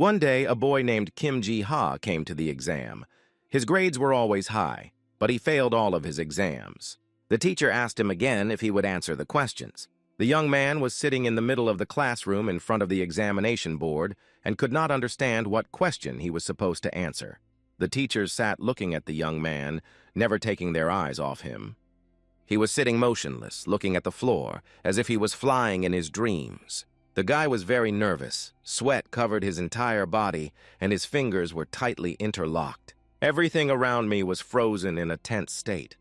One day, a boy named Kim Ji-ha came to the exam. His grades were always high, but he failed all of his exams. The teacher asked him again if he would answer the questions. The young man was sitting in the middle of the classroom in front of the examination board and could not understand what question he was supposed to answer. The teachers sat looking at the young man, never taking their eyes off him. He was sitting motionless, looking at the floor, as if he was flying in his dreams. The guy was very nervous. Sweat covered his entire body, and his fingers were tightly interlocked. Everything around me was frozen in a tense state.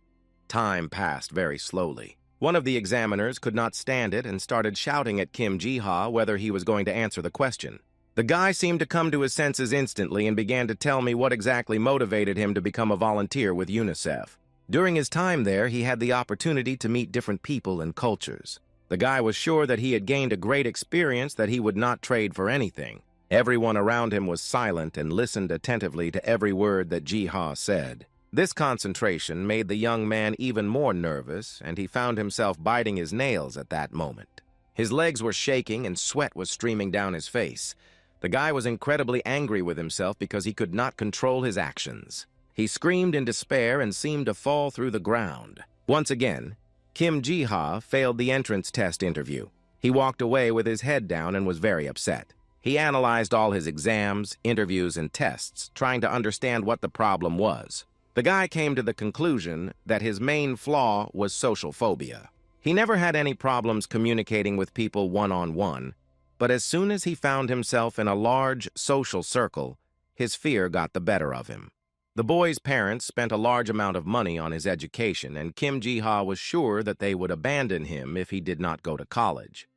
Time passed very slowly. One of the examiners could not stand it and started shouting at Kim Ji-ha whether he was going to answer the question. The guy seemed to come to his senses instantly and began to tell me what exactly motivated him to become a volunteer with UNICEF. During his time there, he had the opportunity to meet different people and cultures. The guy was sure that he had gained a great experience that he would not trade for anything. Everyone around him was silent and listened attentively to every word that Ji-ha said. This concentration made the young man even more nervous, and he found himself biting his nails at that moment. His legs were shaking and sweat was streaming down his face. The guy was incredibly angry with himself because he could not control his actions. He screamed in despair and seemed to fall through the ground. Once again, Kim Ji-ha failed the entrance test interview. He walked away with his head down and was very upset. He analyzed all his exams, interviews, and tests, trying to understand what the problem was. The guy came to the conclusion that his main flaw was social phobia. He never had any problems communicating with people one-on-one, but as soon as he found himself in a large social circle, his fear got the better of him. The boy's parents spent a large amount of money on his education, and Kim Ji-ha was sure that they would abandon him if he did not go to college.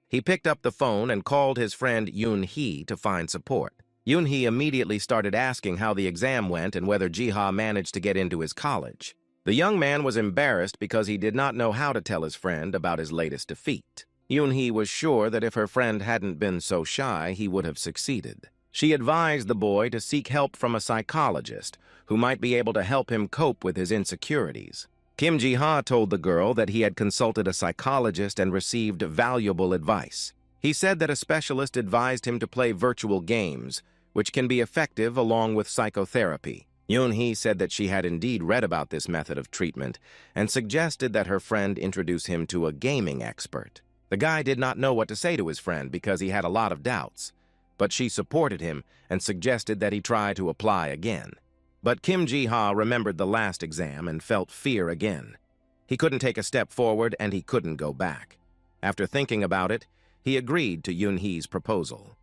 He picked up the phone and called his friend Yoon-hee to find support. Yoon-hee immediately started asking how the exam went and whether Ji-ha managed to get into his college. The young man was embarrassed because he did not know how to tell his friend about his latest defeat. Yoon-hee was sure that if her friend hadn't been so shy, he would have succeeded. She advised the boy to seek help from a psychologist who might be able to help him cope with his insecurities. Kim Ji-ha told the girl that he had consulted a psychologist and received valuable advice. He said that a specialist advised him to play virtual games, which can be effective along with psychotherapy. Yoon-hee said that she had indeed read about this method of treatment and suggested that her friend introduce him to a gaming expert. The guy did not know what to say to his friend because he had a lot of doubts, but she supported him and suggested that he try to apply again. But Kim Ji-ha remembered the last exam and felt fear again. He couldn't take a step forward and he couldn't go back. After thinking about it, he agreed to Yoon-hee's proposal.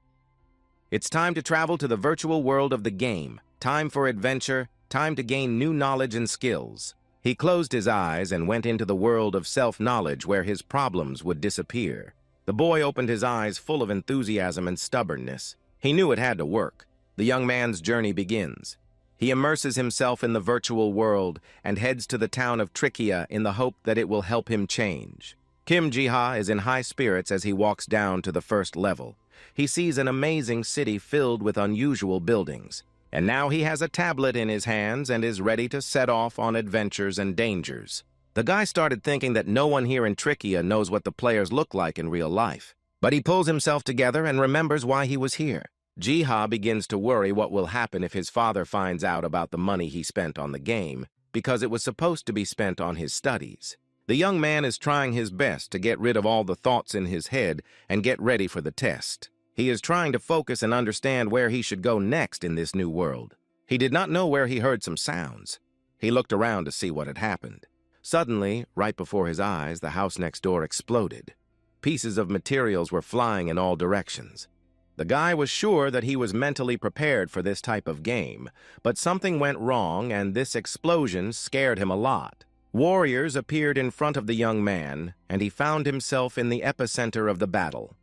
It's time to travel to the virtual world of the game. Time for adventure, time to gain new knowledge and skills. He closed his eyes and went into the world of self-knowledge where his problems would disappear. The boy opened his eyes full of enthusiasm and stubbornness. He knew it had to work. The young man's journey begins. He immerses himself in the virtual world and heads to the town of Trichia in the hope that it will help him change. Kim Ji-ha is in high spirits as he walks down to the first level. He sees an amazing city filled with unusual buildings. And now he has a tablet in his hands and is ready to set off on adventures and dangers. The guy started thinking that no one here in Trichia knows what the players look like in real life. But he pulls himself together and remembers why he was here. Ji-ha begins to worry what will happen if his father finds out about the money he spent on the game, because it was supposed to be spent on his studies. The young man is trying his best to get rid of all the thoughts in his head and get ready for the test. He is trying to focus and understand where he should go next in this new world. He did not know where he heard some sounds. He looked around to see what had happened. Suddenly, right before his eyes, the house next door exploded. Pieces of materials were flying in all directions. The guy was sure that he was mentally prepared for this type of game, but something went wrong and this explosion scared him a lot. Warriors appeared in front of the young man, and he found himself in the epicenter of the battle.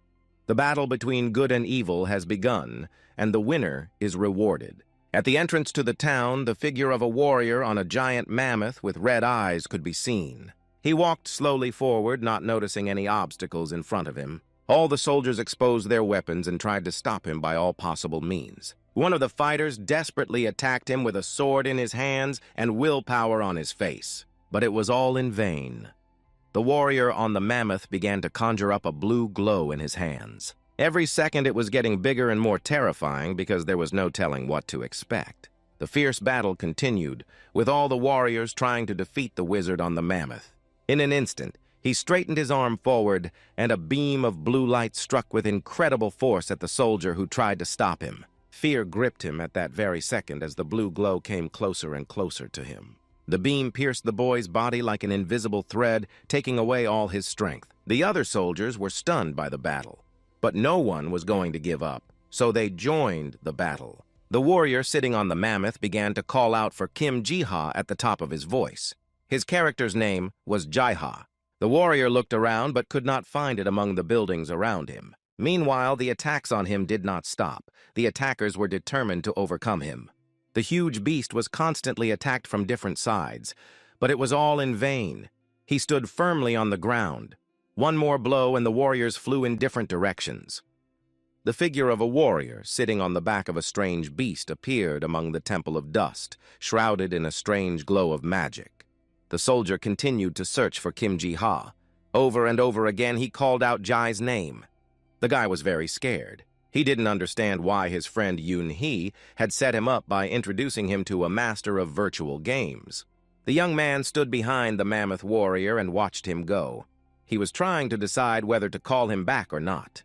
The battle between good and evil has begun, and the winner is rewarded. At the entrance to the town, the figure of a warrior on a giant mammoth with red eyes could be seen. He walked slowly forward, not noticing any obstacles in front of him. All the soldiers exposed their weapons and tried to stop him by all possible means. One of the fighters desperately attacked him with a sword in his hands and willpower on his face. But it was all in vain. The warrior on the mammoth began to conjure up a blue glow in his hands. Every second it was getting bigger and more terrifying because there was no telling what to expect. The fierce battle continued, with all the warriors trying to defeat the wizard on the mammoth. In an instant, he straightened his arm forward, and a beam of blue light struck with incredible force at the soldier who tried to stop him. Fear gripped him at that very second as the blue glow came closer and closer to him. The beam pierced the boy's body like an invisible thread, taking away all his strength. The other soldiers were stunned by the battle. But no one was going to give up, so they joined the battle. The warrior sitting on the mammoth began to call out for Kim Ji-ha at the top of his voice. His character's name was Jai-ha. The warrior looked around but could not find it among the buildings around him. Meanwhile, the attacks on him did not stop. The attackers were determined to overcome him. The huge beast was constantly attacked from different sides, but it was all in vain. He stood firmly on the ground. One more blow and the warriors flew in different directions. The figure of a warrior sitting on the back of a strange beast appeared among the temple of dust, shrouded in a strange glow of magic. The soldier continued to search for Kim Ji-ha. Over and over again he called out Jai's name. The guy was very scared. He didn't understand why his friend Yoon-hee had set him up by introducing him to a master of virtual games. The young man stood behind the mammoth warrior and watched him go. He was trying to decide whether to call him back or not.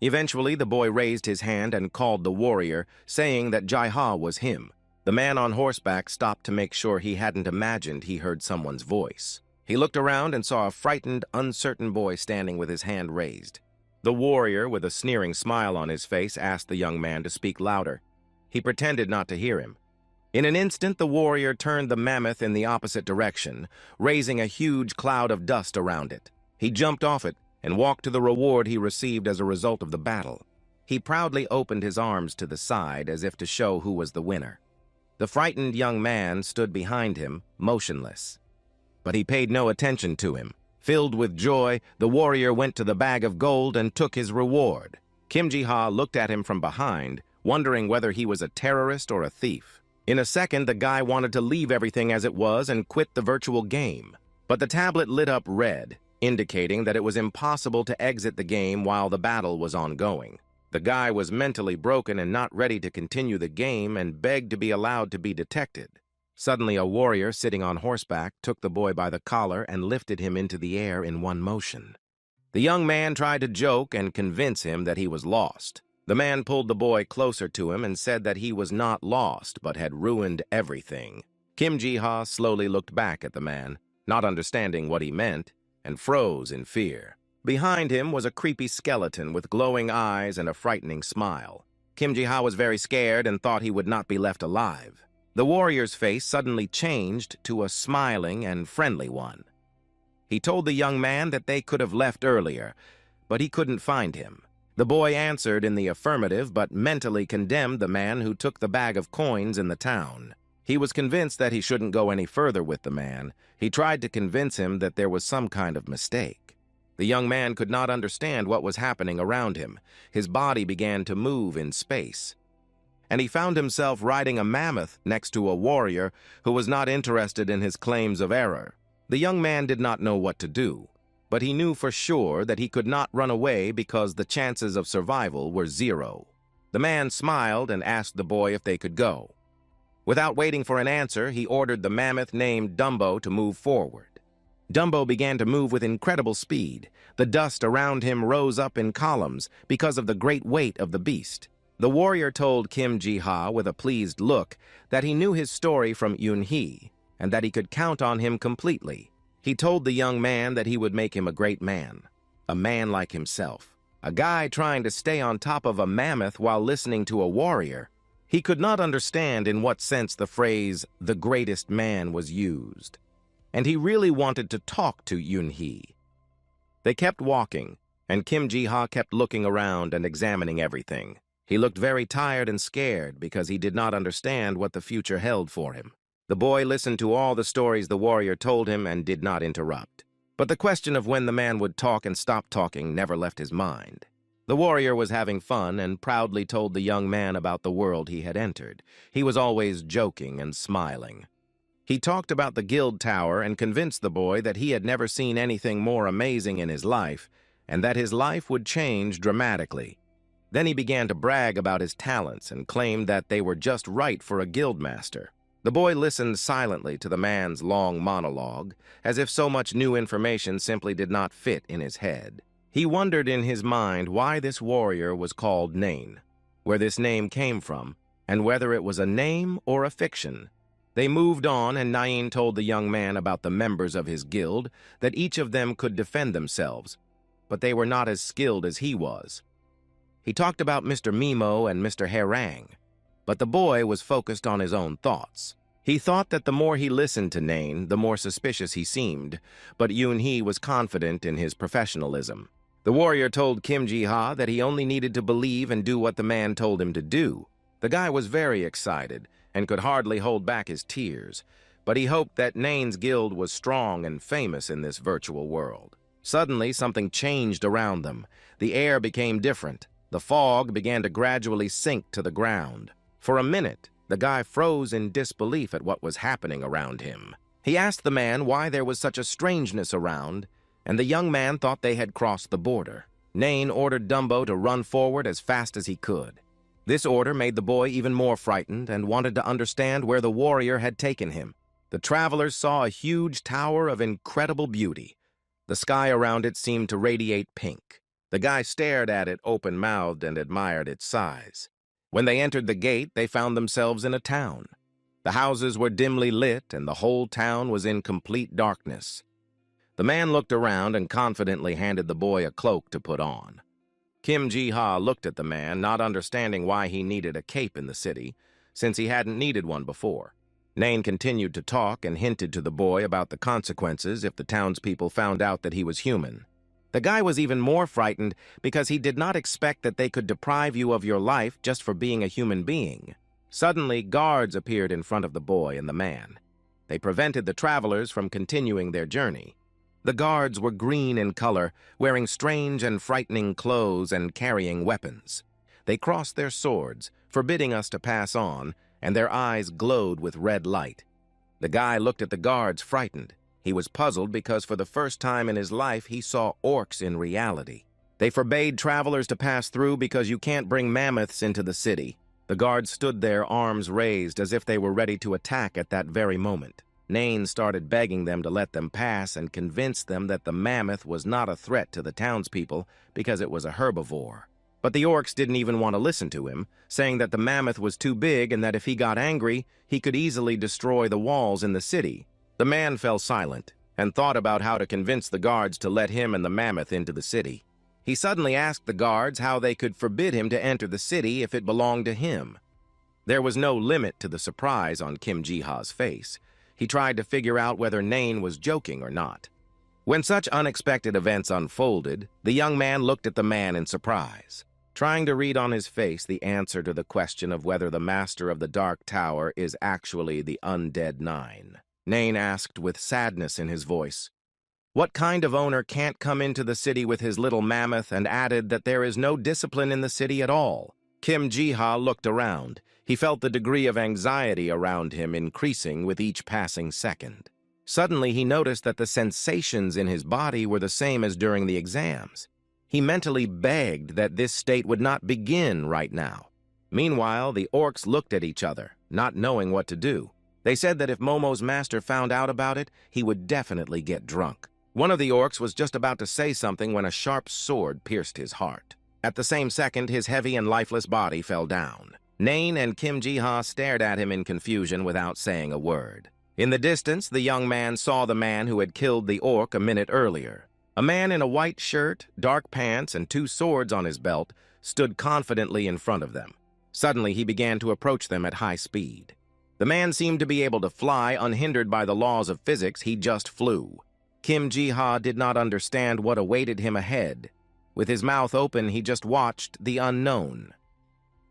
Eventually, the boy raised his hand and called the warrior, saying that Jai-ha was him. The man on horseback stopped to make sure he hadn't imagined he heard someone's voice. He looked around and saw a frightened, uncertain boy standing with his hand raised. The warrior, with a sneering smile on his face, asked the young man to speak louder. He pretended not to hear him. In an instant, the warrior turned the mammoth in the opposite direction, raising a huge cloud of dust around it. He jumped off it and walked to the reward he received as a result of the battle. He proudly opened his arms to the side as if to show who was the winner. The frightened young man stood behind him, motionless. But he paid no attention to him. Filled with joy, the warrior went to the bag of gold and took his reward. Kim Ji-ha looked at him from behind, wondering whether he was a terrorist or a thief. In a second, the guy wanted to leave everything as it was and quit the virtual game. But the tablet lit up red, indicating that it was impossible to exit the game while the battle was ongoing. The guy was mentally broken and not ready to continue the game and begged to be allowed to be detected. Suddenly, a warrior sitting on horseback took the boy by the collar and lifted him into the air in one motion. The young man tried to joke and convince him that he was lost. The man pulled the boy closer to him and said that he was not lost but had ruined everything. Kim Ji-ha slowly looked back at the man, not understanding what he meant, and froze in fear. Behind him was a creepy skeleton with glowing eyes and a frightening smile. Kim Ji-ha was very scared and thought he would not be left alive. The warrior's face suddenly changed to a smiling and friendly one. He told the young man that they could have left earlier, but he couldn't find him. The boy answered in the affirmative, but mentally condemned the man who took the bag of coins in the town. He was convinced that he shouldn't go any further with the man. He tried to convince him that there was some kind of mistake. The young man could not understand what was happening around him. His body began to move in space. And he found himself riding a mammoth next to a warrior who was not interested in his claims of error. The young man did not know what to do, but he knew for sure that he could not run away because the chances of survival were 0. The man smiled and asked the boy if they could go. Without waiting for an answer, he ordered the mammoth named Dumbo to move forward. Dumbo began to move with incredible speed. The dust around him rose up in columns because of the great weight of the beast. The warrior told Kim Ji-ha with a pleased look that he knew his story from Yoon-hee and that he could count on him completely. He told the young man that he would make him a great man, a man like himself. A guy trying to stay on top of a mammoth while listening to a warrior. He could not understand in what sense the phrase, "the greatest man," was used. And he really wanted to talk to Yoon-hee. They kept walking, and Kim Ji-ha kept looking around and examining everything. He looked very tired and scared because he did not understand what the future held for him. The boy listened to all the stories the warrior told him and did not interrupt. But the question of when the man would talk and stop talking never left his mind. The warrior was having fun and proudly told the young man about the world he had entered. He was always joking and smiling. He talked about the guild tower and convinced the boy that he had never seen anything more amazing in his life, and that his life would change dramatically. Then he began to brag about his talents and claimed that they were just right for a guildmaster. The boy listened silently to the man's long monologue, as if so much new information simply did not fit in his head. He wondered in his mind why this warrior was called Nain, where this name came from, and whether it was a name or a fiction. They moved on, and Nain told the young man about the members of his guild, that each of them could defend themselves, but they were not as skilled as he was. He talked about Mr. Mimo and Mr. Harang, but the boy was focused on his own thoughts. He thought that the more he listened to Nain, the more suspicious he seemed, but Yoon-hee was confident in his professionalism. The warrior told Kim Ji-ha that he only needed to believe and do what the man told him to do. The guy was very excited and could hardly hold back his tears, but he hoped that Nain's guild was strong and famous in this virtual world. Suddenly, something changed around them. The air became different. The fog began to gradually sink to the ground. For a minute, the guy froze in disbelief at what was happening around him. He asked the man why there was such a strangeness around, and the young man thought they had crossed the border. Nain ordered Dumbo to run forward as fast as he could. This order made the boy even more frightened and wanted to understand where the warrior had taken him. The travelers saw a huge tower of incredible beauty. The sky around it seemed to radiate pink. The guy stared at it open-mouthed and admired its size. When they entered the gate, they found themselves in a town. The houses were dimly lit, and the whole town was in complete darkness. The man looked around and confidently handed the boy a cloak to put on. Kim Ji-ha looked at the man, not understanding why he needed a cape in the city, since he hadn't needed one before. Nain continued to talk and hinted to the boy about the consequences if the townspeople found out that he was human. The guy was even more frightened because he did not expect that they could deprive you of your life just for being a human being. Suddenly, guards appeared in front of the boy and the man. They prevented the travelers from continuing their journey. The guards were green in color, wearing strange and frightening clothes and carrying weapons. They crossed their swords, forbidding us to pass on, and their eyes glowed with red light. The guy looked at the guards frightened. He was puzzled because for the first time in his life he saw orcs in reality. They forbade travelers to pass through because you can't bring mammoths into the city. The guards stood there, arms raised, as if they were ready to attack at that very moment. Nain started begging them to let them pass and convinced them that the mammoth was not a threat to the townspeople because it was a herbivore. But the orcs didn't even want to listen to him, saying that the mammoth was too big and that if he got angry, he could easily destroy the walls in the city. The man fell silent and thought about how to convince the guards to let him and the mammoth into the city. He suddenly asked the guards how they could forbid him to enter the city if it belonged to him. There was no limit to the surprise on Kim Ji-ha's face. He tried to figure out whether Nain was joking or not. When such unexpected events unfolded, the young man looked at the man in surprise, trying to read on his face the answer to the question of whether the master of the Dark Tower is actually the Undead Nine. Nain asked with sadness in his voice, "What kind of owner can't come into the city with his little mammoth?" and added that there is no discipline in the city at all. Kim Ji-ha looked around. He felt the degree of anxiety around him increasing with each passing second. Suddenly, he noticed that the sensations in his body were the same as during the exams. He mentally begged that this state would not begin right now. Meanwhile, the orcs looked at each other, not knowing what to do. They said that if Momo's master found out about it, he would definitely get drunk. One of the orcs was just about to say something when a sharp sword pierced his heart. At the same second, his heavy and lifeless body fell down. Nain and Kim Ji-ha stared at him in confusion without saying a word. In the distance, the young man saw the man who had killed the orc a minute earlier. A man in a white shirt, dark pants, and 2 swords on his belt stood confidently in front of them. Suddenly, he began to approach them at high speed. The man seemed to be able to fly unhindered by the laws of physics. He just flew. Kim Ji-ha did not understand what awaited him ahead. With his mouth open, he just watched the unknown.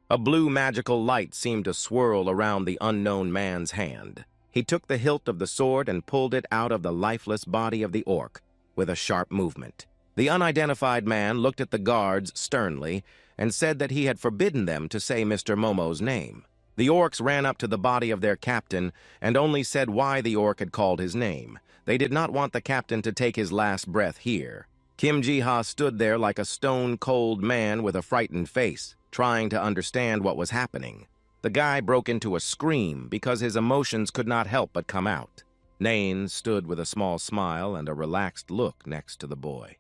A blue magical light seemed to swirl around the unknown man's hand. He took the hilt of the sword and pulled it out of the lifeless body of the orc with a sharp movement. The unidentified man looked at the guards sternly and said that he had forbidden them to say Mr. Momo's name. The orcs ran up to the body of their captain and only said why the orc had called his name. They did not want the captain to take his last breath here. Kim Ji-ha stood there like a stone-cold man with a frightened face, trying to understand what was happening. The guy broke into a scream because his emotions could not help but come out. Nain stood with a small smile and a relaxed look next to the boy.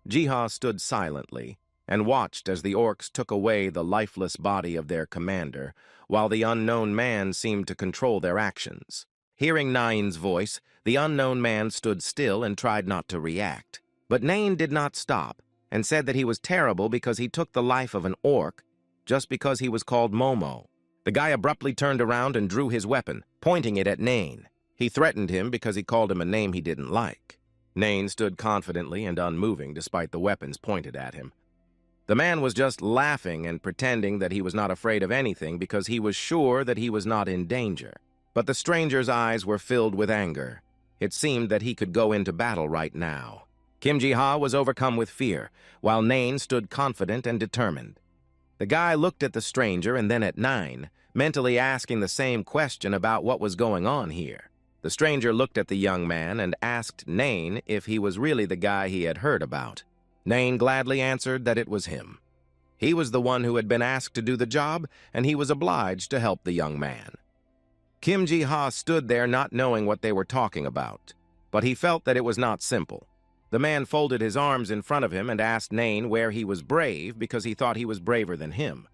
Ji-ha stood silently and watched as the orcs took away the lifeless body of their commander, while the unknown man seemed to control their actions. Hearing Nain's voice, the unknown man stood still and tried not to react. But Nain did not stop and said that he was terrible because he took the life of an orc just because he was called Momo. The guy abruptly turned around and drew his weapon, pointing it at Nain. He threatened him because he called him a name he didn't like. Nain stood confidently and unmoving despite the weapons pointed at him. The man was just laughing and pretending that he was not afraid of anything because he was sure that he was not in danger. But the stranger's eyes were filled with anger. It seemed that he could go into battle right now. Kim Ji-ha was overcome with fear, while Nain stood confident and determined. The guy looked at the stranger and then at Nain, mentally asking the same question about what was going on here. The stranger looked at the young man and asked Nain if he was really the guy he had heard about. Nain gladly answered that it was him. He was the one who had been asked to do the job, and he was obliged to help the young man. Kim Ji-ha stood there not knowing what they were talking about, but he felt that it was not simple. The man folded his arms in front of him and asked Nain where he was brave because he thought he was braver than him.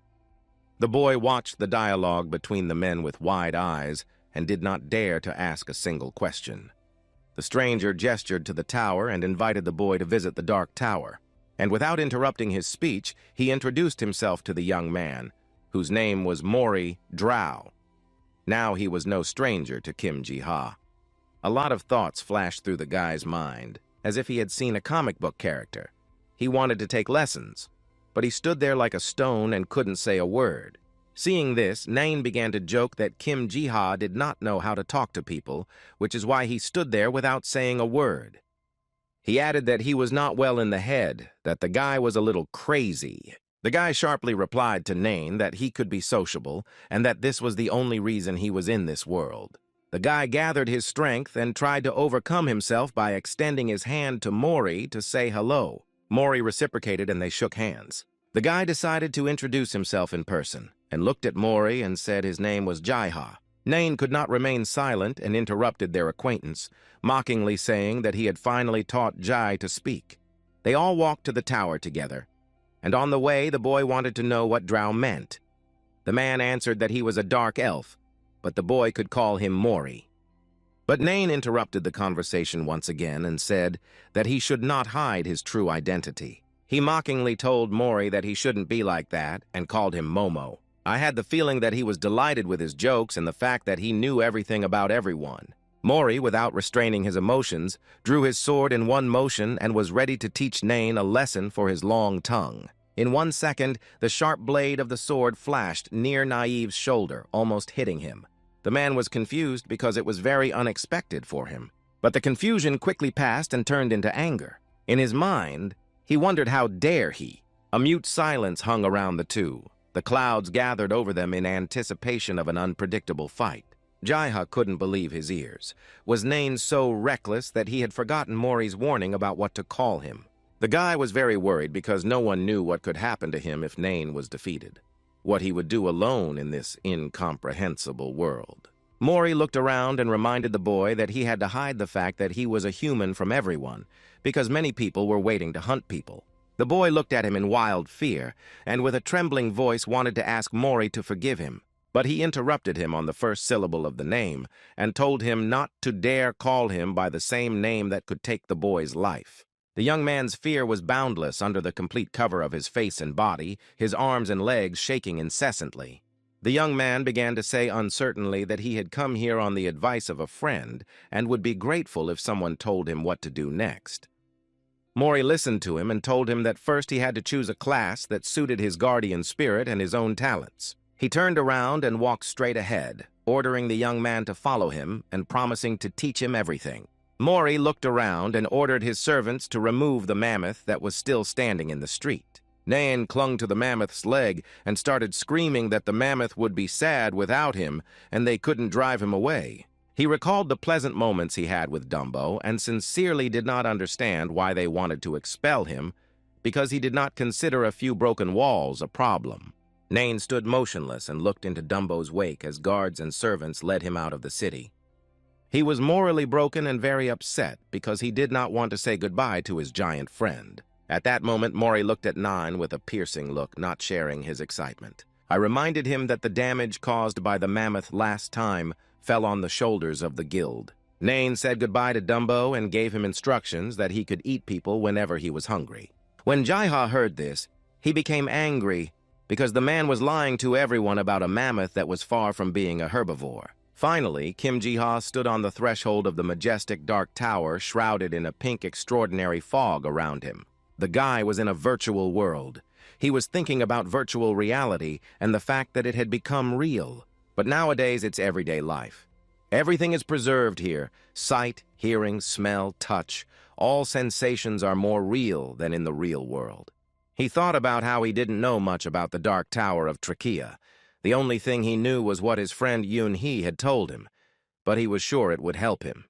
The boy watched the dialogue between the men with wide eyes and did not dare to ask a single question. The stranger gestured to the tower and invited the boy to visit the Dark Tower, and without interrupting his speech, he introduced himself to the young man, whose name was Mori Drow. Now he was no stranger to Kim Ji-ha. A lot of thoughts flashed through the guy's mind, as if he had seen a comic book character. He wanted to take lessons, but he stood there like a stone and couldn't say a word. Seeing this, Nain began to joke that Kim Ji-ha did not know how to talk to people, which is why he stood there without saying a word. He added that he was not well in the head, that the guy was a little crazy. The guy sharply replied to Nain that he could be sociable and that this was the only reason he was in this world. The guy gathered his strength and tried to overcome himself by extending his hand to Mori to say hello. Mori reciprocated and they shook hands. The guy decided to introduce himself in person and looked at Mori and said his name was Ji-ha. Nain could not remain silent and interrupted their acquaintance, mockingly saying that he had finally taught Jai to speak. They all walked to the tower together, and on the way the boy wanted to know what Drow meant. The man answered that he was a dark elf, but the boy could call him Mori. But Nain interrupted the conversation once again and said that he should not hide his true identity. He mockingly told Mori that he shouldn't be like that and called him Momo. I had the feeling that he was delighted with his jokes and the fact that he knew everything about everyone. Mori, without restraining his emotions, drew his sword in one motion and was ready to teach Nain a lesson for his long tongue. In 1 second, the sharp blade of the sword flashed near Naive's shoulder, almost hitting him. The man was confused because it was very unexpected for him. But the confusion quickly passed and turned into anger. In his mind, he wondered how dare he. A mute silence hung around the two. The clouds gathered over them in anticipation of an unpredictable fight. Ji-ha couldn't believe his ears. Was Nain so reckless that he had forgotten Mori's warning about what to call him? The guy was very worried because no one knew what could happen to him if Nain was defeated. What he would do alone in this incomprehensible world. Mori looked around and reminded the boy that he had to hide the fact that he was a human from everyone, because many people were waiting to hunt people. The boy looked at him in wild fear, and with a trembling voice wanted to ask Mori to forgive him. But he interrupted him on the first syllable of the name, and told him not to dare call him by the same name that could take the boy's life. The young man's fear was boundless under the complete cover of his face and body, his arms and legs shaking incessantly. The young man began to say uncertainly that he had come here on the advice of a friend, and would be grateful if someone told him what to do next. Mori listened to him and told him that first he had to choose a class that suited his guardian spirit and his own talents. He turned around and walked straight ahead, ordering the young man to follow him and promising to teach him everything. Mori looked around and ordered his servants to remove the mammoth that was still standing in the street. Nain clung to the mammoth's leg and started screaming that the mammoth would be sad without him and they couldn't drive him away. He recalled the pleasant moments he had with Dumbo and sincerely did not understand why they wanted to expel him because he did not consider a few broken walls a problem. Nain stood motionless and looked into Dumbo's wake as guards and servants led him out of the city. He was morally broken and very upset because he did not want to say goodbye to his giant friend. At that moment, Mori looked at Nain with a piercing look, not sharing his excitement. I reminded him that the damage caused by the mammoth last time fell on the shoulders of the guild. Nain said goodbye to Dumbo and gave him instructions that he could eat people whenever he was hungry. When Jaiha heard this, he became angry because the man was lying to everyone about a mammoth that was far from being a herbivore. Finally, Kim Ji-ha stood on the threshold of the majestic dark tower, shrouded in a pink extraordinary fog around him. The guy was in a virtual world. He was thinking about virtual reality and the fact that it had become real. But nowadays, it's everyday life. Everything is preserved here. Sight, hearing, smell, touch. All sensations are more real than in the real world. He thought about how he didn't know much about the Dark Tower of Trachea. The only thing he knew was what his friend Yoon-hee had told him, but he was sure it would help him.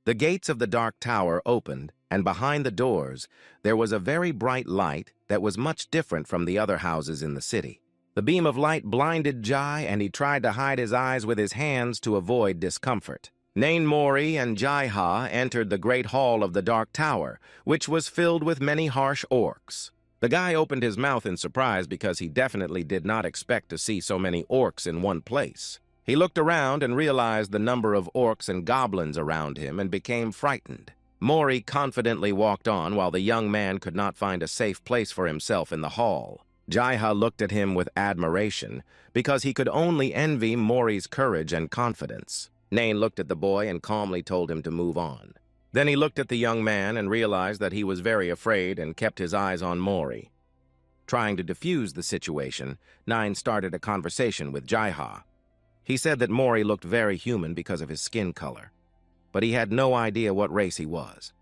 The gates of the Dark Tower opened, and behind the doors, there was a very bright light that was much different from the other houses in the city. The beam of light blinded Jai, and he tried to hide his eyes with his hands to avoid discomfort. Nain Mori and Jai-ha entered the great hall of the Dark Tower, which was filled with many harsh orcs. The guy opened his mouth in surprise because he definitely did not expect to see so many orcs in one place. He looked around and realized the number of orcs and goblins around him and became frightened. Mori confidently walked on while the young man could not find a safe place for himself in the hall. Jai-ha looked at him with admiration because he could only envy Mori's courage and confidence. Nain looked at the boy and calmly told him to move on. Then he looked at the young man and realized that he was very afraid and kept his eyes on Mori. Trying to defuse the situation, Nain started a conversation with Jai-ha. He said that Mori looked very human because of his skin color, but he had no idea what race he was.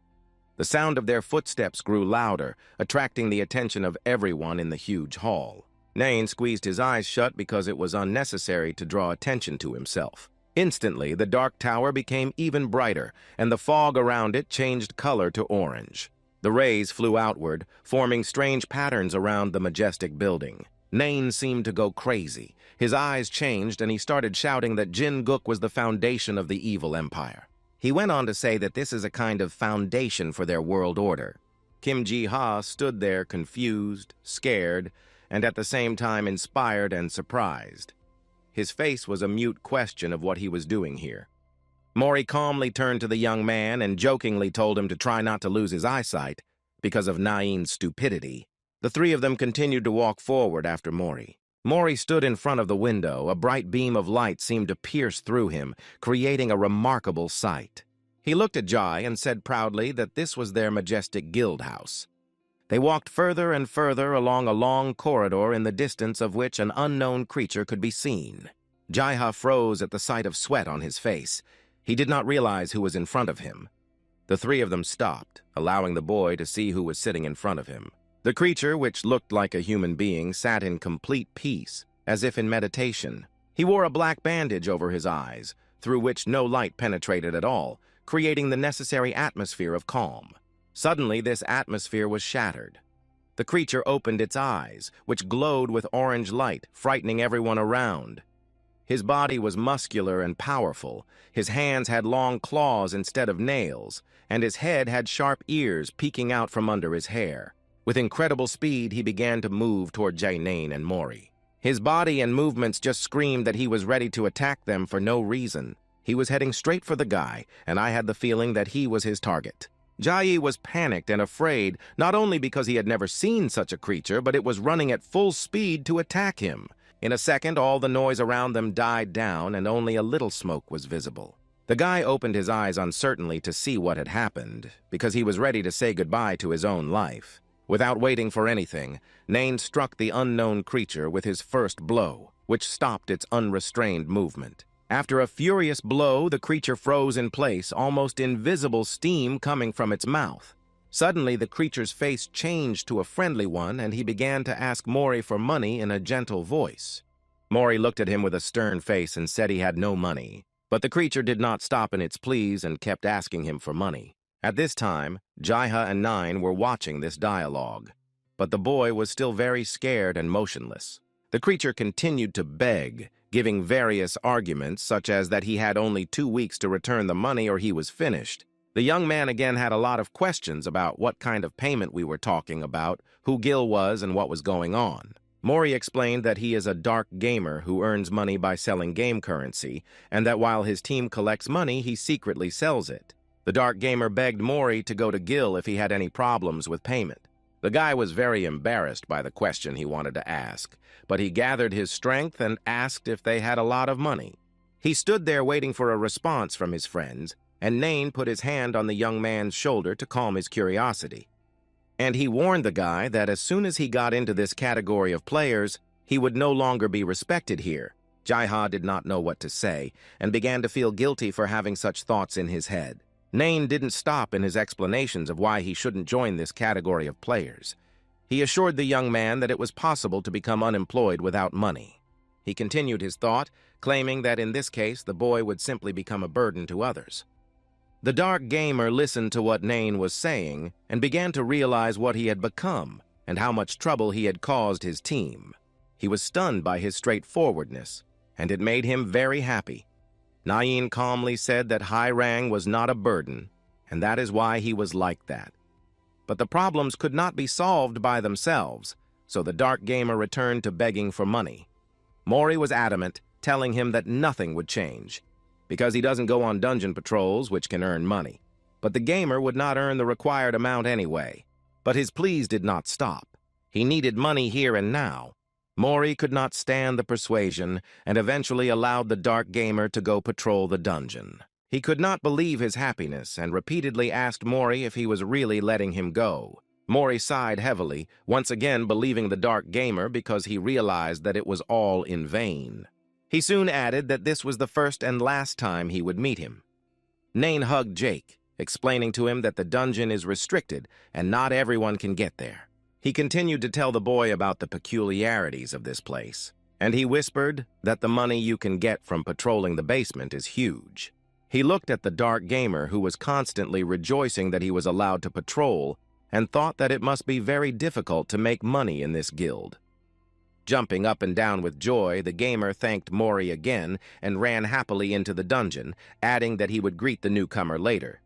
The sound of their footsteps grew louder, attracting the attention of everyone in the huge hall. Nain squeezed his eyes shut because it was unnecessary to draw attention to himself. Instantly, the dark tower became even brighter, and the fog around it changed color to orange. The rays flew outward, forming strange patterns around the majestic building. Nain seemed to go crazy. His eyes changed, and he started shouting that Jin-guk was the foundation of the evil empire. He went on to say that this is a kind of foundation for their world order. Kim Ji-ha stood there confused, scared, and at the same time inspired and surprised. His face was a mute question of what he was doing here. Mori calmly turned to the young man and jokingly told him to try not to lose his eyesight because of Nain's stupidity. The three of them continued to walk forward after Mori. Mori stood in front of the window. A bright beam of light seemed to pierce through him, creating a remarkable sight. He looked at Jai and said proudly that this was their majestic guild house. They walked further and further along a long corridor in the distance of which an unknown creature could be seen. Jaiha froze at the sight of sweat on his face. He did not realize who was in front of him. The three of them stopped, allowing the boy to see who was sitting in front of him. The creature, which looked like a human being, sat in complete peace, as if in meditation. He wore a black bandage over his eyes, through which no light penetrated at all, creating the necessary atmosphere of calm. Suddenly, this atmosphere was shattered. The creature opened its eyes, which glowed with orange light, frightening everyone around. His body was muscular and powerful. His hands had long claws instead of nails, and his head had sharp ears peeking out from under his hair. With incredible speed, he began to move toward Jae-nain and Mori. His body and movements just screamed that he was ready to attack them for no reason. He was heading straight for the guy, and I had the feeling that he was his target. Jai was panicked and afraid, not only because he had never seen such a creature, but it was running at full speed to attack him. In a second, all the noise around them died down, and only a little smoke was visible. The guy opened his eyes uncertainly to see what had happened, because he was ready to say goodbye to his own life. Without waiting for anything, Nain struck the unknown creature with his first blow, which stopped its unrestrained movement. After a furious blow, the creature froze in place, almost invisible steam coming from its mouth. Suddenly, the creature's face changed to a friendly one, and he began to ask Mori for money in a gentle voice. Mori looked at him with a stern face and said he had no money. But the creature did not stop in its pleas and kept asking him for money. At this time, Jaiha and Nine were watching this dialogue, but the boy was still very scared and motionless. The creature continued to beg, giving various arguments such as that he had only 2 weeks to return the money or he was finished. The young man again had a lot of questions about what kind of payment we were talking about, who Gil was, and what was going on. Mori explained that he is a dark gamer who earns money by selling game currency, and that while his team collects money, he secretly sells it. The dark gamer begged Mori to go to Gil if he had any problems with payment. The guy was very embarrassed by the question he wanted to ask, but he gathered his strength and asked if they had a lot of money. He stood there waiting for a response from his friends, and Nain put his hand on the young man's shoulder to calm his curiosity. And he warned the guy that as soon as he got into this category of players, he would no longer be respected here. Jaiha did not know what to say, and began to feel guilty for having such thoughts in his head. Nain didn't stop in his explanations of why he shouldn't join this category of players. He assured the young man that it was possible to become unemployed without money. He continued his thought, claiming that in this case the boy would simply become a burden to others. The dark gamer listened to what Nain was saying and began to realize what he had become and how much trouble he had caused his team. He was stunned by his straightforwardness, and it made him very happy. Nain calmly said that Hai Rang was not a burden, and that is why he was like that. But the problems could not be solved by themselves, so the dark gamer returned to begging for money. Mori was adamant, telling him that nothing would change, because he doesn't go on dungeon patrols, which can earn money. But the gamer would not earn the required amount anyway. But his pleas did not stop. He needed money here and now. Mori could not stand the persuasion and eventually allowed the dark gamer to go patrol the dungeon. He could not believe his happiness and repeatedly asked Mori if he was really letting him go. Mori sighed heavily, once again believing the dark gamer because he realized that it was all in vain. He soon added that this was the first and last time he would meet him. Nain hugged Jake, explaining to him that the dungeon is restricted and not everyone can get there. He continued to tell the boy about the peculiarities of this place, and he whispered that the money you can get from patrolling the basement is huge. He looked at the dark gamer who was constantly rejoicing that he was allowed to patrol and thought that it must be very difficult to make money in this guild. Jumping up and down with joy, the gamer thanked Mori again and ran happily into the dungeon, adding that he would greet the newcomer later.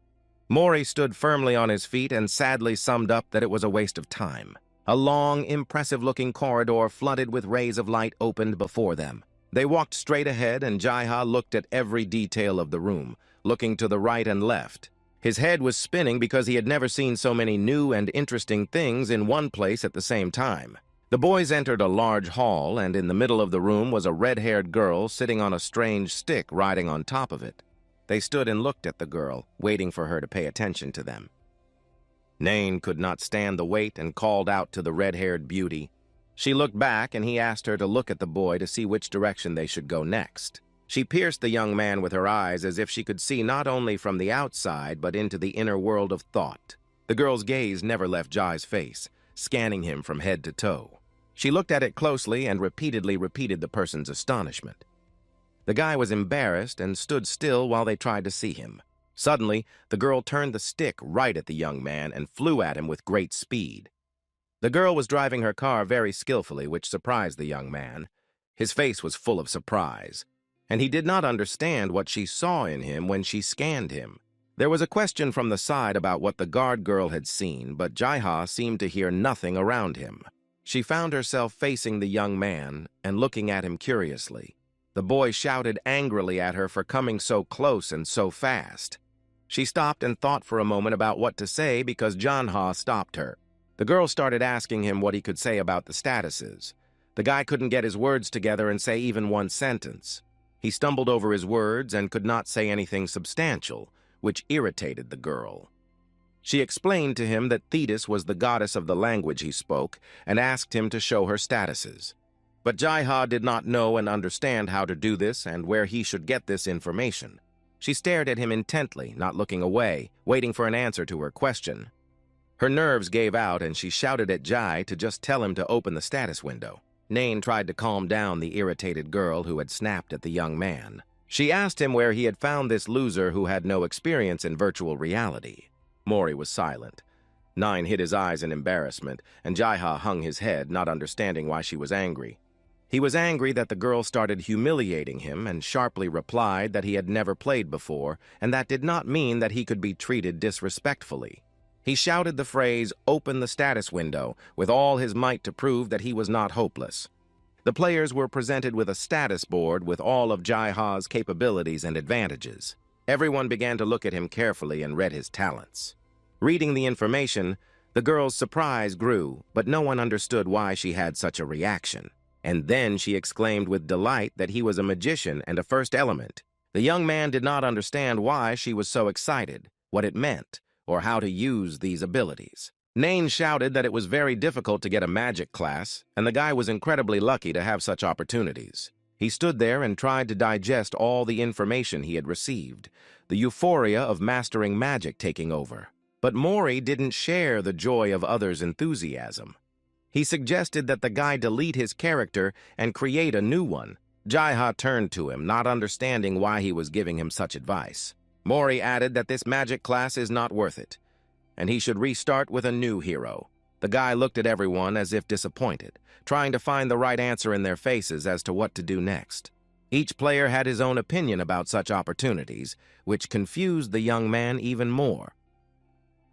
Mori stood firmly on his feet and sadly summed up that it was a waste of time. A long, impressive-looking corridor flooded with rays of light opened before them. They walked straight ahead, and Jaiha looked at every detail of the room, looking to the right and left. His head was spinning because he had never seen so many new and interesting things in one place at the same time. The boys entered a large hall, and in the middle of the room was a red-haired girl sitting on a strange stick riding on top of it. They stood and looked at the girl, waiting for her to pay attention to them. Nain could not stand the wait and called out to the red-haired beauty. She looked back, and he asked her to look at the boy to see which direction they should go next. She pierced the young man with her eyes as if she could see not only from the outside but into the inner world of thought. The girl's gaze never left Jai's face, scanning him from head to toe. She looked at it closely and repeatedly repeated the person's astonishment. The guy was embarrassed and stood still while they tried to see him. Suddenly, the girl turned the stick right at the young man and flew at him with great speed. The girl was driving her car very skillfully, which surprised the young man. His face was full of surprise, and he did not understand what she saw in him when she scanned him. There was a question from the side about what the guard girl had seen, but Jaiha seemed to hear nothing around him. She found herself facing the young man and looking at him curiously. The boy shouted angrily at her for coming so close and so fast. She stopped and thought for a moment about what to say because Janha stopped her. The girl started asking him what he could say about the statuses. The guy couldn't get his words together and say even one sentence. He stumbled over his words and could not say anything substantial, which irritated the girl. She explained to him that Thetis was the goddess of the language he spoke and asked him to show her statuses. But Jaiha did not know and understand how to do this and where he should get this information. She stared at him intently, not looking away, waiting for an answer to her question. Her nerves gave out and she shouted at Jai to just tell him to open the status window. Nain tried to calm down the irritated girl who had snapped at the young man. She asked him where he had found this loser who had no experience in virtual reality. Mori was silent. Nine hid his eyes in embarrassment, and Jaiha hung his head, not understanding why she was angry. He was angry that the girl started humiliating him and sharply replied that he had never played before, and that did not mean that he could be treated disrespectfully. He shouted the phrase, "Open the status window," with all his might to prove that he was not hopeless. The players were presented with a status board with all of Jaiha's capabilities and advantages. Everyone began to look at him carefully and read his talents. Reading the information, the girl's surprise grew, but no one understood why she had such a reaction. And then she exclaimed with delight that he was a magician and a first element. The young man did not understand why she was so excited, what it meant, or how to use these abilities. Nain shouted that it was very difficult to get a magic class, and the guy was incredibly lucky to have such opportunities. He stood there and tried to digest all the information he had received, the euphoria of mastering magic taking over. But Mori didn't share the joy of others' enthusiasm. He suggested that the guy delete his character and create a new one. Jaiha turned to him, not understanding why he was giving him such advice. Mori added that this magic class is not worth it, and he should restart with a new hero. The guy looked at everyone as if disappointed, trying to find the right answer in their faces as to what to do next. Each player had his own opinion about such opportunities, which confused the young man even more.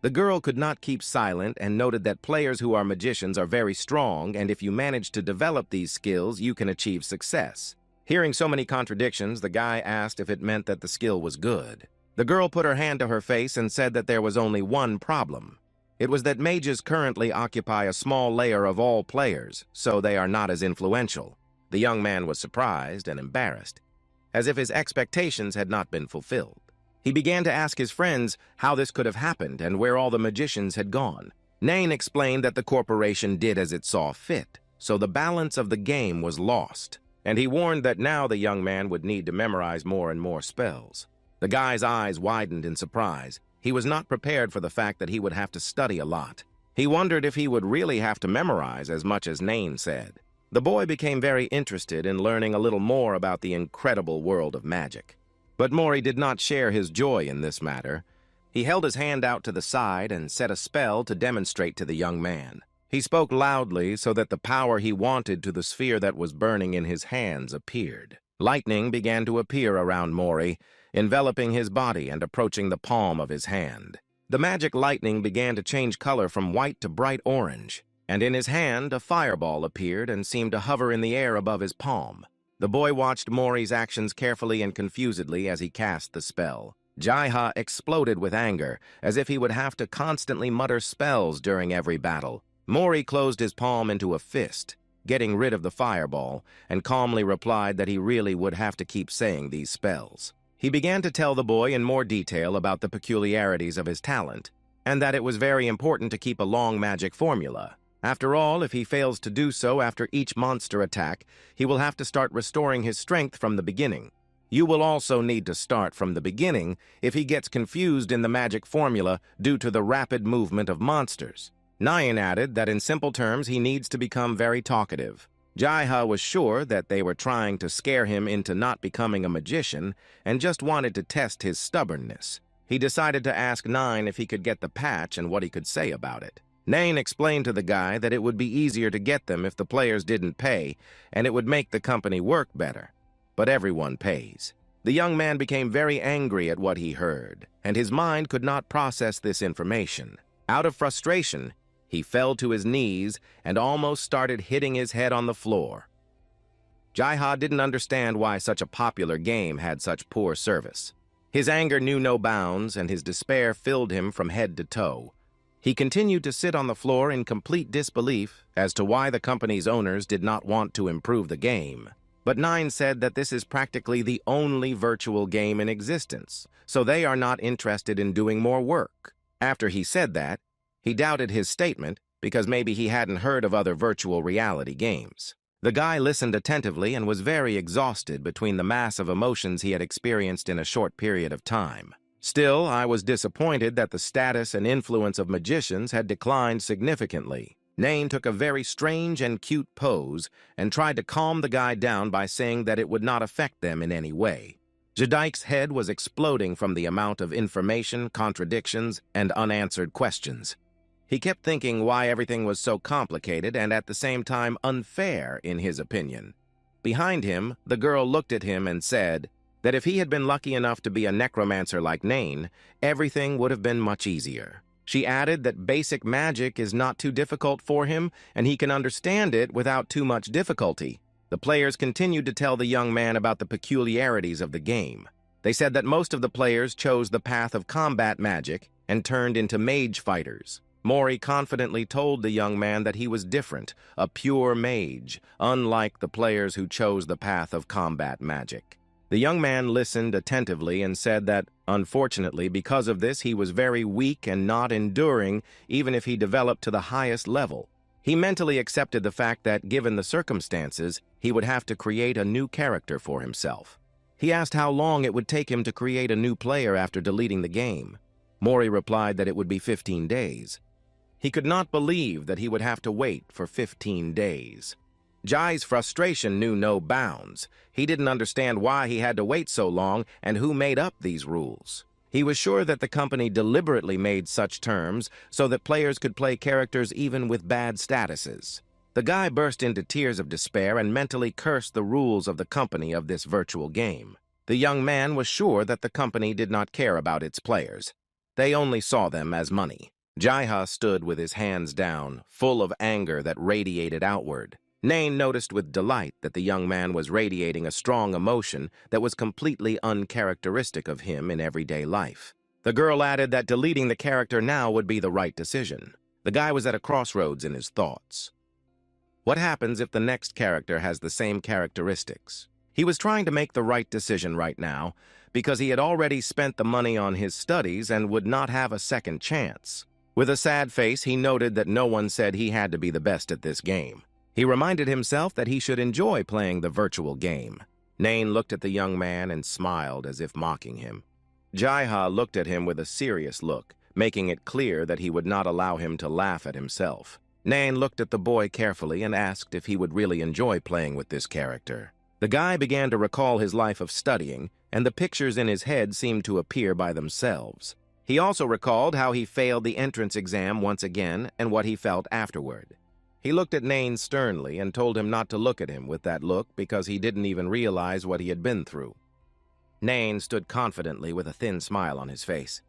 The girl could not keep silent and noted that players who are magicians are very strong, and if you manage to develop these skills, you can achieve success. Hearing so many contradictions, the guy asked if it meant that the skill was good. The girl put her hand to her face and said that there was only one problem. It was that mages currently occupy a small layer of all players, so they are not as influential. The young man was surprised and embarrassed, as if his expectations had not been fulfilled. He began to ask his friends how this could have happened and where all the magicians had gone. Nain explained that the corporation did as it saw fit, so the balance of the game was lost, and he warned that now the young man would need to memorize more and more spells. The guy's eyes widened in surprise. He was not prepared for the fact that he would have to study a lot. He wondered if he would really have to memorize as much as Nain said. The boy became very interested in learning a little more about the incredible world of magic. But Mori did not share his joy in this matter. He held his hand out to the side and said a spell to demonstrate to the young man. He spoke loudly so that the power he wanted to the sphere that was burning in his hands appeared. Lightning began to appear around Mori, enveloping his body and approaching the palm of his hand. The magic lightning began to change color from white to bright orange, and in his hand a fireball appeared and seemed to hover in the air above his palm. The boy watched Mori's actions carefully and confusedly as he cast the spell. Jaiha exploded with anger, as if he would have to constantly mutter spells during every battle. Mori closed his palm into a fist, getting rid of the fireball, and calmly replied that he really would have to keep saying these spells. He began to tell the boy in more detail about the peculiarities of his talent, and that it was very important to keep a long magic formula. After all, if he fails to do so after each monster attack, he will have to start restoring his strength from the beginning. You will also need to start from the beginning if he gets confused in the magic formula due to the rapid movement of monsters. Nain added that in simple terms he needs to become very talkative. Jaiha was sure that they were trying to scare him into not becoming a magician and just wanted to test his stubbornness. He decided to ask Nain if he could get the patch and what he could say about it. Nain explained to the guy that it would be easier to get them if the players didn't pay, and it would make the company work better. But everyone pays. The young man became very angry at what he heard, and his mind could not process this information. Out of frustration, he fell to his knees and almost started hitting his head on the floor. Jaiha didn't understand why such a popular game had such poor service. His anger knew no bounds, and his despair filled him from head to toe. He continued to sit on the floor in complete disbelief as to why the company's owners did not want to improve the game. But Nain said that this is practically the only virtual game in existence, so they are not interested in doing more work. After he said that, he doubted his statement because maybe he hadn't heard of other virtual reality games. The guy listened attentively and was very exhausted between the mass of emotions he had experienced in a short period of time. Still, I was disappointed that the status and influence of magicians had declined significantly. Nain took a very strange and cute pose and tried to calm the guy down by saying that it would not affect them in any way. Jadik's head was exploding from the amount of information, contradictions, and unanswered questions. He kept thinking why everything was so complicated and at the same time unfair in his opinion. Behind him, the girl looked at him and said that if he had been lucky enough to be a necromancer like Nain, everything would have been much easier. She added that basic magic is not too difficult for him and he can understand it without too much difficulty. The players continued to tell the young man about the peculiarities of the game. They said that most of the players chose the path of combat magic and turned into mage fighters. Mori confidently told the young man that he was different, a pure mage, unlike the players who chose the path of combat magic. The young man listened attentively and said that, unfortunately, because of this, he was very weak and not enduring, even if he developed to the highest level. He mentally accepted the fact that, given the circumstances, he would have to create a new character for himself. He asked how long it would take him to create a new player after deleting the game. Mori replied that it would be 15 days. He could not believe that he would have to wait for 15 days. Jai's frustration knew no bounds. He didn't understand why he had to wait so long and who made up these rules. He was sure that the company deliberately made such terms so that players could play characters even with bad statuses. The guy burst into tears of despair and mentally cursed the rules of the company of this virtual game. The young man was sure that the company did not care about its players. They only saw them as money. Jaiha stood with his hands down, full of anger that radiated outward. Nain noticed with delight that the young man was radiating a strong emotion that was completely uncharacteristic of him in everyday life. The girl added that deleting the character now would be the right decision. The guy was at a crossroads in his thoughts. What happens if the next character has the same characteristics? He was trying to make the right decision right now because he had already spent the money on his studies and would not have a second chance. With a sad face, he noted that no one said he had to be the best at this game. He reminded himself that he should enjoy playing the virtual game. Nain looked at the young man and smiled as if mocking him. Jaiha looked at him with a serious look, making it clear that he would not allow him to laugh at himself. Nain looked at the boy carefully and asked if he would really enjoy playing with this character. The guy began to recall his life of studying, and the pictures in his head seemed to appear by themselves. He also recalled how he failed the entrance exam once again and what he felt afterward. He looked at Nain sternly and told him not to look at him with that look because he didn't even realize what he had been through. Nain stood confidently with a thin smile on his face.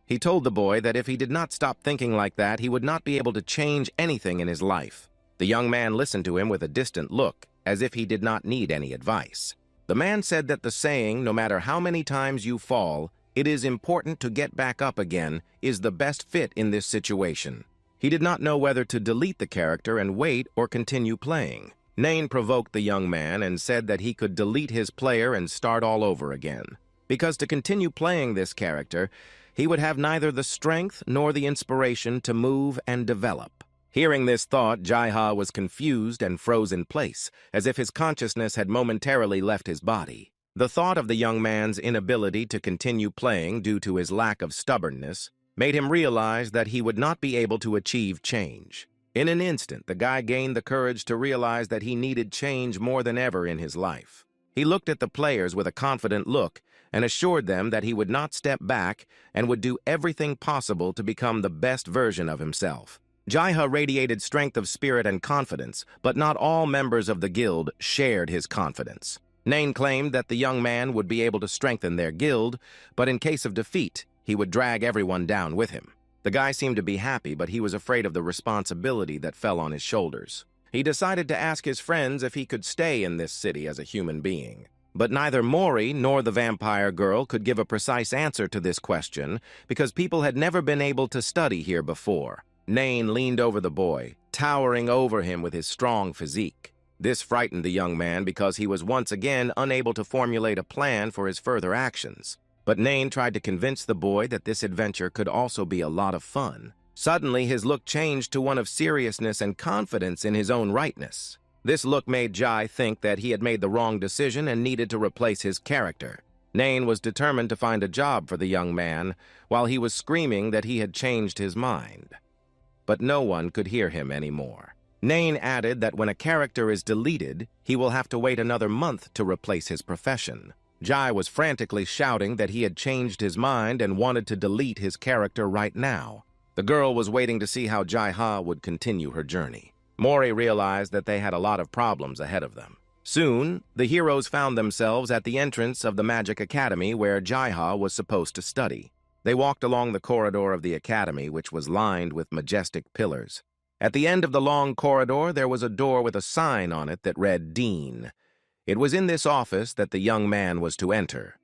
He told the boy that if he did not stop thinking like that, he would not be able to change anything in his life. The young man listened to him with a distant look, as if he did not need any advice. The man said that the saying, "No matter how many times you fall, it is important to get back up again," is the best fit in this situation. He did not know whether to delete the character and wait or continue playing. Nain provoked the young man and said that he could delete his player and start all over again. Because to continue playing this character, he would have neither the strength nor the inspiration to move and develop. Hearing this thought, Jaiha was confused and froze in place, as if his consciousness had momentarily left his body. The thought of the young man's inability to continue playing due to his lack of stubbornness made him realize that he would not be able to achieve change. In an instant, the guy gained the courage to realize that he needed change more than ever in his life. He looked at the players with a confident look and assured them that he would not step back and would do everything possible to become the best version of himself. Jaiha radiated strength of spirit and confidence, but not all members of the guild shared his confidence. Nain claimed that the young man would be able to strengthen their guild, but in case of defeat, he would drag everyone down with him. The guy seemed to be happy, but he was afraid of the responsibility that fell on his shoulders. He decided to ask his friends if he could stay in this city as a human being. But neither Mori nor the vampire girl could give a precise answer to this question because people had never been able to study here before. Nain leaned over the boy, towering over him with his strong physique. This frightened the young man because he was once again unable to formulate a plan for his further actions. But Nain tried to convince the boy that this adventure could also be a lot of fun. Suddenly, his look changed to one of seriousness and confidence in his own rightness. This look made Jai think that he had made the wrong decision and needed to replace his character. Nain was determined to find a job for the young man, while he was screaming that he had changed his mind. But no one could hear him anymore. Nain added that when a character is deleted, he will have to wait another month to replace his profession. Jai was frantically shouting that he had changed his mind and wanted to delete his character right now. The girl was waiting to see how Jai-ha would continue her journey. Mori realized that they had a lot of problems ahead of them. Soon, the heroes found themselves at the entrance of the Magic Academy where Jai-ha was supposed to study. They walked along the corridor of the academy, which was lined with majestic pillars. At the end of the long corridor, there was a door with a sign on it that read Dean. It was in this office that the young man was to enter.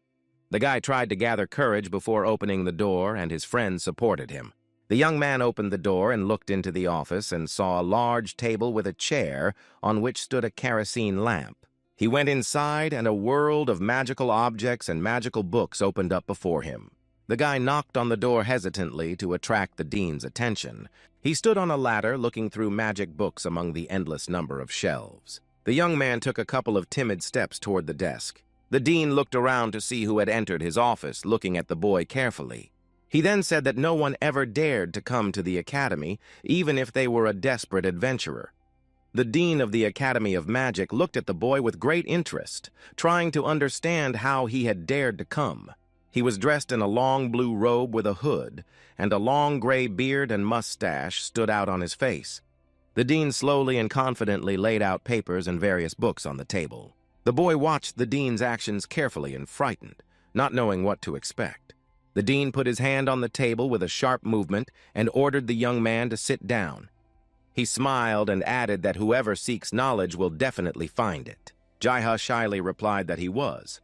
The guy tried to gather courage before opening the door, and his friends supported him. The young man opened the door and looked into the office and saw a large table with a chair on which stood a kerosene lamp. He went inside, and a world of magical objects and magical books opened up before him. The guy knocked on the door hesitantly to attract the dean's attention. He stood on a ladder looking through magic books among the endless number of shelves. The young man took a couple of timid steps toward the desk. The dean looked around to see who had entered his office, looking at the boy carefully. He then said that no one ever dared to come to the academy, even if they were a desperate adventurer. The dean of the Academy of Magic looked at the boy with great interest, trying to understand how he had dared to come. He was dressed in a long blue robe with a hood, and a long gray beard and mustache stood out on his face. The dean slowly and confidently laid out papers and various books on the table. The boy watched the dean's actions carefully and frightened, not knowing what to expect. The dean put his hand on the table with a sharp movement and ordered the young man to sit down. He smiled and added that whoever seeks knowledge will definitely find it. Jai-ha shyly replied that he was,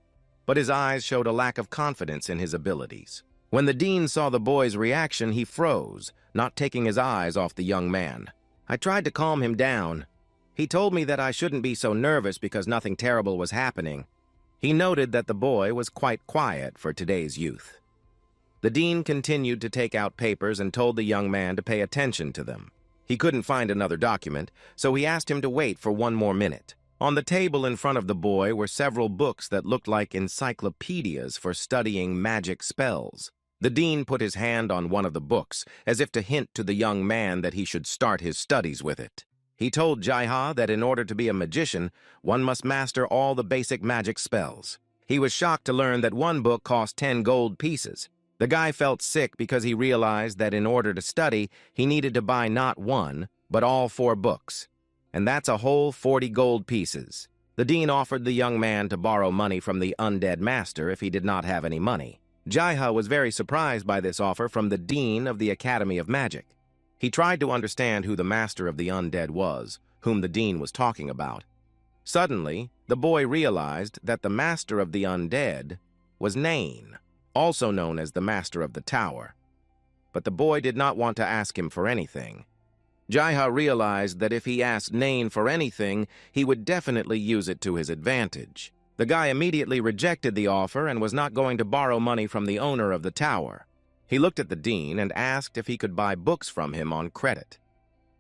but his eyes showed a lack of confidence in his abilities. When the dean saw the boy's reaction, he froze, not taking his eyes off the young man. I tried to calm him down. He told me that I shouldn't be so nervous because nothing terrible was happening. He noted that the boy was quite quiet for today's youth. The dean continued to take out papers and told the young man to pay attention to them. He couldn't find another document, so he asked him to wait for one more minute. On the table in front of the boy were several books that looked like encyclopedias for studying magic spells. The dean put his hand on one of the books, as if to hint to the young man that he should start his studies with it. He told Jai-ha that in order to be a magician, one must master all the basic magic spells. He was shocked to learn that one book cost 10 gold pieces. The guy felt sick because he realized that in order to study, he needed to buy not one, but all 4 books. And that's a whole 40 gold pieces. The dean offered the young man to borrow money from the undead master if he did not have any money. Jai-ha was very surprised by this offer from the dean of the Academy of Magic. He tried to understand who the master of the undead was, whom the dean was talking about. Suddenly, the boy realized that the master of the undead was Nain, also known as the Master of the Tower. But the boy did not want to ask him for anything. Jai-ha realized that if he asked Nain for anything, he would definitely use it to his advantage. The guy immediately rejected the offer and was not going to borrow money from the owner of the tower. He looked at the dean and asked if he could buy books from him on credit.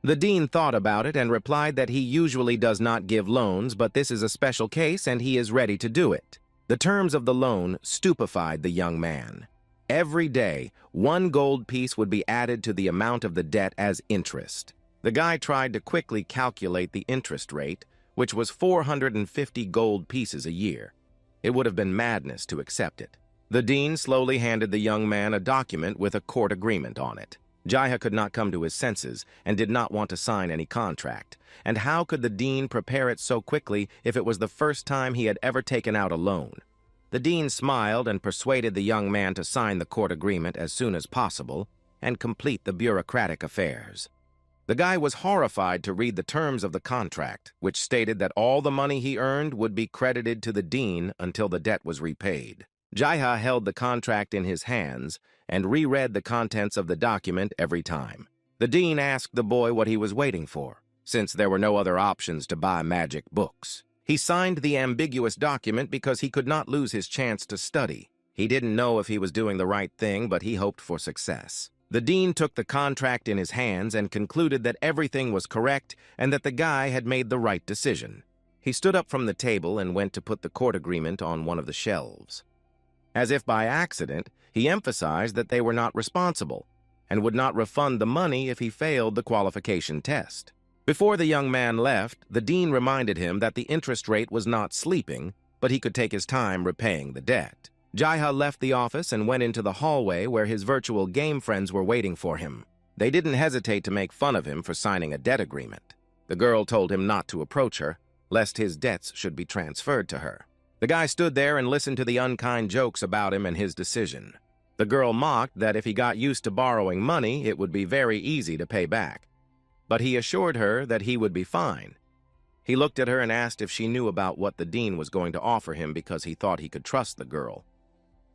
The dean thought about it and replied that he usually does not give loans, but this is a special case and he is ready to do it. The terms of the loan stupefied the young man. Every day, 1 gold piece would be added to the amount of the debt as interest. The guy tried to quickly calculate the interest rate, which was 450 gold pieces a year. It would have been madness to accept it. The dean slowly handed the young man a document with a court agreement on it. Jai-ha could not come to his senses and did not want to sign any contract. And how could the dean prepare it so quickly if it was the first time he had ever taken out a loan? The dean smiled and persuaded the young man to sign the court agreement as soon as possible and complete the bureaucratic affairs. The guy was horrified to read the terms of the contract, which stated that all the money he earned would be credited to the dean until the debt was repaid. Jai-ha held the contract in his hands and reread the contents of the document every time. The dean asked the boy what he was waiting for, since there were no other options to buy magic books. He signed the ambiguous document because he could not lose his chance to study. He didn't know if he was doing the right thing, but he hoped for success. The dean took the contract in his hands and concluded that everything was correct and that the guy had made the right decision. He stood up from the table and went to put the court agreement on one of the shelves. As if by accident, he emphasized that they were not responsible and would not refund the money if he failed the qualification test. Before the young man left, the dean reminded him that the interest rate was not sleeping, but he could take his time repaying the debt. Jaiha left the office and went into the hallway where his virtual game friends were waiting for him. They didn't hesitate to make fun of him for signing a debt agreement. The girl told him not to approach her, lest his debts should be transferred to her. The guy stood there and listened to the unkind jokes about him and his decision. The girl mocked that if he got used to borrowing money, it would be very easy to pay back. But he assured her that he would be fine. He looked at her and asked if she knew about what the dean was going to offer him because he thought he could trust the girl.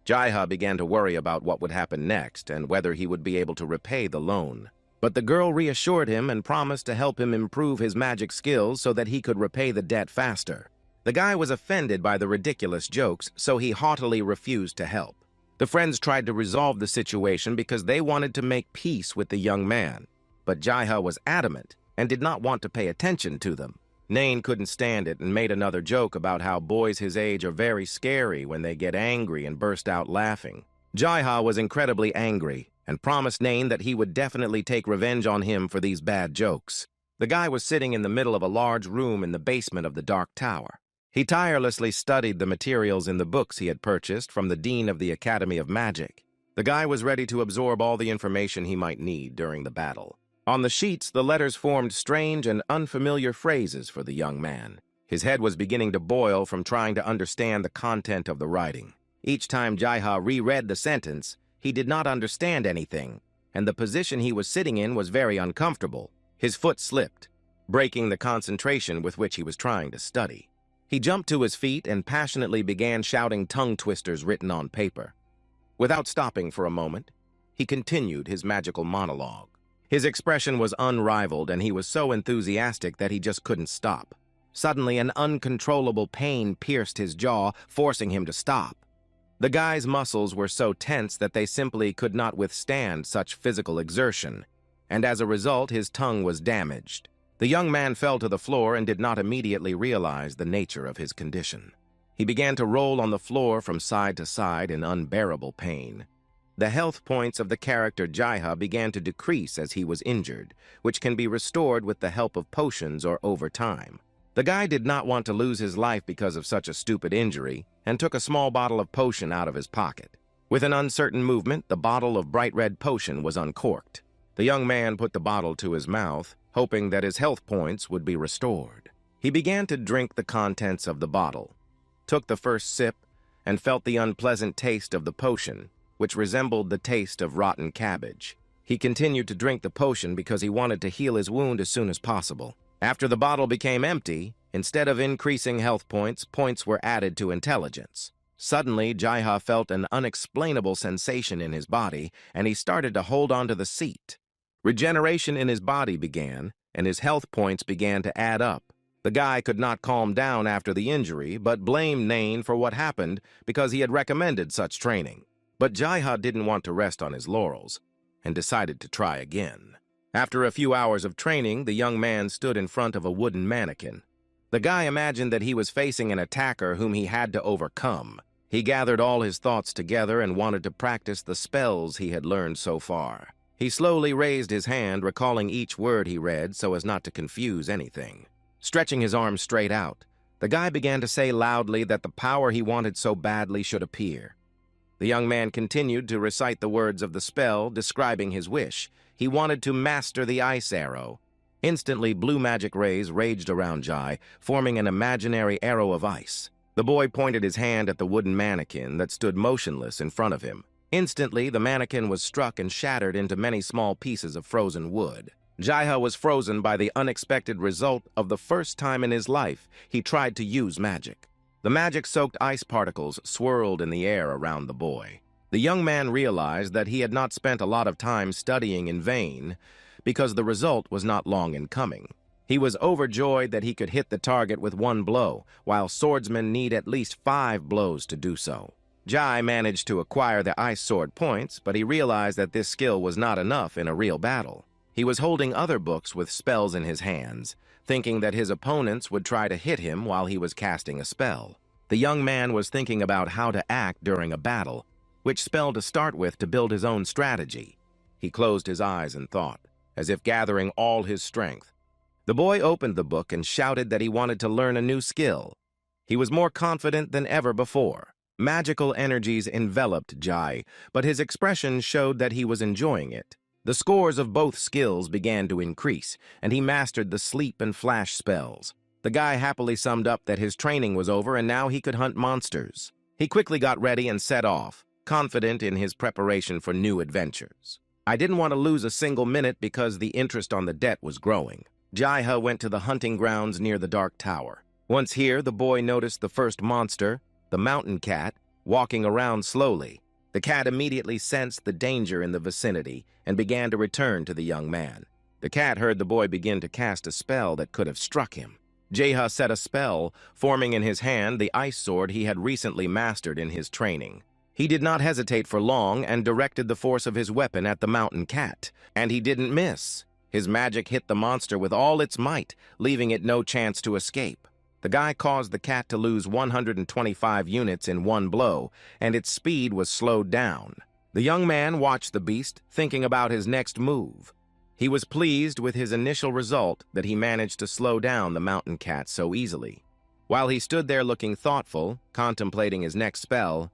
Jaiha began to worry about what would happen next and whether he would be able to repay the loan. But the girl reassured him and promised to help him improve his magic skills so that he could repay the debt faster. The guy was offended by the ridiculous jokes, so he haughtily refused to help. The friends tried to resolve the situation because they wanted to make peace with the young man. But Jaiha was adamant and did not want to pay attention to them. Nain couldn't stand it and made another joke about how boys his age are very scary when they get angry and burst out laughing. Jaiha was incredibly angry and promised Nain that he would definitely take revenge on him for these bad jokes. The guy was sitting in the middle of a large room in the basement of the Dark Tower. He tirelessly studied the materials in the books he had purchased from the Dean of the Academy of Magic. The guy was ready to absorb all the information he might need during the battle. On the sheets, the letters formed strange and unfamiliar phrases for the young man. His head was beginning to boil from trying to understand the content of the writing. Each time Jaiha reread the sentence, he did not understand anything, and the position he was sitting in was very uncomfortable. His foot slipped, breaking the concentration with which he was trying to study. He jumped to his feet and passionately began shouting tongue twisters written on paper. Without stopping for a moment, he continued his magical monologue. His expression was unrivaled, and he was so enthusiastic that he just couldn't stop. Suddenly, an uncontrollable pain pierced his jaw, forcing him to stop. The guy's muscles were so tense that they simply could not withstand such physical exertion, and as a result, his tongue was damaged. The young man fell to the floor and did not immediately realize the nature of his condition. He began to roll on the floor from side to side in unbearable pain. The health points of the character Jaiha began to decrease as he was injured, which can be restored with the help of potions or over time. The guy did not want to lose his life because of such a stupid injury and took a small bottle of potion out of his pocket. With an uncertain movement, the bottle of bright red potion was uncorked. The young man put the bottle to his mouth, hoping that his health points would be restored. He began to drink the contents of the bottle, took the first sip, and felt the unpleasant taste of the potion, which resembled the taste of rotten cabbage. He continued to drink the potion because he wanted to heal his wound as soon as possible. After the bottle became empty, instead of increasing health points, points were added to intelligence. Suddenly, Jaiha felt an unexplainable sensation in his body, and he started to hold onto the seat. Regeneration in his body began, and his health points began to add up. The guy could not calm down after the injury, but blamed Nain for what happened because he had recommended such training. But Jaiha didn't want to rest on his laurels and decided to try again. After a few hours of training, the young man stood in front of a wooden mannequin. The guy imagined that he was facing an attacker whom he had to overcome. He gathered all his thoughts together and wanted to practice the spells he had learned so far. He slowly raised his hand, recalling each word he read so as not to confuse anything. Stretching his arms straight out, the guy began to say loudly that the power he wanted so badly should appear. The young man continued to recite the words of the spell, describing his wish. He wanted to master the ice arrow. Instantly, blue magic rays raged around Jai, forming an imaginary arrow of ice. The boy pointed his hand at the wooden mannequin that stood motionless in front of him. Instantly, the mannequin was struck and shattered into many small pieces of frozen wood. Jaiha was frozen by the unexpected result of the first time in his life he tried to use magic. The magic-soaked ice particles swirled in the air around the boy. The young man realized that he had not spent a lot of time studying in vain because the result was not long in coming. He was overjoyed that he could hit the target with one blow, while swordsmen need at least 5 blows to do so. Jai managed to acquire the ice sword points, but he realized that this skill was not enough in a real battle. He was holding other books with spells in his hands, thinking that his opponents would try to hit him while he was casting a spell. The young man was thinking about how to act during a battle, which spell to start with to build his own strategy. He closed his eyes and thought, as if gathering all his strength. The boy opened the book and shouted that he wanted to learn a new skill. He was more confident than ever before. Magical energies enveloped Jai, but his expression showed that he was enjoying it. The scores of both skills began to increase, and he mastered the sleep and flash spells. The guy happily summed up that his training was over and now he could hunt monsters. He quickly got ready and set off, confident in his preparation for new adventures. I didn't want to lose a single minute because the interest on the debt was growing. Jaiha went to the hunting grounds near the Dark Tower. Once here, the boy noticed the first monster, the mountain cat, walking around slowly. The cat immediately sensed the danger in the vicinity and began to return to the young man. The cat heard the boy begin to cast a spell that could have struck him. Jaiha set a spell, forming in his hand the ice sword he had recently mastered in his training. He did not hesitate for long and directed the force of his weapon at the mountain cat, and he didn't miss. His magic hit the monster with all its might, leaving it no chance to escape. The guy caused the cat to lose 125 units in one blow, and its speed was slowed down. The young man watched the beast, thinking about his next move. He was pleased with his initial result that he managed to slow down the mountain cat so easily. While he stood there looking thoughtful, contemplating his next spell,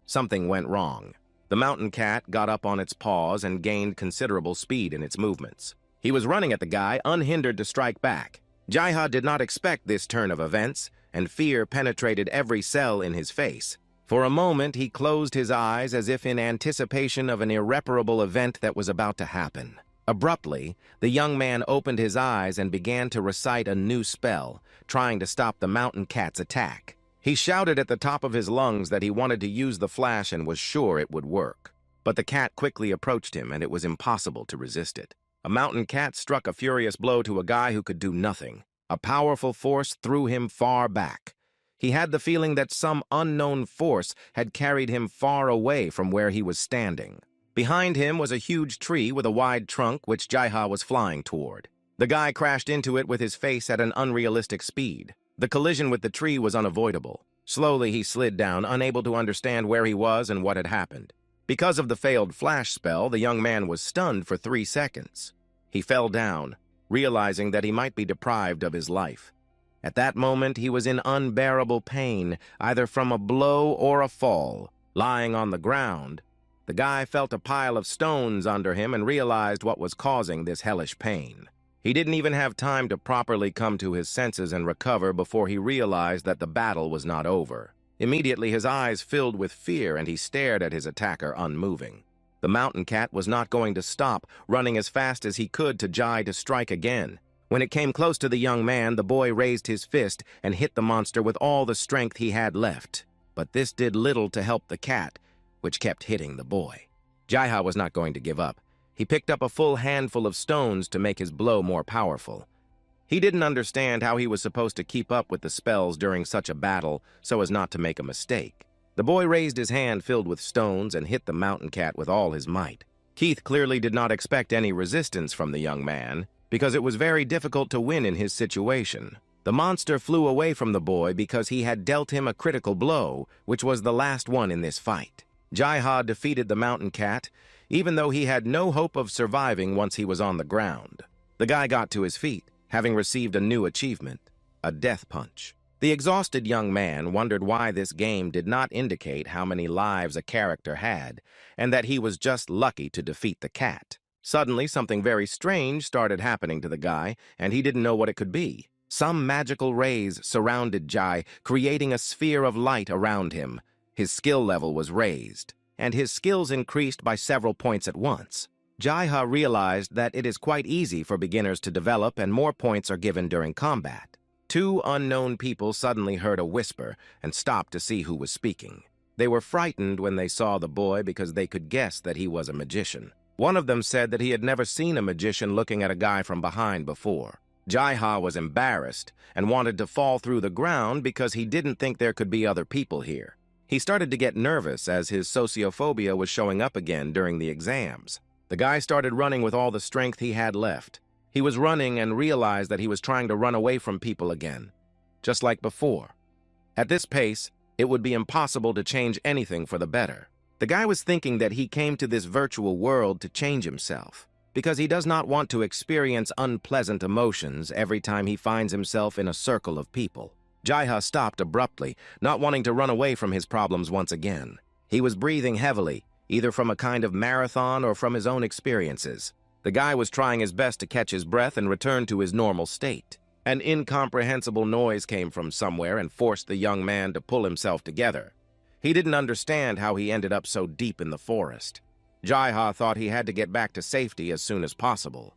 something went wrong. The mountain cat got up on its paws and gained considerable speed in its movements. He was running at the guy, unhindered to strike back. Jaiha did not expect this turn of events, and fear penetrated every cell in his face. For a moment, he closed his eyes as if in anticipation of an irreparable event that was about to happen. Abruptly, the young man opened his eyes and began to recite a new spell, trying to stop the mountain cat's attack. He shouted at the top of his lungs that he wanted to use the flash and was sure it would work. But the cat quickly approached him, and it was impossible to resist it. A mountain cat struck a furious blow to a guy who could do nothing. A powerful force threw him far back. He had the feeling that some unknown force had carried him far away from where he was standing. Behind him was a huge tree with a wide trunk which Jaiha was flying toward. The guy crashed into it with his face at an unrealistic speed. The collision with the tree was unavoidable. Slowly he slid down, unable to understand where he was and what had happened. Because of the failed flash spell, the young man was stunned for 3 seconds. He fell down, realizing that he might be deprived of his life. At that moment, he was in unbearable pain, either from a blow or a fall. Lying on the ground, the guy felt a pile of stones under him and realized what was causing this hellish pain. He didn't even have time to properly come to his senses and recover before he realized that the battle was not over. Immediately, his eyes filled with fear and he stared at his attacker unmoving. The mountain cat was not going to stop, running as fast as he could to Jai to strike again. When it came close to the young man, the boy raised his fist and hit the monster with all the strength he had left. But this did little to help the cat, which kept hitting the boy. Jaiha was not going to give up. He picked up a full handful of stones to make his blow more powerful. He didn't understand how he was supposed to keep up with the spells during such a battle so as not to make a mistake. The boy raised his hand filled with stones and hit the mountain cat with all his might. Keith clearly did not expect any resistance from the young man, because it was very difficult to win in his situation. The monster flew away from the boy because he had dealt him a critical blow, which was the last one in this fight. Jaiha defeated the mountain cat, even though he had no hope of surviving once he was on the ground. The guy got to his feet, having received a new achievement, a death punch. The exhausted young man wondered why this game did not indicate how many lives a character had, and that he was just lucky to defeat the cat. Suddenly, something very strange started happening to the guy, and he didn't know what it could be. Some magical rays surrounded Jai, creating a sphere of light around him. His skill level was raised, and his skills increased by several points at once. Jaiha realized that it is quite easy for beginners to develop, and more points are given during combat. 2 unknown people suddenly heard a whisper and stopped to see who was speaking. They were frightened when they saw the boy because they could guess that he was a magician. One of them said that he had never seen a magician looking at a guy from behind before. Jaiha was embarrassed and wanted to fall through the ground because he didn't think there could be other people here. He started to get nervous as his sociophobia was showing up again during the exams. The guy started running with all the strength he had left. He was running and realized that he was trying to run away from people again, just like before. At this pace, it would be impossible to change anything for the better. The guy was thinking that he came to this virtual world to change himself, because he does not want to experience unpleasant emotions every time he finds himself in a circle of people. Jaiha stopped abruptly, not wanting to run away from his problems once again. He was breathing heavily, either from a kind of marathon or from his own experiences. The guy was trying his best to catch his breath and return to his normal state. An incomprehensible noise came from somewhere and forced the young man to pull himself together. He didn't understand how he ended up so deep in the forest. Jaiha thought he had to get back to safety as soon as possible.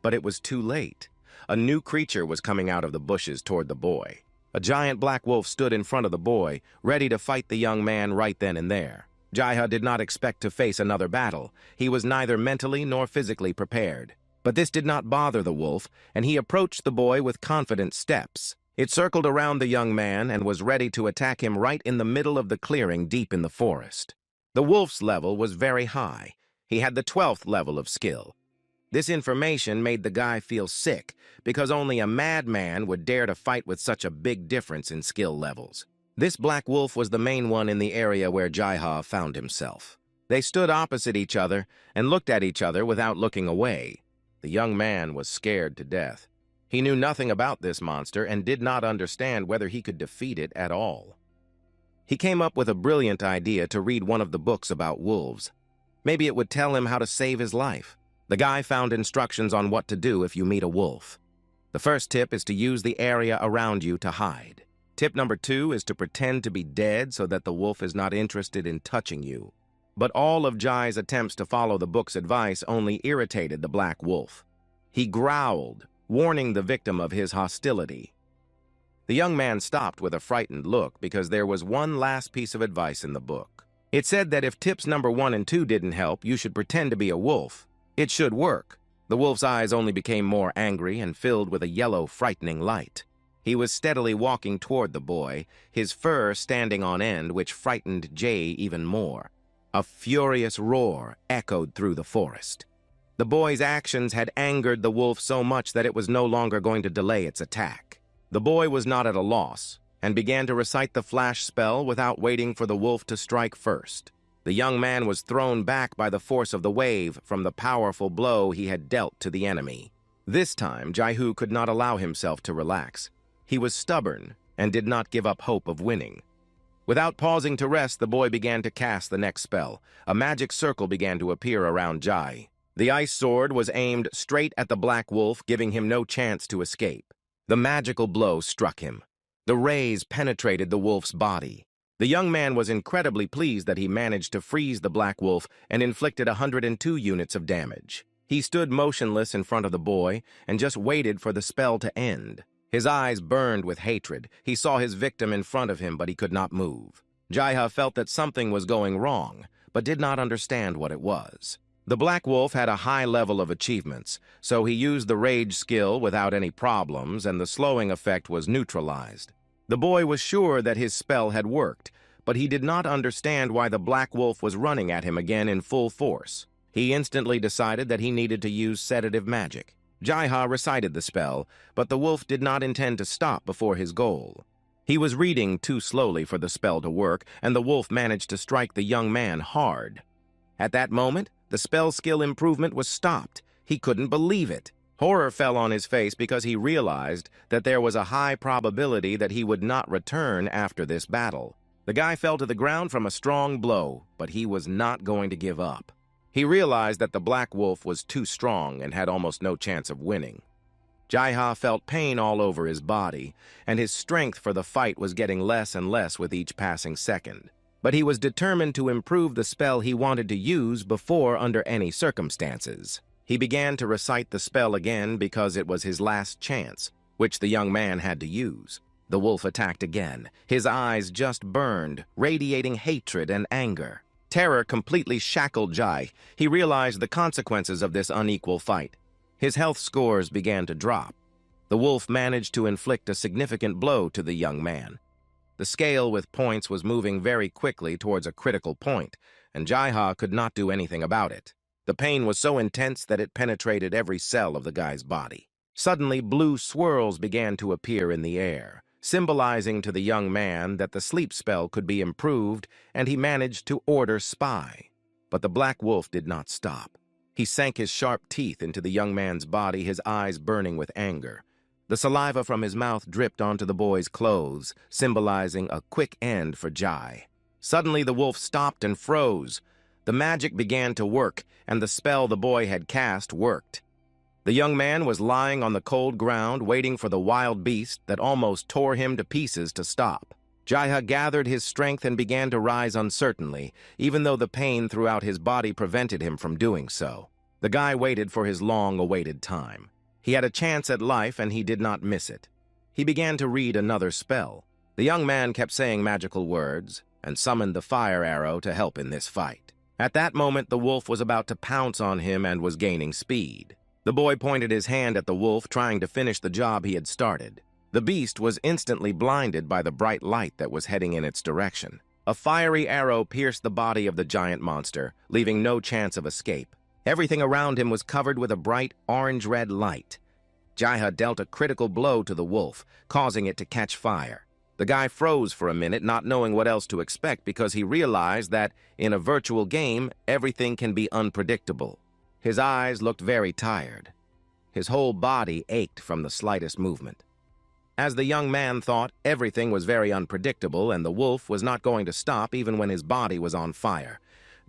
But it was too late. A new creature was coming out of the bushes toward the boy. A giant black wolf stood in front of the boy, ready to fight the young man right then and there. Jaiha did not expect to face another battle. He was neither mentally nor physically prepared. But this did not bother the wolf, and he approached the boy with confident steps. It circled around the young man and was ready to attack him right in the middle of the clearing deep in the forest. The wolf's level was very high. He had the 12th level of skill. This information made the guy feel sick, because only a madman would dare to fight with such a big difference in skill levels. This black wolf was the main one in the area where Jaiha found himself. They stood opposite each other and looked at each other without looking away. The young man was scared to death. He knew nothing about this monster and did not understand whether he could defeat it at all. He came up with a brilliant idea to read one of the books about wolves. Maybe it would tell him how to save his life. The guy found instructions on what to do if you meet a wolf. The first tip is to use the area around you to hide. Tip number 2 is to pretend to be dead so that the wolf is not interested in touching you. But all of Jai's attempts to follow the book's advice only irritated the black wolf. He growled, warning the victim of his hostility. The young man stopped with a frightened look because there was one last piece of advice in the book. It said that if tips number 1 and 2 didn't help, you should pretend to be a wolf. It should work. The wolf's eyes only became more angry and filled with a yellow, frightening light. He was steadily walking toward the boy, his fur standing on end, which frightened Jay even more. A furious roar echoed through the forest. The boy's actions had angered the wolf so much that it was no longer going to delay its attack. The boy was not at a loss, and began to recite the flash spell without waiting for the wolf to strike first. The young man was thrown back by the force of the wave from the powerful blow he had dealt to the enemy. This time, Jaihu could not allow himself to relax. He was stubborn and did not give up hope of winning. Without pausing to rest, the boy began to cast the next spell. A magic circle began to appear around Jai. The ice sword was aimed straight at the black wolf, giving him no chance to escape. The magical blow struck him. The rays penetrated the wolf's body. The young man was incredibly pleased that he managed to freeze the black wolf and inflicted 102 units of damage. He stood motionless in front of the boy and just waited for the spell to end. His eyes burned with hatred. He saw his victim in front of him, but he could not move. Jaiha felt that something was going wrong, but did not understand what it was. The black wolf had a high level of achievements, so he used the rage skill without any problems, and the slowing effect was neutralized. The boy was sure that his spell had worked, but he did not understand why the black wolf was running at him again in full force. He instantly decided that he needed to use sedative magic. Jaiha recited the spell, but the wolf did not intend to stop before his goal. He was reading too slowly for the spell to work, and the wolf managed to strike the young man hard. At that moment, the spell skill improvement was stopped. He couldn't believe it. Horror fell on his face because he realized that there was a high probability that he would not return after this battle. The guy fell to the ground from a strong blow, but he was not going to give up. He realized that the black wolf was too strong and had almost no chance of winning. Jaiha felt pain all over his body, and his strength for the fight was getting less and less with each passing second. But he was determined to improve the spell he wanted to use before under any circumstances. He began to recite the spell again because it was his last chance, which the young man had to use. The wolf attacked again. His eyes just burned, radiating hatred and anger. Terror completely shackled Jai. He realized the consequences of this unequal fight. His health scores began to drop. The wolf managed to inflict a significant blow to the young man. The scale with points was moving very quickly towards a critical point, and Jaiha could not do anything about it. The pain was so intense that it penetrated every cell of the guy's body. Suddenly, blue swirls began to appear in the air, symbolizing to the young man that the sleep spell could be improved, and he managed to order spy. But the black wolf did not stop. He sank his sharp teeth into the young man's body, his eyes burning with anger. The saliva from his mouth dripped onto the boy's clothes, symbolizing a quick end for Jai. Suddenly, the wolf stopped and froze. The magic began to work, and the spell the boy had cast worked. The young man was lying on the cold ground, waiting for the wild beast that almost tore him to pieces to stop. Jaiha gathered his strength and began to rise uncertainly, even though the pain throughout his body prevented him from doing so. The guy waited for his long-awaited time. He had a chance at life, and he did not miss it. He began to read another spell. The young man kept saying magical words and summoned the fire arrow to help in this fight. At that moment, the wolf was about to pounce on him and was gaining speed. The boy pointed his hand at the wolf, trying to finish the job he had started. The beast was instantly blinded by the bright light that was heading in its direction. A fiery arrow pierced the body of the giant monster, leaving no chance of escape. Everything around him was covered with a bright orange-red light. Jaiha dealt a critical blow to the wolf, causing it to catch fire. The guy froze for a minute, not knowing what else to expect because he realized that, in a virtual game, everything can be unpredictable. His eyes looked very tired. His whole body ached from the slightest movement. As the young man thought, everything was very unpredictable and the wolf was not going to stop even when his body was on fire.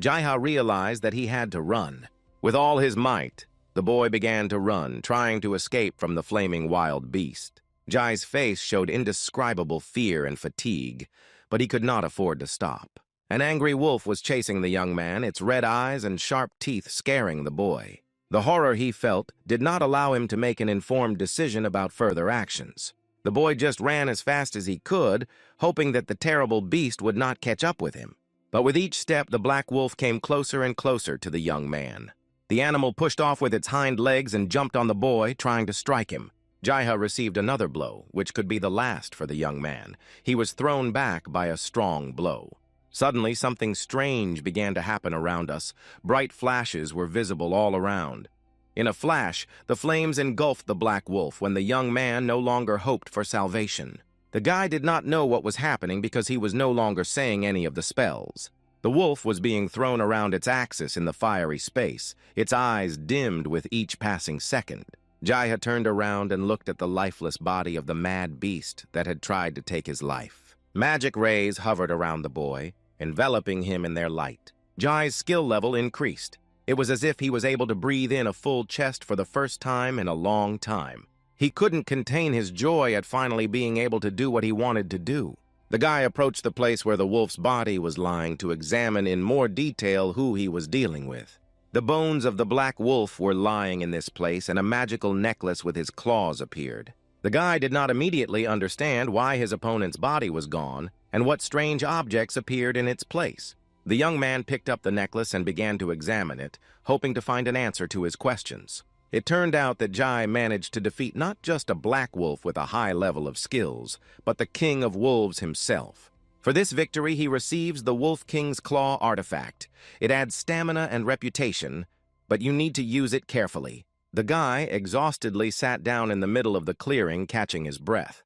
Jaiha realized that he had to run. With all his might, the boy began to run, trying to escape from the flaming wild beast. Jai's face showed indescribable fear and fatigue, but he could not afford to stop. An angry wolf was chasing the young man, its red eyes and sharp teeth scaring the boy. The horror he felt did not allow him to make an informed decision about further actions. The boy just ran as fast as he could, hoping that the terrible beast would not catch up with him. But with each step, the black wolf came closer and closer to the young man. The animal pushed off with its hind legs and jumped on the boy, trying to strike him. Jaiha received another blow, which could be the last for the young man. He was thrown back by a strong blow. Suddenly, something strange began to happen around us. Bright flashes were visible all around. In a flash, the flames engulfed the black wolf when the young man no longer hoped for salvation. The guy did not know what was happening because he was no longer saying any of the spells. The wolf was being thrown around its axis in the fiery space. Its eyes dimmed with each passing second. Jaiha turned around and looked at the lifeless body of the mad beast that had tried to take his life. Magic rays hovered around the boy, enveloping him in their light. Jai's skill level increased. It was as if he was able to breathe in a full chest for the first time in a long time. He couldn't contain his joy at finally being able to do what he wanted to do. The guy approached the place where the wolf's body was lying to examine in more detail who he was dealing with. The bones of the black wolf were lying in this place, and a magical necklace with his claws appeared. The guy did not immediately understand why his opponent's body was gone and what strange objects appeared in its place. The young man picked up the necklace and began to examine it, hoping to find an answer to his questions. It turned out that Jai managed to defeat not just a black wolf with a high level of skills, but the king of wolves himself. For this victory, he receives the Wolf King's Claw artifact. It adds stamina and reputation, but you need to use it carefully. The guy exhaustedly sat down in the middle of the clearing, catching his breath.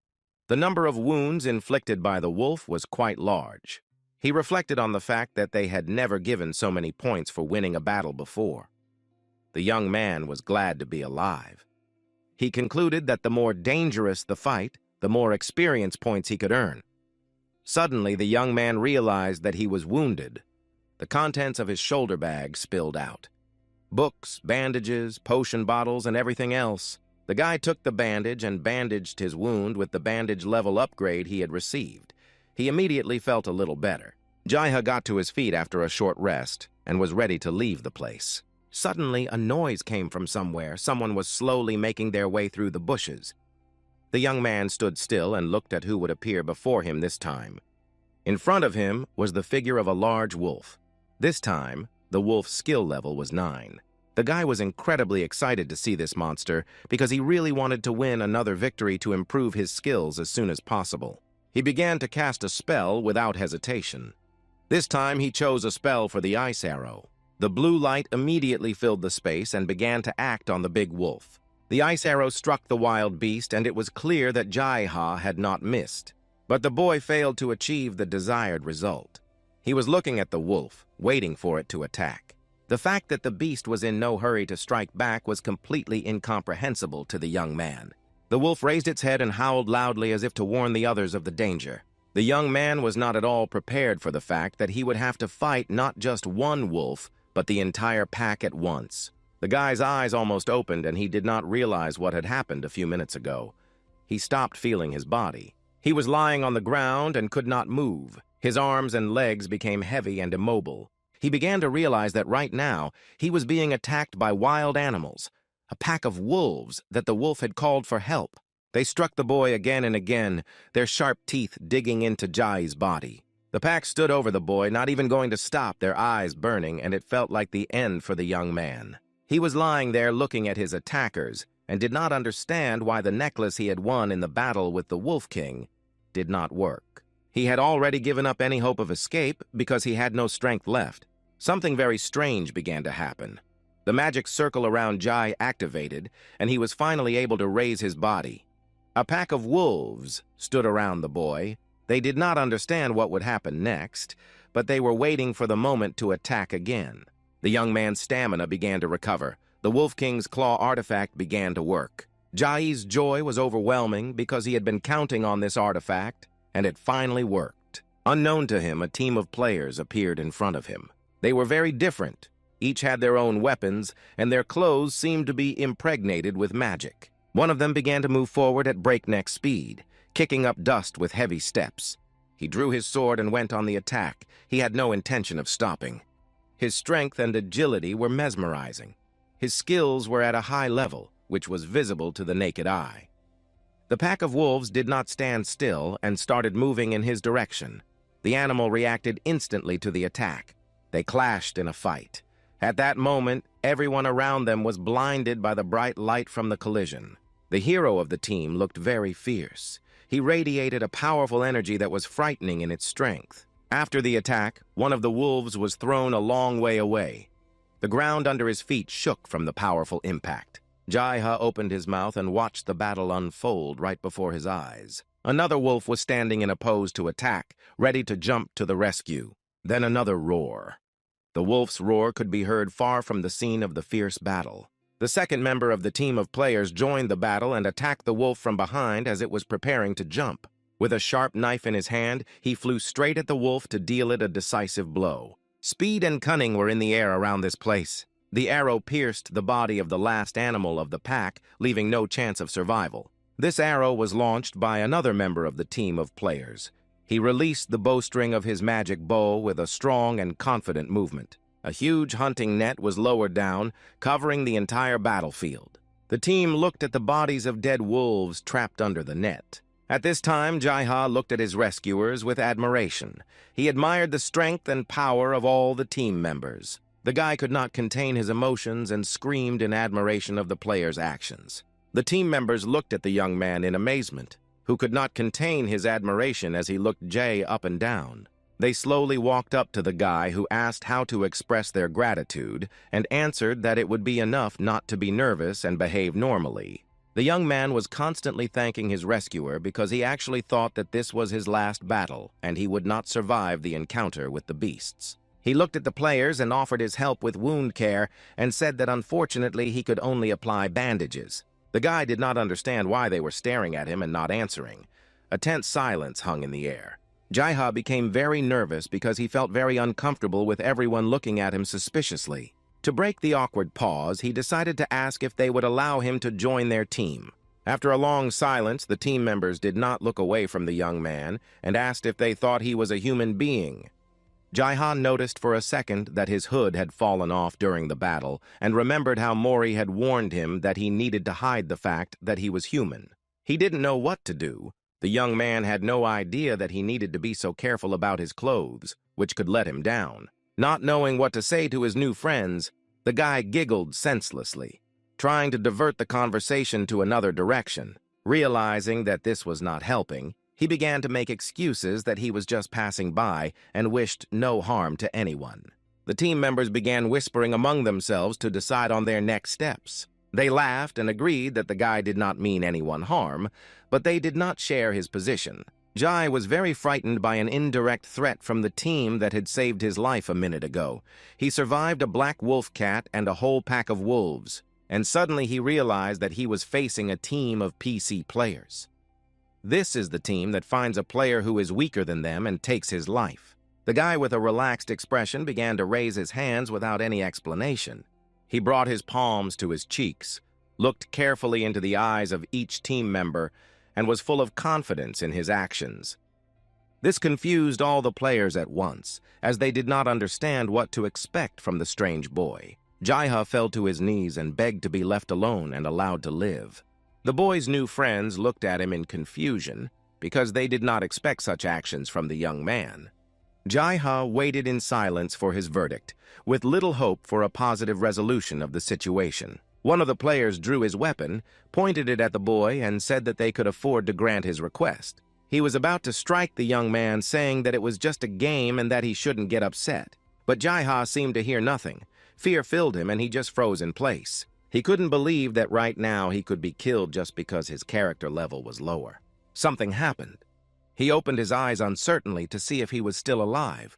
The number of wounds inflicted by the wolf was quite large. He reflected on the fact that they had never given so many points for winning a battle before. The young man was glad to be alive. He concluded that the more dangerous the fight, the more experience points he could earn. Suddenly, the young man realized that he was wounded. The contents of his shoulder bag spilled out. Books, bandages, potion bottles, and everything else. The guy took the bandage and bandaged his wound with the bandage level upgrade he had received. He immediately felt a little better. Jaiha got to his feet after a short rest and was ready to leave the place. Suddenly, a noise came from somewhere. Someone was slowly making their way through the bushes. The young man stood still and looked at who would appear before him this time. In front of him was the figure of a large wolf. This time, the wolf's skill level was 9. The guy was incredibly excited to see this monster because he really wanted to win another victory to improve his skills as soon as possible. He began to cast a spell without hesitation. This time, he chose a spell for the ice arrow. The blue light immediately filled the space and began to act on the big wolf. The ice arrow struck the wild beast, and it was clear that Jaiha had not missed. But the boy failed to achieve the desired result. He was looking at the wolf, waiting for it to attack. The fact that the beast was in no hurry to strike back was completely incomprehensible to the young man. The wolf raised its head and howled loudly as if to warn the others of the danger. The young man was not at all prepared for the fact that he would have to fight not just one wolf, but the entire pack at once. The guy's eyes almost opened, and he did not realize what had happened a few minutes ago. He stopped feeling his body. He was lying on the ground and could not move. His arms and legs became heavy and immobile. He began to realize that right now he was being attacked by wild animals, a pack of wolves that the wolf had called for help. They struck the boy again and again, their sharp teeth digging into Jai's body. The pack stood over the boy, not even going to stop, their eyes burning, and it felt like the end for the young man. He was lying there looking at his attackers and did not understand why the necklace he had won in the battle with the Wolf King did not work. He had already given up any hope of escape because he had no strength left. Something very strange began to happen. The magic circle around Jai activated, and he was finally able to raise his body. A pack of wolves stood around the boy. They did not understand what would happen next, but they were waiting for the moment to attack again. The young man's stamina began to recover. The Wolf King's claw artifact began to work. Jai's joy was overwhelming because he had been counting on this artifact, and it finally worked. Unknown to him, a team of players appeared in front of him. They were very different. Each had their own weapons, and their clothes seemed to be impregnated with magic. One of them began to move forward at breakneck speed, kicking up dust with heavy steps. He drew his sword and went on the attack. He had no intention of stopping. His strength and agility were mesmerizing. His skills were at a high level, which was visible to the naked eye. The pack of wolves did not stand still and started moving in his direction. The animal reacted instantly to the attack. They clashed in a fight. At that moment, everyone around them was blinded by the bright light from the collision. The hero of the team looked very fierce. He radiated a powerful energy that was frightening in its strength. After the attack, one of the wolves was thrown a long way away. The ground under his feet shook from the powerful impact. Jai-Ha opened his mouth and watched the battle unfold right before his eyes. Another wolf was standing in a pose to attack, ready to jump to the rescue. Then another roar. The wolf's roar could be heard far from the scene of the fierce battle. The second member of the team of players joined the battle and attacked the wolf from behind as it was preparing to jump. With a sharp knife in his hand, he flew straight at the wolf to deal it a decisive blow. Speed and cunning were in the air around this place. The arrow pierced the body of the last animal of the pack, leaving no chance of survival. This arrow was launched by another member of the team of players. He released the bowstring of his magic bow with a strong and confident movement. A huge hunting net was lowered down, covering the entire battlefield. The team looked at the bodies of dead wolves trapped under the net. At this time, Jai-Ha looked at his rescuers with admiration. He admired the strength and power of all the team members. The guy could not contain his emotions and screamed in admiration of the players' actions. The team members looked at the young man in amazement, who could not contain his admiration as he looked Jay up and down. They slowly walked up to the guy, who asked how to express their gratitude and answered that it would be enough not to be nervous and behave normally. The young man was constantly thanking his rescuer because he actually thought that this was his last battle and he would not survive the encounter with the beasts. He looked at the players and offered his help with wound care and said that unfortunately he could only apply bandages. The guy did not understand why they were staring at him and not answering. A tense silence hung in the air. Jai-Ha became very nervous because he felt very uncomfortable with everyone looking at him suspiciously. To break the awkward pause, he decided to ask if they would allow him to join their team. After a long silence, the team members did not look away from the young man and asked if they thought he was a human being. Jai-Ha noticed for a second that his hood had fallen off during the battle and remembered how Mori had warned him that he needed to hide the fact that he was human. He didn't know what to do. The young man had no idea that he needed to be so careful about his clothes, which could let him down. Not knowing what to say to his new friends, the guy giggled senselessly, trying to divert the conversation to another direction. Realizing that this was not helping, he began to make excuses that he was just passing by and wished no harm to anyone. The team members began whispering among themselves to decide on their next steps. They laughed and agreed that the guy did not mean anyone harm, but they did not share his position. Jai was very frightened by an indirect threat from the team that had saved his life a minute ago. He survived a black wolf cat and a whole pack of wolves, and suddenly he realized that he was facing a team of PC players. This is the team that finds a player who is weaker than them and takes his life. The guy with a relaxed expression began to raise his hands without any explanation. He brought his palms to his cheeks, looked carefully into the eyes of each team member, and was full of confidence in his actions. This confused all the players at once, as they did not understand what to expect from the strange boy. Jaiha fell to his knees and begged to be left alone and allowed to live. The boy's new friends looked at him in confusion because they did not expect such actions from the young man. Jaiha waited in silence for his verdict, with little hope for a positive resolution of the situation. One of the players drew his weapon, pointed it at the boy, and said that they could afford to grant his request. He was about to strike the young man, saying that it was just a game and that he shouldn't get upset. But Jaiha seemed to hear nothing. Fear filled him and he just froze in place. He couldn't believe that right now he could be killed just because his character level was lower. Something happened. He opened his eyes uncertainly to see if he was still alive.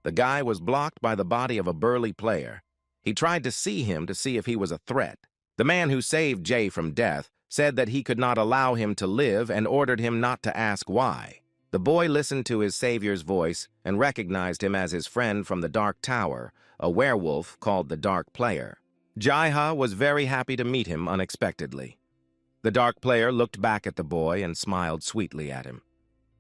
The guy was blocked by the body of a burly player. He tried to see him to see if he was a threat. The man who saved Jay from death said that he could not allow him to live and ordered him not to ask why. The boy listened to his savior's voice and recognized him as his friend from the Dark Tower, a werewolf called the Dark Player. Jaiha was very happy to meet him unexpectedly. The Dark Player looked back at the boy and smiled sweetly at him.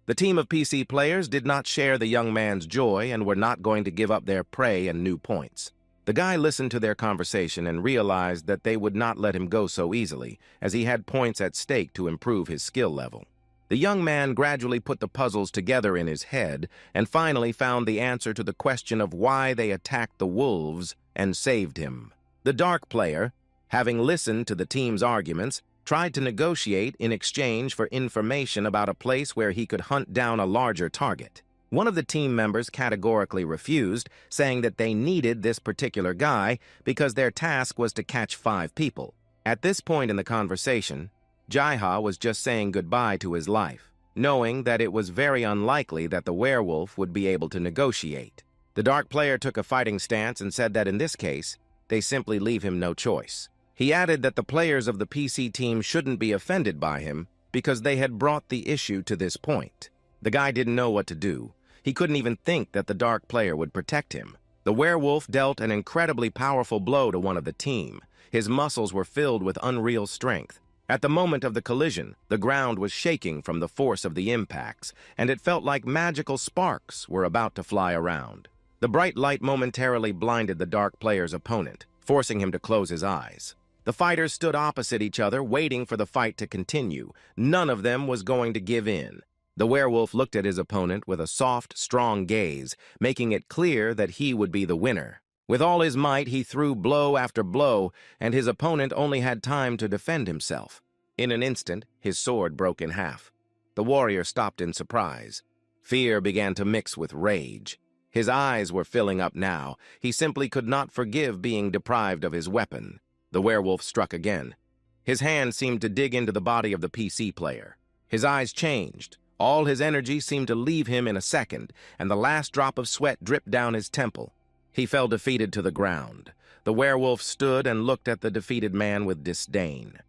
The team of PC players did not share the young man's joy and were not going to give up their prey and new points. The guy listened to their conversation and realized that they would not let him go so easily, as he had points at stake to improve his skill level. The young man gradually put the puzzles together in his head and finally found the answer to the question of why they attacked the wolves and saved him. The Dark Player, having listened to the team's arguments, tried to negotiate in exchange for information about a place where he could hunt down a larger target. One of the team members categorically refused, saying that they needed this particular guy because their task was to catch 5 people. At this point in the conversation, Jaiha was just saying goodbye to his life, knowing that it was very unlikely that the werewolf would be able to negotiate. The Dark Player took a fighting stance and said that in this case, they simply leave him no choice. He added that the players of the PC team shouldn't be offended by him because they had brought the issue to this point. The guy didn't know what to do. He couldn't even think that the Dark Player would protect him. The werewolf dealt an incredibly powerful blow to one of the team. His muscles were filled with unreal strength. At the moment of the collision, the ground was shaking from the force of the impacts, and it felt like magical sparks were about to fly around. The bright light momentarily blinded the Dark Player's opponent, forcing him to close his eyes. The fighters stood opposite each other, waiting for the fight to continue. None of them was going to give in. The werewolf looked at his opponent with a soft, strong gaze, making it clear that he would be the winner. With all his might, he threw blow after blow, and his opponent only had time to defend himself. In an instant, his sword broke in half. The warrior stopped in surprise. Fear began to mix with rage. His eyes were filling up now. He simply could not forgive being deprived of his weapon. The werewolf struck again. His hand seemed to dig into the body of the PC player. His eyes changed. All his energy seemed to leave him in a second, and the last drop of sweat dripped down his temple. He fell defeated to the ground. The werewolf stood and looked at the defeated man with disdain.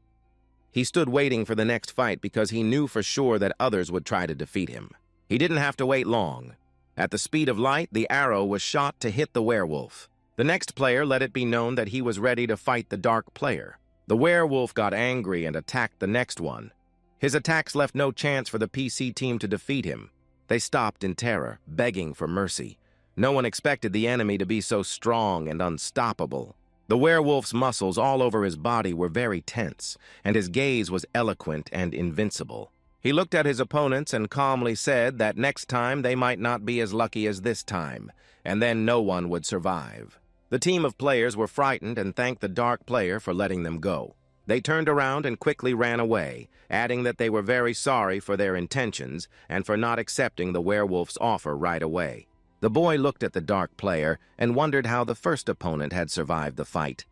He stood waiting for the next fight because he knew for sure that others would try to defeat him. He didn't have to wait long. At the speed of light, the arrow was shot to hit the werewolf. The next player let it be known that he was ready to fight the Dark Player. The werewolf got angry and attacked the next one. His attacks left no chance for the PC team to defeat him. They stopped in terror, begging for mercy. No one expected the enemy to be so strong and unstoppable. The werewolf's muscles all over his body were very tense, and his gaze was eloquent and invincible. He looked at his opponents and calmly said that next time they might not be as lucky as this time, and then no one would survive. The team of players were frightened and thanked the Dark Player for letting them go. They turned around and quickly ran away, adding that they were very sorry for their intentions and for not accepting the werewolf's offer right away. The boy looked at the Dark Player and wondered how the first opponent had survived the fight.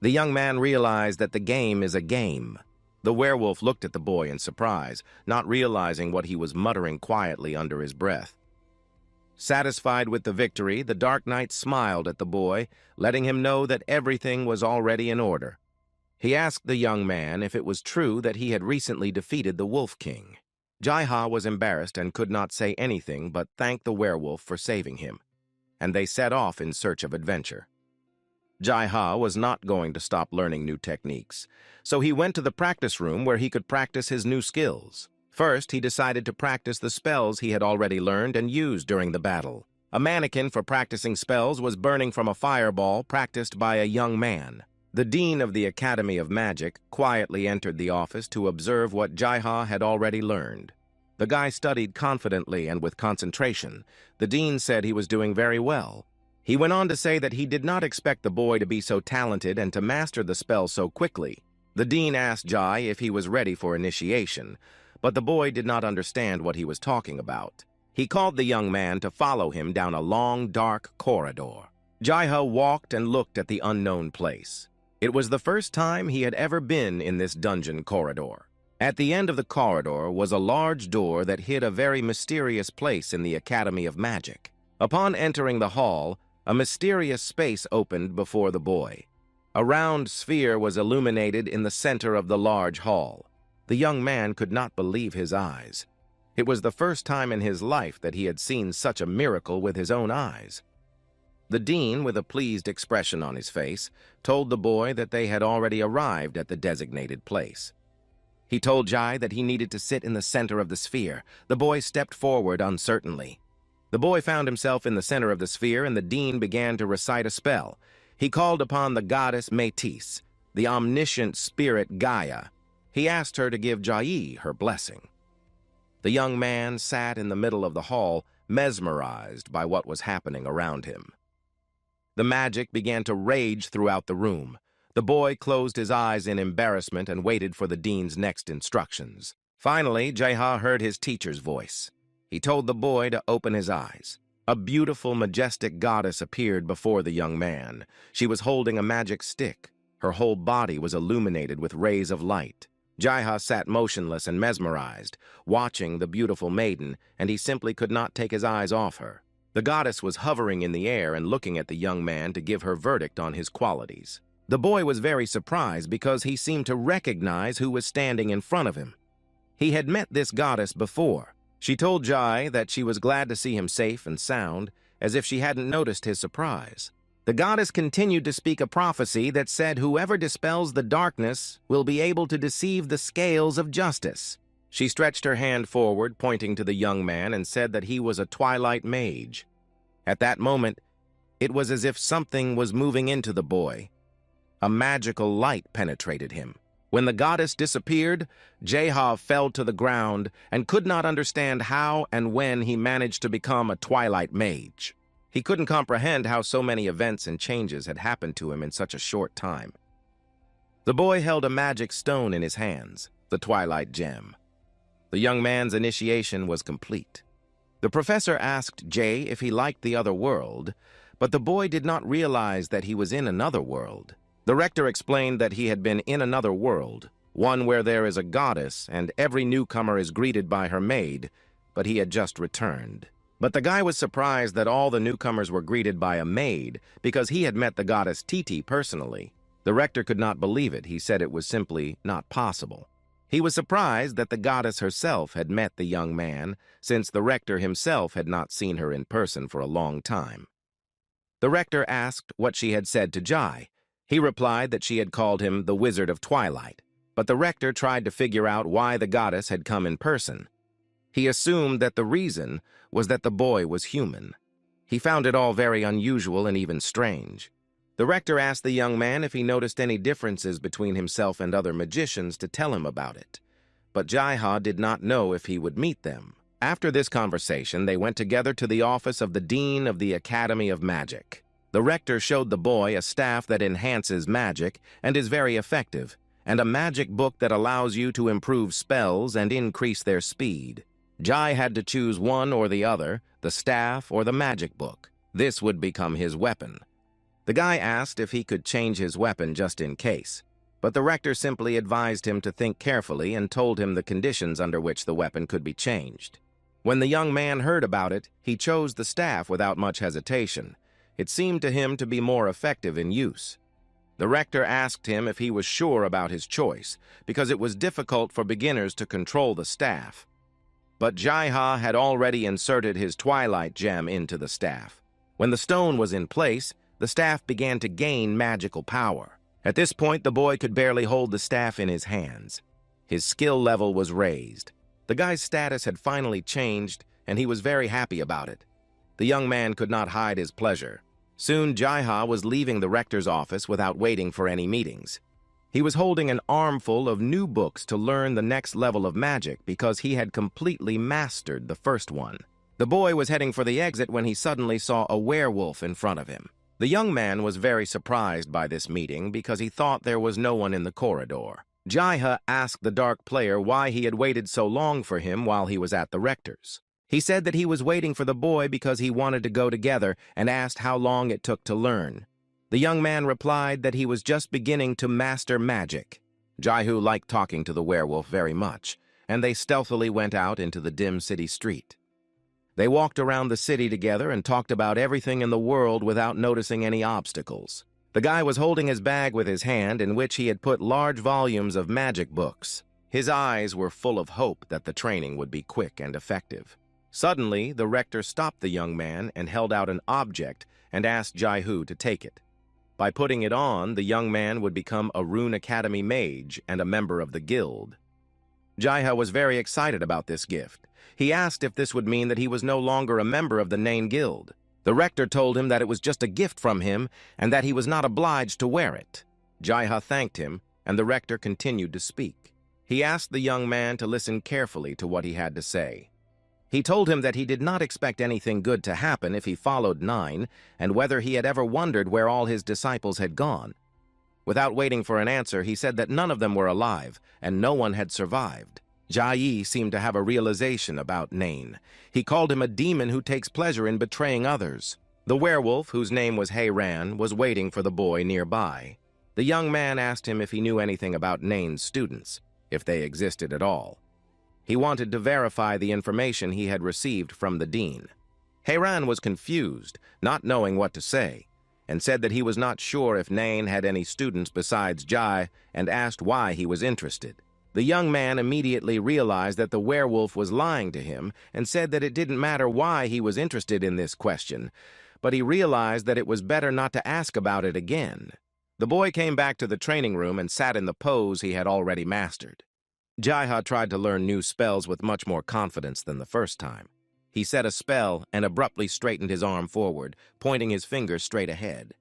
The young man realized that the game is a game. The werewolf looked at the boy in surprise, not realizing what he was muttering quietly under his breath. Satisfied with the victory, the Dark Knight smiled at the boy, letting him know that everything was already in order. He asked the young man if it was true that he had recently defeated the Wolf King. Jai-Ha was embarrassed and could not say anything but thank the werewolf for saving him, and they set off in search of adventure. Jai-Ha was not going to stop learning new techniques, so he went to the practice room where he could practice his new skills. First, he decided to practice the spells he had already learned and used during the battle. A mannequin for practicing spells was burning from a fireball practiced by a young man. The dean of the Academy of Magic quietly entered the office to observe what Jai-Ha had already learned. The guy studied confidently and with concentration. The dean said he was doing very well. He went on to say that he did not expect the boy to be so talented and to master the spell so quickly. The dean asked Jai if he was ready for initiation, but the boy did not understand what he was talking about. He called the young man to follow him down a long, dark corridor. Jai-Ha walked and looked at the unknown place. It was the first time he had ever been in this dungeon corridor. At the end of the corridor was a large door that hid a very mysterious place in the Academy of Magic. Upon entering the hall, a mysterious space opened before the boy. A round sphere was illuminated in the center of the large hall. The young man could not believe his eyes. It was the first time in his life that he had seen such a miracle with his own eyes. The dean, with a pleased expression on his face, told the boy that they had already arrived at the designated place. He told Jai that he needed to sit in the center of the sphere. The boy stepped forward uncertainly. The boy found himself in the center of the sphere, and the dean began to recite a spell. He called upon the goddess Métis, the omniscient spirit Gaia. He asked her to give Jai her blessing. The young man sat in the middle of the hall, mesmerized by what was happening around him. The magic began to rage throughout the room. The boy closed his eyes in embarrassment and waited for the dean's next instructions. Finally, Jai-Ha heard his teacher's voice. He told the boy to open his eyes. A beautiful, majestic goddess appeared before the young man. She was holding a magic stick. Her whole body was illuminated with rays of light. Jai-Ha sat motionless and mesmerized, watching the beautiful maiden, and he simply could not take his eyes off her. The goddess was hovering in the air and looking at the young man to give her verdict on his qualities. The boy was very surprised because he seemed to recognize who was standing in front of him. He had met this goddess before. She told Jai that she was glad to see him safe and sound, as if she hadn't noticed his surprise. The goddess continued to speak a prophecy that said whoever dispels the darkness will be able to deceive the scales of justice. She stretched her hand forward, pointing to the young man, and said that he was a twilight mage. At that moment, it was as if something was moving into the boy. A magical light penetrated him. When the goddess disappeared, Jai-Ha fell to the ground and could not understand how and when he managed to become a twilight mage. He couldn't comprehend how so many events and changes had happened to him in such a short time. The boy held a magic stone in his hands, the Twilight Gem. The young man's initiation was complete. The professor asked Jay if he liked the other world, but the boy did not realize that he was in another world. The rector explained that he had been in another world, one where there is a goddess and every newcomer is greeted by her maid, but he had just returned. But the guy was surprised that all the newcomers were greeted by a maid because he had met the goddess Titi personally. The rector could not believe it. He said it was simply not possible. He was surprised that the goddess herself had met the young man, since the rector himself had not seen her in person for a long time. The rector asked what she had said to Jai. He replied that she had called him the Wizard of Twilight, but the rector tried to figure out why the goddess had come in person. He assumed that the reason was that the boy was human. He found it all very unusual and even strange. The rector asked the young man if he noticed any differences between himself and other magicians to tell him about it, but Jai-Ha did not know if he would meet them. After this conversation, they went together to the office of the Dean of the Academy of Magic. The rector showed the boy a staff that enhances magic and is very effective, and a magic book that allows you to improve spells and increase their speed. Jai had to choose one or the other, the staff or the magic book. This would become his weapon. The guy asked if he could change his weapon just in case, but the rector simply advised him to think carefully and told him the conditions under which the weapon could be changed. When the young man heard about it, he chose the staff without much hesitation. It seemed to him to be more effective in use. The rector asked him if he was sure about his choice, because it was difficult for beginners to control the staff. But Jaiha had already inserted his twilight gem into the staff. When the stone was in place, the staff began to gain magical power. At this point, the boy could barely hold the staff in his hands. His skill level was raised. The guy's status had finally changed, and he was very happy about it. The young man could not hide his pleasure. Soon, Jaiha was leaving the rector's office without waiting for any meetings. He was holding an armful of new books to learn the next level of magic because he had completely mastered the first one. The boy was heading for the exit when he suddenly saw a werewolf in front of him. The young man was very surprised by this meeting because he thought there was no one in the corridor. Jaiha asked the dark player why he had waited so long for him while he was at the rector's. He said that he was waiting for the boy because he wanted to go together and asked how long it took to learn. The young man replied that he was just beginning to master magic. Jaihu liked talking to the werewolf very much, and they stealthily went out into the dim city street. They walked around the city together and talked about everything in the world without noticing any obstacles. The guy was holding his bag with his hand in which he had put large volumes of magic books. His eyes were full of hope that the training would be quick and effective. Suddenly, the rector stopped the young man and held out an object and asked Jaihu to take it. By putting it on, the young man would become a Rune Academy mage and a member of the guild. Jaiha was very excited about this gift. He asked if this would mean that he was no longer a member of the Nain Guild. The rector told him that it was just a gift from him and that he was not obliged to wear it. Jaiha thanked him, and the rector continued to speak. He asked the young man to listen carefully to what he had to say. He told him that he did not expect anything good to happen if he followed Nine, and whether he had ever wondered where all his disciples had gone. Without waiting for an answer, he said that none of them were alive, and no one had survived. Jai seemed to have a realization about Nain. He called him a demon who takes pleasure in betraying others. The werewolf, whose name was Heiran, was waiting for the boy nearby. The young man asked him if he knew anything about Nain's students, if they existed at all. He wanted to verify the information he had received from the dean. Heiran was confused, not knowing what to say, and said that he was not sure if Nain had any students besides Jai and asked why he was interested. The young man immediately realized that the werewolf was lying to him and said that it didn't matter why he was interested in this question, but he realized that it was better not to ask about it again. The boy came back to the training room and sat in the pose he had already mastered. Jaiha tried to learn new spells with much more confidence than the first time. He said a spell and abruptly straightened his arm forward, pointing his finger straight ahead.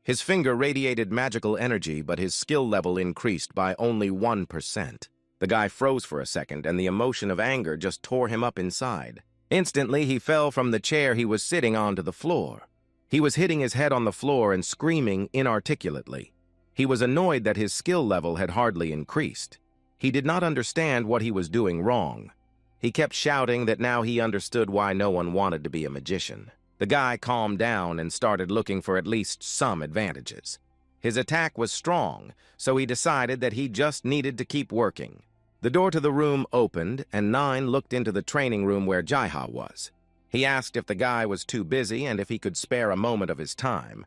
His finger radiated magical energy, but his skill level increased by only 1%. The guy froze for a second, and the emotion of anger just tore him up inside. Instantly, he fell from the chair he was sitting onto the floor. He was hitting his head on the floor and screaming inarticulately. He was annoyed that his skill level had hardly increased. He did not understand what he was doing wrong. He kept shouting that now he understood why no one wanted to be a magician. The guy calmed down and started looking for at least some advantages. His attack was strong, so he decided that he just needed to keep working. The door to the room opened, and Nine looked into the training room where Jaiha was. He asked if the guy was too busy and if he could spare a moment of his time.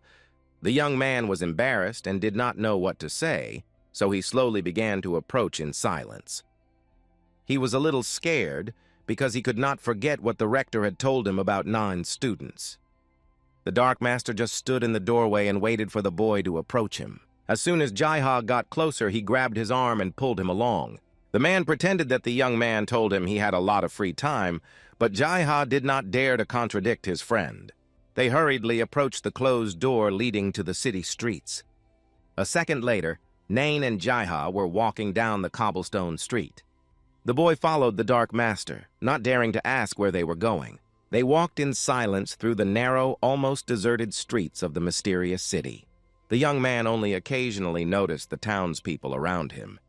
The young man was embarrassed and did not know what to say, so he slowly began to approach in silence. He was a little scared because he could not forget what the rector had told him about Nine's students. The Dark Master just stood in the doorway and waited for the boy to approach him. As soon as Jaiha got closer, he grabbed his arm and pulled him along. The man pretended that the young man told him he had a lot of free time, but Jaiha did not dare to contradict his friend. They hurriedly approached the closed door leading to the city streets. A second later, Nain and Jaiha were walking down the cobblestone street. The boy followed the Dark Master, not daring to ask where they were going. They walked in silence through the narrow, almost deserted streets of the mysterious city. The young man only occasionally noticed the townspeople around him.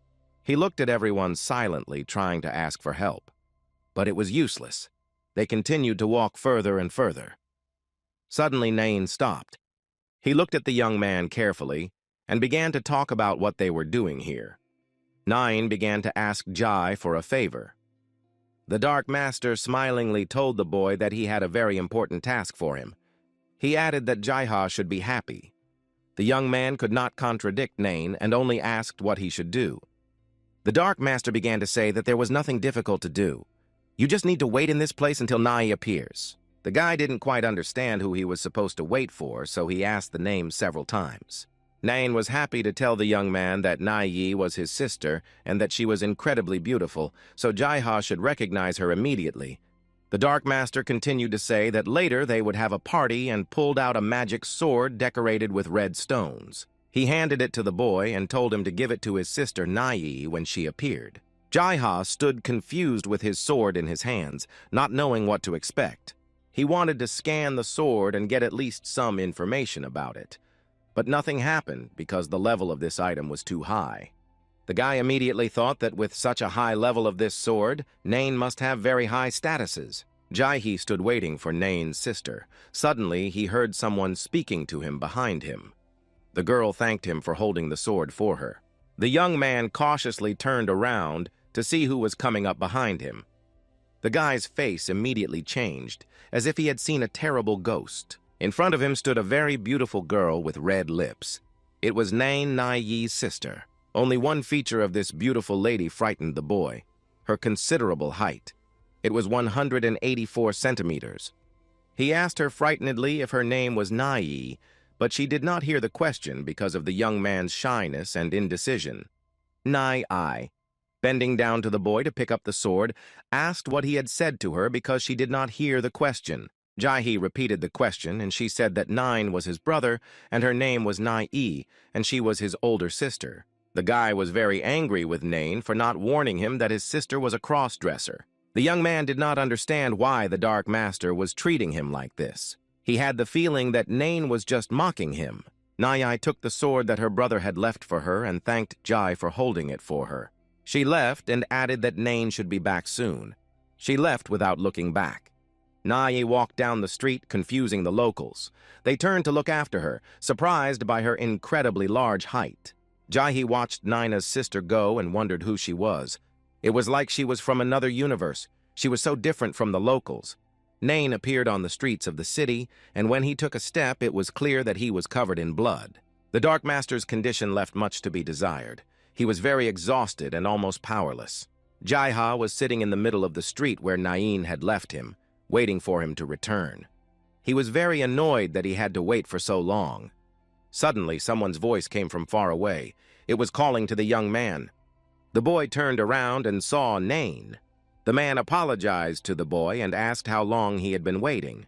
He looked at everyone silently, trying to ask for help. But it was useless. They continued to walk further and further. Suddenly, Nain stopped. He looked at the young man carefully and began to talk about what they were doing here. Nine began to ask Jai for a favor. The Dark Master smilingly told the boy that he had a very important task for him. He added that Jaiha should be happy. The young man could not contradict Nain and only asked what he should do. The Dark Master began to say that there was nothing difficult to do. You just need to wait in this place until Nai appears. The guy didn't quite understand who he was supposed to wait for, so he asked the name several times. Nain was happy to tell the young man that Nai was his sister and that she was incredibly beautiful, so Jaiha should recognize her immediately. The Dark Master continued to say that later they would have a party and pulled out a magic sword decorated with red stones. He handed it to the boy and told him to give it to his sister Nai when she appeared. Jaiha stood confused with his sword in his hands, not knowing what to expect. He wanted to scan the sword and get at least some information about it. But nothing happened because the level of this item was too high. The guy immediately thought that with such a high level of this sword, Nain must have very high statuses. Jaihi stood waiting for Nain's sister. Suddenly, he heard someone speaking to him behind him. The girl thanked him for holding the sword for her. The young man cautiously turned around to see who was coming up behind him. The guy's face immediately changed, as if he had seen a terrible ghost. In front of him stood a very beautiful girl with red lips. It was Nain Nai's sister. Only one feature of this beautiful lady frightened the boy: her considerable height. It was 184 centimeters. He asked her frightenedly if her name was Nai, but she did not hear the question because of the young man's shyness and indecision. Nai, bending down to the boy to pick up the sword, asked what he had said to her because she did not hear the question. Jaihi repeated the question, and she said that Nain was his brother, and her name was Nai, and she was his older sister. The guy was very angry with Nain for not warning him that his sister was a cross-dresser. The young man did not understand why the Dark Master was treating him like this. He had the feeling that Nain was just mocking him. Nai took the sword that her brother had left for her and thanked Jai for holding it for her. She left and added that Nain should be back soon. She left without looking back. Nai walked down the street, confusing the locals. They turned to look after her, surprised by her incredibly large height. Jaihi watched Naina's sister go and wondered who she was. It was like she was from another universe. She was so different from the locals. Nain appeared on the streets of the city, and when he took a step, it was clear that he was covered in blood. The Dark Master's condition left much to be desired. He was very exhausted and almost powerless. Jaiha was sitting in the middle of the street where Nain had left him, waiting for him to return. He was very annoyed that he had to wait for so long. Suddenly, someone's voice came from far away. It was calling to the young man. The boy turned around and saw Nain. The man apologized to the boy and asked how long he had been waiting.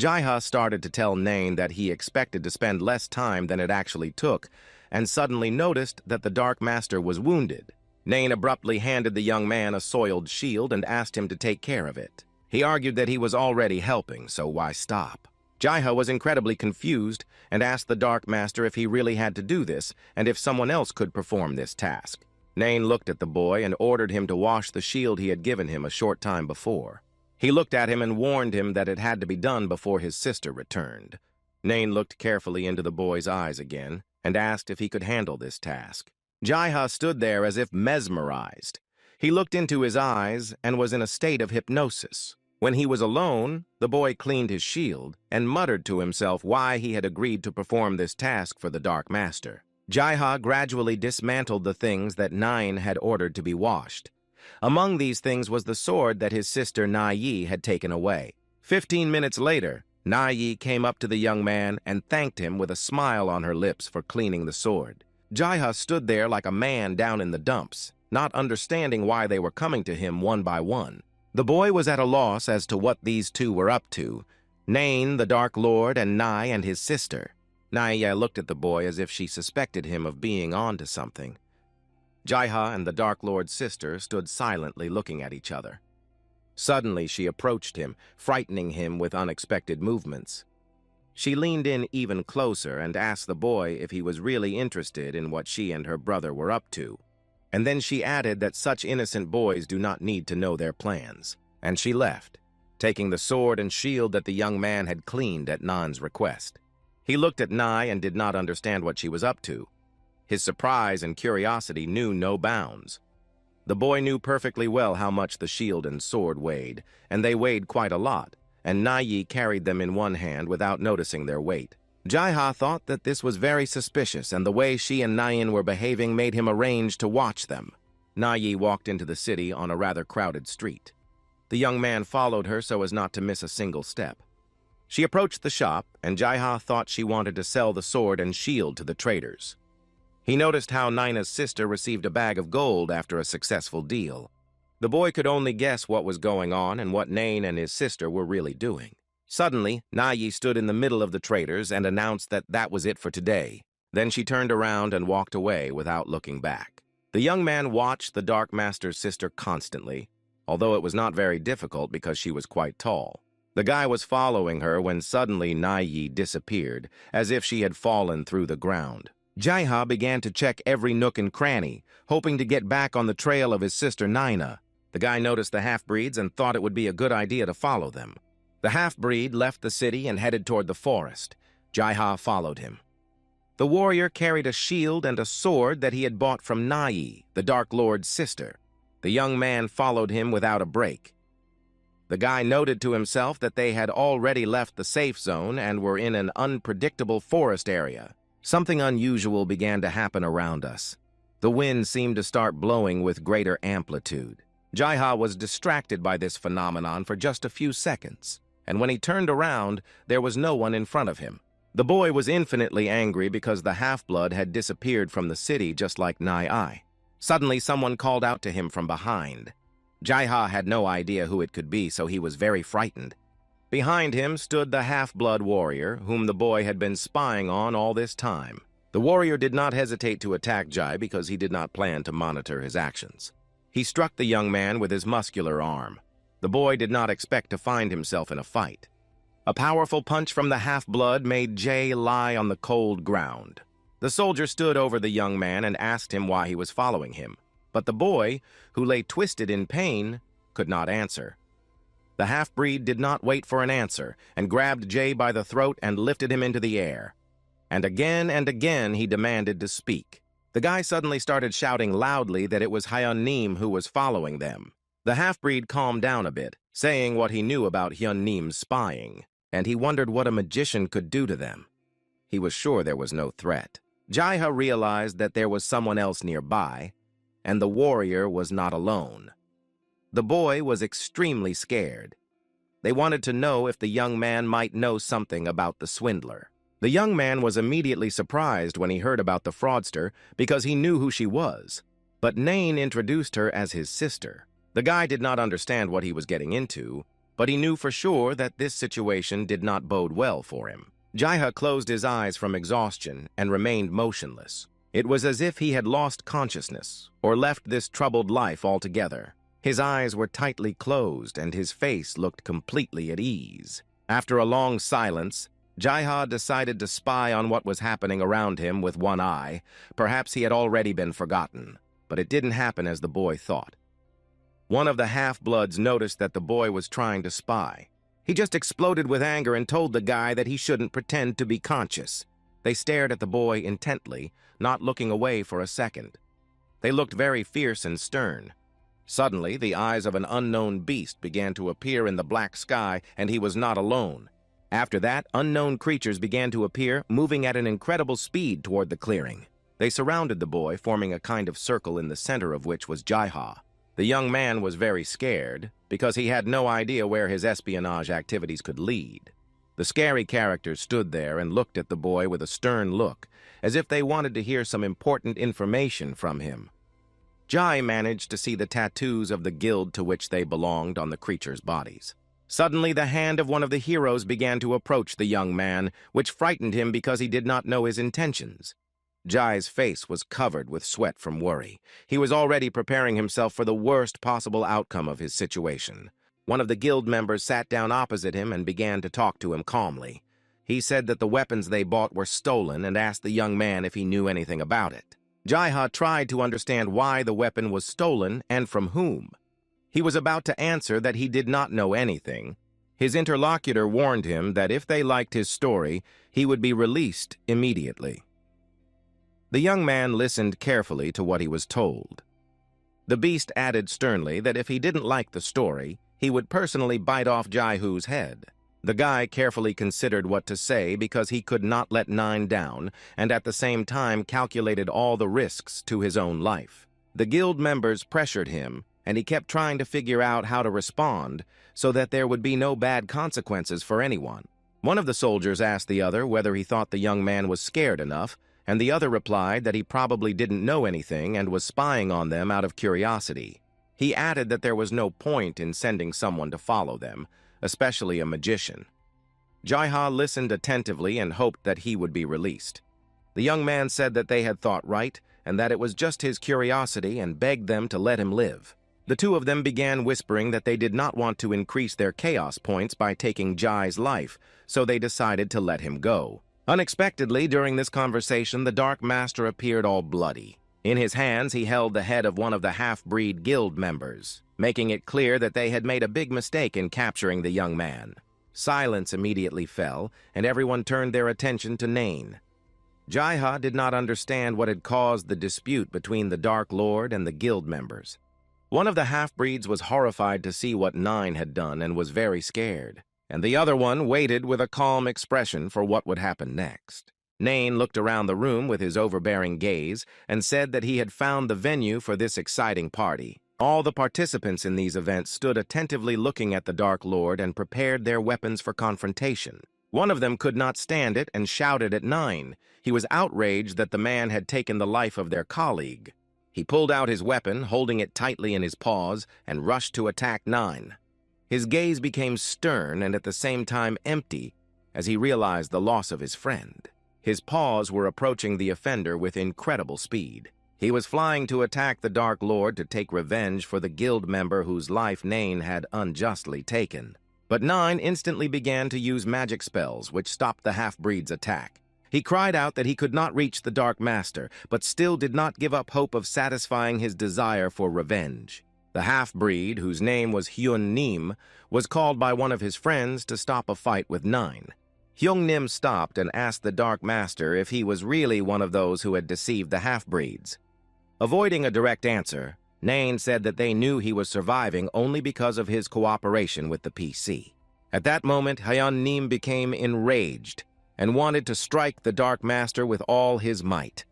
Jaiha started to tell Nain that he expected to spend less time than it actually took, and suddenly noticed that the Dark Master was wounded. Nain abruptly handed the young man a soiled shield and asked him to take care of it. He argued that he was already helping, so why stop? Jaiha was incredibly confused and asked the Dark Master if he really had to do this and if someone else could perform this task. Nain looked at the boy and ordered him to wash the shield he had given him a short time before. He looked at him and warned him that it had to be done before his sister returned. Nain looked carefully into the boy's eyes again and asked if he could handle this task. Jaiha stood there as if mesmerized. He looked into his eyes and was in a state of hypnosis. When he was alone, the boy cleaned his shield and muttered to himself why he had agreed to perform this task for the Dark Master. Jaiha gradually dismantled the things that Nain had ordered to be washed. Among these things was the sword that his sister Nai had taken away. 15 minutes later, Nai came up to the young man and thanked him with a smile on her lips for cleaning the sword. Jaiha stood there like a man down in the dumps, not understanding why they were coming to him one by one. The boy was at a loss as to what these two were up to: Nain, the Dark Lord, and Nai and his sister. Nai looked at the boy as if she suspected him of being on to something. Jaiha and the Dark Lord's sister stood silently looking at each other. Suddenly she approached him, frightening him with unexpected movements. She leaned in even closer and asked the boy if he was really interested in what she and her brother were up to. And then she added that such innocent boys do not need to know their plans. And she left, taking the sword and shield that the young man had cleaned at Nan's request. He looked at Nai and did not understand what she was up to. His surprise and curiosity knew no bounds. The boy knew perfectly well how much the shield and sword weighed, and they weighed quite a lot, and Nai carried them in one hand without noticing their weight. Jaiha thought that this was very suspicious, and the way she and Nyan were behaving made him arrange to watch them. Nayi walked into the city on a rather crowded street. The young man followed her so as not to miss a single step. She approached the shop, and Jaiha thought she wanted to sell the sword and shield to the traders. He noticed how Nina's sister received a bag of gold after a successful deal. The boy could only guess what was going on and what Nain and his sister were really doing. Suddenly, Nayi stood in the middle of the traders and announced that that was it for today. Then she turned around and walked away without looking back. The young man watched the Dark Master's sister constantly, although it was not very difficult because she was quite tall. The guy was following her when suddenly Nayi disappeared, as if she had fallen through the ground. Jaiha began to check every nook and cranny, hoping to get back on the trail of his sister Nina. The guy noticed the half-breeds and thought it would be a good idea to follow them. The half-breed left the city and headed toward the forest. Jaiha followed him. The warrior carried a shield and a sword that he had bought from Nayi, the Dark Lord's sister. The young man followed him without a break. The guy noted to himself that they had already left the safe zone and were in an unpredictable forest area. Something unusual began to happen around us. The wind seemed to start blowing with greater amplitude. Jaiha was distracted by this phenomenon for just a few seconds, and when he turned around, there was no one in front of him. The boy was infinitely angry because the half-blood had disappeared from the city just like Nai. Suddenly, someone called out to him from behind. Jaiha had no idea who it could be, so he was very frightened. Behind him stood the half-blood warrior, whom the boy had been spying on all this time. The warrior did not hesitate to attack Jai because he did not plan to monitor his actions. He struck the young man with his muscular arm. The boy did not expect to find himself in a fight. A powerful punch from the half-blood made Jay lie on the cold ground. The soldier stood over the young man and asked him why he was following him. But the boy, who lay twisted in pain, could not answer. The half-breed did not wait for an answer and grabbed Jay by the throat and lifted him into the air. And again he demanded to speak. The guy suddenly started shouting loudly that it was Hyun-Nim who was following them. The half-breed calmed down a bit, saying what he knew about Hyun-Nim's spying, and he wondered what a magician could do to them. He was sure there was no threat. Jaiha realized that there was someone else nearby, and the warrior was not alone. The boy was extremely scared. They wanted to know if the young man might know something about the swindler. The young man was immediately surprised when he heard about the fraudster because he knew who she was, but Nain introduced her as his sister. The guy did not understand what he was getting into, but he knew for sure that this situation did not bode well for him. Jaiha closed his eyes from exhaustion and remained motionless. It was as if he had lost consciousness or left this troubled life altogether. His eyes were tightly closed and his face looked completely at ease. After a long silence, Jaiha decided to spy on what was happening around him with one eye. Perhaps he had already been forgotten, but it didn't happen as the boy thought. One of the half-bloods noticed that the boy was trying to spy. He just exploded with anger and told the guy that he shouldn't pretend to be conscious. They stared at the boy intently, not looking away for a second. They looked very fierce and stern. Suddenly, the eyes of an unknown beast began to appear in the black sky, and he was not alone. After that, unknown creatures began to appear, moving at an incredible speed toward the clearing. They surrounded the boy, forming a kind of circle in the center of which was Jaiha. The young man was very scared because he had no idea where his espionage activities could lead. The scary characters stood there and looked at the boy with a stern look, as if they wanted to hear some important information from him. Jai managed to see the tattoos of the guild to which they belonged on the creatures' bodies. Suddenly, the hand of one of the heroes began to approach the young man, which frightened him because he did not know his intentions. Jai's face was covered with sweat from worry. He was already preparing himself for the worst possible outcome of his situation. One of the guild members sat down opposite him and began to talk to him calmly. He said that the weapons they bought were stolen and asked the young man if he knew anything about it. Jaiha tried to understand why the weapon was stolen and from whom. He was about to answer that he did not know anything. His interlocutor warned him that if they liked his story, he would be released immediately. The young man listened carefully to what he was told. The beast added sternly that if he didn't like the story, he would personally bite off Jaihu's head. The guy carefully considered what to say because he could not let Nine down, and at the same time calculated all the risks to his own life. The guild members pressured him, and he kept trying to figure out how to respond so that there would be no bad consequences for anyone. One of the soldiers asked the other whether he thought the young man was scared enough, and the other replied that he probably didn't know anything and was spying on them out of curiosity. He added that there was no point in sending someone to follow them, especially a magician. Jaiha listened attentively and hoped that he would be released. The young man said that they had thought right and that it was just his curiosity and begged them to let him live. The two of them began whispering that they did not want to increase their chaos points by taking Jai's life, so they decided to let him go. Unexpectedly, during this conversation, the Dark Master appeared all bloody. In his hands, he held the head of one of the half-breed guild members, making it clear that they had made a big mistake in capturing the young man. Silence immediately fell, and everyone turned their attention to Nain. Jaiha did not understand what had caused the dispute between the Dark Lord and the guild members. One of the half-breeds was horrified to see what Nine had done and was very scared, and the other one waited with a calm expression for what would happen next. Nain looked around the room with his overbearing gaze and said that he had found the venue for this exciting party. All the participants in these events stood attentively looking at the Dark Lord and prepared their weapons for confrontation. One of them could not stand it and shouted at Nine. He was outraged that the man had taken the life of their colleague. He pulled out his weapon, holding it tightly in his paws, and rushed to attack Nine. His gaze became stern and at the same time empty as he realized the loss of his friend. His paws were approaching the offender with incredible speed. He was flying to attack the Dark Lord to take revenge for the guild member whose life Nain had unjustly taken. But Nine instantly began to use magic spells, which stopped the half-breed's attack. He cried out that he could not reach the Dark Master, but still did not give up hope of satisfying his desire for revenge. The half-breed, whose name was Hyun Nim, was called by one of his friends to stop a fight with Nine. Hyung Nim stopped and asked the Dark Master if he was really one of those who had deceived the half-breeds. Avoiding a direct answer, Nain said that they knew he was surviving only because of his cooperation with the PC. At that moment, Hyun Nim became enraged and wanted to strike the Dark Master with all his might.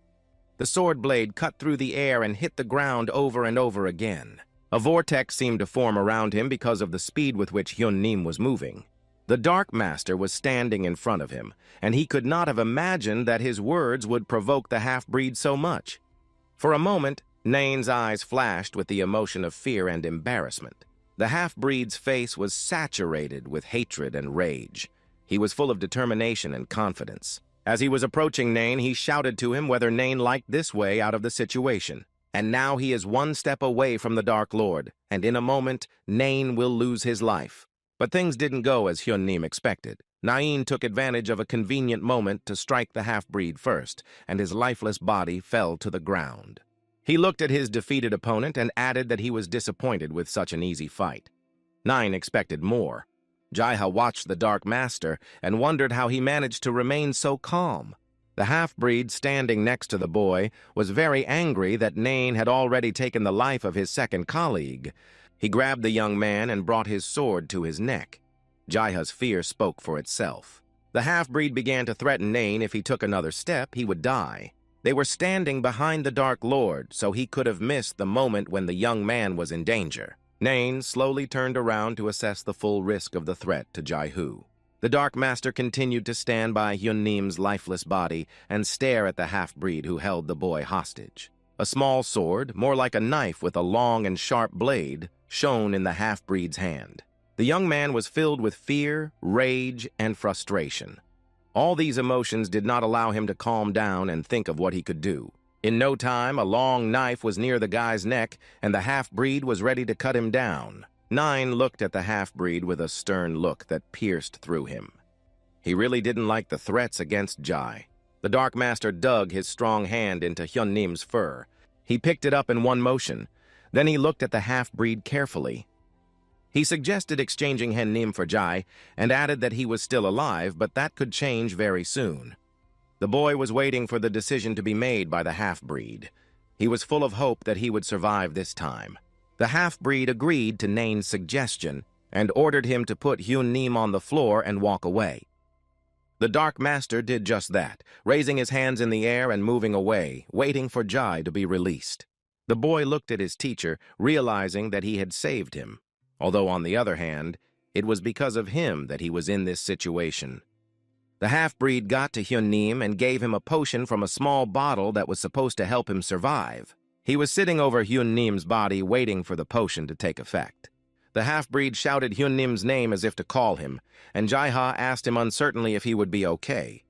The sword blade cut through the air and hit the ground over and over again. A vortex seemed to form around him because of the speed with which Hyun Nim was moving. The Dark Master was standing in front of him, and he could not have imagined that his words would provoke the half-breed so much. For a moment, Nain's eyes flashed with the emotion of fear and embarrassment. The half-breed's face was saturated with hatred and rage. He was full of determination and confidence. As he was approaching Nain, he shouted to him whether Nain liked this way out of the situation. And now he is one step away from the Dark Lord, and in a moment, Nain will lose his life. But things didn't go as Hyun Nim expected. Nain took advantage of a convenient moment to strike the half-breed first, and his lifeless body fell to the ground. He looked at his defeated opponent and added that he was disappointed with such an easy fight. Nain expected more. Jaiha watched the Dark Master and wondered how he managed to remain so calm. The half-breed standing next to the boy was very angry that Nain had already taken the life of his second colleague. He grabbed the young man and brought his sword to his neck. Jaiha's fear spoke for itself. The half-breed began to threaten Nain if he took another step, he would die. They were standing behind the Dark Lord, so he could have missed the moment when the young man was in danger. Nain slowly turned around to assess the full risk of the threat to Jaihu. The Dark Master continued to stand by Hyun Nim's lifeless body and stare at the half-breed who held the boy hostage. A small sword, more like a knife with a long and sharp blade, shone in the half-breed's hand. The young man was filled with fear, rage, and frustration. All these emotions did not allow him to calm down and think of what he could do. In no time, a long knife was near the guy's neck, and the half-breed was ready to cut him down. Nain looked at the half-breed with a stern look that pierced through him. He really didn't like the threats against Jai. The Dark Master dug his strong hand into Hyun Nim's fur. He picked it up in one motion. Then he looked at the half-breed carefully. He suggested exchanging Hyun Nim for Jai and added that he was still alive, but that could change very soon. The boy was waiting for the decision to be made by the half-breed. He was full of hope that he would survive this time. The half-breed agreed to Nain's suggestion and ordered him to put Hyun-nim on the floor and walk away. The Dark Master did just that, raising his hands in the air and moving away, waiting for Jai to be released. The boy looked at his teacher, realizing that he had saved him, although on the other hand, it was because of him that he was in this situation. The half-breed got to Hyun-nim and gave him a potion from a small bottle that was supposed to help him survive. He was sitting over Hyun-nim's body waiting for the potion to take effect. The half-breed shouted Hyun-nim's name as if to call him, and Jai-ha asked him uncertainly if he would be okay.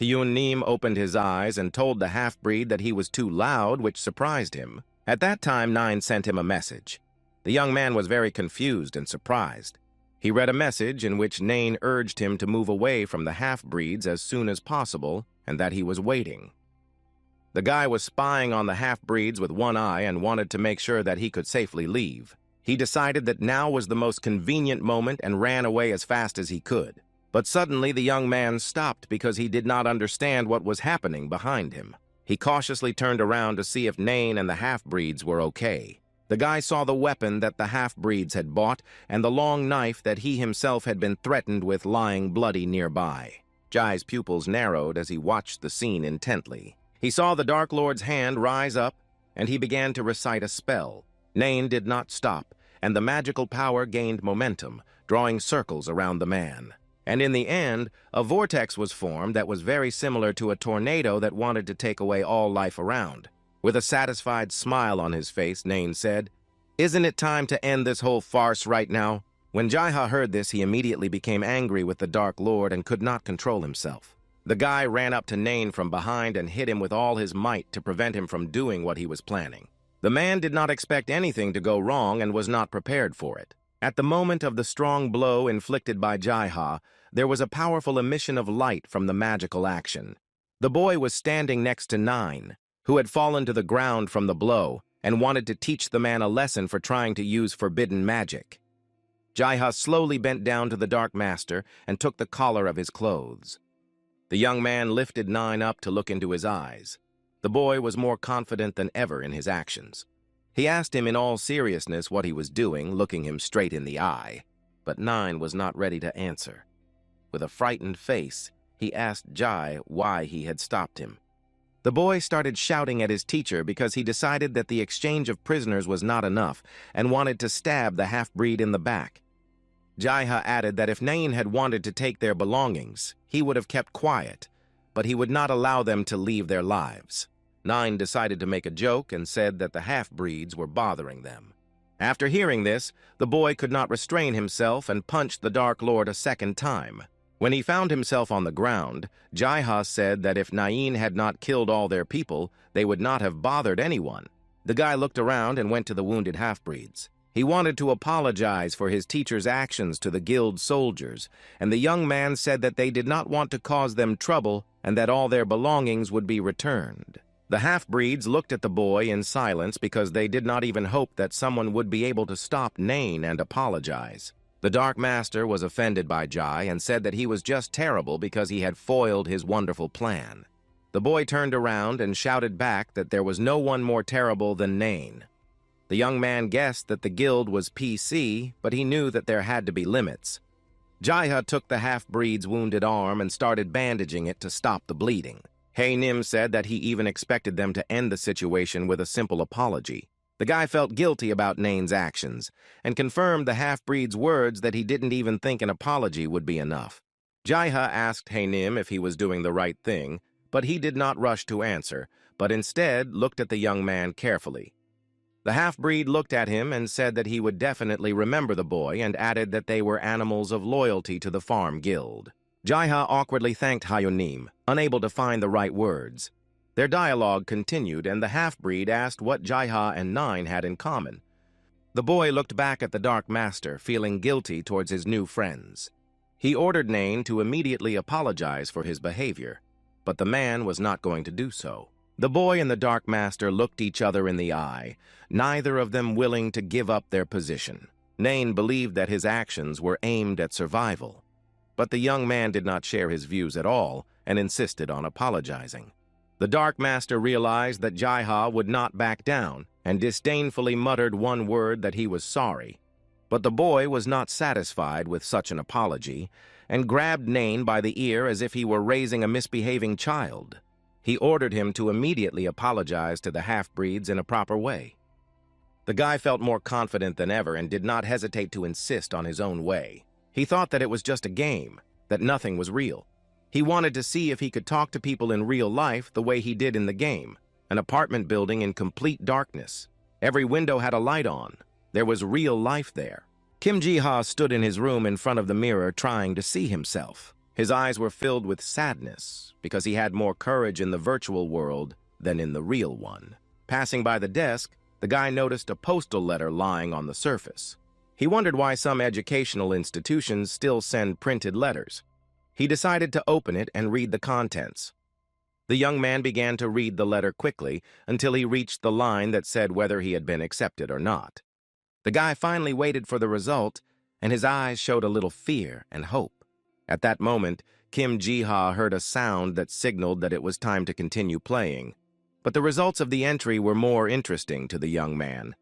Hyun-nim opened his eyes and told the half-breed that he was too loud, which surprised him. At that time, Nine sent him a message. The young man was very confused and surprised. He read a message in which Nain urged him to move away from the half-breeds as soon as possible and that he was waiting. The guy was spying on the half-breeds with one eye and wanted to make sure that he could safely leave. He decided that now was the most convenient moment and ran away as fast as he could. But suddenly the young man stopped because he did not understand what was happening behind him. He cautiously turned around to see if Nain and the half-breeds were okay. The guy saw the weapon that the half-breeds had bought and the long knife that he himself had been threatened with lying bloody nearby. Jai's pupils narrowed as he watched the scene intently. He saw the Dark Lord's hand rise up, and he began to recite a spell. Nain did not stop, and the magical power gained momentum, drawing circles around the man. And in the end, a vortex was formed that was very similar to a tornado that wanted to take away all life around. With a satisfied smile on his face, Nain said, "Isn't it time to end this whole farce right now?" When Jai-ha heard this, he immediately became angry with the Dark Lord and could not control himself. The guy ran up to Nain from behind and hit him with all his might to prevent him from doing what he was planning. The man did not expect anything to go wrong and was not prepared for it. At the moment of the strong blow inflicted by Jai-ha, there was a powerful emission of light from the magical action. The boy was standing next to Nine, who had fallen to the ground from the blow and wanted to teach the man a lesson for trying to use forbidden magic. Jai-ha slowly bent down to the Dark Master and took the collar of his clothes. The young man lifted Nine up to look into his eyes. The boy was more confident than ever in his actions. He asked him in all seriousness what he was doing, looking him straight in the eye, but Nine was not ready to answer. With a frightened face, he asked Jai why he had stopped him. The boy started shouting at his teacher because he decided that the exchange of prisoners was not enough and wanted to stab the half-breed in the back. Jai-ha added that if Nain had wanted to take their belongings, he would have kept quiet, but he would not allow them to leave their lives. Nine decided to make a joke and said that the half-breeds were bothering them. After hearing this, the boy could not restrain himself and punched the Dark Lord a second time. When he found himself on the ground, Jai-ha said that if Nain had not killed all their people, they would not have bothered anyone. The guy looked around and went to the wounded half-breeds. He wanted to apologize for his teacher's actions to the guild soldiers, and the young man said that they did not want to cause them trouble and that all their belongings would be returned. The half-breeds looked at the boy in silence because they did not even hope that someone would be able to stop Nain and apologize. The Dark Master was offended by Jai and said that he was just terrible because he had foiled his wonderful plan. The boy turned around and shouted back that there was no one more terrible than Nain. The young man guessed that the guild was PC, but he knew that there had to be limits. Jai-ha took the half-breed's wounded arm and started bandaging it to stop the bleeding. Hae-nim said that he even expected them to end the situation with a simple apology. The guy felt guilty about Nain's actions and confirmed the half-breed's words that he didn't even think an apology would be enough. Jai-ha asked Hae-nim if he was doing the right thing, but he did not rush to answer, but instead looked at the young man carefully. The half-breed looked at him and said that he would definitely remember the boy and added that they were animals of loyalty to the farm guild. Jai-ha awkwardly thanked Hyun-nim, unable to find the right words. Their dialogue continued, and the half-breed asked what Jai-ha and Nine had in common. The boy looked back at the Dark Master, feeling guilty towards his new friends. He ordered Nain to immediately apologize for his behavior, but the man was not going to do so. The boy and the Dark Master looked each other in the eye, neither of them willing to give up their position. Nain believed that his actions were aimed at survival, but the young man did not share his views at all and insisted on apologizing. The Dark Master realized that Jai-ha would not back down and disdainfully muttered one word that he was sorry. But the boy was not satisfied with such an apology and grabbed Nain by the ear as if he were raising a misbehaving child. He ordered him to immediately apologize to the half-breeds in a proper way. The guy felt more confident than ever and did not hesitate to insist on his own way. He thought that it was just a game, that nothing was real. He wanted to see if he could talk to people in real life the way he did in the game, an apartment building in complete darkness. Every window had a light on. There was real life there. Kim Ji-ha stood in his room in front of the mirror trying to see himself. His eyes were filled with sadness because he had more courage in the virtual world than in the real one. Passing by the desk, the guy noticed a postal letter lying on the surface. He wondered why some educational institutions still send printed letters. He decided to open it and read the contents. The young man began to read the letter quickly until he reached the line that said whether he had been accepted or not. The guy finally waited for the result, and his eyes showed a little fear and hope. At that moment, Kim Ji-ha heard a sound that signaled that it was time to continue playing. But the results of the entry were more interesting to the young man.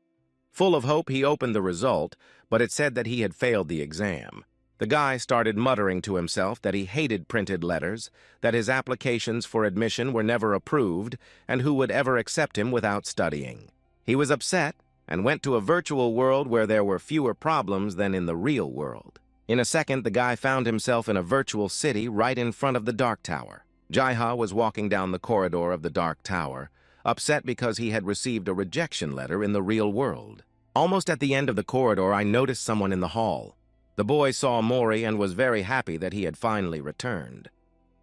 Full of hope, he opened the result, but it said that he had failed the exam. The guy started muttering to himself that he hated printed letters, that his applications for admission were never approved, and who would ever accept him without studying. He was upset and went to a virtual world where there were fewer problems than in the real world. In a second, the guy found himself in a virtual city right in front of the Dark Tower. Ji-ha was walking down the corridor of the Dark Tower, upset because he had received a rejection letter in the real world. Almost at the end of the corridor, I noticed someone in the hall. The boy saw Mori and was very happy that he had finally returned.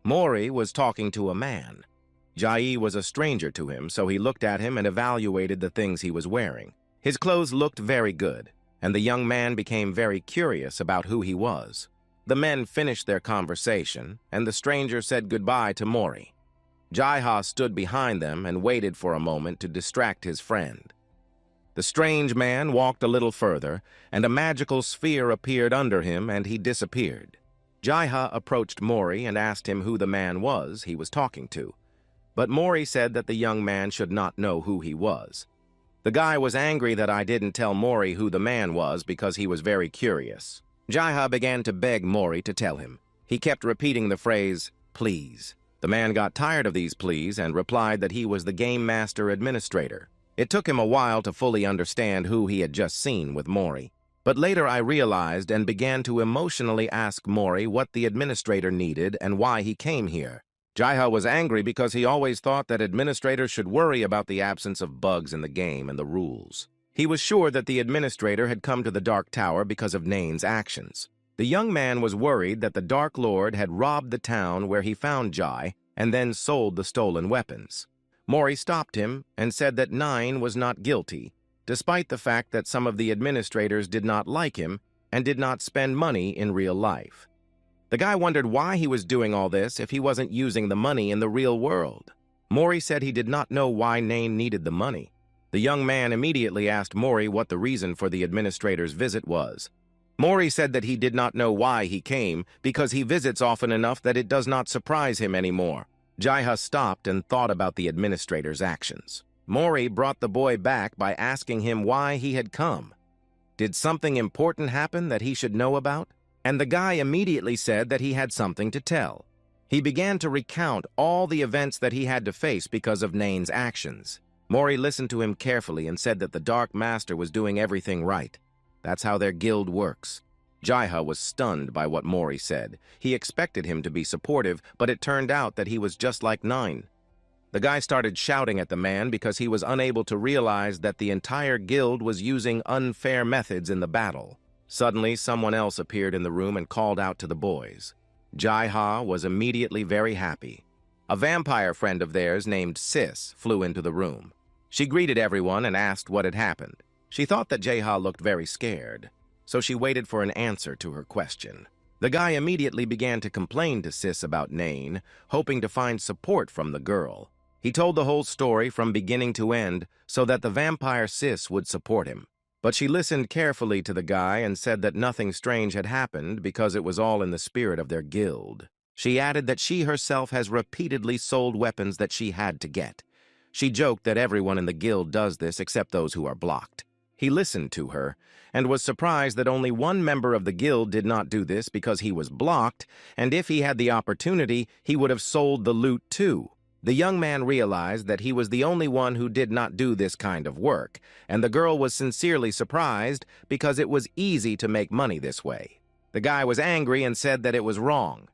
Mori was talking to a man. Jai was a stranger to him, so he looked at him and evaluated the things he was wearing. His clothes looked very good, and the young man became very curious about who he was. The men finished their conversation, and the stranger said goodbye to Mori. Ji-ha stood behind them and waited for a moment to distract his friend. The strange man walked a little further, and a magical sphere appeared under him, and he disappeared. Ji-ha approached Mori and asked him who the man was he was talking to, but Mori said that the young man should not know who he was. The guy was angry that I didn't tell Mori who the man was because he was very curious. Ji-ha began to beg Mori to tell him. He kept repeating the phrase, "Please." The man got tired of these pleas and replied that he was the Game Master Administrator. It took him a while to fully understand who he had just seen with Mori. But later I realized and began to emotionally ask Mori what the administrator needed and why he came here. Ji-ha was angry because he always thought that administrators should worry about the absence of bugs in the game and the rules. He was sure that the administrator had come to the Dark Tower because of Nain's actions. The young man was worried that the Dark Lord had robbed the town where he found Jai and then sold the stolen weapons. Mori stopped him and said that Nain was not guilty, despite the fact that some of the administrators did not like him and did not spend money in real life. The guy wondered why he was doing all this if he wasn't using the money in the real world. Mori said he did not know why Nain needed the money. The young man immediately asked Mori what the reason for the administrator's visit was. Mori said that he did not know why he came because he visits often enough that it does not surprise him anymore. Ji-ha stopped and thought about the administrator's actions. Mori brought the boy back by asking him why he had come. Did something important happen that he should know about? And the guy immediately said that he had something to tell. He began to recount all the events that he had to face because of Nain's actions. Mori listened to him carefully and said that the Dark Master was doing everything right. That's how their guild works. Ji-ha was stunned by what Mori said. He expected him to be supportive, but it turned out that he was just like Nain. The guy started shouting at the man because he was unable to realize that the entire guild was using unfair methods in the battle. Suddenly, someone else appeared in the room and called out to the boys. Ji-ha was immediately very happy. A vampire friend of theirs named Sis flew into the room. She greeted everyone and asked what had happened. She thought that Ji-ha looked very scared, so she waited for an answer to her question. The guy immediately began to complain to Sis about Nain, hoping to find support from the girl. He told the whole story from beginning to end so that the vampire Sis would support him. But she listened carefully to the guy and said that nothing strange had happened because it was all in the spirit of their guild. She added that she herself has repeatedly sold weapons that she had to get. She joked that everyone in the guild does this except those who are blocked. He listened to her and was surprised that only one member of the guild did not do this because he was blocked, and if he had the opportunity, he would have sold the loot too. The young man realized that he was the only one who did not do this kind of work, and the girl was sincerely surprised because it was easy to make money this way. The guy was angry and said that it was wrong.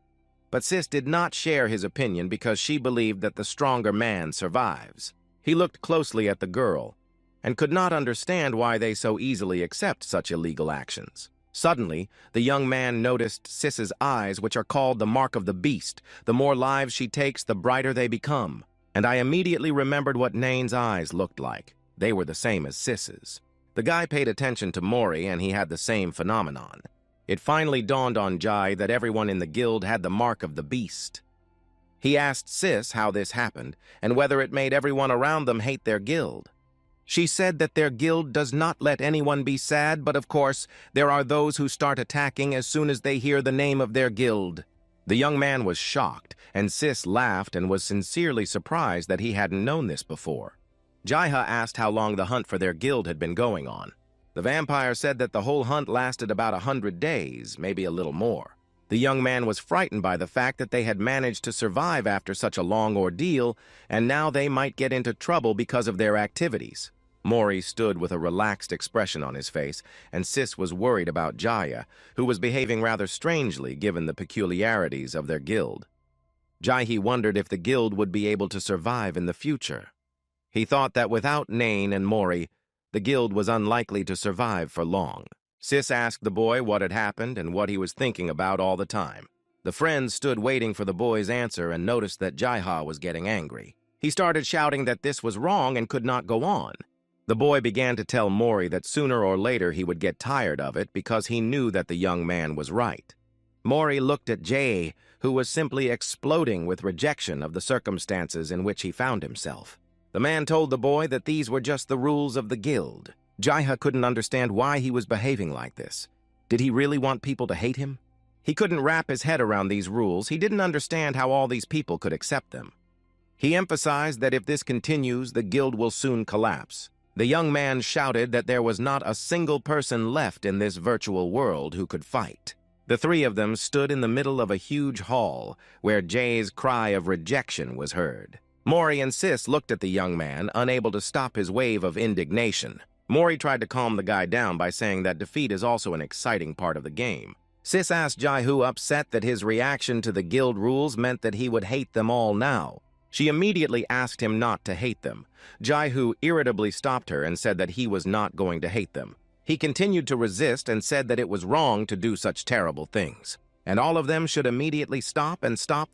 But Sis did not share his opinion because she believed that the stronger man survives. He looked closely at the girl and could not understand why they so easily accept such illegal actions. Suddenly, the young man noticed Sis's eyes, which are called the mark of the beast. The more lives she takes, the brighter they become. And I immediately remembered what Nain's eyes looked like. They were the same as Sis's. The guy paid attention to Mori, and he had the same phenomenon. It finally dawned on Jai that everyone in the guild had the mark of the beast. He asked Sis how this happened, and whether it made everyone around them hate their guild. She said that their guild does not let anyone be sad, but of course, there are those who start attacking as soon as they hear the name of their guild. The young man was shocked, and Sis laughed and was sincerely surprised that he hadn't known this before. Jaiha asked how long the hunt for their guild had been going on. The vampire said that the whole hunt lasted about 100 days, maybe a little more. The young man was frightened by the fact that they had managed to survive after such a long ordeal, and now they might get into trouble because of their activities. Mori stood with a relaxed expression on his face, and Sis was worried about Jaya, who was behaving rather strangely given the peculiarities of their guild. Jaihi wondered if the guild would be able to survive in the future. He thought that without Nain and Mori, the guild was unlikely to survive for long. Sis asked the boy what had happened and what he was thinking about all the time. The friend stood waiting for the boy's answer and noticed that Jaiha was getting angry. He started shouting that this was wrong and could not go on. The boy began to tell Mori that sooner or later he would get tired of it because he knew that the young man was right. Mori looked at Jay, who was simply exploding with rejection of the circumstances in which he found himself. The man told the boy that these were just the rules of the guild. Jaiha couldn't understand why he was behaving like this. Did he really want people to hate him? He couldn't wrap his head around these rules. He didn't understand how all these people could accept them. He emphasized that if this continues, the guild will soon collapse. The young man shouted that there was not a single person left in this virtual world who could fight. The three of them stood in the middle of a huge hall where Jay's cry of rejection was heard. Mori and Sis looked at the young man, unable to stop his wave of indignation. Mori tried to calm the guy down by saying that defeat is also an exciting part of the game. Sis asked Jai, who upset that his reaction to the guild rules meant that he would hate them all now. She immediately asked him not to hate them. Jaihu irritably stopped her and said that he was not going to hate them. He continued to resist and said that it was wrong to do such terrible things, and all of them should immediately stop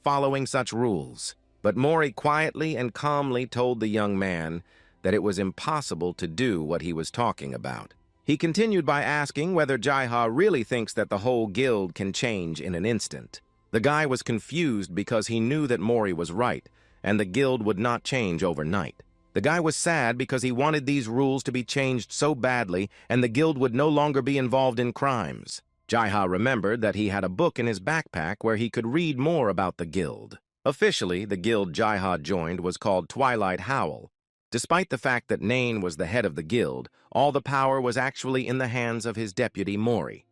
following such rules. But Mori quietly and calmly told the young man that it was impossible to do what he was talking about. He continued by asking whether Jaiha really thinks that the whole guild can change in an instant. The guy was confused because he knew that Mori was right, and the guild would not change overnight. The guy was sad because he wanted these rules to be changed so badly, and the guild would no longer be involved in crimes. Jaiha remembered that he had a book in his backpack where he could read more about the guild. Officially, the guild Jaiha joined was called Twilight Howl. Despite the fact that Nain was the head of the guild, all the power was actually in the hands of his deputy Mori.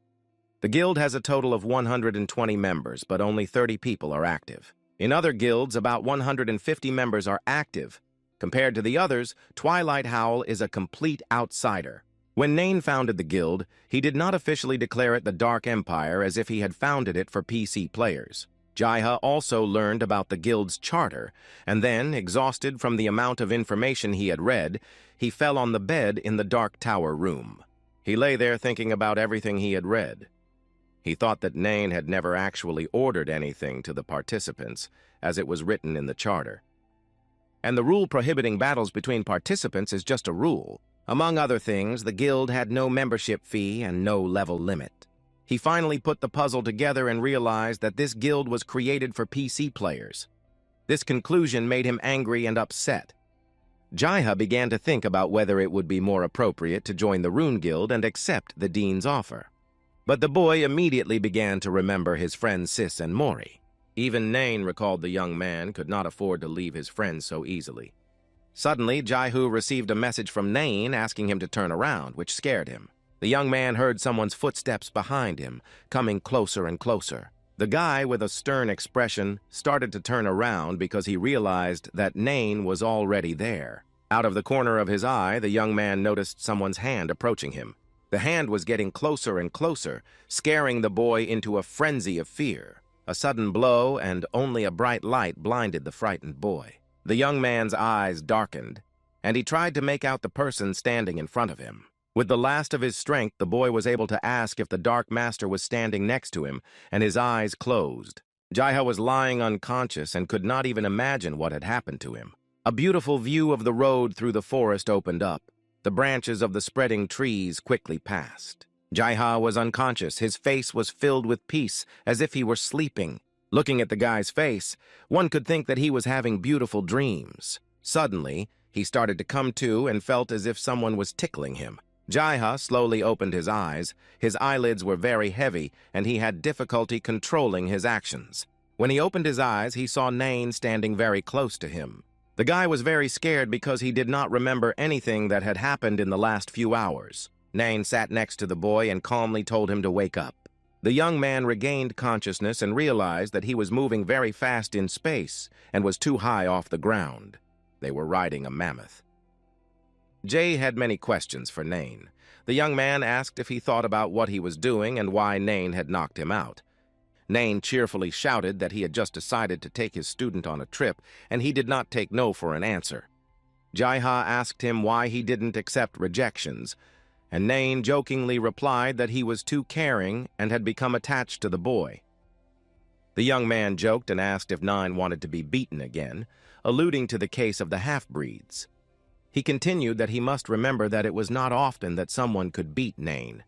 The guild has a total of 120 members, but only 30 people are active. In other guilds, about 150 members are active. Compared to the others, Twilight Howl is a complete outsider. When Nain founded the guild, he did not officially declare it the Dark Empire as if he had founded it for PC players. Jaiha also learned about the guild's charter, and then, exhausted from the amount of information he had read, he fell on the bed in the Dark Tower room. He lay there thinking about everything he had read. He thought that Nain had never actually ordered anything to the participants, as it was written in the charter. And the rule prohibiting battles between participants is just a rule. Among other things, the guild had no membership fee and no level limit. He finally put the puzzle together and realized that this guild was created for PC players. This conclusion made him angry and upset. Jaiha began to think about whether it would be more appropriate to join the Rune Guild and accept the dean's offer. But the boy immediately began to remember his friends Sis and Mori. Even Nain recalled the young man could not afford to leave his friends so easily. Suddenly, Jai-Hu received a message from Nain asking him to turn around, which scared him. The young man heard someone's footsteps behind him, coming closer and closer. The guy, with a stern expression, started to turn around because he realized that Nain was already there. Out of the corner of his eye, the young man noticed someone's hand approaching him. The hand was getting closer and closer, scaring the boy into a frenzy of fear. A sudden blow and only a bright light blinded the frightened boy. The young man's eyes darkened, and he tried to make out the person standing in front of him. With the last of his strength, the boy was able to ask if the Dark Master was standing next to him, and his eyes closed. Jai-Ha was lying unconscious and could not even imagine what had happened to him. A beautiful view of the road through the forest opened up. The branches of the spreading trees quickly passed. Jai-Ha was unconscious. His face was filled with peace, as if he were sleeping. Looking at the guy's face, one could think that he was having beautiful dreams. Suddenly, he started to come to and felt as if someone was tickling him. Jai-Ha slowly opened his eyes. His eyelids were very heavy, and he had difficulty controlling his actions. When he opened his eyes, he saw Nain standing very close to him. The guy was very scared because he did not remember anything that had happened in the last few hours. Nain sat next to the boy and calmly told him to wake up. The young man regained consciousness and realized that he was moving very fast in space and was too high off the ground. They were riding a mammoth. Jay had many questions for Nain. The young man asked if he thought about what he was doing and why Nain had knocked him out. Nain cheerfully shouted that he had just decided to take his student on a trip, and he did not take no for an answer. Jai-Ha asked him why he didn't accept rejections, and Nain jokingly replied that he was too caring and had become attached to the boy. The young man joked and asked if Nain wanted to be beaten again, alluding to the case of the half-breeds. He continued that he must remember that it was not often that someone could beat Nain.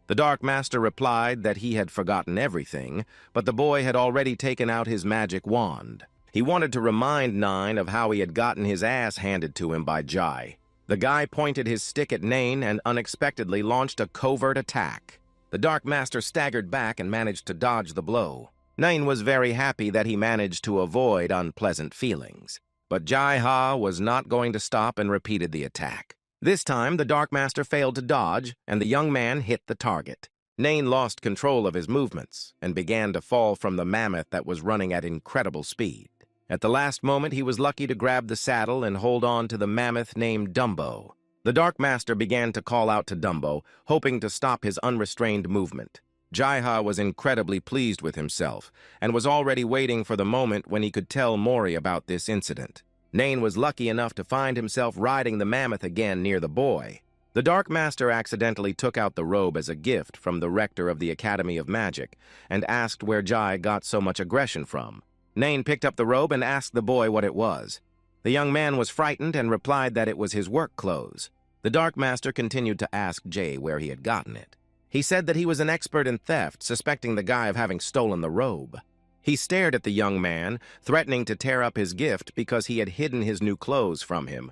The Dark Master replied that he had forgotten everything, but the boy had already taken out his magic wand. He wanted to remind Nain of how he had gotten his ass handed to him by Jai. The guy pointed his stick at Nain and unexpectedly launched a covert attack. The Dark Master staggered back and managed to dodge the blow. Nain was very happy that he managed to avoid unpleasant feelings. But Jai-Ha was not going to stop and repeated the attack. This time, the Dark Master failed to dodge, and the young man hit the target. Nain lost control of his movements and began to fall from the mammoth that was running at incredible speed. At the last moment, he was lucky to grab the saddle and hold on to the mammoth named Dumbo. The Dark Master began to call out to Dumbo, hoping to stop his unrestrained movement. Jai-Ha was incredibly pleased with himself and was already waiting for the moment when he could tell Mori about this incident. Nain was lucky enough to find himself riding the mammoth again near the boy. The Dark Master accidentally took out the robe as a gift from the rector of the Academy of Magic and asked where Jai got so much aggression from. Nain picked up the robe and asked the boy what it was. The young man was frightened and replied that it was his work clothes. The Dark Master continued to ask Jay where he had gotten it. He said that he was an expert in theft, suspecting the guy of having stolen the robe. He stared at the young man, threatening to tear up his gift because he had hidden his new clothes from him.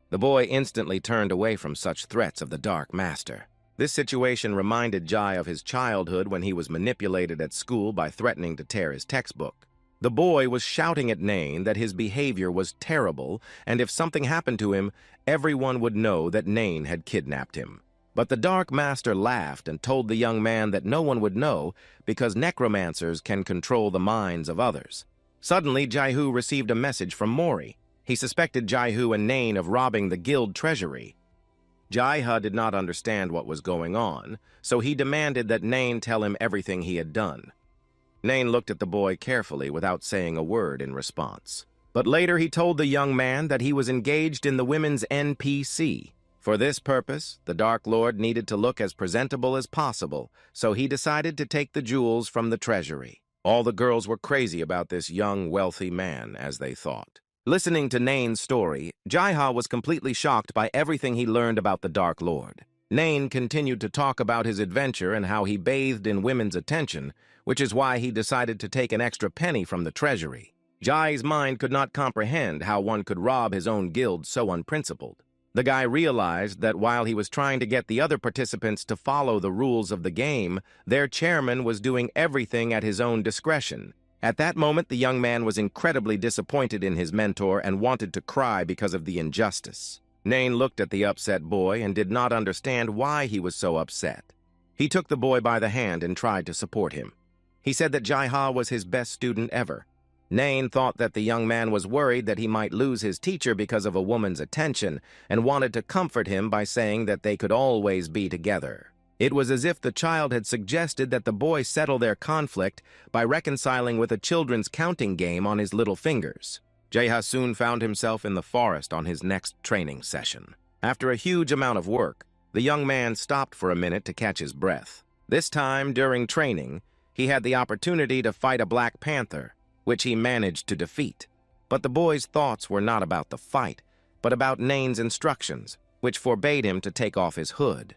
The boy instantly turned away from such threats of the Dark Master. This situation reminded Jai of his childhood when he was manipulated at school by threatening to tear his textbook. The boy was shouting at Nain that his behavior was terrible, and if something happened to him, everyone would know that Nain had kidnapped him. But the Dark Master laughed and told the young man that no one would know because necromancers can control the minds of others. Suddenly, Jai-Hu received a message from Mori. He suspected Jai-Hu and Nain of robbing the guild treasury. Jai-Ha did not understand what was going on, so he demanded that Nain tell him everything he had done. Nain looked at the boy carefully without saying a word in response. But later he told the young man that he was engaged in the women's NPC. For this purpose, the Dark Lord needed to look as presentable as possible, so he decided to take the jewels from the treasury. All the girls were crazy about this young, wealthy man, as they thought. Listening to Nain's story, Jai-Ha was completely shocked by everything he learned about the Dark Lord. Nain continued to talk about his adventure and how he bathed in women's attention, which is why he decided to take an extra penny from the treasury. Jai's mind could not comprehend how one could rob his own guild so unprincipled. The guy realized that while he was trying to get the other participants to follow the rules of the game, their chairman was doing everything at his own discretion, At that moment, the young man was incredibly disappointed in his mentor and wanted to cry because of the injustice. Nain looked at the upset boy and did not understand why he was so upset. He took the boy by the hand and tried to support him. He said that Jai-ha was his best student ever. Nain thought that the young man was worried that he might lose his teacher because of a woman's attention and wanted to comfort him by saying that they could always be together. It was as if the child had suggested that the boy settle their conflict by reconciling with a children's counting game on his little fingers. Jae-ha soon found himself in the forest on his next training session. After a huge amount of work, the young man stopped for a minute to catch his breath. This time, during training, he had the opportunity to fight a black panther, which he managed to defeat. But the boy's thoughts were not about the fight, but about Nain's instructions, which forbade him to take off his hood.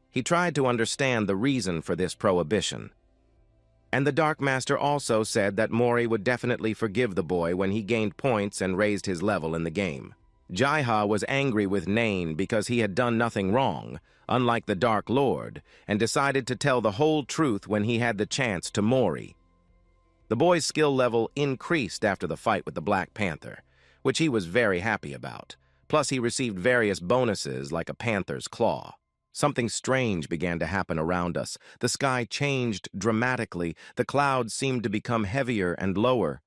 He tried to understand the reason for this prohibition. And the Dark Master also said that Mori would definitely forgive the boy when he gained points and raised his level in the game. Jae-ha was angry with Nain because he had done nothing wrong, unlike the Dark Lord, and decided to tell the whole truth when he had the chance to Mori. The boy's skill level increased after the fight with the Black Panther, which he was very happy about. Plus, he received various bonuses like a panther's claw. Something strange began to happen around us. The sky changed dramatically. The clouds seemed to become heavier and lower.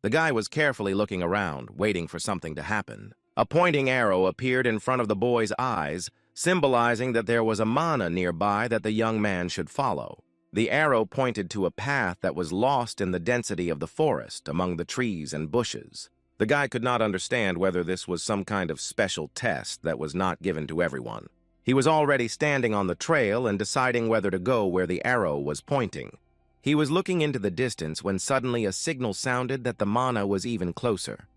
The guy was carefully looking around, waiting for something to happen. A pointing arrow appeared in front of the boy's eyes, symbolizing that there was a mana nearby that the young man should follow. The arrow pointed to a path that was lost in the density of the forest, among the trees and bushes. The guy could not understand whether this was some kind of special test that was not given to everyone. He was already standing on the trail and deciding whether to go where the arrow was pointing. He was looking into the distance when suddenly a signal sounded that the mana was even closer.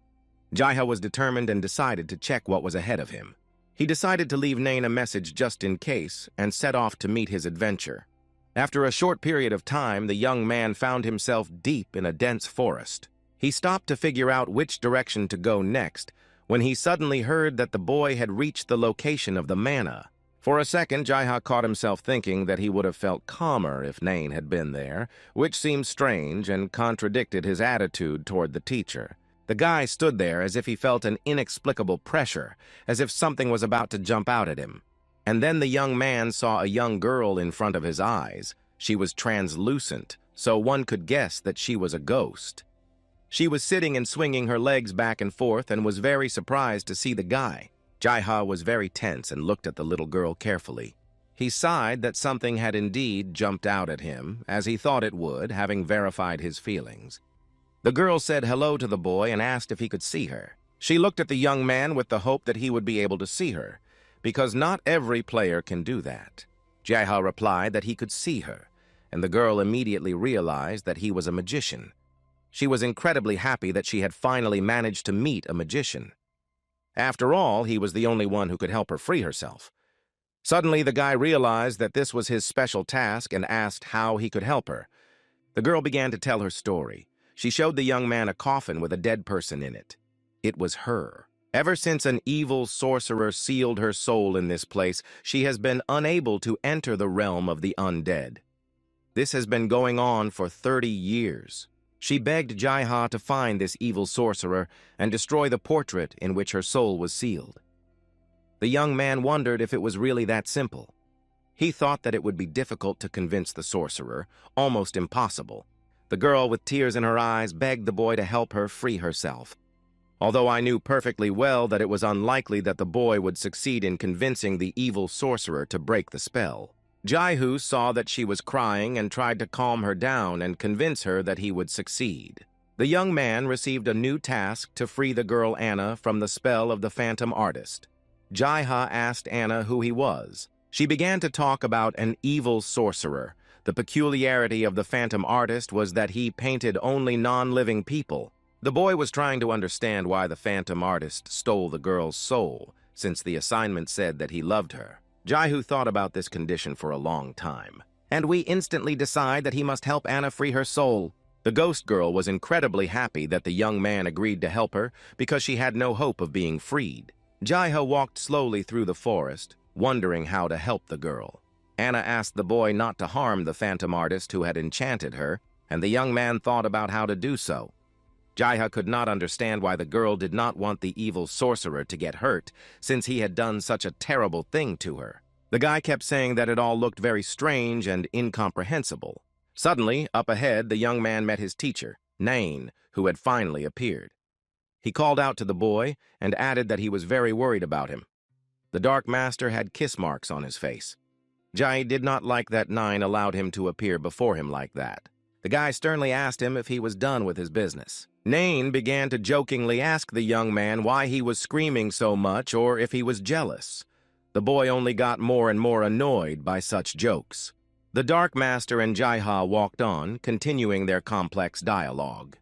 Jae-ha was determined and decided to check what was ahead of him. He decided to leave Nain a message just in case and set off to meet his adventure. After a short period of time, the young man found himself deep in a dense forest. He stopped to figure out which direction to go next when he suddenly heard that the boy had reached the location of the mana. For a second, Jae-ha caught himself thinking that he would have felt calmer if Nain had been there, which seemed strange and contradicted his attitude toward the teacher. The guy stood there as if he felt an inexplicable pressure, as if something was about to jump out at him. And then the young man saw a young girl in front of his eyes. She was translucent, so one could guess that she was a ghost. She was sitting and swinging her legs back and forth and was very surprised to see the guy. Jae-ha was very tense and looked at the little girl carefully. He sighed that something had indeed jumped out at him, as he thought it would, having verified his feelings. The girl said hello to the boy and asked if he could see her. She looked at the young man with the hope that he would be able to see her, because not every player can do that. Jae-ha replied that he could see her, and the girl immediately realized that he was a magician. She was incredibly happy that she had finally managed to meet a magician. After all, he was the only one who could help her free herself. Suddenly, the guy realized that this was his special task and asked how he could help her. The girl began to tell her story. She showed the young man a coffin with a dead person in it. It was her. Ever since an evil sorcerer sealed her soul in this place, she has been unable to enter the realm of the undead. This has been going on for 30 years. She begged Jae-ha to find this evil sorcerer and destroy the portrait in which her soul was sealed. The young man wondered if it was really that simple. He thought that it would be difficult to convince the sorcerer, almost impossible. The girl, with tears in her eyes, begged the boy to help her free herself. Although I knew perfectly well that it was unlikely that the boy would succeed in convincing the evil sorcerer to break the spell. Jae-hu saw that she was crying and tried to calm her down and convince her that he would succeed. The young man received a new task to free the girl Anna from the spell of the phantom artist. Jae-ha asked Anna who he was. She began to talk about an evil sorcerer. The peculiarity of the phantom artist was that he painted only non-living people. The boy was trying to understand why the phantom artist stole the girl's soul, since the assignment said that he loved her. Jae-hu thought about this condition for a long time. And we instantly decide that he must help Anna free her soul. The ghost girl was incredibly happy that the young man agreed to help her because she had no hope of being freed. Jae-ha walked slowly through the forest, wondering how to help the girl. Anna asked the boy not to harm the phantom artist who had enchanted her, and the young man thought about how to do so. Jaiha could not understand why the girl did not want the evil sorcerer to get hurt, since he had done such a terrible thing to her. The guy kept saying that it all looked very strange and incomprehensible. Suddenly, up ahead, the young man met his teacher, Nain, who had finally appeared. He called out to the boy and added that he was very worried about him. The Dark Master had kiss marks on his face. Jai did not like that Nain allowed him to appear before him like that. The guy sternly asked him if he was done with his business. Nain began to jokingly ask the young man why he was screaming so much or if he was jealous. The boy only got more and more annoyed by such jokes. The Dark Master and Jaiha walked on, continuing their complex dialogue.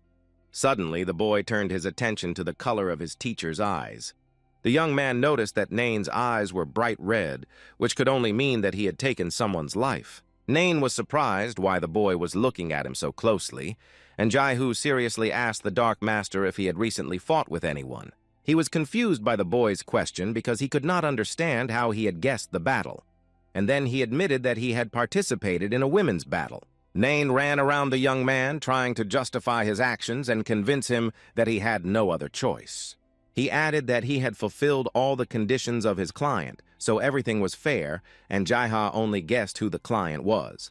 Suddenly, the boy turned his attention to the color of his teacher's eyes. The young man noticed that Nain's eyes were bright red, which could only mean that he had taken someone's life. Nain was surprised why the boy was looking at him so closely, and Jaihu seriously asked the Dark Master if he had recently fought with anyone. He was confused by the boy's question because he could not understand how he had guessed the battle. And then he admitted that he had participated in a women's battle. Nain ran around the young man, trying to justify his actions and convince him that he had no other choice. He added that he had fulfilled all the conditions of his client, so everything was fair, and Jaiha only guessed who the client was.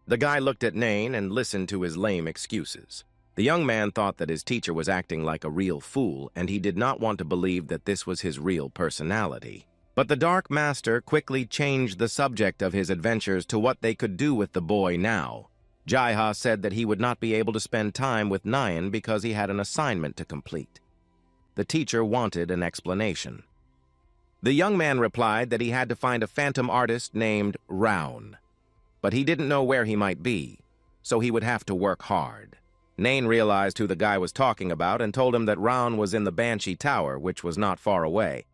The guy looked at Nain and listened to his lame excuses. The young man thought that his teacher was acting like a real fool, and he did not want to believe that this was his real personality. But the Dark Master quickly changed the subject of his adventures to what they could do with the boy now. Jaiha said that he would not be able to spend time with Nain because he had an assignment to complete. The teacher wanted an explanation. The young man replied that he had to find a phantom artist named Raun, but he didn't know where he might be, so he would have to work hard. Nain realized who the guy was talking about and told him that Raun was in the Banshee Tower, which was not far away.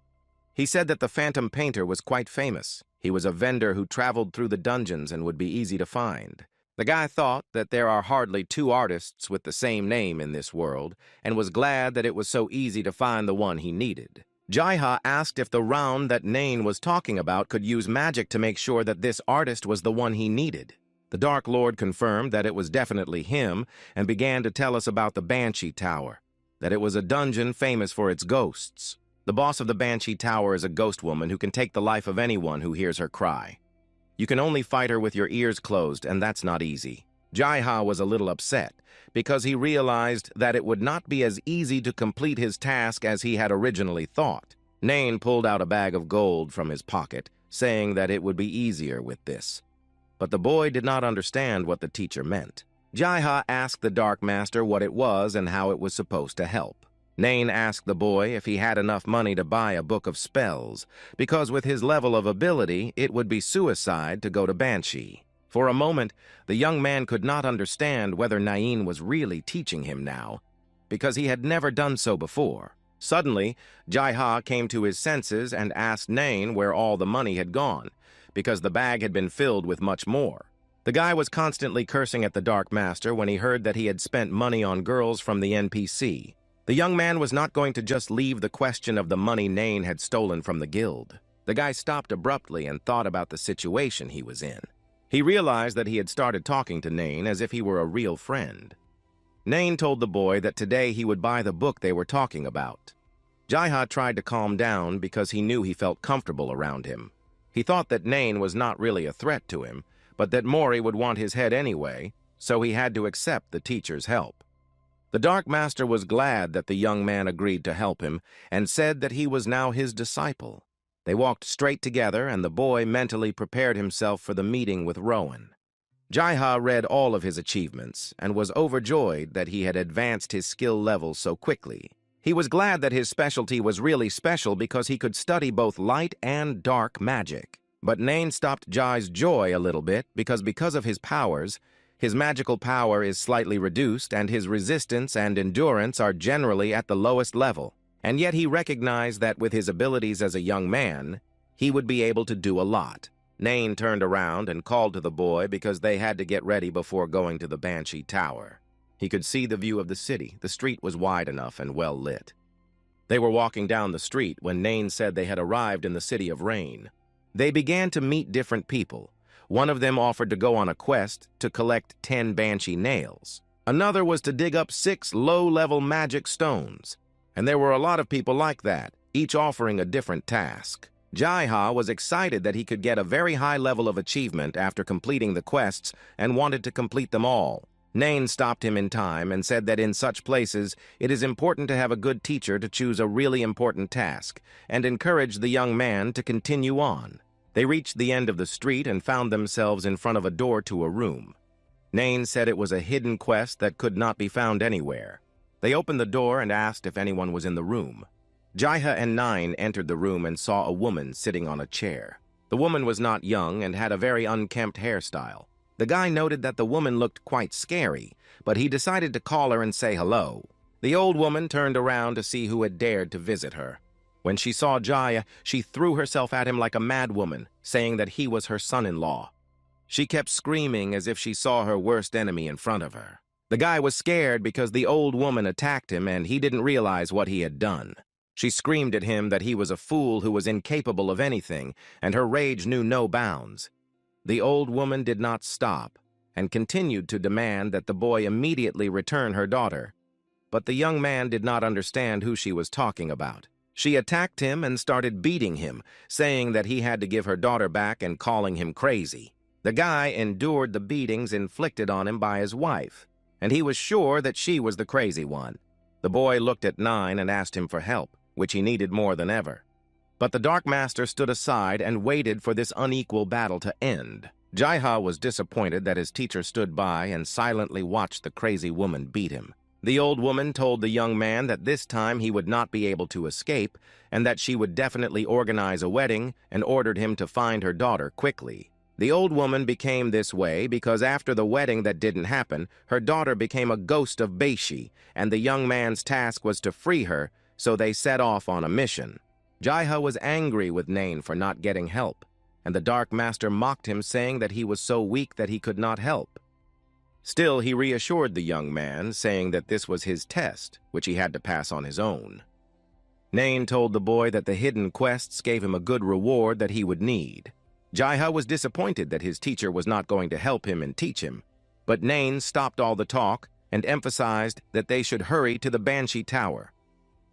He said that the phantom painter was quite famous. He was a vendor who traveled through the dungeons and would be easy to find. The guy thought that there are hardly two artists with the same name in this world, and was glad that it was so easy to find the one he needed. Jaiha asked if the Raun that Nain was talking about could use magic to make sure that this artist was the one he needed. The Dark Lord confirmed that it was definitely him and began to tell us about the Banshee Tower, that it was a dungeon famous for its ghosts. The boss of the Banshee Tower is a ghost woman who can take the life of anyone who hears her cry. You can only fight her with your ears closed, and that's not easy. Jaiha was a little upset because he realized that it would not be as easy to complete his task as he had originally thought. Nain pulled out a bag of gold from his pocket, saying that it would be easier with this. But the boy did not understand what the teacher meant. Jaiha asked the Dark Master what it was and how it was supposed to help. Nain asked the boy if he had enough money to buy a book of spells, because with his level of ability, it would be suicide to go to Banshee. For a moment, the young man could not understand whether Nain was really teaching him now, because he had never done so before. Suddenly, Jaiha came to his senses and asked Nain where all the money had gone, because the bag had been filled with much more. The guy was constantly cursing at the Dark Master when he heard that he had spent money on girls from the NPC. The young man was not going to just leave the question of the money Nain had stolen from the guild. The guy stopped abruptly and thought about the situation he was in. He realized that he had started talking to Nain as if he were a real friend. Nain told the boy that today he would buy the book they were talking about. Jaiha tried to calm down because he knew he felt comfortable around him. He thought that Nain was not really a threat to him, but that Mori would want his head anyway, so he had to accept the teacher's help. The Dark Master was glad that the young man agreed to help him and said that he was now his disciple. They walked straight together, and the boy mentally prepared himself for the meeting with Rowan. Jaiha read all of his achievements and was overjoyed that he had advanced his skill level so quickly. He was glad that his specialty was really special because he could study both light and dark magic. But Nain stopped Jai's joy a little bit because of his powers, his magical power is slightly reduced and his resistance and endurance are generally at the lowest level. And yet he recognized that with his abilities as a young man, he would be able to do a lot. Nain turned around and called to the boy because they had to get ready before going to the Banshee Tower. He could see the view of the city. The street was wide enough and well lit. They were walking down the street when Nain said they had arrived in the City of Rain. They began to meet different people. One of them offered to go on a quest to collect 10 banshee nails. Another was to dig up 6 low-level magic stones. And there were a lot of people like that, each offering a different task. Jai-Ha was excited that he could get a very high level of achievement after completing the quests and wanted to complete them all. Nain stopped him in time and said that in such places, it is important to have a good teacher to choose a really important task, and encouraged the young man to continue on. They reached the end of the street and found themselves in front of a door to a room. Nain said it was a hidden quest that could not be found anywhere. They opened the door and asked if anyone was in the room. Jai-Ha and Nain entered the room and saw a woman sitting on a chair. The woman was not young and had a very unkempt hairstyle. The guy noted that the woman looked quite scary, but he decided to call her and say hello. The old woman turned around to see who had dared to visit her. When she saw Jaya, she threw herself at him like a madwoman, saying that he was her son-in-law. She kept screaming as if she saw her worst enemy in front of her. The guy was scared because the old woman attacked him and he didn't realize what he had done. She screamed at him that he was a fool who was incapable of anything, and her rage knew no bounds. The old woman did not stop and continued to demand that the boy immediately return her daughter. But the young man did not understand who she was talking about. She attacked him and started beating him, saying that he had to give her daughter back and calling him crazy. The guy endured the beatings inflicted on him by his wife, and he was sure that she was the crazy one. The boy looked at Nain and asked him for help, which he needed more than ever. But the Dark Master stood aside and waited for this unequal battle to end. Jai-Ha was disappointed that his teacher stood by and silently watched the crazy woman beat him. The old woman told the young man that this time he would not be able to escape and that she would definitely organize a wedding, and ordered him to find her daughter quickly. The old woman became this way because after the wedding that didn't happen, her daughter became a ghost of Beishi, and the young man's task was to free her, so they set off on a mission. Jai-Ha was angry with Nain for not getting help, and the Dark Master mocked him, saying that he was so weak that he could not help. Still, he reassured the young man, saying that this was his test, which he had to pass on his own. Nain told the boy that the hidden quests gave him a good reward that he would need. Jai-Ha was disappointed that his teacher was not going to help him and teach him, but Nain stopped all the talk and emphasized that they should hurry to the Banshee Tower.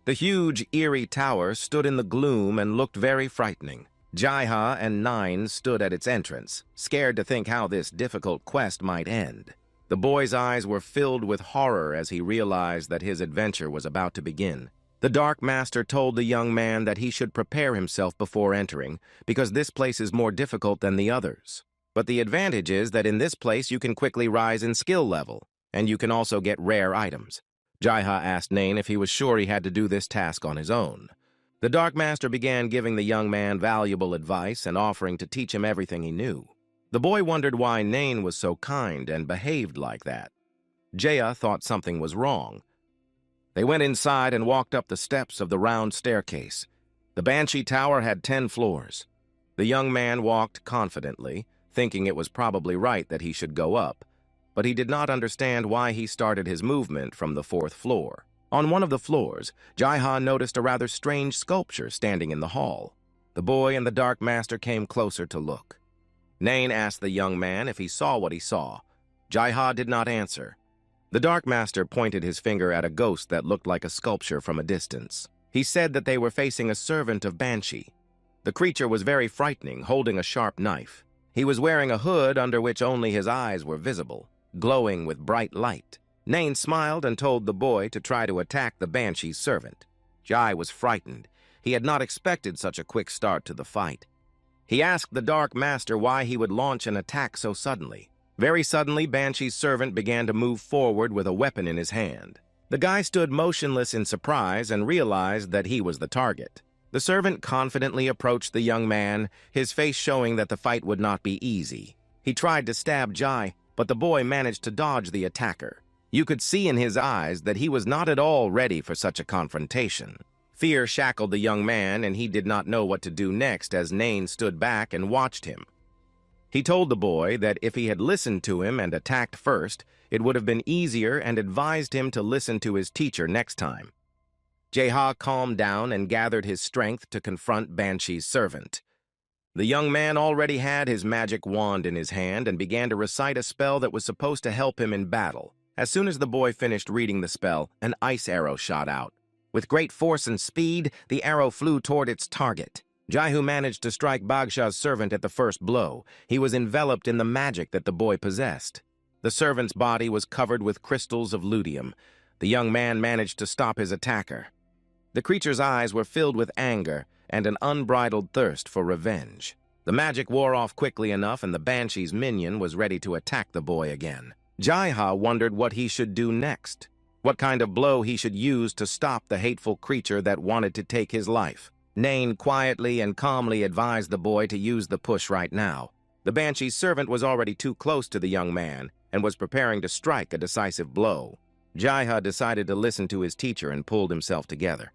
The huge, eerie tower stood in the gloom and looked very frightening. Jai-Ha and Nain stood at its entrance, scared to think how this difficult quest might end. The boy's eyes were filled with horror as he realized that his adventure was about to begin. The Dark Master told the young man that he should prepare himself before entering, because this place is more difficult than the others. But the advantage is that in this place you can quickly rise in skill level, and you can also get rare items. Jai-Ha asked Nain if he was sure he had to do this task on his own. The Dark Master began giving the young man valuable advice and offering to teach him everything he knew. The boy wondered why Nain was so kind and behaved like that. Jaya thought something was wrong. They went inside and walked up the steps of the round staircase. The Banshee Tower had 10 floors. The young man walked confidently, thinking it was probably right that he should go up, but he did not understand why he started his movement from the 4th floor. On one of the floors, Jai-Ha noticed a rather strange sculpture standing in the hall. The boy and the Dark Master came closer to look. Nain asked the young man if he saw what he saw. Jai-Ha did not answer. The Dark Master pointed his finger at a ghost that looked like a sculpture from a distance. He said that they were facing a servant of Banshee. The creature was very frightening, holding a sharp knife. He was wearing a hood under which only his eyes were visible, glowing with bright light. Nain smiled and told the boy to try to attack the Banshee's servant. Jai was frightened. He had not expected such a quick start to the fight. He asked the Dark Master why he would launch an attack so suddenly. Very suddenly, Banshee's servant began to move forward with a weapon in his hand. The guy stood motionless in surprise and realized that he was the target. The servant confidently approached the young man, his face showing that the fight would not be easy. He tried to stab Jai, but the boy managed to dodge the attacker. You could see in his eyes that he was not at all ready for such a confrontation. Fear shackled the young man, and he did not know what to do next as Nain stood back and watched him. He told the boy that if he had listened to him and attacked first, it would have been easier, and advised him to listen to his teacher next time. Jai-Ha calmed down and gathered his strength to confront Banshee's servant. The young man already had his magic wand in his hand and began to recite a spell that was supposed to help him in battle. As soon as the boy finished reading the spell, an ice arrow shot out. With great force and speed, the arrow flew toward its target. Jaihu managed to strike Bagshaw's servant at the first blow. He was enveloped in the magic that the boy possessed. The servant's body was covered with crystals of luteum. The young man managed to stop his attacker. The creature's eyes were filled with anger and an unbridled thirst for revenge. The magic wore off quickly enough, and the Banshee's minion was ready to attack the boy again. Jaiha wondered what he should do next, what kind of blow he should use to stop the hateful creature that wanted to take his life. Nain quietly and calmly advised the boy to use the push right now. The Banshee's servant was already too close to the young man and was preparing to strike a decisive blow. Jaiha decided to listen to his teacher and pulled himself together.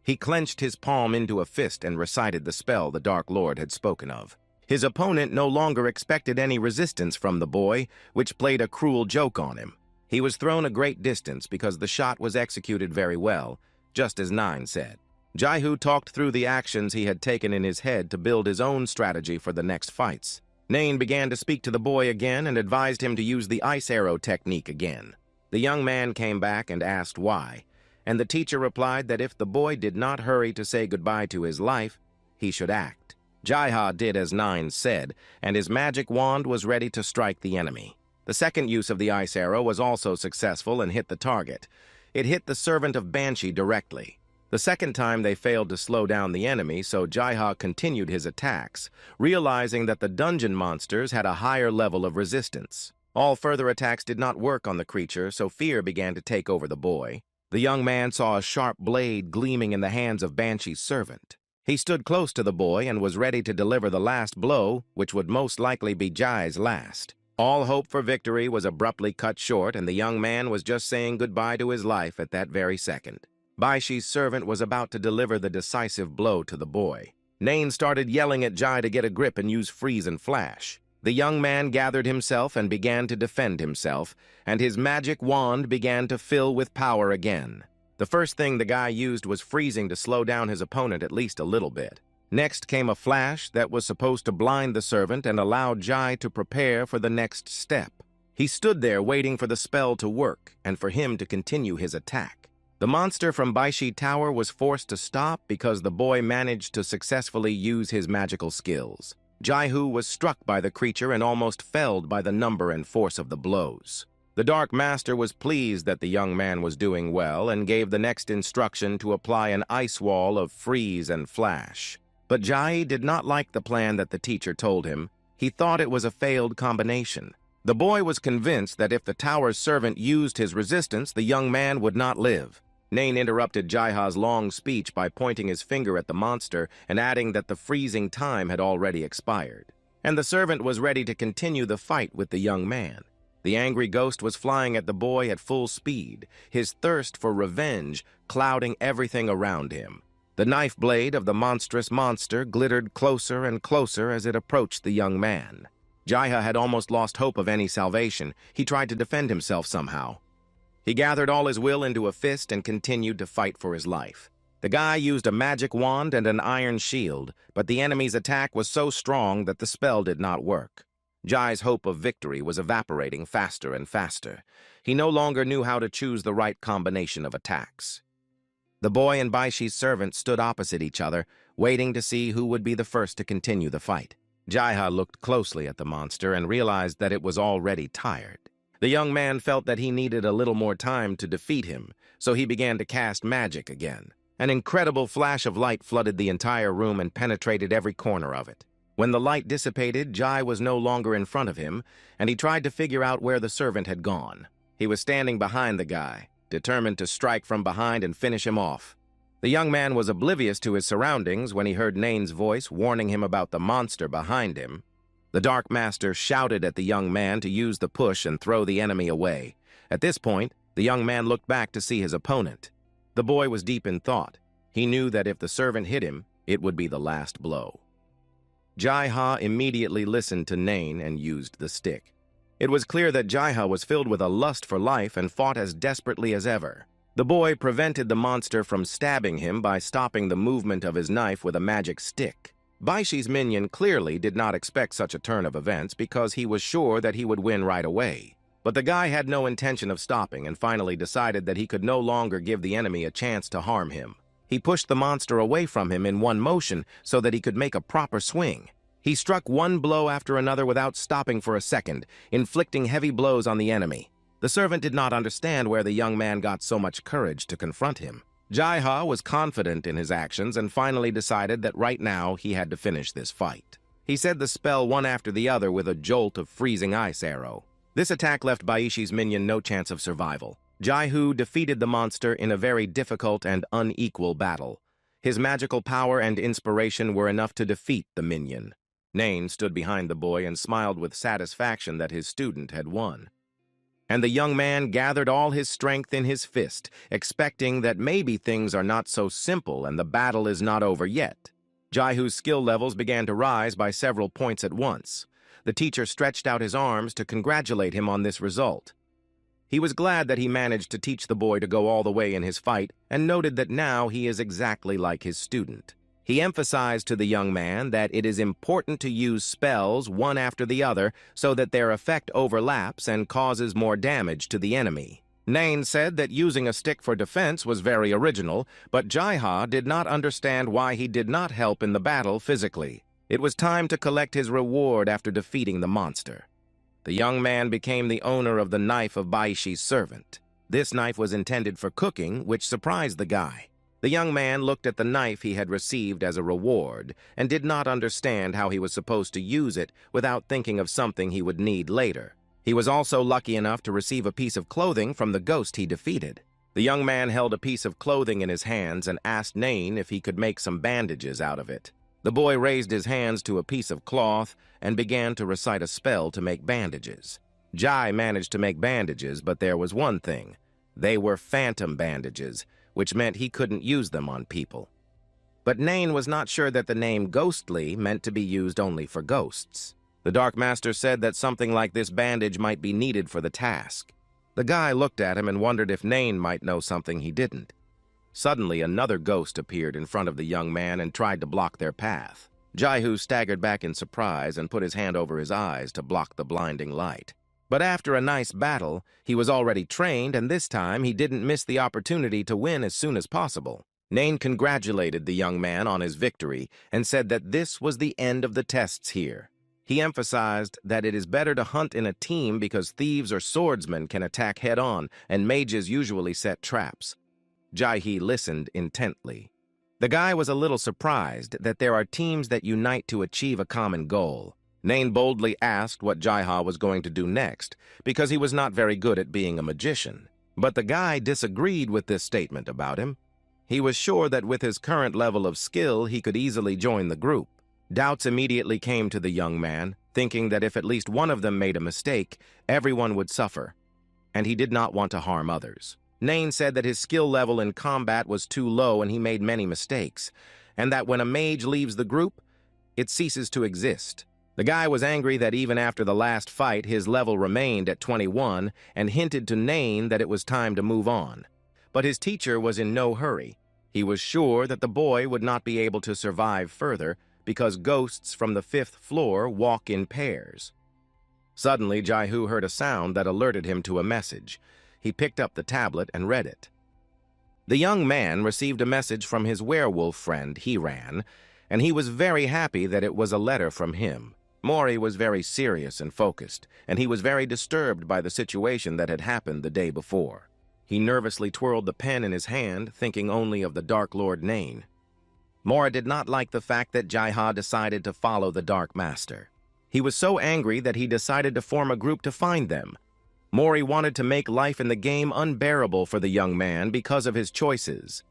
He clenched his palm into a fist and recited the spell the Dark Lord had spoken of. His opponent no longer expected any resistance from the boy, which played a cruel joke on him. He was thrown a great distance because the shot was executed very well, just as Nain said. Jaihu talked through the actions he had taken in his head to build his own strategy for the next fights. Nain began to speak to the boy again and advised him to use the ice arrow technique again. The young man came back and asked why, and the teacher replied that if the boy did not hurry to say goodbye to his life, he should act. Jaiha did as Nain said, and his magic wand was ready to strike the enemy. The second use of the ice arrow was also successful and hit the target. It hit the servant of Banshee directly. The second time they failed to slow down the enemy, so Jaiha continued his attacks, realizing that the dungeon monsters had a higher level of resistance. All further attacks did not work on the creature, so fear began to take over the boy. The young man saw a sharp blade gleaming in the hands of Banshee's servant. He stood close to the boy and was ready to deliver the last blow, which would most likely be Jai's last. All hope for victory was abruptly cut short, and the young man was just saying goodbye to his life at that very second. Banshee's servant was about to deliver the decisive blow to the boy. Nain started yelling at Jai to get a grip and use freeze and flash. The young man gathered himself and began to defend himself, and his magic wand began to fill with power again. The first thing the guy used was freezing to slow down his opponent at least a little bit. Next came a flash that was supposed to blind the servant and allow Jai to prepare for the next step. He stood there waiting for the spell to work and for him to continue his attack. The monster from Banshee Tower was forced to stop because the boy managed to successfully use his magical skills. Jaihu was struck by the creature and almost felled by the number and force of the blows. The Dark Master was pleased that the young man was doing well and gave the next instruction to apply an ice wall of freeze and flash. But Jai did not like the plan that the teacher told him. He thought it was a failed combination. The boy was convinced that if the tower's servant used his resistance, the young man would not live. Nain interrupted Jaiha's long speech by pointing his finger at the monster and adding that the freezing time had already expired. And the servant was ready to continue the fight with the young man. The angry ghost was flying at the boy at full speed, his thirst for revenge clouding everything around him. The knife blade of the monstrous monster glittered closer and closer as it approached the young man. Jaiha had almost lost hope of any salvation. He tried to defend himself somehow. He gathered all his will into a fist and continued to fight for his life. The guy used a magic wand and an iron shield, but the enemy's attack was so strong that the spell did not work. Jai's hope of victory was evaporating faster and faster. He no longer knew how to choose the right combination of attacks. The boy and Banshee's servant stood opposite each other, waiting to see who would be the first to continue the fight. Jaiha looked closely at the monster and realized that it was already tired. The young man felt that he needed a little more time to defeat him, so he began to cast magic again. An incredible flash of light flooded the entire room and penetrated every corner of it. When the light dissipated, Jai was no longer in front of him, and he tried to figure out where the servant had gone. He was standing behind the guy, determined to strike from behind and finish him off. The young man was oblivious to his surroundings when he heard Nain's voice warning him about the monster behind him. The Dark Master shouted at the young man to use the push and throw the enemy away. At this point, the young man looked back to see his opponent. The boy was deep in thought. He knew that if the servant hit him, it would be the last blow. Jaiha immediately listened to Nain and used the stick. It was clear that Jaiha was filled with a lust for life and fought as desperately as ever. The boy prevented the monster from stabbing him by stopping the movement of his knife with a magic stick. Baishi's minion clearly did not expect such a turn of events because he was sure that he would win right away. But the guy had no intention of stopping and finally decided that he could no longer give the enemy a chance to harm him. He pushed the monster away from him in one motion so that he could make a proper swing. He struck one blow after another without stopping for a second, inflicting heavy blows on the enemy. The servant did not understand where the young man got so much courage to confront him. Jai-Ha was confident in his actions and finally decided that right now he had to finish this fight. He said the spell one after the other with a jolt of freezing ice arrow. This attack left Baishi's minion no chance of survival. Jai-Hu defeated the monster in a very difficult and unequal battle. His magical power and inspiration were enough to defeat the minion. Nain stood behind the boy and smiled with satisfaction that his student had won. And the young man gathered all his strength in his fist, expecting that maybe things are not so simple and the battle is not over yet. Jai-Hu's skill levels began to rise by several points at once. The teacher stretched out his arms to congratulate him on this result. He was glad that he managed to teach the boy to go all the way in his fight and noted that now he is exactly like his student. He emphasized to the young man that it is important to use spells one after the other so that their effect overlaps and causes more damage to the enemy. Nain said that using a stick for defense was very original, but Jai-Ha did not understand why he did not help in the battle physically. It was time to collect his reward after defeating the monster. The young man became the owner of the knife of Baishi's servant. This knife was intended for cooking, which surprised the guy. The young man looked at the knife he had received as a reward and did not understand how he was supposed to use it without thinking of something he would need later. He was also lucky enough to receive a piece of clothing from the ghost he defeated. The young man held a piece of clothing in his hands and asked Nain if he could make some bandages out of it. The boy raised his hands to a piece of cloth and began to recite a spell to make bandages. Jai managed to make bandages, but there was one thing. They were phantom bandages, which meant he couldn't use them on people. But Nain was not sure that the name ghostly meant to be used only for ghosts. The Dark Master said that something like this bandage might be needed for the task. The guy looked at him and wondered if Nain might know something he didn't. Suddenly, another ghost appeared in front of the young man and tried to block their path. Jai-Hu staggered back in surprise and put his hand over his eyes to block the blinding light. But after a nice battle, he was already trained, and this time he didn't miss the opportunity to win as soon as possible. Nain congratulated the young man on his victory and said that this was the end of the tests here. He emphasized that it is better to hunt in a team because thieves or swordsmen can attack head-on, and mages usually set traps. Jai-He listened intently. The guy was a little surprised that there are teams that unite to achieve a common goal. Nain boldly asked what Jai-Ha was going to do next, because he was not very good at being a magician. But the guy disagreed with this statement about him. He was sure that with his current level of skill, he could easily join the group. Doubts immediately came to the young man, thinking that if at least one of them made a mistake, everyone would suffer, and he did not want to harm others. Nain said that his skill level in combat was too low and he made many mistakes, and that when a mage leaves the group, it ceases to exist. The guy was angry that even after the last fight, his level remained at 21 and hinted to Nain that it was time to move on. But his teacher was in no hurry. He was sure that the boy would not be able to survive further because ghosts from the 5th floor walk in pairs. Suddenly, Jai-Hu heard a sound that alerted him to a message. He picked up the tablet and read it. The young man received a message from his werewolf friend, Hiran, and he was very happy that it was a letter from him. Mori was very serious and focused, and he was very disturbed by the situation that had happened the day before. He nervously twirled the pen in his hand, thinking only of the Dark Lord Nain. Mori did not like the fact that Jai-Ha decided to follow the Dark Master. He was so angry that he decided to form a group to find them. Mori wanted to make life in the game unbearable for the young man because of his choices.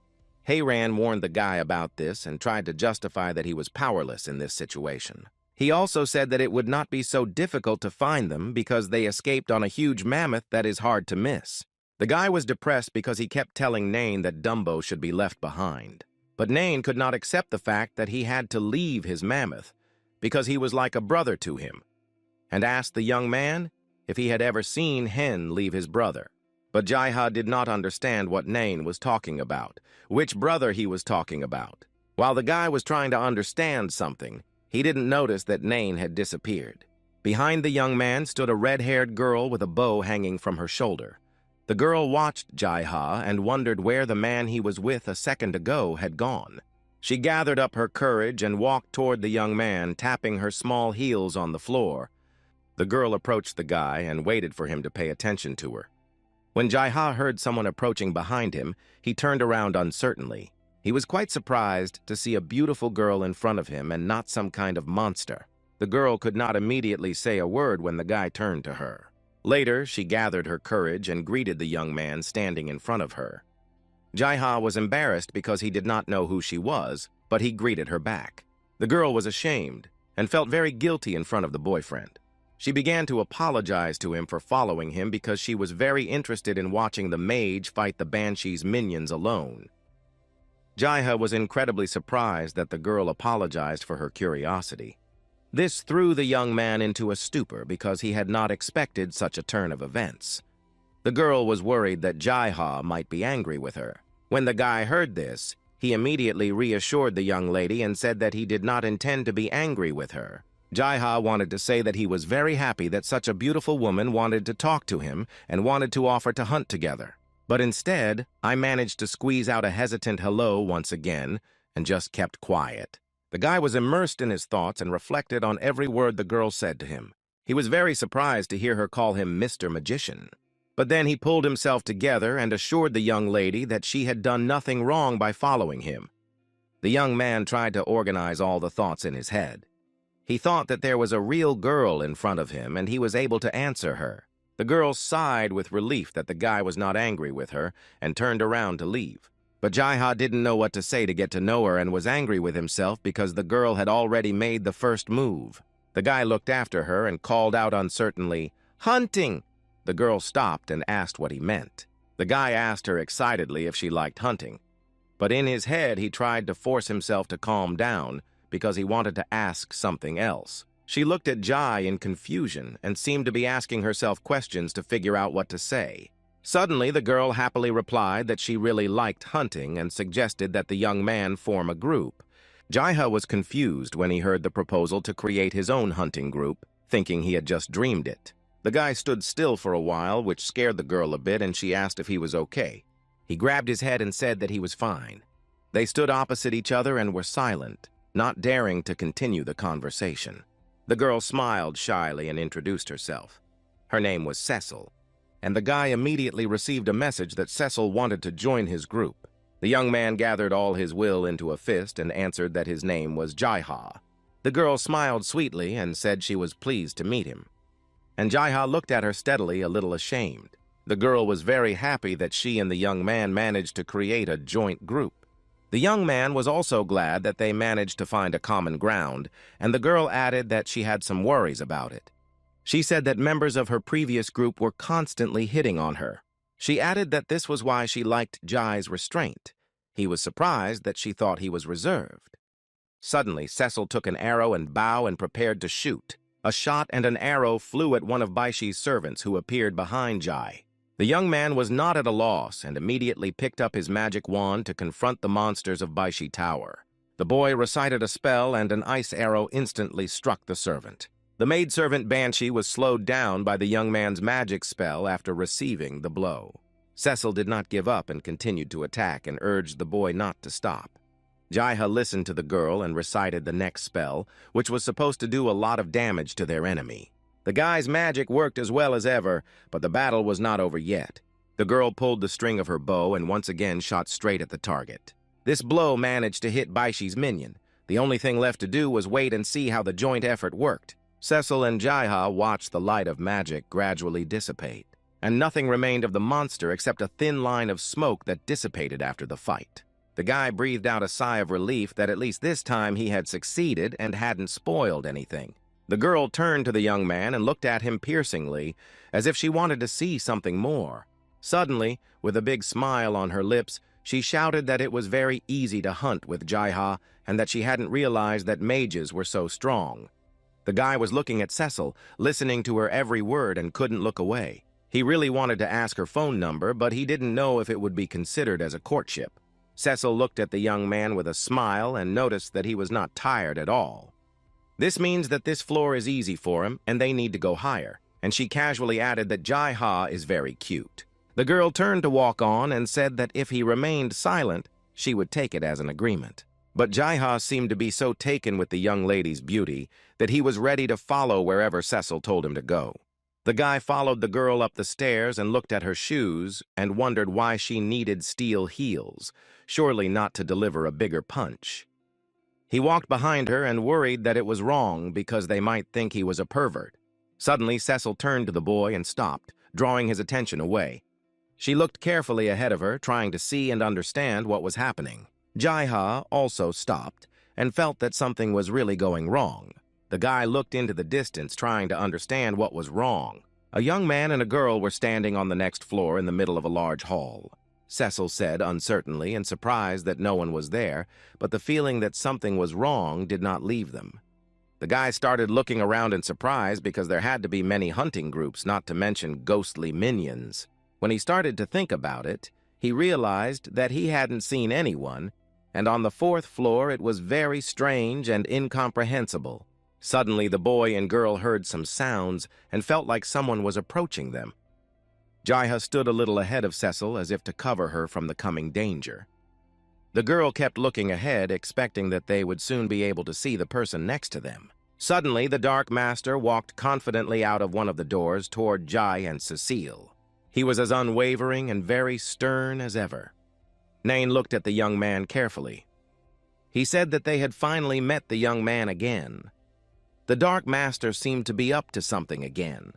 Hiran warned the guy about this and tried to justify that he was powerless in this situation. He also said that it would not be so difficult to find them because they escaped on a huge mammoth that is hard to miss. The guy was depressed because he kept telling Nain that Dumbo should be left behind. But Nain could not accept the fact that he had to leave his mammoth because he was like a brother to him, and asked the young man if he had ever seen Hen leave his brother. But Jai-Ha did not understand what Nain was talking about, which brother he was talking about. While the guy was trying to understand something, he didn't notice that Nain had disappeared. Behind the young man stood a red-haired girl with a bow hanging from her shoulder. The girl watched Jai-Ha and wondered where the man he was with a second ago had gone. She gathered up her courage and walked toward the young man, tapping her small heels on the floor. The girl approached the guy and waited for him to pay attention to her. When Jai-Ha heard someone approaching behind him, he turned around uncertainly. He was quite surprised to see a beautiful girl in front of him and not some kind of monster. The girl could not immediately say a word when the guy turned to her. Later, she gathered her courage and greeted the young man standing in front of her. Jai-Ha was embarrassed because he did not know who she was, but he greeted her back. The girl was ashamed and felt very guilty in front of the boyfriend. She began to apologize to him for following him because she was very interested in watching the mage fight the Banshee's minions alone. Jai-Ha was incredibly surprised that the girl apologized for her curiosity. This threw the young man into a stupor because he had not expected such a turn of events. The girl was worried that Jai-Ha might be angry with her. When the guy heard this, he immediately reassured the young lady and said that he did not intend to be angry with her. Jai-Ha wanted to say that he was very happy that such a beautiful woman wanted to talk to him and wanted to offer to hunt together. But instead, I managed to squeeze out a hesitant hello once again and just kept quiet. The guy was immersed in his thoughts and reflected on every word the girl said to him. He was very surprised to hear her call him Mr. Magician. But then he pulled himself together and assured the young lady that she had done nothing wrong by following him. The young man tried to organize all the thoughts in his head. He thought that there was a real girl in front of him and he was able to answer her. The girl sighed with relief that the guy was not angry with her and turned around to leave. But Jai-Ha didn't know what to say to get to know her and was angry with himself because the girl had already made the first move. The guy looked after her and called out uncertainly, "Hunting!" The girl stopped and asked what he meant. The guy asked her excitedly if she liked hunting. But in his head, he tried to force himself to calm down because he wanted to ask something else. She looked at Jai in confusion and seemed to be asking herself questions to figure out what to say. Suddenly, the girl happily replied that she really liked hunting and suggested that the young man form a group. Jai-Ha was confused when he heard the proposal to create his own hunting group, thinking he had just dreamed it. The guy stood still for a while, which scared the girl a bit, and she asked if he was okay. He grabbed his head and said that he was fine. They stood opposite each other and were silent, not daring to continue the conversation. The girl smiled shyly and introduced herself. Her name was Cecil, and the guy immediately received a message that Cecil wanted to join his group. The young man gathered all his will into a fist and answered that his name was Jai-Ha. The girl smiled sweetly and said she was pleased to meet him. And Jai-Ha looked at her steadily, a little ashamed. The girl was very happy that she and the young man managed to create a joint group. The young man was also glad that they managed to find a common ground, and the girl added that she had some worries about it. She said that members of her previous group were constantly hitting on her. She added that this was why she liked Jai's restraint. He was surprised that she thought he was reserved. Suddenly, Cecil took an arrow and bow and prepared to shoot. A shot and an arrow flew at one of Baishi's servants who appeared behind Jai. The young man was not at a loss and immediately picked up his magic wand to confront the monsters of Baishi Tower. The boy recited a spell and an ice arrow instantly struck the servant. The maidservant Banshee was slowed down by the young man's magic spell after receiving the blow. Cecil did not give up and continued to attack and urged the boy not to stop. Jai-Ha listened to the girl and recited the next spell, which was supposed to do a lot of damage to their enemy. The guy's magic worked as well as ever, but the battle was not over yet. The girl pulled the string of her bow and once again shot straight at the target. This blow managed to hit Baishi's minion. The only thing left to do was wait and see how the joint effort worked. Cecil and Jai-Ha watched the light of magic gradually dissipate, and nothing remained of the monster except a thin line of smoke that dissipated after the fight. The guy breathed out a sigh of relief that at least this time he had succeeded and hadn't spoiled anything. The girl turned to the young man and looked at him piercingly, as if she wanted to see something more. Suddenly, with a big smile on her lips, she shouted that it was very easy to hunt with Jai-Ha and that she hadn't realized that mages were so strong. The guy was looking at Cecil, listening to her every word and couldn't look away. He really wanted to ask her phone number, but he didn't know if it would be considered as a courtship. Cecil looked at the young man with a smile and noticed that he was not tired at all. This means that this floor is easy for him and they need to go higher, and she casually added that Jai-ha is very cute. The girl turned to walk on and said that if he remained silent, she would take it as an agreement. But Jai-ha seemed to be so taken with the young lady's beauty that he was ready to follow wherever Cecil told him to go. The guy followed the girl up the stairs and looked at her shoes and wondered why she needed steel heels, surely not to deliver a bigger punch. He walked behind her and worried that it was wrong because they might think he was a pervert. Suddenly, Cecil turned to the boy and stopped, drawing his attention away. She looked carefully ahead of her, trying to see and understand what was happening. Jai-ha also stopped and felt that something was really going wrong. The guy looked into the distance, trying to understand what was wrong. A young man and a girl were standing on the next floor in the middle of a large hall. Cecil said uncertainly and surprised that no one was there, but the feeling that something was wrong did not leave them. The guy started looking around in surprise because there had to be many hunting groups, not to mention ghostly minions. When he started to think about it, he realized that he hadn't seen anyone, and on the fourth floor it was very strange and incomprehensible. Suddenly, the boy and girl heard some sounds and felt like someone was approaching them. Jai-ha stood a little ahead of Cecil as if to cover her from the coming danger. The girl kept looking ahead, expecting that they would soon be able to see the person next to them. Suddenly, the Dark Master walked confidently out of one of the doors toward Jai and Cecile. He was as unwavering and very stern as ever. Nain looked at the young man carefully. He said that they had finally met the young man again. The Dark Master seemed to be up to something again.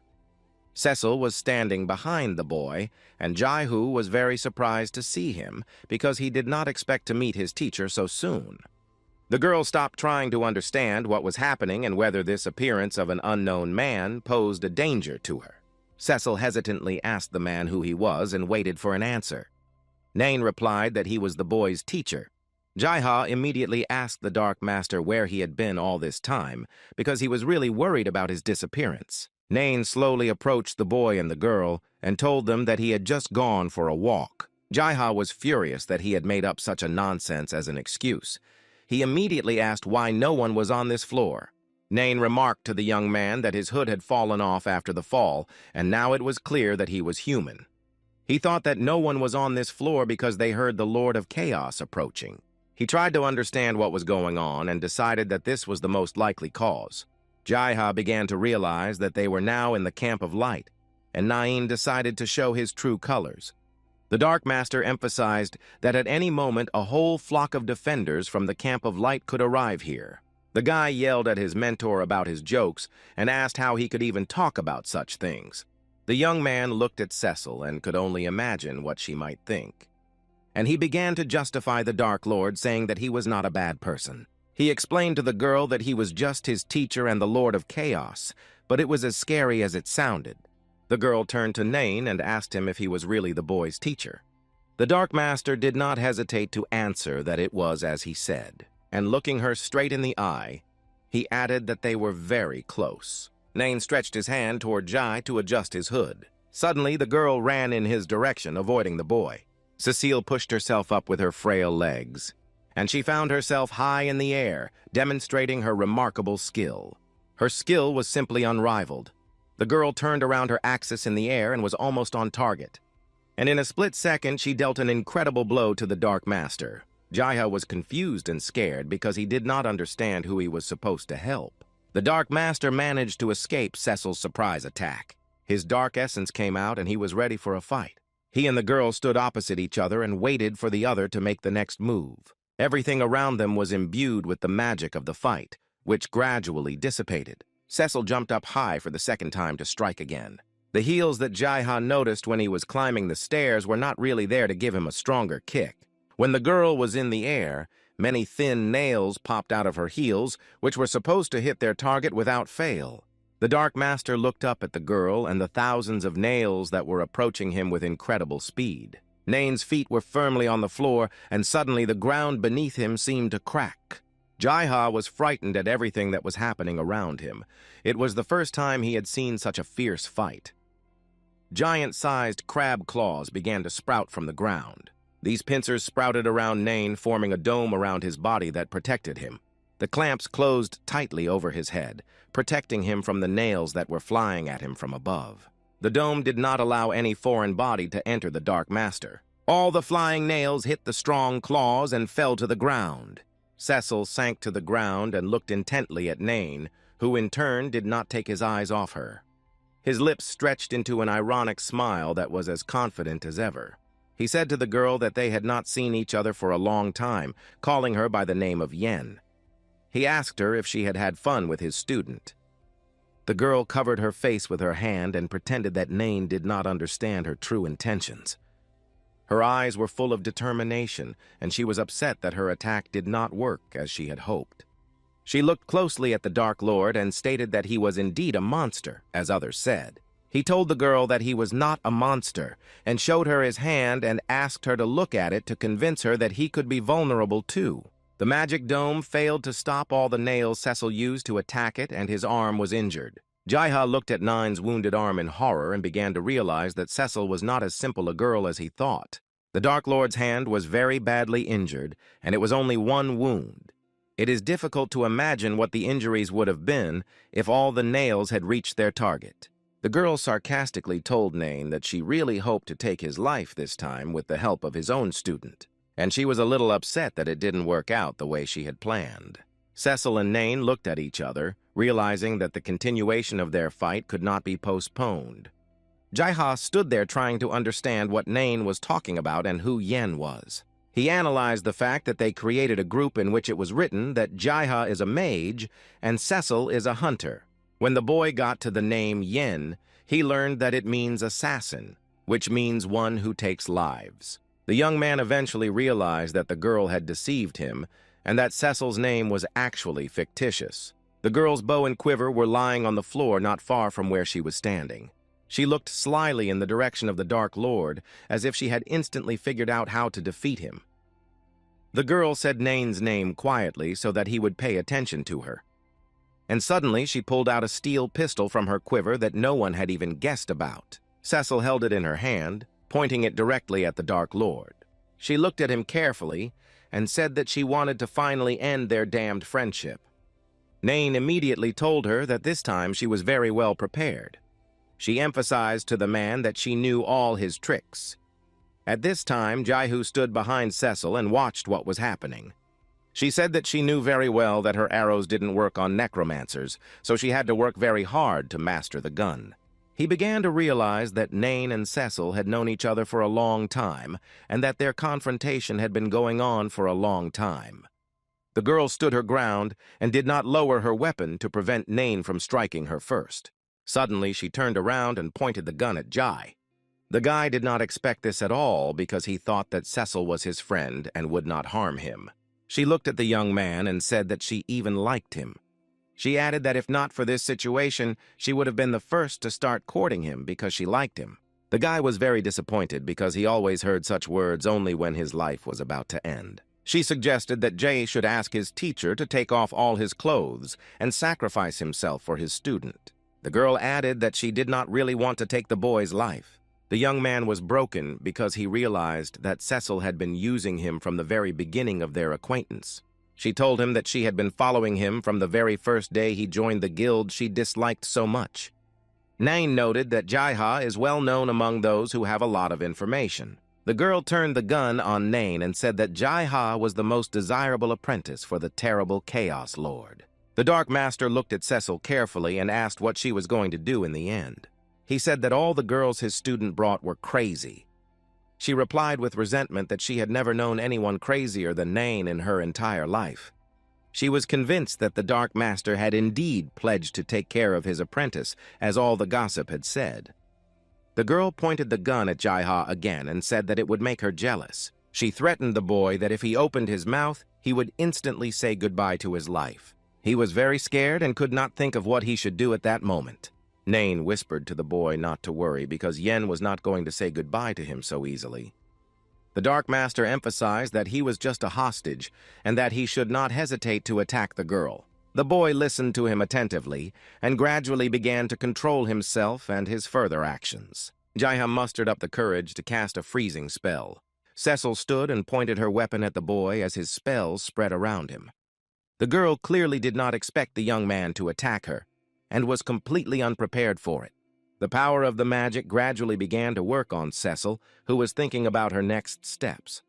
Cecil was standing behind the boy, and Jai-hu was very surprised to see him because he did not expect to meet his teacher so soon. The girl stopped trying to understand what was happening and whether this appearance of an unknown man posed a danger to her. Cecil hesitantly asked the man who he was and waited for an answer. Nain replied that he was the boy's teacher. Jai-ha immediately asked the Dark Master where he had been all this time, because he was really worried about his disappearance. Nain slowly approached the boy and the girl and told them that he had just gone for a walk. Jai-ha was furious that he had made up such a nonsense as an excuse. He immediately asked why no one was on this floor. Nain remarked to the young man that his hood had fallen off after the fall, and now it was clear that he was human. He thought that no one was on this floor because they heard the Lord of Chaos approaching. He tried to understand what was going on and decided that this was the most likely cause. Jai-ha began to realize that they were now in the Camp of Light, and Nain decided to show his true colors. The Dark Master emphasized that at any moment a whole flock of defenders from the Camp of Light could arrive here. The guy yelled at his mentor about his jokes and asked how he could even talk about such things. The young man looked at Cecil and could only imagine what she might think. And he began to justify the Dark Lord, saying that he was not a bad person. He explained to the girl that he was just his teacher and the Lord of Chaos, but it was as scary as it sounded. The girl turned to Nain and asked him if he was really the boy's teacher. The Dark Master did not hesitate to answer that it was as he said, and looking her straight in the eye, he added that they were very close. Nain stretched his hand toward Jai to adjust his hood. Suddenly, the girl ran in his direction, avoiding the boy. Cecile pushed herself up with her frail legs, and she found herself high in the air, demonstrating her remarkable skill. Her skill was simply unrivaled. The girl turned around her axis in the air and was almost on target. And in a split second, she dealt an incredible blow to the Dark Master. Jai-ha was confused and scared because he did not understand who he was supposed to help. The Dark Master managed to escape Cecil's surprise attack. His dark essence came out and he was ready for a fight. He and the girl stood opposite each other and waited for the other to make the next move. Everything around them was imbued with the magic of the fight, which gradually dissipated. Cecil jumped up high for the second time to strike again. The heels that Jai-ha noticed when he was climbing the stairs were not really there to give him a stronger kick. When the girl was in the air, many thin nails popped out of her heels, which were supposed to hit their target without fail. The Dark Master looked up at the girl and the thousands of nails that were approaching him with incredible speed. Nain's feet were firmly on the floor, and suddenly the ground beneath him seemed to crack. Jai-ha was frightened at everything that was happening around him. It was the first time he had seen such a fierce fight. Giant-sized crab claws began to sprout from the ground. These pincers sprouted around Nain, forming a dome around his body that protected him. The clamps closed tightly over his head, protecting him from the nails that were flying at him from above. The dome did not allow any foreign body to enter the Dark Master. All the flying nails hit the strong claws and fell to the ground. Cecil sank to the ground and looked intently at Nain, who in turn did not take his eyes off her. His lips stretched into an ironic smile that was as confident as ever. He said to the girl that they had not seen each other for a long time, calling her by the name of Yen. He asked her if she had had fun with his student. The girl covered her face with her hand and pretended that Nain did not understand her true intentions. Her eyes were full of determination, and she was upset that her attack did not work as she had hoped. She looked closely at the Dark Lord and stated that he was indeed a monster, as others said. He told the girl that he was not a monster, and showed her his hand and asked her to look at it to convince her that he could be vulnerable too. The magic dome failed to stop all the nails Cecil used to attack it, and his arm was injured. Jaiha looked at Nain's wounded arm in horror and began to realize that Cecil was not as simple a girl as he thought. The Dark Lord's hand was very badly injured, and it was only one wound. It is difficult to imagine what the injuries would have been if all the nails had reached their target. The girl sarcastically told Nain that she really hoped to take his life this time with the help of his own student, and she was a little upset that it didn't work out the way she had planned. Cecil and Nain looked at each other, realizing that the continuation of their fight could not be postponed. Jaiha stood there trying to understand what Nain was talking about and who Yen was. He analyzed the fact that they created a group in which it was written that Jaiha is a mage and Cecil is a hunter. When the boy got to the name Yen, he learned that it means assassin, which means one who takes lives. The young man eventually realized that the girl had deceived him and that Cecil's name was actually fictitious. The girl's bow and quiver were lying on the floor not far from where she was standing. She looked slyly in the direction of the Dark Lord, as if she had instantly figured out how to defeat him. The girl said Nain's name quietly so that he would pay attention to her. And suddenly she pulled out a steel pistol from her quiver that no one had even guessed about. Cecil held it in her hand, pointing it directly at the Dark Lord. She looked at him carefully and said that she wanted to finally end their damned friendship. Nain immediately told her that this time she was very well prepared. She emphasized to the man that she knew all his tricks. At this time, Jaihu stood behind Cecil and watched what was happening. She said that she knew very well that her arrows didn't work on necromancers, so she had to work very hard to master the gun. He began to realize that Nain and Cecil had known each other for a long time, and that their confrontation had been going on for a long time. The girl stood her ground and did not lower her weapon to prevent Nain from striking her first. Suddenly, she turned around and pointed the gun at Jai. The guy did not expect this at all because he thought that Cecil was his friend and would not harm him. She looked at the young man and said that she even liked him. She added that if not for this situation, she would have been the first to start courting him because she liked him. The guy was very disappointed because he always heard such words only when his life was about to end. She suggested that Jay should ask his teacher to take off all his clothes and sacrifice himself for his student. The girl added that she did not really want to take the boy's life. The young man was broken because he realized that Cecil had been using him from the very beginning of their acquaintance. She told him that she had been following him from the very first day he joined the guild she disliked so much. Nain noted that Jaiha is well known among those who have a lot of information. The girl turned the gun on Nain and said that Jaiha was the most desirable apprentice for the terrible Chaos Lord. The Dark Master looked at Cecil carefully and asked what she was going to do in the end. He said that all the girls his student brought were crazy. She replied with resentment that she had never known anyone crazier than Nain in her entire life. She was convinced that the Dark Master had indeed pledged to take care of his apprentice, as all the gossip had said. The girl pointed the gun at Jaiha again and said that it would make her jealous. She threatened the boy that if he opened his mouth, he would instantly say goodbye to his life. He was very scared and could not think of what he should do at that moment. Nain whispered to the boy not to worry because Yen was not going to say goodbye to him so easily. The Dark Master emphasized that he was just a hostage and that he should not hesitate to attack the girl. The boy listened to him attentively and gradually began to control himself and his further actions. Jaiha mustered up the courage to cast a freezing spell. Cecil stood and pointed her weapon at the boy as his spells spread around him. The girl clearly did not expect the young man to attack her, and was completely unprepared for it. The power of the magic gradually began to work on Cecil, who was thinking about her next steps.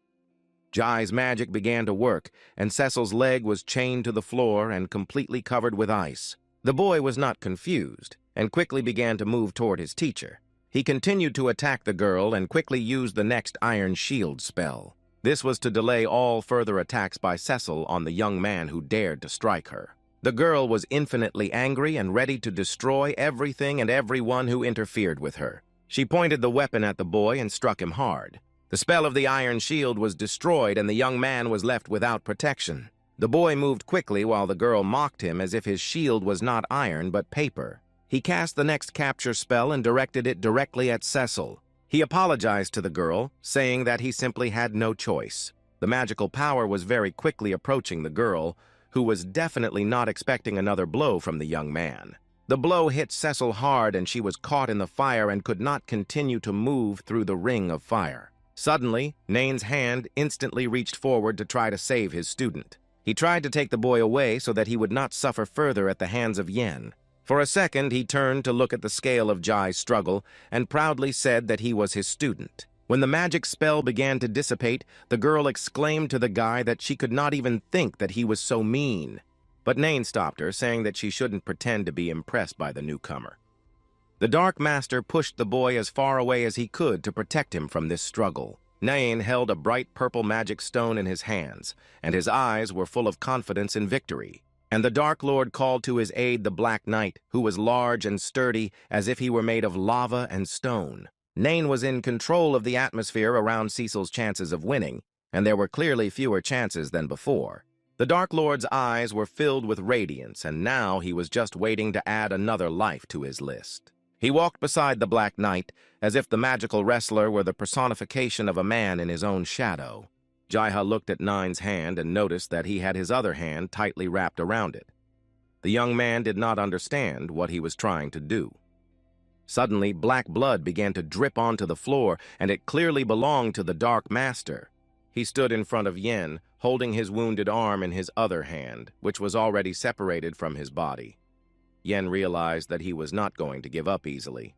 Jai's magic began to work, and Cecil's leg was chained to the floor and completely covered with ice. The boy was not confused, and quickly began to move toward his teacher. He continued to attack the girl and quickly used the next Iron Shield spell. This was to delay all further attacks by Cecil on the young man who dared to strike her. The girl was infinitely angry and ready to destroy everything and everyone who interfered with her. She pointed the weapon at the boy and struck him hard. The spell of the Iron Shield was destroyed and the young man was left without protection. The boy moved quickly while the girl mocked him as if his shield was not iron but paper. He cast the next capture spell and directed it directly at Cecil. He apologized to the girl, saying that he simply had no choice. The magical power was very quickly approaching the girl, who was definitely not expecting another blow from the young man. The blow hit Cecil hard and she was caught in the fire and could not continue to move through the ring of fire. Suddenly, Nain's hand instantly reached forward to try to save his student. He tried to take the boy away so that he would not suffer further at the hands of Yen. For a second, he turned to look at the scale of Jai's struggle and proudly said that he was his student. When the magic spell began to dissipate, the girl exclaimed to the guy that she could not even think that he was so mean. But Nain stopped her, saying that she shouldn't pretend to be impressed by the newcomer. The Dark Master pushed the boy as far away as he could to protect him from this struggle. Nain held a bright purple magic stone in his hands, and his eyes were full of confidence in victory. And the Dark Lord called to his aid the Black Knight, who was large and sturdy as if he were made of lava and stone. Nain was in control of the atmosphere around Cecil's chances of winning, and there were clearly fewer chances than before. The Dark Lord's eyes were filled with radiance, and now he was just waiting to add another life to his list. He walked beside the Black Knight, as if the magical wrestler were the personification of a man in his own shadow. Jaiha looked at Nain's hand and noticed that he had his other hand tightly wrapped around it. The young man did not understand what he was trying to do. Suddenly, black blood began to drip onto the floor, and it clearly belonged to the Dark Master. He stood in front of Yen, holding his wounded arm in his other hand, which was already separated from his body. Yen realized that he was not going to give up easily.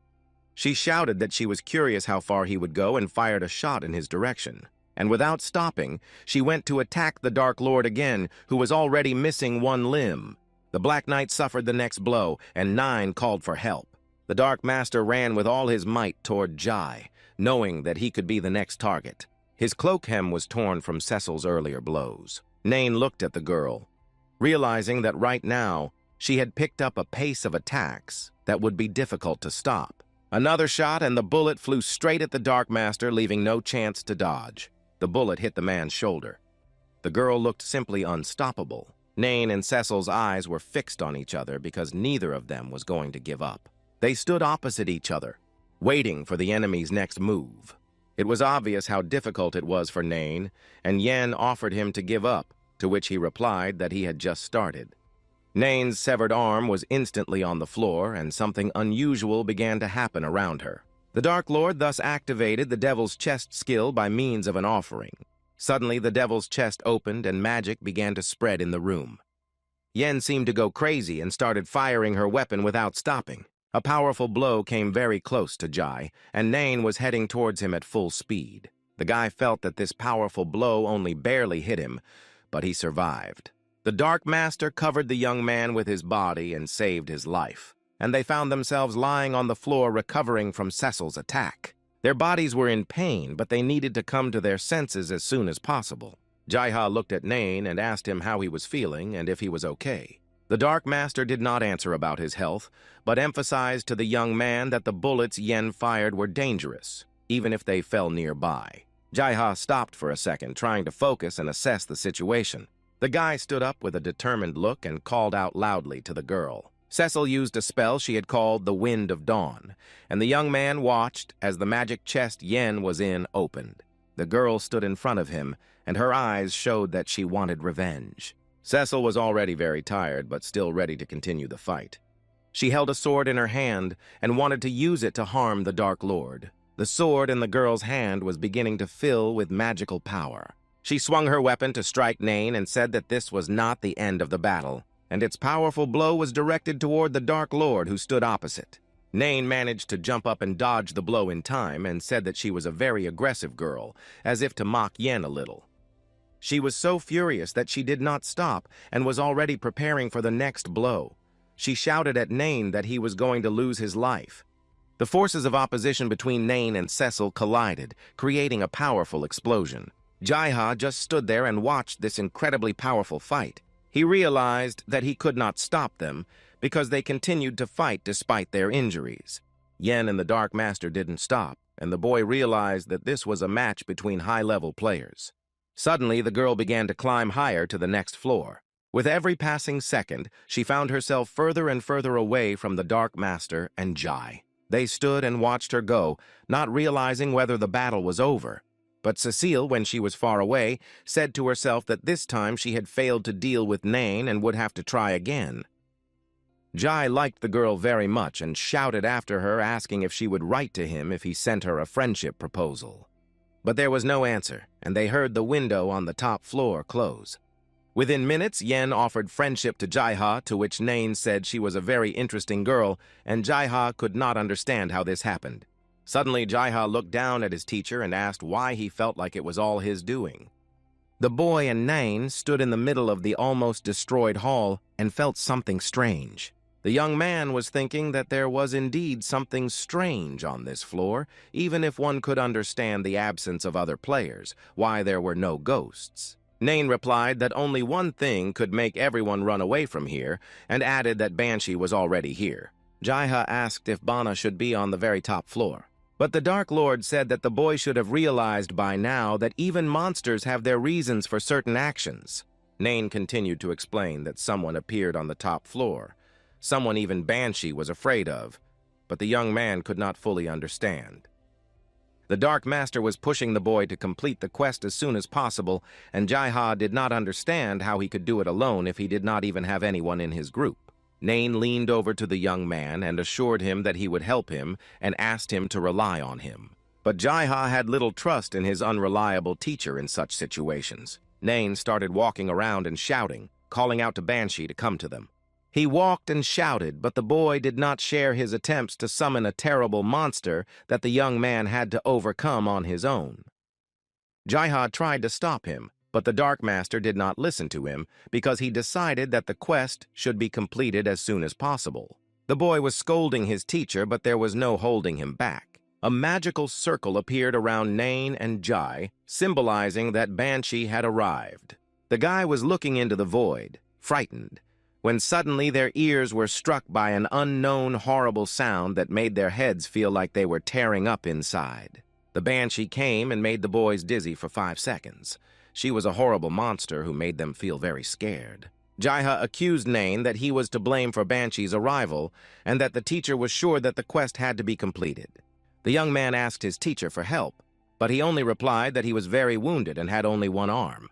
She shouted that she was curious how far he would go and fired a shot in his direction. And without stopping, she went to attack the Dark Lord again, who was already missing one limb. The Black Knight suffered the next blow, and Nain called for help. The Dark Master ran with all his might toward Jai, knowing that he could be the next target. His cloak hem was torn from Cecil's earlier blows. Nain looked at the girl, realizing that right now she had picked up a pace of attacks that would be difficult to stop. Another shot and the bullet flew straight at the Dark Master, leaving no chance to dodge. The bullet hit the man's shoulder. The girl looked simply unstoppable. Nain and Cecil's eyes were fixed on each other because neither of them was going to give up. They stood opposite each other, waiting for the enemy's next move. It was obvious how difficult it was for Nain, and Yen offered him to give up, to which he replied that he had just started. Nain's severed arm was instantly on the floor, and something unusual began to happen around her. The Dark Lord thus activated the Devil's Chest skill by means of an offering. Suddenly, the Devil's Chest opened and magic began to spread in the room. Yen seemed to go crazy and started firing her weapon without stopping. A powerful blow came very close to Jai, and Nain was heading towards him at full speed. The guy felt that this powerful blow only barely hit him, but he survived. The Dark Master covered the young man with his body and saved his life, and they found themselves lying on the floor recovering from Cecil's attack. Their bodies were in pain, but they needed to come to their senses as soon as possible. Jaiha looked at Nain and asked him how he was feeling and if he was okay. The Dark Master did not answer about his health, but emphasized to the young man that the bullets Yen fired were dangerous, even if they fell nearby. Jaiha stopped for a second, trying to focus and assess the situation. The guy stood up with a determined look and called out loudly to the girl. Cecil used a spell she had called the Wind of Dawn, and the young man watched as the magic chest Yen was in opened. The girl stood in front of him, and her eyes showed that she wanted revenge. Cecil was already very tired, but still ready to continue the fight. She held a sword in her hand and wanted to use it to harm the Dark Lord. The sword in the girl's hand was beginning to fill with magical power. She swung her weapon to strike Nain and said that this was not the end of the battle, and its powerful blow was directed toward the Dark Lord who stood opposite. Nain managed to jump up and dodge the blow in time and said that she was a very aggressive girl, as if to mock Yen a little. She was so furious that she did not stop and was already preparing for the next blow. She shouted at Nain that he was going to lose his life. The forces of opposition between Nain and Cecil collided, creating a powerful explosion. Jaiha just stood there and watched this incredibly powerful fight. He realized that he could not stop them because they continued to fight despite their injuries. Yen and the Dark Master didn't stop, and the boy realized that this was a match between high-level players. Suddenly, the girl began to climb higher to the next floor. With every passing second, she found herself further and further away from the Dark Master and Jai. They stood and watched her go, not realizing whether the battle was over. But Cecile, when she was far away, said to herself that this time she had failed to deal with Nain and would have to try again. Jai liked the girl very much and shouted after her, asking if she would write to him if he sent her a friendship proposal. But there was no answer, and they heard the window on the top floor close. Within minutes, Yen offered friendship to Jaiha, to which Nain said she was a very interesting girl, and Jaiha could not understand how this happened. Suddenly, Jaiha looked down at his teacher and asked why he felt like it was all his doing. The boy and Nain stood in the middle of the almost destroyed hall and felt something strange. The young man was thinking that there was indeed something strange on this floor, even if one could understand the absence of other players, why there were no ghosts. Nain replied that only one thing could make everyone run away from here, and added that Banshee was already here. Jaiha asked if Bana should be on the very top floor. But the Dark Lord said that the boy should have realized by now that even monsters have their reasons for certain actions. Nain continued to explain that someone appeared on the top floor. Someone even Banshee was afraid of, but the young man could not fully understand. The Dark Master was pushing the boy to complete the quest as soon as possible, and Jaiha did not understand how he could do it alone if he did not even have anyone in his group. Nain leaned over to the young man and assured him that he would help him and asked him to rely on him. But Jaiha had little trust in his unreliable teacher in such situations. Nain started walking around and shouting, calling out to Banshee to come to them. He walked and shouted, but the boy did not share his attempts to summon a terrible monster that the young man had to overcome on his own. Jaiha tried to stop him, but the Dark Master did not listen to him because he decided that the quest should be completed as soon as possible. The boy was scolding his teacher, but there was no holding him back. A magical circle appeared around Nain and Jai, symbolizing that Banshee had arrived. The guy was looking into the void, frightened, when suddenly their ears were struck by an unknown horrible sound that made their heads feel like they were tearing up inside. The Banshee came and made the boys dizzy for 5 seconds. She was a horrible monster who made them feel very scared. Jaiha accused Nain that he was to blame for Banshee's arrival and that the teacher was sure that the quest had to be completed. The young man asked his teacher for help, but he only replied that he was very wounded and had only one arm.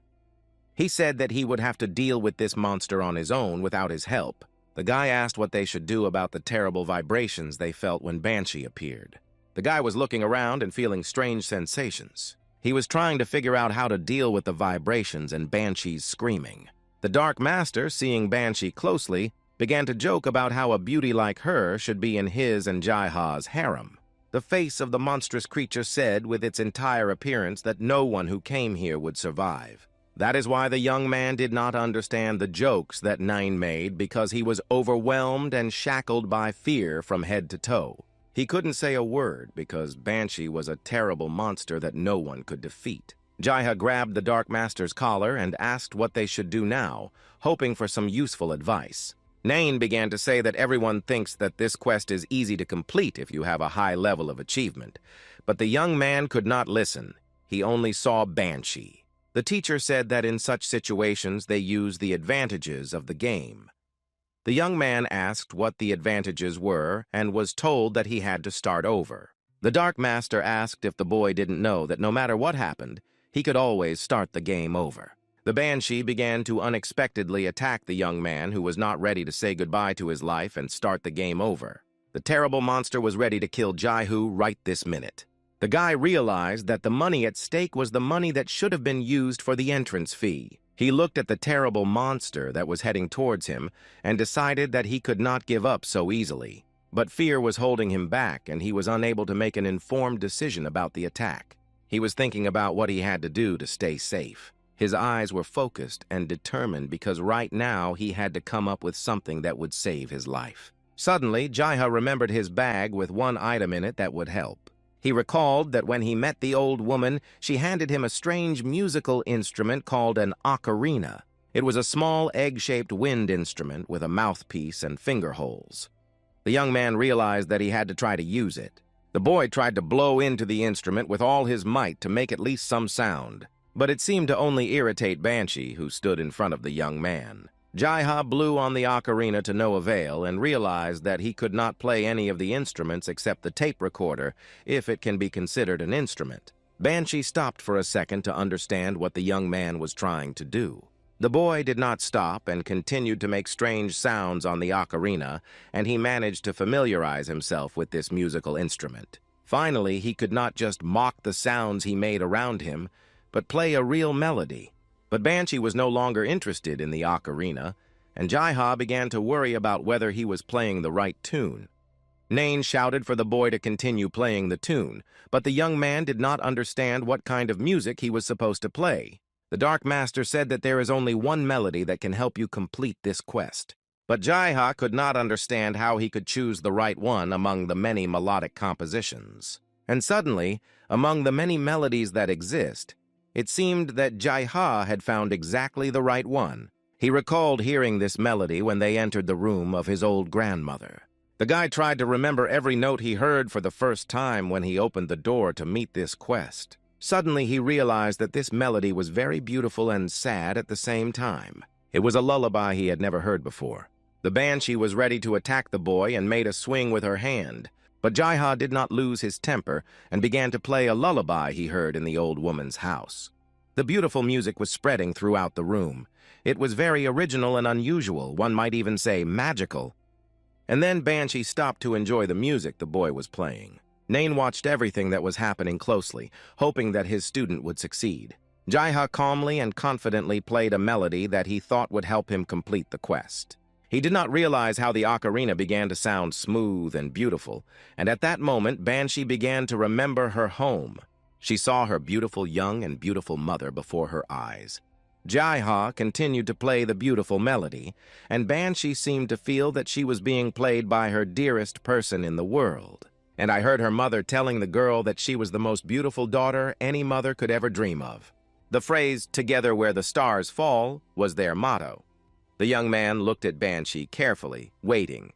He said that he would have to deal with this monster on his own without his help. The guy asked what they should do about the terrible vibrations they felt when Banshee appeared. The guy was looking around and feeling strange sensations. He was trying to figure out how to deal with the vibrations and Banshee's screaming. The Dark Master, seeing Banshee closely, began to joke about how a beauty like her should be in his and Jaiha's harem. The face of the monstrous creature said with its entire appearance that no one who came here would survive. That is why the young man did not understand the jokes that Nain made, because he was overwhelmed and shackled by fear from head to toe. He couldn't say a word because Banshee was a terrible monster that no one could defeat. Jaiha grabbed the Dark Master's collar and asked what they should do now, hoping for some useful advice. Nain began to say that everyone thinks that this quest is easy to complete if you have a high level of achievement. But the young man could not listen. He only saw Banshee. The teacher said that in such situations they use the advantages of the game. The young man asked what the advantages were and was told that he had to start over. The Dark Master asked if the boy didn't know that no matter what happened, he could always start the game over. The Banshee began to unexpectedly attack the young man who was not ready to say goodbye to his life and start the game over. The terrible monster was ready to kill Jaihu right this minute. The guy realized that the money at stake was the money that should have been used for the entrance fee. He looked at the terrible monster that was heading towards him and decided that he could not give up so easily. But fear was holding him back, and he was unable to make an informed decision about the attack. He was thinking about what he had to do to stay safe. His eyes were focused and determined because right now he had to come up with something that would save his life. Suddenly, Jaiha remembered his bag with one item in it that would help. He recalled that when he met the old woman, she handed him a strange musical instrument called an ocarina. It was a small egg-shaped wind instrument with a mouthpiece and finger holes. The young man realized that he had to try to use it. The boy tried to blow into the instrument with all his might to make at least some sound, but it seemed to only irritate Banshee, who stood in front of the young man. Jaiha blew on the ocarina to no avail and realized that he could not play any of the instruments except the tape recorder, if it can be considered an instrument. Banshee stopped for a second to understand what the young man was trying to do. The boy did not stop and continued to make strange sounds on the ocarina, and he managed to familiarize himself with this musical instrument. Finally, he could not just mock the sounds he made around him, but play a real melody. But Banshee was no longer interested in the ocarina, and Jaiha began to worry about whether he was playing the right tune. Nain shouted for the boy to continue playing the tune, but the young man did not understand what kind of music he was supposed to play. The Dark Master said that there is only one melody that can help you complete this quest. But Jaiha could not understand how he could choose the right one among the many melodic compositions. And suddenly, among the many melodies that exist, it seemed that Jaiha had found exactly the right one. He recalled hearing this melody when they entered the room of his old grandmother. The guy tried to remember every note he heard for the first time when he opened the door to meet this quest. Suddenly he realized that this melody was very beautiful and sad at the same time. It was a lullaby he had never heard before. The Banshee was ready to attack the boy and made a swing with her hand. But Jaiha did not lose his temper and began to play a lullaby he heard in the old woman's house. The beautiful music was spreading throughout the room. It was very original and unusual, one might even say magical. And then Banshee stopped to enjoy the music the boy was playing. Nain watched everything that was happening closely, hoping that his student would succeed. Jaiha calmly and confidently played a melody that he thought would help him complete the quest. He did not realize how the ocarina began to sound smooth and beautiful, and at that moment Banshee began to remember her home. She saw her beautiful young and beautiful mother before her eyes. Jaiha continued to play the beautiful melody, and Banshee seemed to feel that she was being played by her dearest person in the world. And I heard her mother telling the girl that she was the most beautiful daughter any mother could ever dream of. The phrase, "Together where the stars fall," was their motto. The young man looked at Banshee carefully, waiting.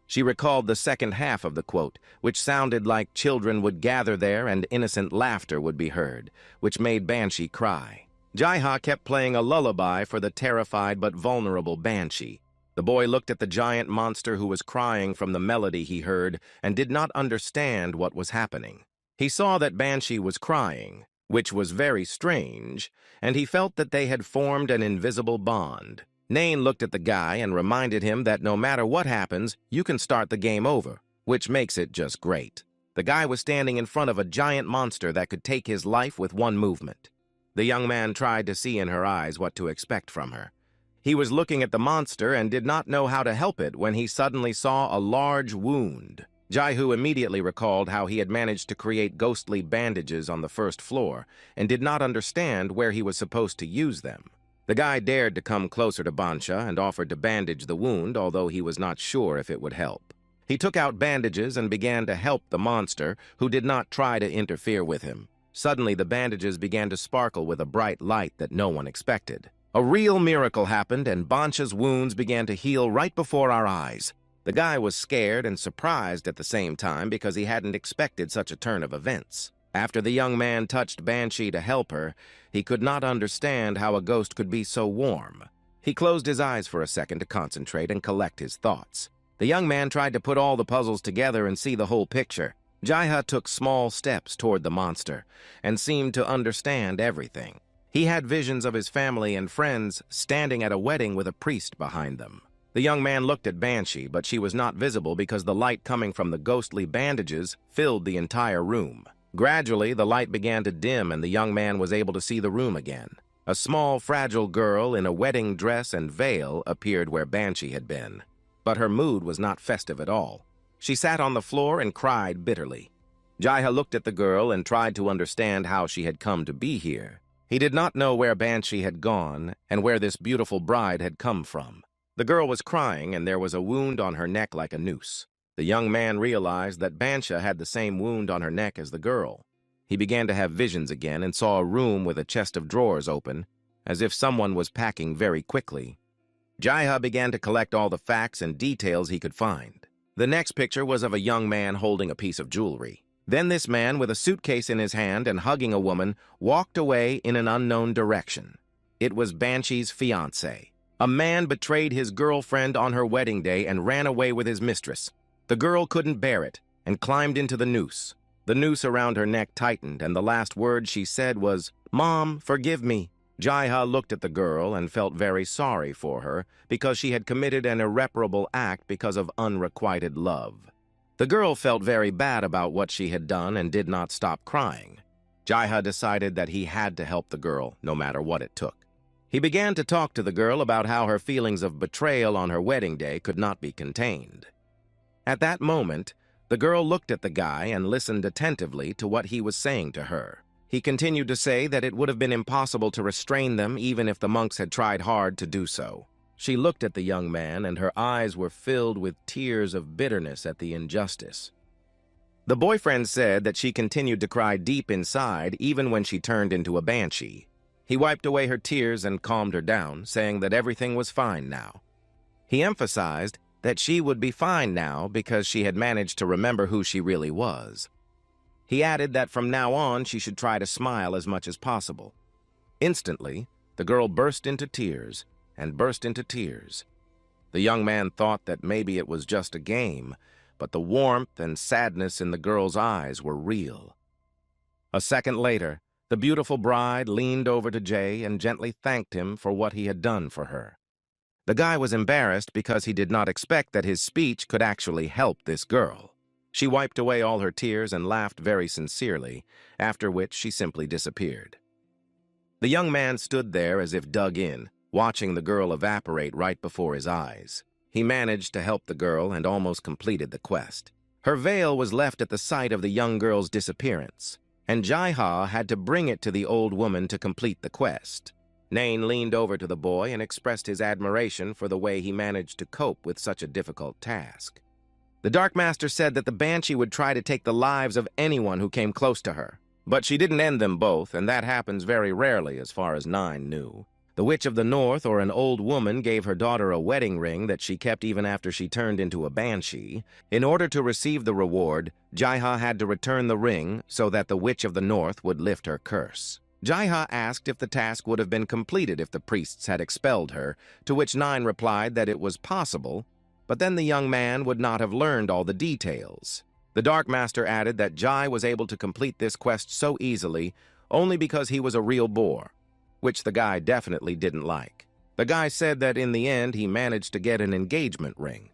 She recalled the second half of the quote, which sounded like children would gather there and innocent laughter would be heard, which made Banshee cry. Jaiha kept playing a lullaby for the terrified but vulnerable Banshee. The boy looked at the giant monster who was crying from the melody he heard and did not understand what was happening. He saw that Banshee was crying, which was very strange, and he felt that they had formed an invisible bond. Nain looked at the guy and reminded him that no matter what happens, you can start the game over, which makes it just great. The guy was standing in front of a giant monster that could take his life with one movement. The young man tried to see in her eyes what to expect from her. He was looking at the monster and did not know how to help it when he suddenly saw a large wound. Jaihu immediately recalled how he had managed to create ghostly bandages on the first floor and did not understand where he was supposed to use them. The guy dared to come closer to Bansha and offered to bandage the wound, although he was not sure if it would help. He took out bandages and began to help the monster, who did not try to interfere with him. Suddenly, the bandages began to sparkle with a bright light that no one expected. A real miracle happened, and Bansha's wounds began to heal right before our eyes. The guy was scared and surprised at the same time because he hadn't expected such a turn of events. After the young man touched Banshee to help her, he could not understand how a ghost could be so warm. He closed his eyes for a second to concentrate and collect his thoughts. The young man tried to put all the puzzles together and see the whole picture. Jaiha took small steps toward the monster and seemed to understand everything. He had visions of his family and friends standing at a wedding with a priest behind them. The young man looked at Banshee, but she was not visible because the light coming from the ghostly bandages filled the entire room. Gradually, the light began to dim and the young man was able to see the room again. A small, fragile girl in a wedding dress and veil appeared where Banshee had been. But her mood was not festive at all. She sat on the floor and cried bitterly. Jaiha looked at the girl and tried to understand how she had come to be here. He did not know where Banshee had gone and where this beautiful bride had come from. The girl was crying and there was a wound on her neck like a noose. The young man realized that Banshee had the same wound on her neck as the girl. He began to have visions again and saw a room with a chest of drawers open, as if someone was packing very quickly. Jaiha began to collect all the facts and details he could find. The next picture was of a young man holding a piece of jewelry. Then this man, with a suitcase in his hand and hugging a woman, walked away in an unknown direction. It was Banshee's fiancé. A man betrayed his girlfriend on her wedding day and ran away with his mistress. The girl couldn't bear it and climbed into the noose. The noose around her neck tightened, and the last word she said was, "Mom, forgive me." Jaiha looked at the girl and felt very sorry for her because she had committed an irreparable act because of unrequited love. The girl felt very bad about what she had done and did not stop crying. Jaiha decided that he had to help the girl, no matter what it took. He began to talk to the girl about how her feelings of betrayal on her wedding day could not be contained. At that moment, the girl looked at the guy and listened attentively to what he was saying to her. He continued to say that it would have been impossible to restrain them even if the monks had tried hard to do so. She looked at the young man and her eyes were filled with tears of bitterness at the injustice. The boyfriend said that she continued to cry deep inside even when she turned into a banshee. He wiped away her tears and calmed her down, saying that everything was fine now. He emphasized that she would be fine now because she had managed to remember who she really was. He added that from now on she should try to smile as much as possible. Instantly, the girl burst into tears and burst into tears. The young man thought that maybe it was just a game, but the warmth and sadness in the girl's eyes were real. A second later, the beautiful bride leaned over to Jay and gently thanked him for what he had done for her. The guy was embarrassed because he did not expect that his speech could actually help this girl. She wiped away all her tears and laughed very sincerely, after which she simply disappeared. The young man stood there as if dug in, watching the girl evaporate right before his eyes. He managed to help the girl and almost completed the quest. Her veil was left at the site of the young girl's disappearance, and Jaiha had to bring it to the old woman to complete the quest. Nain leaned over to the boy and expressed his admiration for the way he managed to cope with such a difficult task. The Dark Master said that the Banshee would try to take the lives of anyone who came close to her, but she didn't end them both, and that happens very rarely as far as Nain knew. The Witch of the North, or an old woman, gave her daughter a wedding ring that she kept even after she turned into a Banshee. In order to receive the reward, Jaiha had to return the ring so that the Witch of the North would lift her curse. Jaiha asked if the task would have been completed if the priests had expelled her, to which Nain replied that it was possible, but then the young man would not have learned all the details. The Dark Master added that Jai was able to complete this quest so easily only because he was a real boar, which the guy definitely didn't like. The guy said that in the end he managed to get an engagement ring.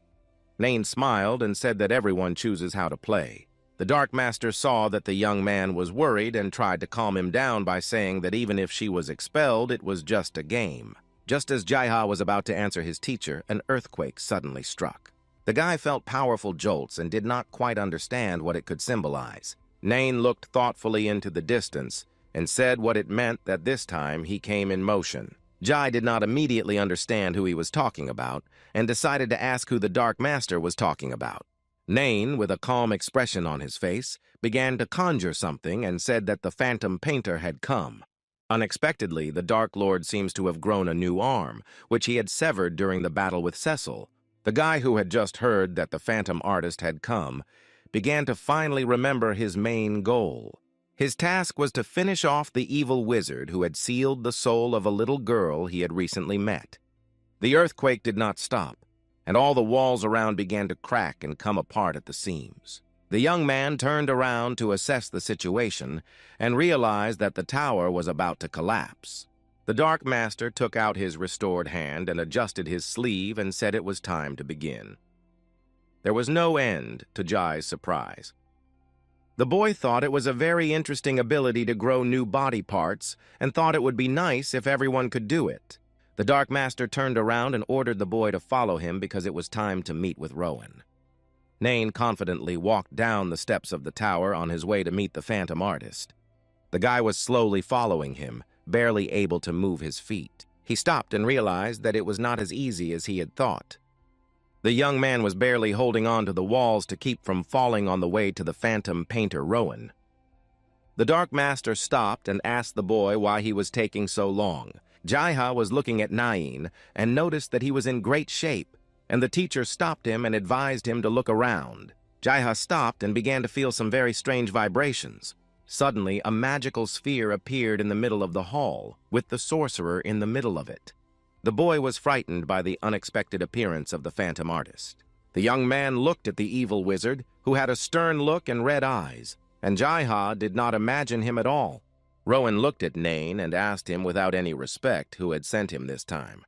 Nain smiled and said that everyone chooses how to play. The Dark Master saw that the young man was worried and tried to calm him down by saying that even if she was expelled, it was just a game. Just as Jaiha was about to answer his teacher, an earthquake suddenly struck. The guy felt powerful jolts and did not quite understand what it could symbolize. Nain looked thoughtfully into the distance and said what it meant that this time he came in motion. Jai did not immediately understand who he was talking about and decided to ask who the Dark Master was talking about. Nain, with a calm expression on his face, began to conjure something and said that the Phantom Painter had come. Unexpectedly, the Dark Lord seems to have grown a new arm, which he had severed during the battle with Cecil. The guy who had just heard that the Phantom Artist had come began to finally remember his main goal. His task was to finish off the evil wizard who had sealed the soul of a little girl he had recently met. The earthquake did not stop, and all the walls around began to crack and come apart at the seams. The young man turned around to assess the situation and realized that the tower was about to collapse. The Dark Master took out his restored hand and adjusted his sleeve and said it was time to begin. There was no end to Jai's surprise. The boy thought it was a very interesting ability to grow new body parts and thought it would be nice if everyone could do it. The Dark Master turned around and ordered the boy to follow him because it was time to meet with Rowan. Nain confidently walked down the steps of the tower on his way to meet the Phantom Artist. The guy was slowly following him, barely able to move his feet. He stopped and realized that it was not as easy as he had thought. The young man was barely holding on to the walls to keep from falling on the way to the Phantom Painter Rowan. The Dark Master stopped and asked the boy why he was taking so long. Jaiha was looking at Nain and noticed that he was in great shape, and the teacher stopped him and advised him to look around. Jaiha stopped and began to feel some very strange vibrations. Suddenly, a magical sphere appeared in the middle of the hall, with the sorcerer in the middle of it. The boy was frightened by the unexpected appearance of the Phantom Artist. The young man looked at the evil wizard, who had a stern look and red eyes, and Jaiha did not imagine him at all. Rowan looked at Nain and asked him without any respect who had sent him this time.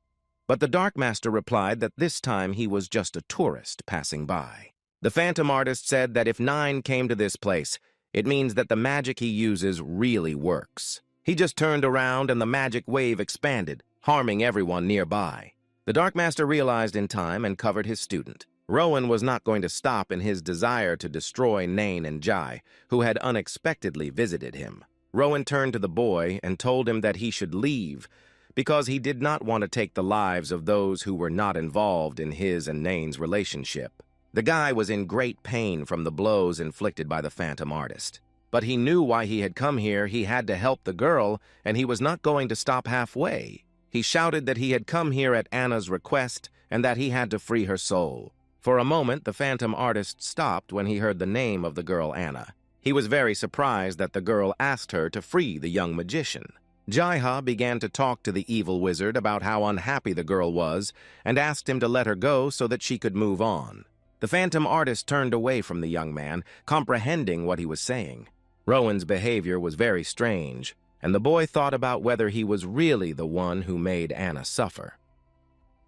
But the Dark Master replied that this time he was just a tourist passing by. The Phantom Artist said that if Nain came to this place, it means that the magic he uses really works. He just turned around and the magic wave expanded, harming everyone nearby. The Dark Master realized in time and covered his student. Rowan was not going to stop in his desire to destroy Nain and Jai, who had unexpectedly visited him. Rowan turned to the boy and told him that he should leave because he did not want to take the lives of those who were not involved in his and Nain's relationship. The guy was in great pain from the blows inflicted by the Phantom Artist. But he knew why he had come here. He had to help the girl, and he was not going to stop halfway. He shouted that he had come here at Anna's request and that he had to free her soul. For a moment, the Phantom Artist stopped when he heard the name of the girl Anna. He was very surprised that the girl asked her to free the young magician. Jaiha began to talk to the evil wizard about how unhappy the girl was and asked him to let her go so that she could move on. The Phantom Artist turned away from the young man, comprehending what he was saying. Rowan's behavior was very strange, and the boy thought about whether he was really the one who made Anna suffer.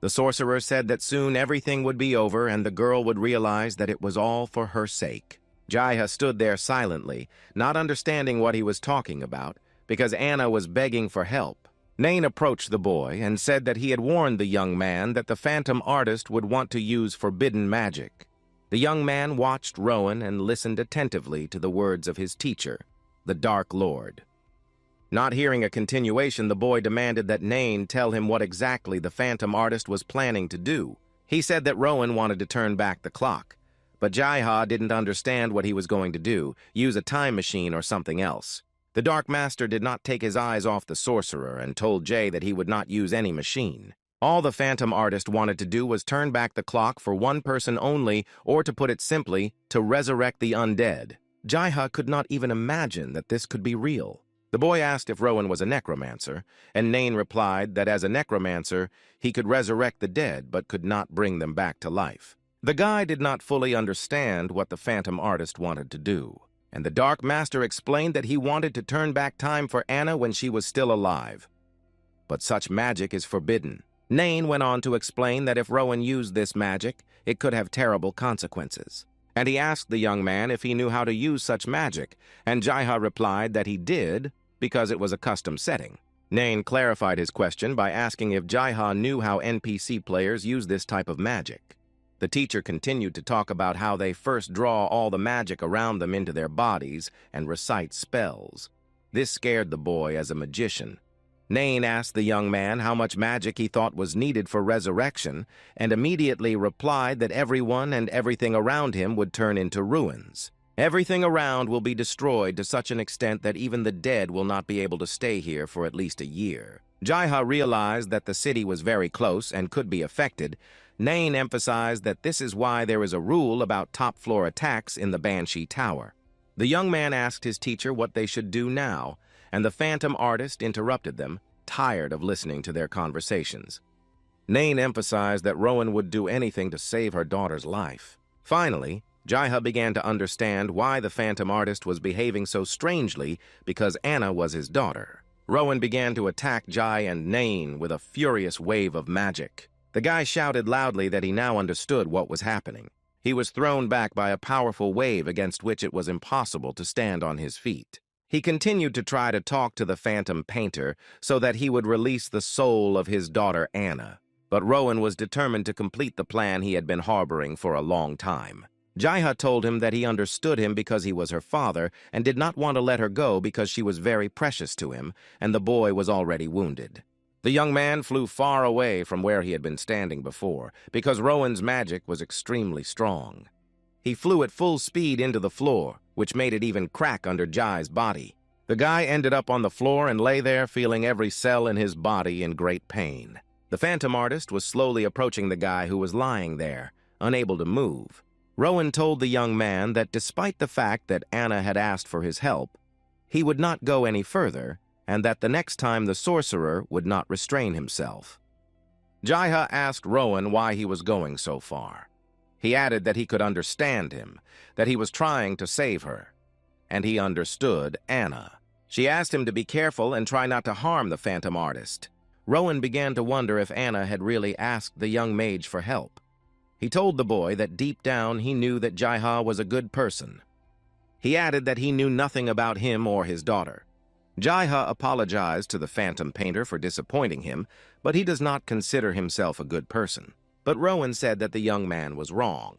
The sorcerer said that soon everything would be over and the girl would realize that it was all for her sake. Jaiha stood there silently, not understanding what he was talking about, because Anna was begging for help. Nain approached the boy and said that he had warned the young man that the Phantom Artist would want to use forbidden magic. The young man watched Rowan and listened attentively to the words of his teacher, the Dark Lord. Not hearing a continuation, the boy demanded that Nain tell him what exactly the Phantom Artist was planning to do. He said that Rowan wanted to turn back the clock, but Jaiha didn't understand what he was going to do, use a time machine or something else. The Dark Master did not take his eyes off the sorcerer and told Jay that he would not use any machine. All the Phantom Artist wanted to do was turn back the clock for one person only, or to put it simply, to resurrect the undead. Jaiha could not even imagine that this could be real. The boy asked if Rowan was a necromancer, and Nain replied that as a necromancer, he could resurrect the dead but could not bring them back to life. The guy did not fully understand what the Phantom Artist wanted to do, and the Dark Master explained that he wanted to turn back time for Anna when she was still alive. But such magic is forbidden. Nain went on to explain that if Rowan used this magic, it could have terrible consequences. And he asked the young man if he knew how to use such magic, and Jaiha replied that he did because it was a custom setting. Nain clarified his question by asking if Jaiha knew how NPC players use this type of magic. The teacher continued to talk about how they first draw all the magic around them into their bodies and recite spells. This scared the boy as a magician. Nain asked the young man how much magic he thought was needed for resurrection, and immediately replied that everyone and everything around him would turn into ruins. Everything around will be destroyed to such an extent that even the dead will not be able to stay here for at least a year. Jaiha realized that the city was very close and could be affected. Nain emphasized that this is why there is a rule about top-floor attacks in the Banshee Tower. The young man asked his teacher what they should do now, and the Phantom Artist interrupted them, tired of listening to their conversations. Nain emphasized that Rowan would do anything to save her daughter's life. Finally, Jaiha began to understand why the Phantom Artist was behaving so strangely because Anna was his daughter. Rowan began to attack Jai and Nain with a furious wave of magic. The guy shouted loudly that he now understood what was happening. He was thrown back by a powerful wave against which it was impossible to stand on his feet. He continued to try to talk to the Phantom Painter so that he would release the soul of his daughter Anna. But Rowan was determined to complete the plan he had been harboring for a long time. Jaiha told him that he understood him because he was her father and did not want to let her go because she was very precious to him, and the boy was already wounded. The young man flew far away from where he had been standing before, because Rowan's magic was extremely strong. He flew at full speed into the floor, which made it even crack under Jai's body. The guy ended up on the floor and lay there feeling every cell in his body in great pain. The Phantom Artist was slowly approaching the guy who was lying there, unable to move. Rowan told the young man that despite the fact that Anna had asked for his help, he would not go any further, and that the next time the sorcerer would not restrain himself. Jaiha asked Rowan why he was going so far. He added that he could understand him, that he was trying to save her, and he understood Anna. She asked him to be careful and try not to harm the Phantom Artist. Rowan began to wonder if Anna had really asked the young mage for help. He told the boy that deep down he knew that Jaiha was a good person. He added that he knew nothing about him or his daughter. Jaiha apologized to the Phantom Painter for disappointing him, but he does not consider himself a good person. But Rowan said that the young man was wrong.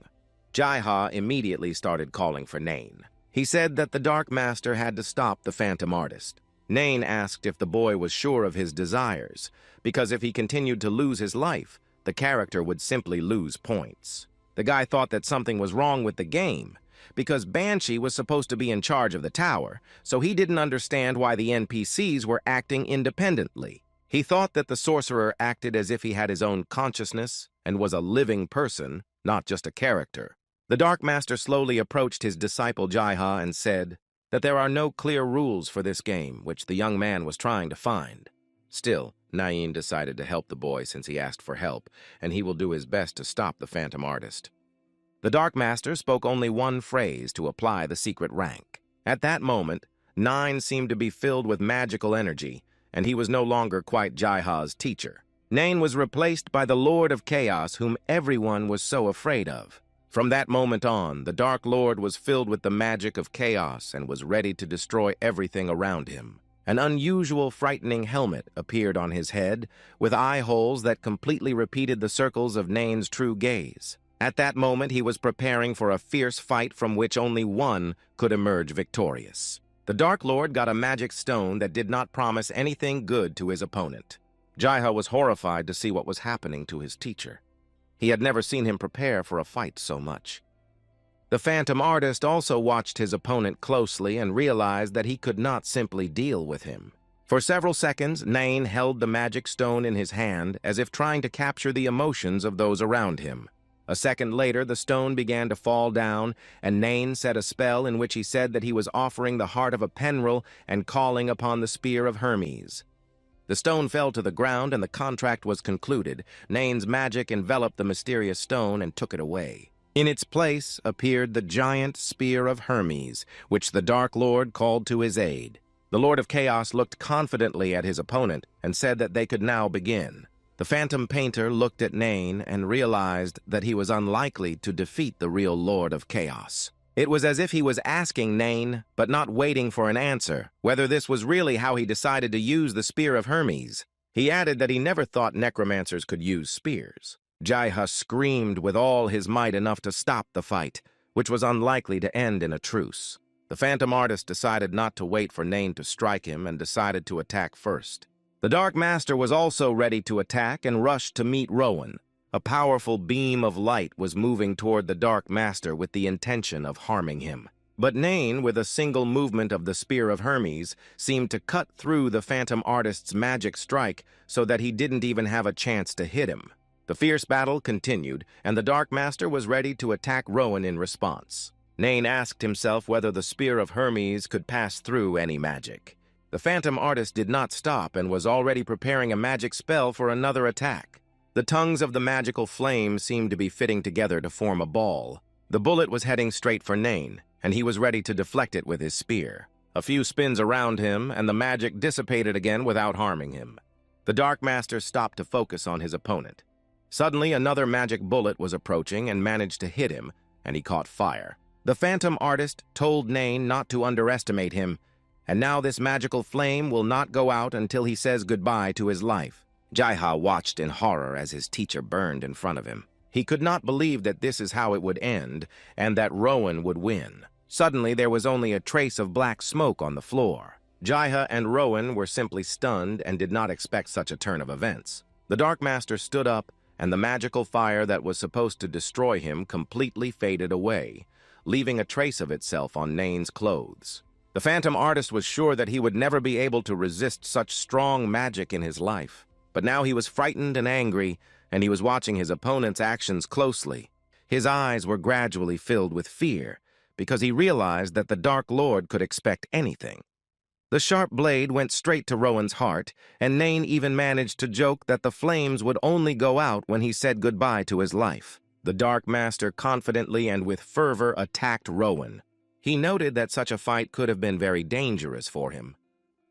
Jaiha immediately started calling for Nain. He said that the Dark Master had to stop the Phantom Artist. Nain asked if the boy was sure of his desires, because if he continued to lose his life, the character would simply lose points. The guy thought that something was wrong with the game, because Banshee was supposed to be in charge of the tower, so he didn't understand why the NPCs were acting independently. He thought that the sorcerer acted as if he had his own consciousness and was a living person, not just a character. The Dark Master slowly approached his disciple Jaiha and said that there are no clear rules for this game, which the young man was trying to find. Still, Nain decided to help the boy since he asked for help, and he will do his best to stop the Phantom Artist. The Dark Master spoke only one phrase to apply the secret rank. At that moment, Nain seemed to be filled with magical energy, and he was no longer quite Jaiha's teacher. Nain was replaced by the Lord of Chaos, whom everyone was so afraid of. From that moment on, the Dark Lord was filled with the magic of chaos and was ready to destroy everything around him. An unusual, frightening helmet appeared on his head, with eye holes that completely repeated the circles of Nain's true gaze. At that moment, he was preparing for a fierce fight from which only one could emerge victorious. The Dark Lord got a magic stone that did not promise anything good to his opponent. Jaiha was horrified to see what was happening to his teacher. He had never seen him prepare for a fight so much. The Phantom Artist also watched his opponent closely and realized that he could not simply deal with him. For several seconds, Nain held the magic stone in his hand as if trying to capture the emotions of those around him. A second later, the stone began to fall down, and Nain said a spell in which he said that he was offering the heart of a Penril and calling upon the spear of Hermes. The stone fell to the ground and the contract was concluded. Nain's magic enveloped the mysterious stone and took it away. In its place appeared the giant spear of Hermes, which the Dark Lord called to his aid. The Lord of Chaos looked confidently at his opponent and said that they could now begin. The Phantom Painter looked at Nain and realized that he was unlikely to defeat the real Lord of Chaos. It was as if he was asking Nain, but not waiting for an answer, whether this was really how he decided to use the spear of Hermes. He added that he never thought necromancers could use spears. Jaiha screamed with all his might enough to stop the fight, which was unlikely to end in a truce. The Phantom Artist decided not to wait for Nain to strike him and decided to attack first. The Dark Master was also ready to attack and rushed to meet Rowan. A powerful beam of light was moving toward the Dark Master with the intention of harming him. But Nain, with a single movement of the Spear of Hermes, seemed to cut through the Phantom Artist's magic strike so that he didn't even have a chance to hit him. The fierce battle continued, and the Dark Master was ready to attack Rowan in response. Nain asked himself whether the Spear of Hermes could pass through any magic. The Phantom Artist did not stop and was already preparing a magic spell for another attack. The tongues of the magical flame seemed to be fitting together to form a ball. The bullet was heading straight for Nain, and he was ready to deflect it with his spear. A few spins around him, and the magic dissipated again without harming him. The Dark Master stopped to focus on his opponent. Suddenly, another magic bullet was approaching and managed to hit him, and he caught fire. The phantom artist told Nain not to underestimate him, and now this magical flame will not go out until he says goodbye to his life. Jaiha watched in horror as his teacher burned in front of him. He could not believe that this is how it would end, and that Rowan would win. Suddenly, there was only a trace of black smoke on the floor. Jaiha and Rowan were simply stunned and did not expect such a turn of events. The Dark Master stood up, and the magical fire that was supposed to destroy him completely faded away, leaving a trace of itself on Nain's clothes. The phantom artist was sure that he would never be able to resist such strong magic in his life. But now he was frightened and angry, and he was watching his opponent's actions closely. His eyes were gradually filled with fear, because he realized that the Dark Lord could expect anything. The sharp blade went straight to Rowan's heart, and Nain even managed to joke that the flames would only go out when he said goodbye to his life. The Dark Master confidently and with fervor attacked Rowan. He noted that such a fight could have been very dangerous for him.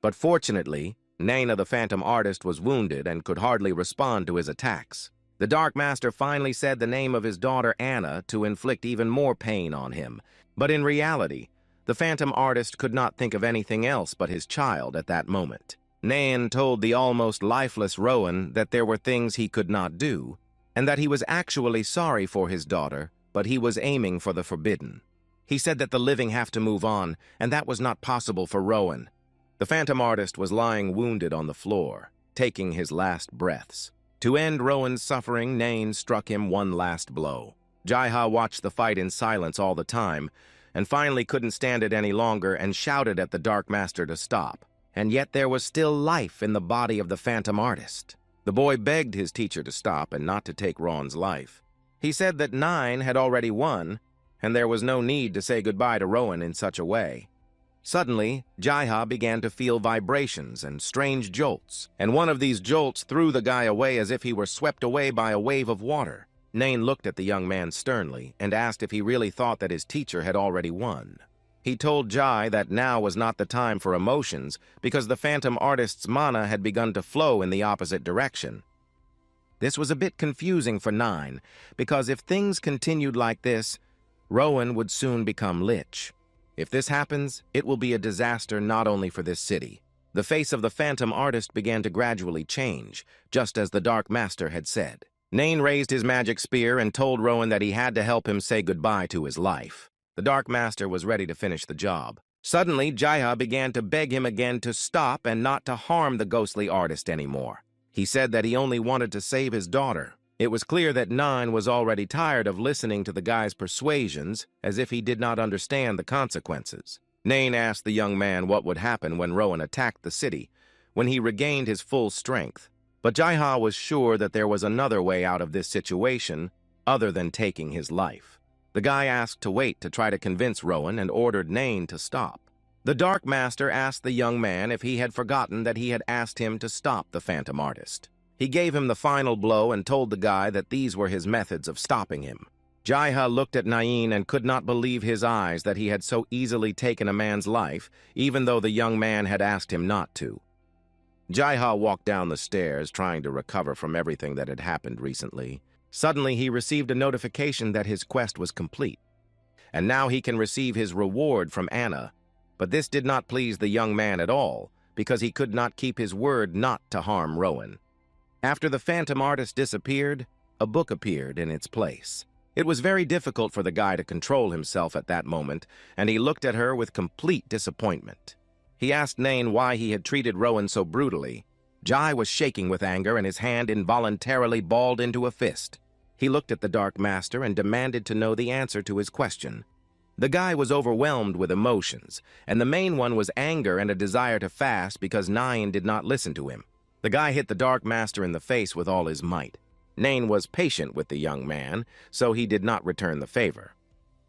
But fortunately, Naina the Phantom Artist was wounded and could hardly respond to his attacks. The Dark Master finally said the name of his daughter Anna to inflict even more pain on him. But in reality, the Phantom Artist could not think of anything else but his child at that moment. Nain told the almost lifeless Rowan that there were things he could not do, and that he was actually sorry for his daughter, but he was aiming for the forbidden. He said that the living have to move on, and that was not possible for Rowan. The Phantom Artist was lying wounded on the floor, taking his last breaths. To end Rowan's suffering, Nain struck him one last blow. Jaiha watched the fight in silence all the time, and finally couldn't stand it any longer and shouted at the Dark Master to stop. And yet there was still life in the body of the Phantom Artist. The boy begged his teacher to stop and not to take Ron's life. He said that 9 had already won, and there was no need to say goodbye to Rowan in such a way. Suddenly, Jaiha began to feel vibrations and strange jolts, and one of these jolts threw the guy away as if he were swept away by a wave of water. Nain looked at the young man sternly and asked if he really thought that his teacher had already won. He told Jai that now was not the time for emotions because the Phantom Artist's mana had begun to flow in the opposite direction. This was a bit confusing for 9, because if things continued like this, Rowan would soon become Lich. If this happens, it will be a disaster not only for this city. The face of the Phantom Artist began to gradually change, just as the Dark Master had said. Nain raised his magic spear and told Rowan that he had to help him say goodbye to his life. The Dark Master was ready to finish the job. Suddenly, Jaiha began to beg him again to stop and not to harm the ghostly artist anymore. He said that he only wanted to save his daughter. It was clear that 9 was already tired of listening to the guy's persuasions, as if he did not understand the consequences. Nain asked the young man what would happen when Rowan attacked the city, when he regained his full strength. But Jaiha was sure that there was another way out of this situation other than taking his life. The guy asked to wait to try to convince Rowan and ordered Nain to stop. The Dark Master asked the young man if he had forgotten that he had asked him to stop the Phantom Artist. He gave him the final blow and told the guy that these were his methods of stopping him. Jaiha looked at Nain and could not believe his eyes that he had so easily taken a man's life, even though the young man had asked him not to. Jaiha walked down the stairs, trying to recover from everything that had happened recently. Suddenly, he received a notification that his quest was complete, and now he can receive his reward from Anna. But this did not please the young man at all, because he could not keep his word not to harm Rowan. After the Phantom Artist disappeared, a book appeared in its place. It was very difficult for the guy to control himself at that moment, and he looked at her with complete disappointment. He asked Nain why he had treated Rowan so brutally. Jai was shaking with anger, and his hand involuntarily balled into a fist. He looked at the Dark Master and demanded to know the answer to his question. The guy was overwhelmed with emotions, and the main one was anger and a desire to fast because Nain did not listen to him. The guy hit the Dark Master in the face with all his might. Nain was patient with the young man, so he did not return the favor.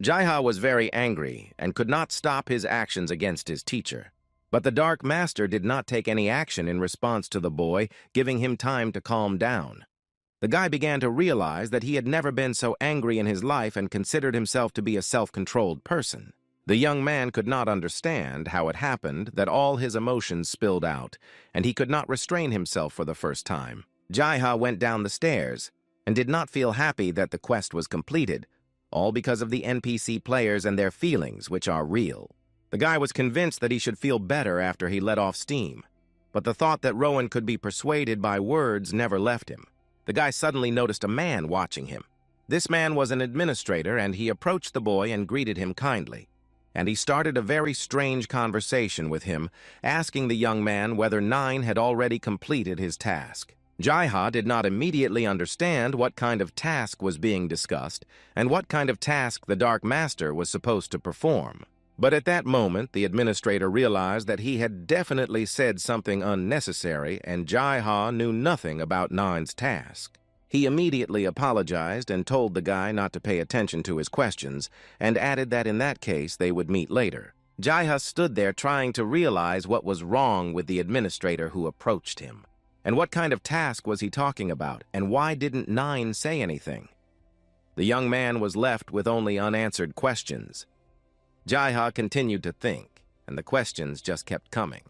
Jaiha was very angry and could not stop his actions against his teacher. But the Dark Master did not take any action in response to the boy, giving him time to calm down. The guy began to realize that he had never been so angry in his life and considered himself to be a self-controlled person. The young man could not understand how it happened that all his emotions spilled out, and he could not restrain himself for the first time. Jaiha went down the stairs and did not feel happy that the quest was completed, all because of the NPC players and their feelings, which are real. The guy was convinced that he should feel better after he let off steam, but the thought that Rowan could be persuaded by words never left him. The guy suddenly noticed a man watching him. This man was an administrator, and he approached the boy and greeted him kindly. And he started a very strange conversation with him, asking the young man whether 9 had already completed his task. Jaiha did not immediately understand what kind of task was being discussed and what kind of task the Dark Master was supposed to perform. But at that moment, the administrator realized that he had definitely said something unnecessary, and Jaiha knew nothing about 9's task. He immediately apologized and told the guy not to pay attention to his questions, and added that in that case they would meet later. Jaiha stood there trying to realize what was wrong with the administrator who approached him. And what kind of task was he talking about, and why didn't 9 say anything? The young man was left with only unanswered questions. Jaiha continued to think, and the questions just kept coming.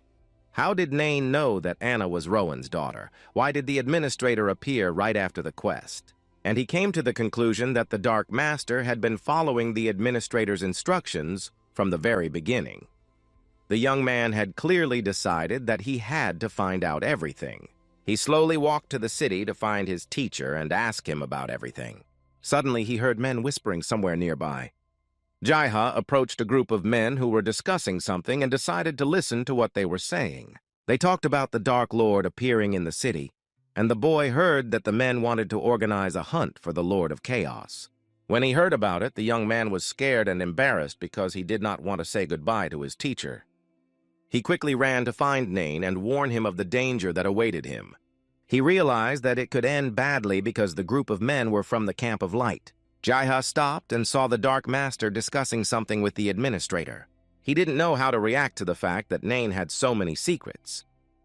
How did Nain know that Anna was Rowan's daughter? Why did the administrator appear right after the quest? And he came to the conclusion that the Dark Master had been following the administrator's instructions from the very beginning. The young man had clearly decided that he had to find out everything. He slowly walked to the city to find his teacher and ask him about everything. Suddenly, he heard men whispering somewhere nearby. Jaiha approached a group of men who were discussing something and decided to listen to what they were saying. They talked about the Dark Lord appearing in the city, and the boy heard that the men wanted to organize a hunt for the Lord of Chaos. When he heard about it, the young man was scared and embarrassed because he did not want to say goodbye to his teacher. He quickly ran to find Nain and warn him of the danger that awaited him. He realized that it could end badly because the group of men were from the Camp of Light. Jaiha stopped and saw the Dark Master discussing something with the administrator. He didn't know how to react to the fact that Nain had so many secrets.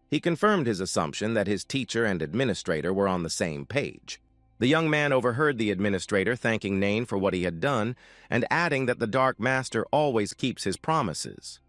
He confirmed his assumption that his teacher and administrator were on the same page. The young man overheard the administrator thanking Nain for what he had done and adding that the Dark Master always keeps his promises.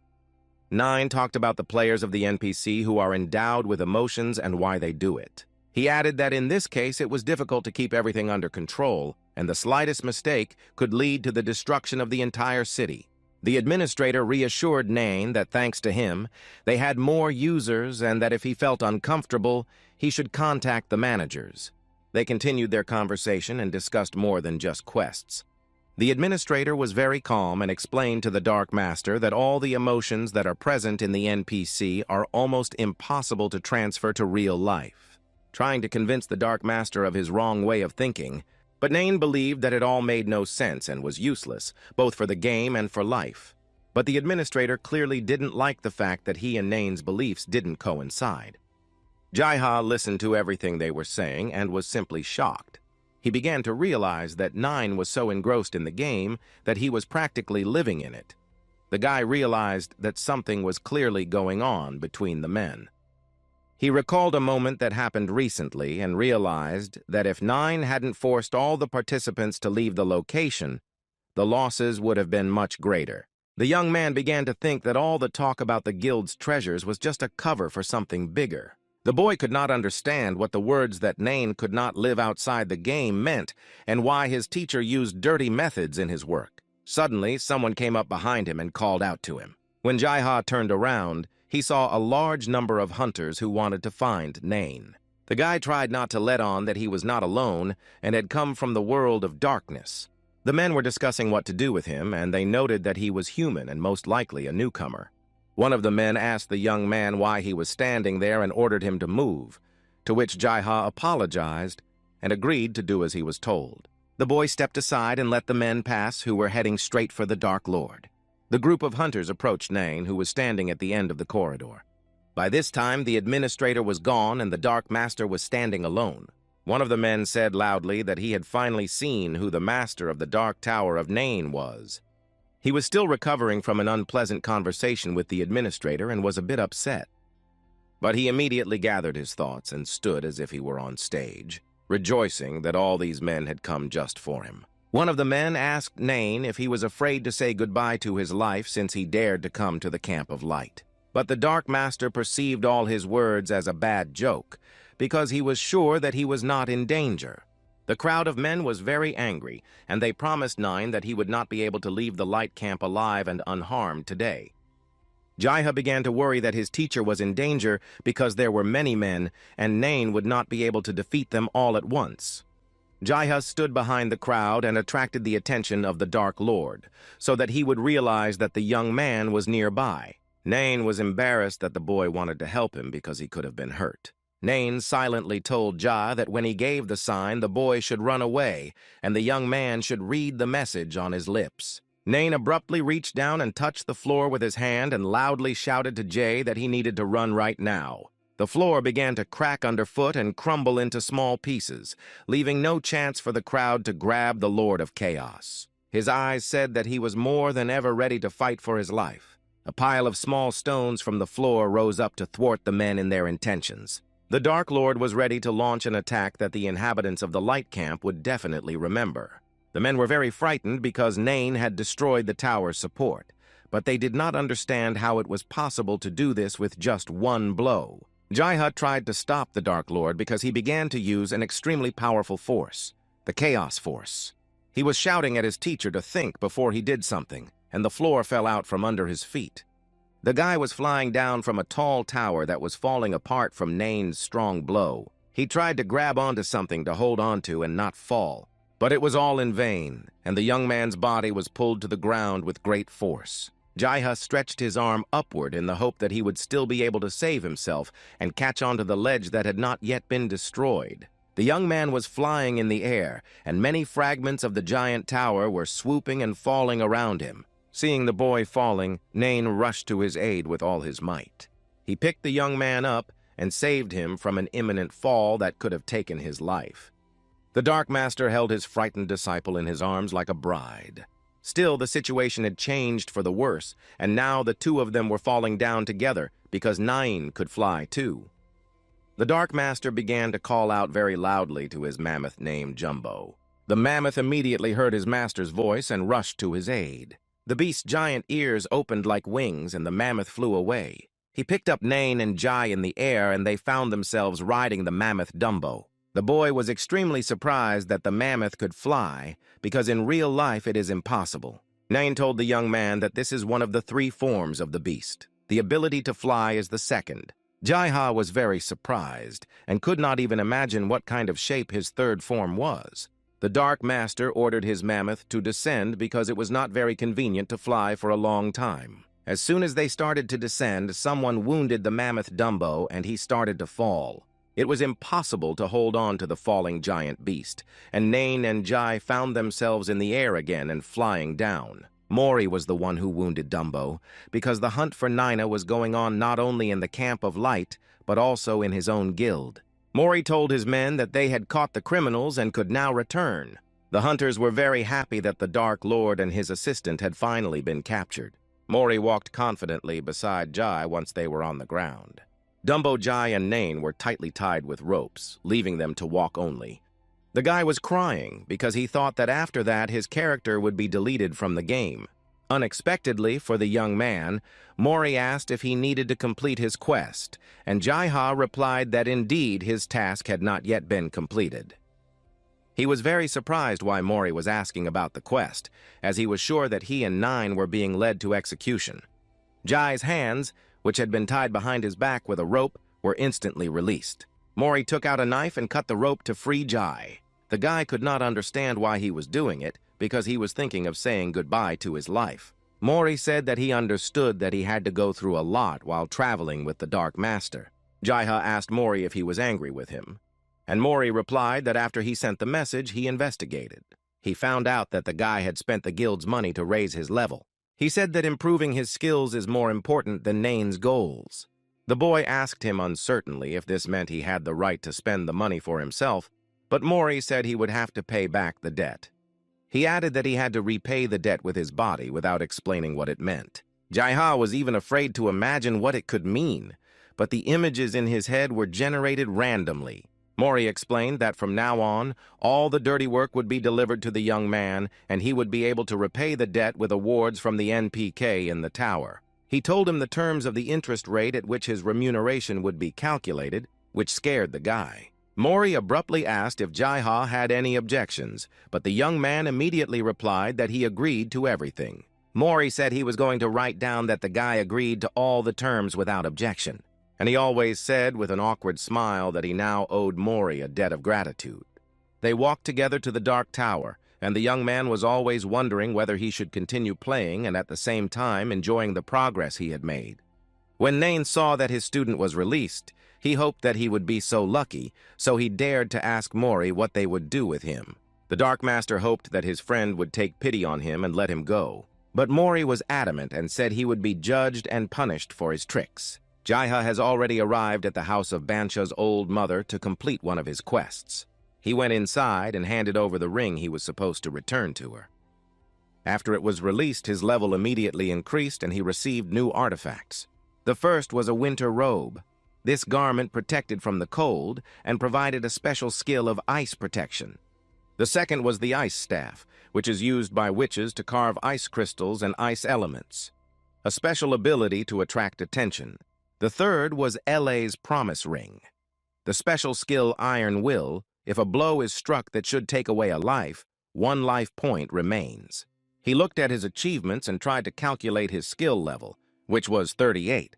9 talked about the players of the NPC who are endowed with emotions and why they do it. He added that in this case it was difficult to keep everything under control, and the slightest mistake could lead to the destruction of the entire city. The administrator reassured Nain that thanks to him, they had more users and that if he felt uncomfortable, he should contact the managers. They continued their conversation and discussed more than just quests. The administrator was very calm and explained to the Dark Master that all the emotions that are present in the NPC are almost impossible to transfer to real life, trying to convince the Dark Master of his wrong way of thinking. But Nain believed that it all made no sense and was useless, both for the game and for life. But the administrator clearly didn't like the fact that he and Nain's beliefs didn't coincide. Jaiha listened to everything they were saying and was simply shocked. He began to realize that 9 was so engrossed in the game that he was practically living in it. The guy realized that something was clearly going on between the men. He recalled a moment that happened recently and realized that if 9 hadn't forced all the participants to leave the location, the losses would have been much greater. The young man began to think that all the talk about the guild's treasures was just a cover for something bigger. The boy could not understand what the words that Nain could not live outside the game meant and why his teacher used dirty methods in his work. Suddenly, someone came up behind him and called out to him. When Jaiha turned around, he saw a large number of hunters who wanted to find Nain. The guy tried not to let on that he was not alone and had come from the world of darkness. The men were discussing what to do with him, and they noted that he was human and most likely a newcomer. One of the men asked the young man why he was standing there and ordered him to move, to which Jaiha apologized and agreed to do as he was told. The boy stepped aside and let the men pass who were heading straight for the Dark Lord. The group of hunters approached Nain, who was standing at the end of the corridor. By this time, the administrator was gone and the Dark Master was standing alone. One of the men said loudly that he had finally seen who the master of the Dark Tower of Nain was. He was still recovering from an unpleasant conversation with the administrator and was a bit upset. But he immediately gathered his thoughts and stood as if he were on stage, rejoicing that all these men had come just for him. One of the men asked Nain if he was afraid to say goodbye to his life since he dared to come to the Camp of Light. But the Dark Master perceived all his words as a bad joke, because he was sure that he was not in danger. The crowd of men was very angry, and they promised Nine that he would not be able to leave the light camp alive and unharmed today. Jaiha began to worry that his teacher was in danger because there were many men, and Nain would not be able to defeat them all at once. Jaiha stood behind the crowd and attracted the attention of the Dark Lord, so that he would realize that the young man was nearby. Nain was embarrassed that the boy wanted to help him because he could have been hurt. Nain silently told Jai that when he gave the sign, the boy should run away, and the young man should read the message on his lips. Nain abruptly reached down and touched the floor with his hand and loudly shouted to Jay that he needed to run right now. The floor began to crack underfoot and crumble into small pieces, leaving no chance for the crowd to grab the Lord of Chaos. His eyes said that he was more than ever ready to fight for his life. A pile of small stones from the floor rose up to thwart the men in their intentions. The Dark Lord was ready to launch an attack that the inhabitants of the Light Camp would definitely remember. The men were very frightened because Nain had destroyed the tower's support, but they did not understand how it was possible to do this with just one blow. Jaiha tried to stop the Dark Lord because he began to use an extremely powerful force, the Chaos Force. He was shouting at his teacher to think before he did something, and the floor fell out from under his feet. The guy was flying down from a tall tower that was falling apart from Nain's strong blow. He tried to grab onto something to hold onto and not fall, but it was all in vain, and the young man's body was pulled to the ground with great force. Jaiha stretched his arm upward in the hope that he would still be able to save himself and catch onto the ledge that had not yet been destroyed. The young man was flying in the air, and many fragments of the giant tower were swooping and falling around him. Seeing the boy falling, Nain rushed to his aid with all his might. He picked the young man up and saved him from an imminent fall that could have taken his life. The Dark Master held his frightened disciple in his arms like a bride. Still, the situation had changed for the worse, and now the two of them were falling down together because Nain could fly too. The Dark Master began to call out very loudly to his mammoth named Jumbo. The mammoth immediately heard his master's voice and rushed to his aid. The beast's giant ears opened like wings, and the mammoth flew away. He picked up Nain and Jai in the air, and they found themselves riding the mammoth Dumbo. The boy was extremely surprised that the mammoth could fly, because in real life it is impossible. Nain told the young man that this is one of the 3 forms of the beast. The ability to fly is the second. Jaiha was very surprised, and could not even imagine what kind of shape his 3rd form was. The Dark Master ordered his mammoth to descend because it was not very convenient to fly for a long time. As soon as they started to descend, someone wounded the mammoth Dumbo and he started to fall. It was impossible to hold on to the falling giant beast, and Nain and Jai found themselves in the air again and flying down. Mori was the one who wounded Dumbo, because the hunt for Nina was going on not only in the Camp of Light, but also in his own guild. Mori told his men that they had caught the criminals and could now return. The hunters were very happy that the Dark Lord and his assistant had finally been captured. Mori walked confidently beside Jai once they were on the ground. Dumbo, Jai, and Nain were tightly tied with ropes, leaving them to walk only. The guy was crying because he thought that after that his character would be deleted from the game. Unexpectedly for the young man, Mori asked if he needed to complete his quest, and Jaiha replied that indeed his task had not yet been completed. He was very surprised why Mori was asking about the quest, as he was sure that he and Nine were being led to execution. Jai's hands, which had been tied behind his back with a rope, were instantly released. Mori took out a knife and cut the rope to free Jai. The guy could not understand why he was doing it, because he was thinking of saying goodbye to his life. Mori said that he understood that he had to go through a lot while traveling with the Dark Master. Jaiha asked Mori if he was angry with him, and Mori replied that after he sent the message, he investigated. He found out that the guy had spent the guild's money to raise his level. He said that improving his skills is more important than Nain's goals. The boy asked him uncertainly if this meant he had the right to spend the money for himself, but Mori said he would have to pay back the debt. He added that he had to repay the debt with his body without explaining what it meant. Jaiha was even afraid to imagine what it could mean, but the images in his head were generated randomly. Mori explained that from now on, all the dirty work would be delivered to the young man, and he would be able to repay the debt with awards from the NPK in the tower. He told him the terms of the interest rate at which his remuneration would be calculated, which scared the guy. Mori abruptly asked if Jaiha had any objections, but the young man immediately replied that he agreed to everything. Mori said he was going to write down that the guy agreed to all the terms without objection, and he always said with an awkward smile that he now owed Mori a debt of gratitude. They walked together to the Dark Tower, and the young man was always wondering whether he should continue playing and at the same time enjoying the progress he had made. When Nain saw that his student was released, he hoped that he would be so lucky, so he dared to ask Mori what they would do with him. The Dark Master hoped that his friend would take pity on him and let him go. But Mori was adamant and said he would be judged and punished for his tricks. Jaiha has already arrived at the house of Bansha's old mother to complete one of his quests. He went inside and handed over the ring he was supposed to return to her. After it was released, his level immediately increased and he received new artifacts. The first was a winter robe. This garment protected from the cold and provided a special skill of ice protection. The second was the ice staff, which is used by witches to carve ice crystals and ice elements, a special ability to attract attention. The third was LA's promise ring. The special skill Iron Will, if a blow is struck that should take away a life, 1 life point remains. He looked at his achievements and tried to calculate his skill level, which was 38.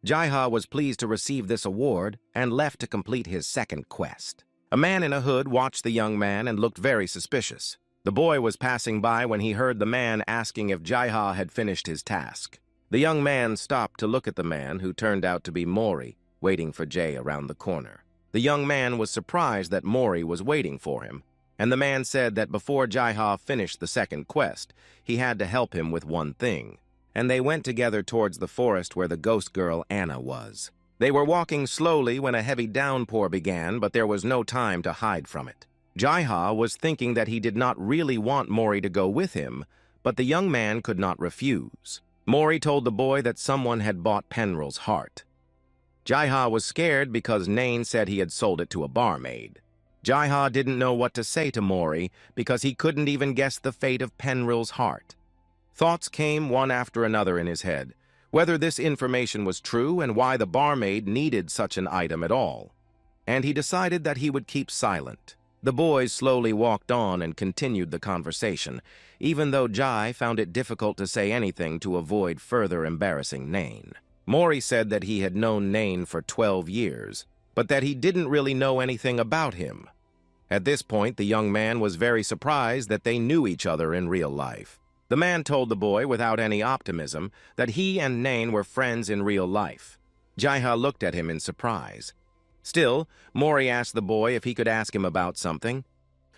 Jaiha was pleased to receive this award and left to complete his second quest. A man in a hood watched the young man and looked very suspicious. The boy was passing by when he heard the man asking if Jaiha had finished his task. The young man stopped to look at the man, who turned out to be Mori, waiting for Jay around the corner. The young man was surprised that Mori was waiting for him, and the man said that before Jaiha finished the second quest, he had to help him with one thing, and they went together towards the forest where the ghost girl Anna was. They were walking slowly when a heavy downpour began, but there was no time to hide from it. Jaiha was thinking that he did not really want Mori to go with him, but the young man could not refuse. Mori told the boy that someone had bought Penral's heart. Jaiha was scared because Nain said he had sold it to a barmaid. Jaiha didn't know what to say to Mori because he couldn't even guess the fate of Penral's heart. Thoughts came one after another in his head, whether this information was true and why the barmaid needed such an item at all. And he decided that he would keep silent. The boys slowly walked on and continued the conversation, even though Jai found it difficult to say anything to avoid further embarrassing Nain. Mori said that he had known Nain for 12 years, but that he didn't really know anything about him. At this point, the young man was very surprised that they knew each other in real life. The man told the boy without any optimism that he and Nain were friends in real life. Jaiha looked at him in surprise. Still, Mori asked the boy if he could ask him about something.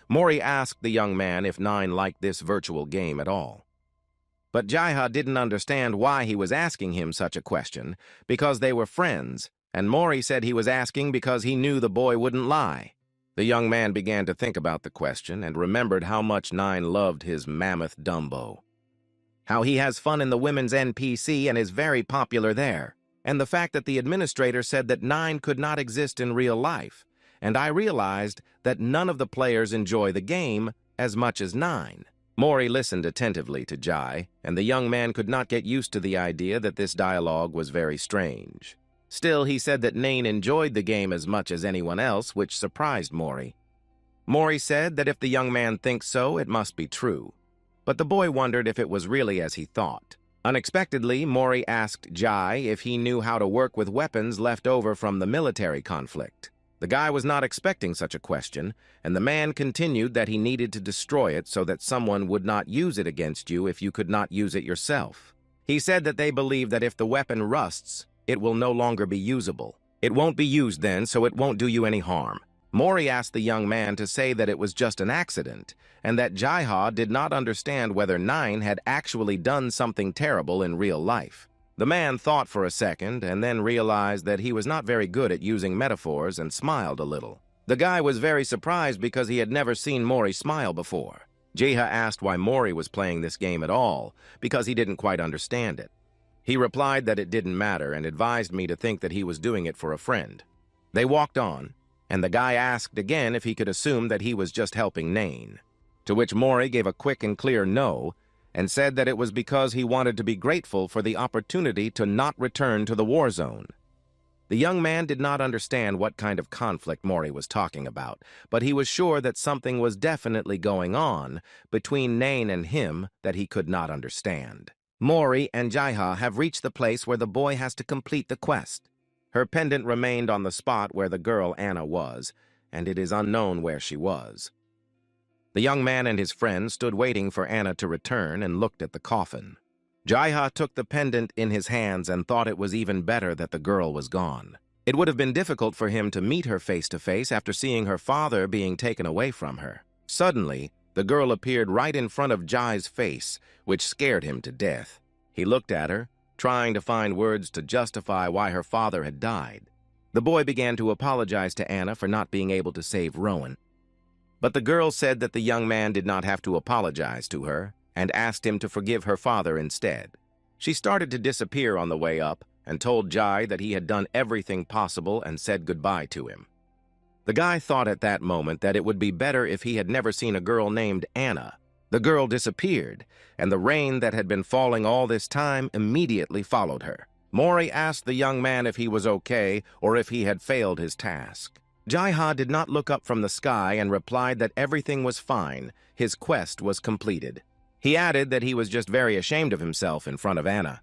Mori asked the young man if Nain liked this virtual game at all. But Jaiha didn't understand why he was asking him such a question, because they were friends, and Mori said he was asking because he knew the boy wouldn't lie. The young man began to think about the question and remembered how much Nain loved his mammoth Dumbo. How he has fun in the women's NPC and is very popular there. And the fact that the administrator said that Nain could not exist in real life. And I realized that none of the players enjoy the game as much as Nain. Mori listened attentively to Jai, and the young man could not get used to the idea that this dialogue was very strange. Still, he said that Nain enjoyed the game as much as anyone else, which surprised Mori. Mori said that if the young man thinks so, it must be true. But the boy wondered if it was really as he thought. Unexpectedly, Mori asked Jai if he knew how to work with weapons left over from the military conflict. The guy was not expecting such a question, and the man continued that he needed to destroy it so that someone would not use it against you if you could not use it yourself. He said that they believe that if the weapon rusts, it will no longer be usable. It won't be used then, so it won't do you any harm. Mori asked the young man to say that it was just an accident, and that Jaiha did not understand whether Nain had actually done something terrible in real life. The man thought for a second and then realized that he was not very good at using metaphors and smiled a little. The guy was very surprised because he had never seen Mori smile before. Jaiha asked why Mori was playing this game at all, because he didn't quite understand it. He replied that it didn't matter and advised me to think that he was doing it for a friend. They walked on, and the guy asked again if he could assume that he was just helping Nain, to which Mori gave a quick and clear no, and said that it was because he wanted to be grateful for the opportunity to not return to the war zone. The young man did not understand what kind of conflict Mori was talking about, but he was sure that something was definitely going on between Nain and him that he could not understand. Mori and Jaiha have reached the place where the boy has to complete the quest. Her pendant remained on the spot where the girl Anna was, and it is unknown where she was. The young man and his friend stood waiting for Anna to return and looked at the coffin. Jaiha took the pendant in his hands and thought it was even better that the girl was gone. It would have been difficult for him to meet her face to face after seeing her father being taken away from her. Suddenly, the girl appeared right in front of Jai's face, which scared him to death. He looked at her, trying to find words to justify why her father had died. The boy began to apologize to Anna for not being able to save Rowan. But the girl said that the young man did not have to apologize to her, and asked him to forgive her father instead. She started to disappear on the way up and told Jai that he had done everything possible and said goodbye to him. The guy thought at that moment that it would be better if he had never seen a girl named Anna. The girl disappeared, and the rain that had been falling all this time immediately followed her. Mori asked the young man if he was okay or if he had failed his task. Jaiha did not look up from the sky and replied that everything was fine, his quest was completed. He added that he was just very ashamed of himself in front of Anna.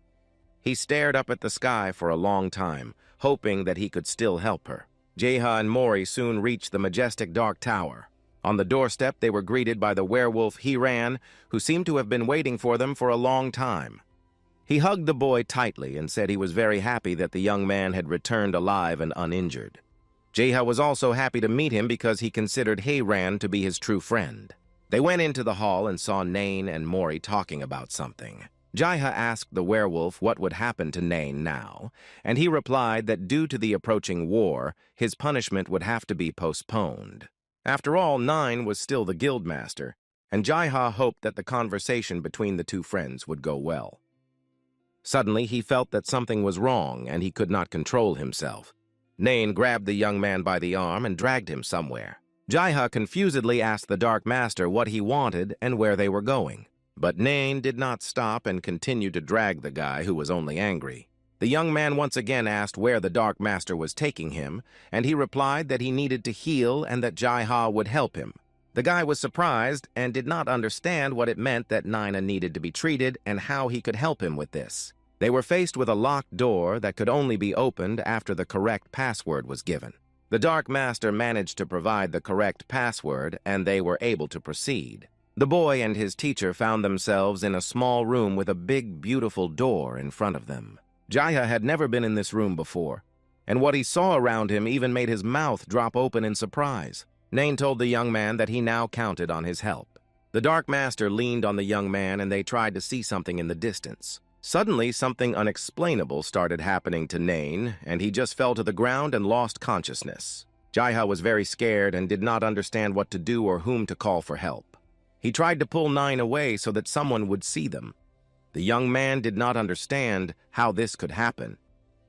He stared up at the sky for a long time, hoping that he could still help her. Jaiha and Mori soon reached the majestic dark tower. On the doorstep, they were greeted by the werewolf Hiran, who seemed to have been waiting for them for a long time. He hugged the boy tightly and said he was very happy that the young man had returned alive and uninjured. Jaiha was also happy to meet him because he considered Hiran to be his true friend. They went into the hall and saw Nain and Mori talking about something. Jaiha asked the werewolf what would happen to Nain now, and he replied that due to the approaching war, his punishment would have to be postponed. After all, Nain was still the guildmaster, and Jaiha hoped that the conversation between the two friends would go well. Suddenly, he felt that something was wrong and he could not control himself. Nain grabbed the young man by the arm and dragged him somewhere. Jaiha confusedly asked the Dark Master what he wanted and where they were going. But Nain did not stop and continued to drag the guy who was only angry. The young man once again asked where the Dark Master was taking him, and he replied that he needed to heal and that Jaiha would help him. The guy was surprised and did not understand what it meant that Naina needed to be treated and how he could help him with this. They were faced with a locked door that could only be opened after the correct password was given. The Dark Master managed to provide the correct password, and they were able to proceed. The boy and his teacher found themselves in a small room with a big, beautiful door in front of them. Jaiha had never been in this room before, and what he saw around him even made his mouth drop open in surprise. Nain told the young man that he now counted on his help. The Dark Master leaned on the young man, and they tried to see something in the distance. Suddenly, something unexplainable started happening to Nain, and he just fell to the ground and lost consciousness. Jaiha was very scared and did not understand what to do or whom to call for help. He tried to pull Nain away so that someone would see them. The young man did not understand how this could happen.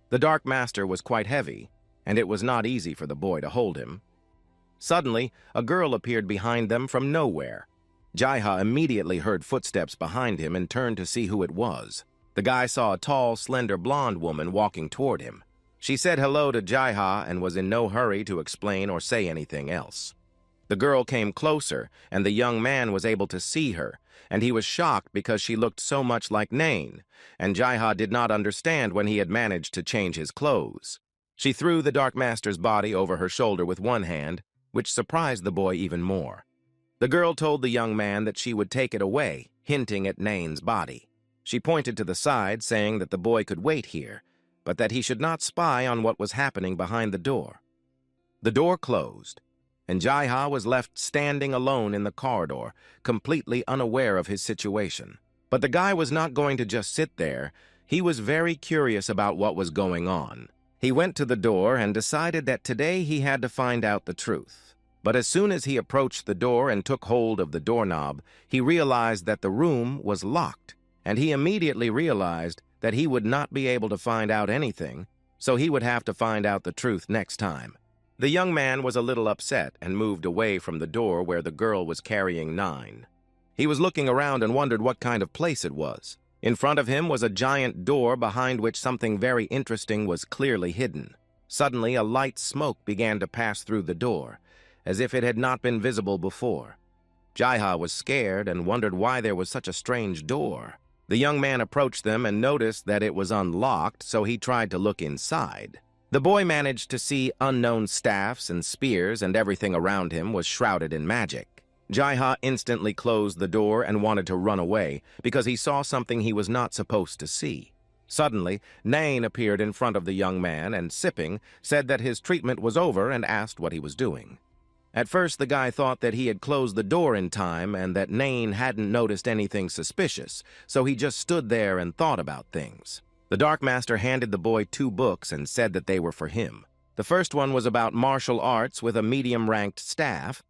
The Dark Master was quite heavy, and it was not easy for the boy to hold him. Suddenly, a girl appeared behind them from nowhere. Jaiha immediately heard footsteps behind him and turned to see who it was. The guy saw a tall, slender blonde woman walking toward him. She said hello to Jaiha and was in no hurry to explain or say anything else. The girl came closer, and the young man was able to see her, and he was shocked because she looked so much like Nain, and Jaiha did not understand when he had managed to change his clothes. She threw the Dark Master's body over her shoulder with one hand, which surprised the boy even more. The girl told the young man that she would take it away, hinting at Nain's body. She pointed to the side, saying that the boy could wait here, but that he should not spy on what was happening behind the door. The door closed, and Jaiha was left standing alone in the corridor, completely unaware of his situation. But the guy was not going to just sit there. He was very curious about what was going on. He went to the door and decided that today he had to find out the truth. But as soon as he approached the door and took hold of the doorknob, he realized that the room was locked, and he immediately realized that he would not be able to find out anything, so he would have to find out the truth next time. The young man was a little upset and moved away from the door where the girl was carrying Nain. He was looking around and wondered what kind of place it was. In front of him was a giant door behind which something very interesting was clearly hidden. Suddenly, a light smoke began to pass through the door, as if it had not been visible before. Jaiha was scared and wondered why there was such a strange door. The young man approached them and noticed that it was unlocked, so he tried to look inside. The boy managed to see unknown staffs and spears, and everything around him was shrouded in magic. Jaiha instantly closed the door and wanted to run away because he saw something he was not supposed to see. Suddenly, Nain appeared in front of the young man and, sipping, said that his treatment was over and asked what he was doing. At first, the guy thought that he had closed the door in time and that Nain hadn't noticed anything suspicious, so he just stood there and thought about things. The Dark Master handed the boy 2 books and said that they were for him. The first one was about martial arts with a medium-ranked staff,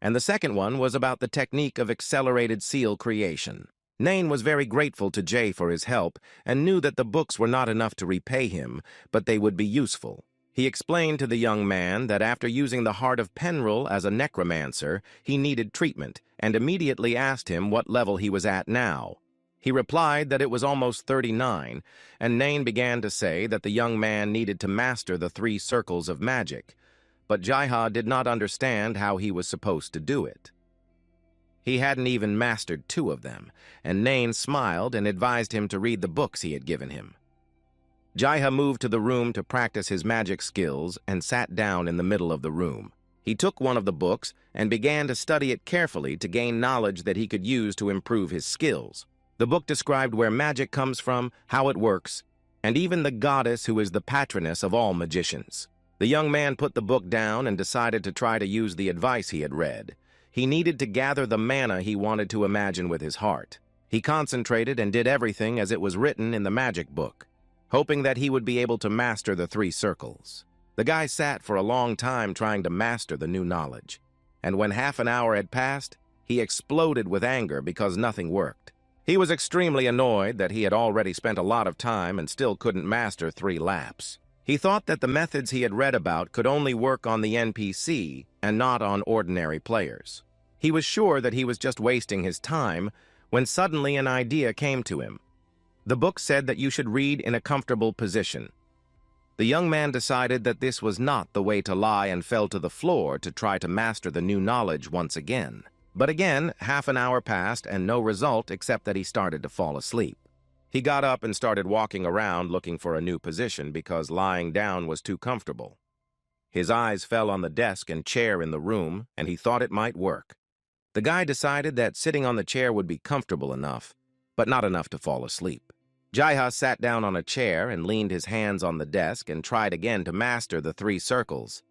and the second one was about the technique of accelerated seal creation. Nain was very grateful to Jay for his help and knew that the books were not enough to repay him, but they would be useful. He explained to the young man that after using the heart of Penril as a necromancer, he needed treatment, and immediately asked him what level he was at now. He replied that it was almost 39, and Nain began to say that the young man needed to master the 3 circles of magic, but Jaiha did not understand how he was supposed to do it. He hadn't even mastered 2 of them, and Nain smiled and advised him to read the books he had given him. Jaiha moved to the room to practice his magic skills and sat down in the middle of the room. He took one of the books and began to study it carefully to gain knowledge that he could use to improve his skills. The book described where magic comes from, how it works, and even the goddess who is the patroness of all magicians. The young man put the book down and decided to try to use the advice he had read. He needed to gather the mana he wanted to imagine with his heart. He concentrated and did everything as it was written in the magic book, hoping that he would be able to master the 3 circles. The guy sat for a long time trying to master the new knowledge, and when half an hour had passed, he exploded with anger because nothing worked. He was extremely annoyed that he had already spent a lot of time and still couldn't master 3 laps. He thought that the methods he had read about could only work on the NPC and not on ordinary players. He was sure that he was just wasting his time when suddenly an idea came to him. The book said that you should read in a comfortable position. The young man decided that this was not the way to lie and fell to the floor to try to master the new knowledge once again. But again, half an hour passed and no result except that he started to fall asleep. He got up and started walking around looking for a new position because lying down was too comfortable. His eyes fell on the desk and chair in the room, and he thought it might work. The guy decided that sitting on the chair would be comfortable enough, but not enough to fall asleep. Jaiha sat down on a chair and leaned his hands on the desk and tried again to master the 3 circles.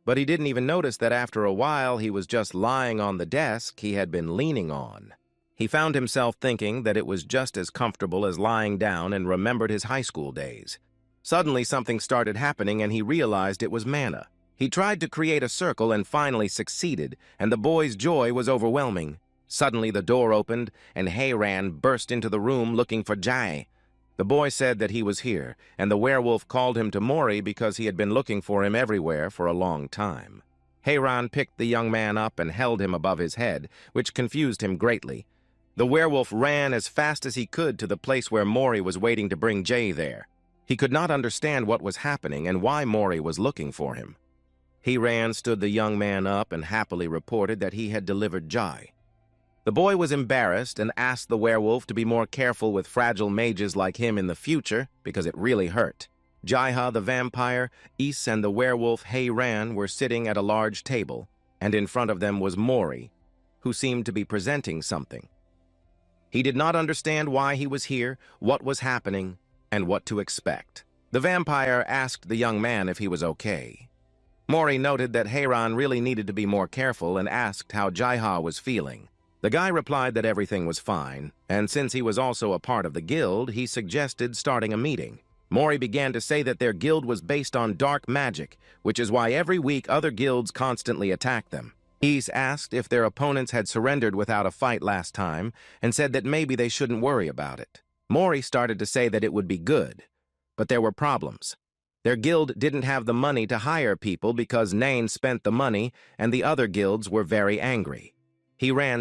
But he didn't even notice that after a while he was just lying on the desk he had been leaning on. He found himself thinking that it was just as comfortable as lying down and remembered his high school days. Suddenly something started happening and he realized it was mana. He tried to create a circle and finally succeeded, and the boy's joy was overwhelming. Suddenly the door opened and Hayran burst into the room looking for Jai. The boy said that he was here, and the werewolf called him to Mori because he had been looking for him everywhere for a long time. Hayran picked the young man up and held him above his head, which confused him greatly. The werewolf ran as fast as he could to the place where Mori was waiting to bring Jay there. He could not understand what was happening and why Mori was looking for him. Hayran stood the young man up and happily reported that he had delivered Jai. The boy was embarrassed and asked the werewolf to be more careful with fragile mages like him in the future because it really hurt. Jaiha the vampire, Is, and the werewolf Hayran were sitting at a large table, and in front of them was Mori, who seemed to be presenting something. He did not understand why he was here, what was happening, and what to expect. The vampire asked the young man if he was okay. Mori noted that Hayran really needed to be more careful and asked how Jaiha was feeling. The guy replied that everything was fine, and since he was also a part of the guild, he suggested starting a meeting. Mori began to say that their guild was based on dark magic, which is why every week other guilds constantly attack them. Is asked if their opponents had surrendered without a fight last time, and said that maybe they shouldn't worry about it. Mori started to say that it would be good, but there were problems. Their guild didn't have the money to hire people because Nain spent the money, and the other guilds were very angry.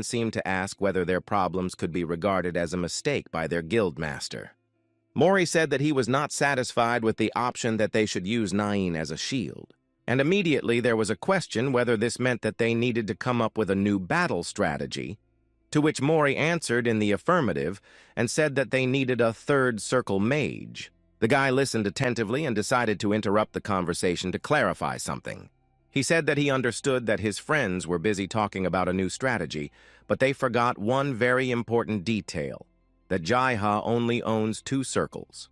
Seemed to ask whether their problems could be regarded as a mistake by their guild master. Mori said that he was not satisfied with the option that they should use Nain as a shield, and immediately there was a question whether this meant that they needed to come up with a new battle strategy, to which Mori answered in the affirmative and said that they needed a third circle mage. The guy listened attentively and decided to interrupt the conversation to clarify something. He said that he understood that his friends were busy talking about a new strategy, but they forgot one very important detail, that Jaiha only owns 2 circles.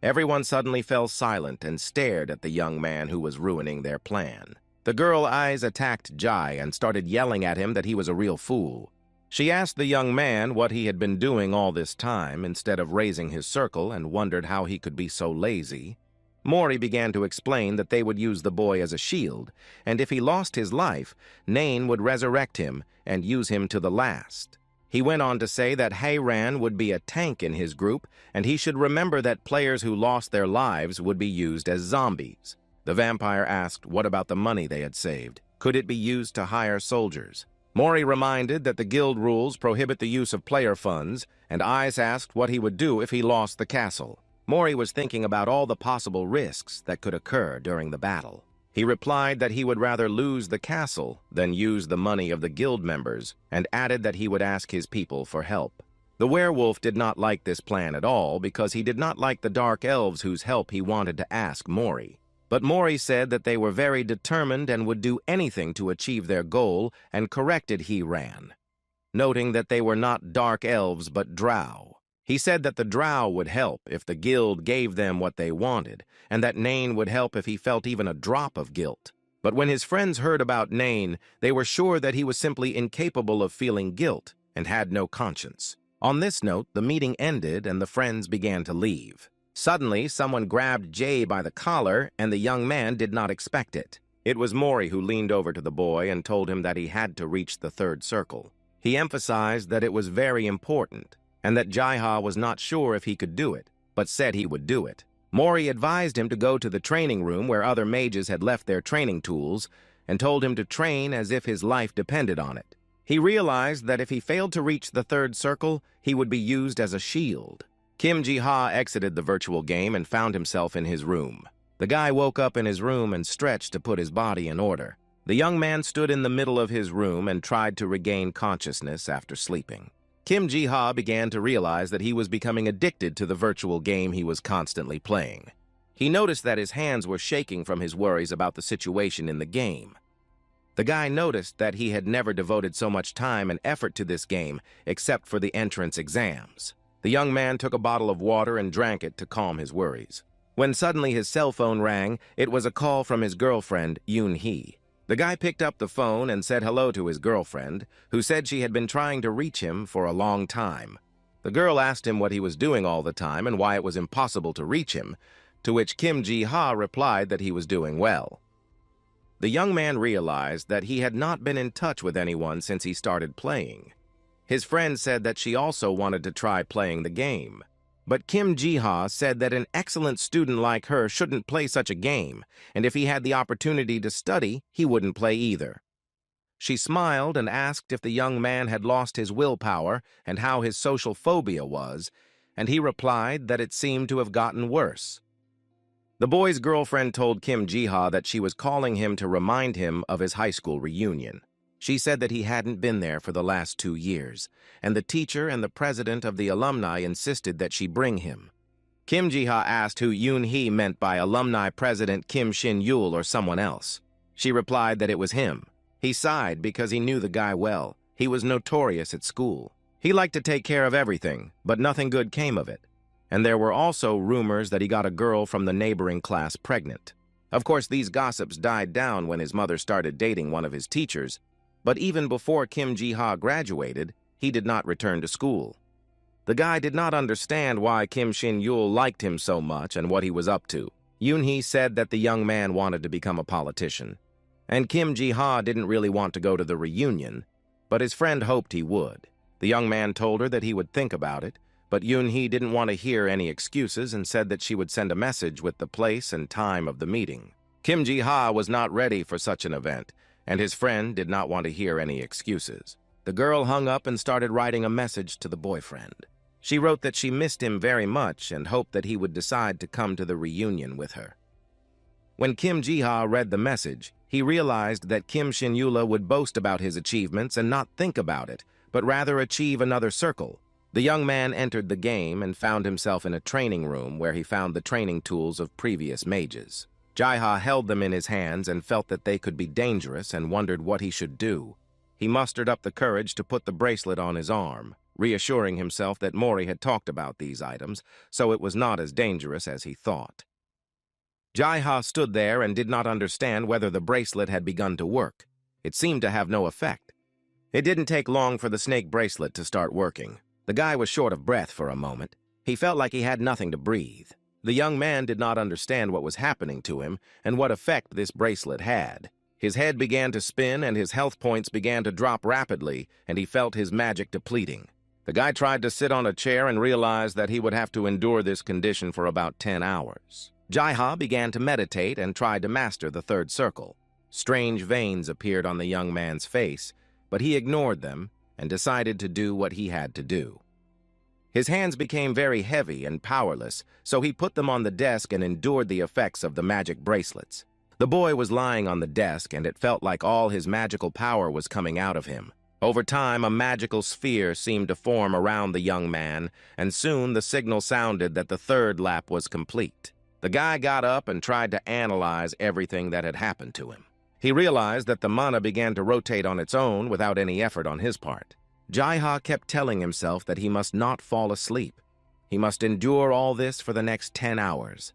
Everyone suddenly fell silent and stared at the young man who was ruining their plan. The girl eyes attacked Jai and started yelling at him that he was a real fool. She asked the young man what he had been doing all this time instead of raising his circle and wondered how he could be so lazy. Mori began to explain that they would use the boy as a shield, and if he lost his life, Nain would resurrect him and use him to the last. He went on to say that Heiran would be a tank in his group, and he should remember that players who lost their lives would be used as zombies. The vampire asked what about the money they had saved. Could it be used to hire soldiers? Mori reminded that the guild rules prohibit the use of player funds, and Eyes asked what he would do if he lost the castle. Mori was thinking about all the possible risks that could occur during the battle. He replied that he would rather lose the castle than use the money of the guild members, and added that he would ask his people for help. The werewolf did not like this plan at all because he did not like the dark elves whose help he wanted to ask Mori. But Mori said that they were very determined and would do anything to achieve their goal, and corrected Heiran, noting that they were not dark elves but drow. He said that the drow would help if the guild gave them what they wanted, and that Nain would help if he felt even a drop of guilt. But when his friends heard about Nain, they were sure that he was simply incapable of feeling guilt and had no conscience. On this note, the meeting ended and the friends began to leave. Suddenly, someone grabbed Jay by the collar, and the young man did not expect it. It was Mori who leaned over to the boy and told him that he had to reach the third circle. He emphasized that it was very important, and that Jaiha was not sure if he could do it, but said he would do it. Mori advised him to go to the training room where other mages had left their training tools, and told him to train as if his life depended on it. He realized that if he failed to reach the third circle, he would be used as a shield. Kim Ji-ha exited the virtual game and found himself in his room. The guy woke up in his room and stretched to put his body in order. The young man stood in the middle of his room and tried to regain consciousness after sleeping. Kim Ji-ha began to realize that he was becoming addicted to the virtual game he was constantly playing. He noticed that his hands were shaking from his worries about the situation in the game. The guy noticed that he had never devoted so much time and effort to this game except for the entrance exams. The young man took a bottle of water and drank it to calm his worries. When suddenly his cell phone rang, it was a call from his girlfriend, Yoon-hee. The guy picked up the phone and said hello to his girlfriend, who said she had been trying to reach him for a long time. The girl asked him what he was doing all the time and why it was impossible to reach him, to which Kim Ji-ha replied that he was doing well. The young man realized that he had not been in touch with anyone since he started playing. His friend said that she also wanted to try playing the game. But Kim Ji-ha said that an excellent student like her shouldn't play such a game, and if he had the opportunity to study, he wouldn't play either. She smiled and asked if the young man had lost his willpower and how his social phobia was, and he replied that it seemed to have gotten worse. The boy's girlfriend told Kim Ji-ha that she was calling him to remind him of his high school reunion. She said that he hadn't been there for the last 2 years, and the teacher and the president of the alumni insisted that she bring him. Kim Ji-ha asked who Yoon-hee meant by alumni president Kim Shin-yul or someone else. She replied that it was him. He sighed because he knew the guy well. He was notorious at school. He liked to take care of everything, but nothing good came of it. And there were also rumors that he got a girl from the neighboring class pregnant. Of course, these gossips died down when his mother started dating one of his teachers, but even before Kim Ji-ha graduated, he did not return to school. The guy did not understand why Kim Shin-yul liked him so much and what he was up to. Yoon-hee said that the young man wanted to become a politician, and Kim Ji-ha didn't really want to go to the reunion, but his friend hoped he would. The young man told her that he would think about it, but Yoon-hee didn't want to hear any excuses and said that she would send a message with the place and time of the meeting. Kim Ji-ha was not ready for such an event, and his friend did not want to hear any excuses. The girl hung up and started writing a message to the boyfriend. She wrote that she missed him very much and hoped that he would decide to come to the reunion with her. When Kim Ji-ha read the message, he realized that Kim Shin-yula would boast about his achievements and not think about it, but rather achieve another circle. The young man entered the game and found himself in a training room where he found the training tools of previous mages. Ji-ha held them in his hands and felt that they could be dangerous and wondered what he should do. He mustered up the courage to put the bracelet on his arm, reassuring himself that Mori had talked about these items, so it was not as dangerous as he thought. Ji-ha stood there and did not understand whether the bracelet had begun to work. It seemed to have no effect. It didn't take long for the snake bracelet to start working. The guy was short of breath for a moment. He felt like he had nothing to breathe. The young man did not understand what was happening to him and what effect this bracelet had. His head began to spin and his health points began to drop rapidly, and he felt his magic depleting. The guy tried to sit on a chair and realized that he would have to endure this condition for about 10 hours. Ji-ha began to meditate and tried to master the third circle. Strange veins appeared on the young man's face, but he ignored them and decided to do what he had to do. His hands became very heavy and powerless, so he put them on the desk and endured the effects of the magic bracelets. The boy was lying on the desk, and it felt like all his magical power was coming out of him. Over time, a magical sphere seemed to form around the young man, and soon the signal sounded that the third lap was complete. The guy got up and tried to analyze everything that had happened to him. He realized that the mana began to rotate on its own without any effort on his part. Ji-ha kept telling himself that he must not fall asleep. He must endure all this for the next 10 hours.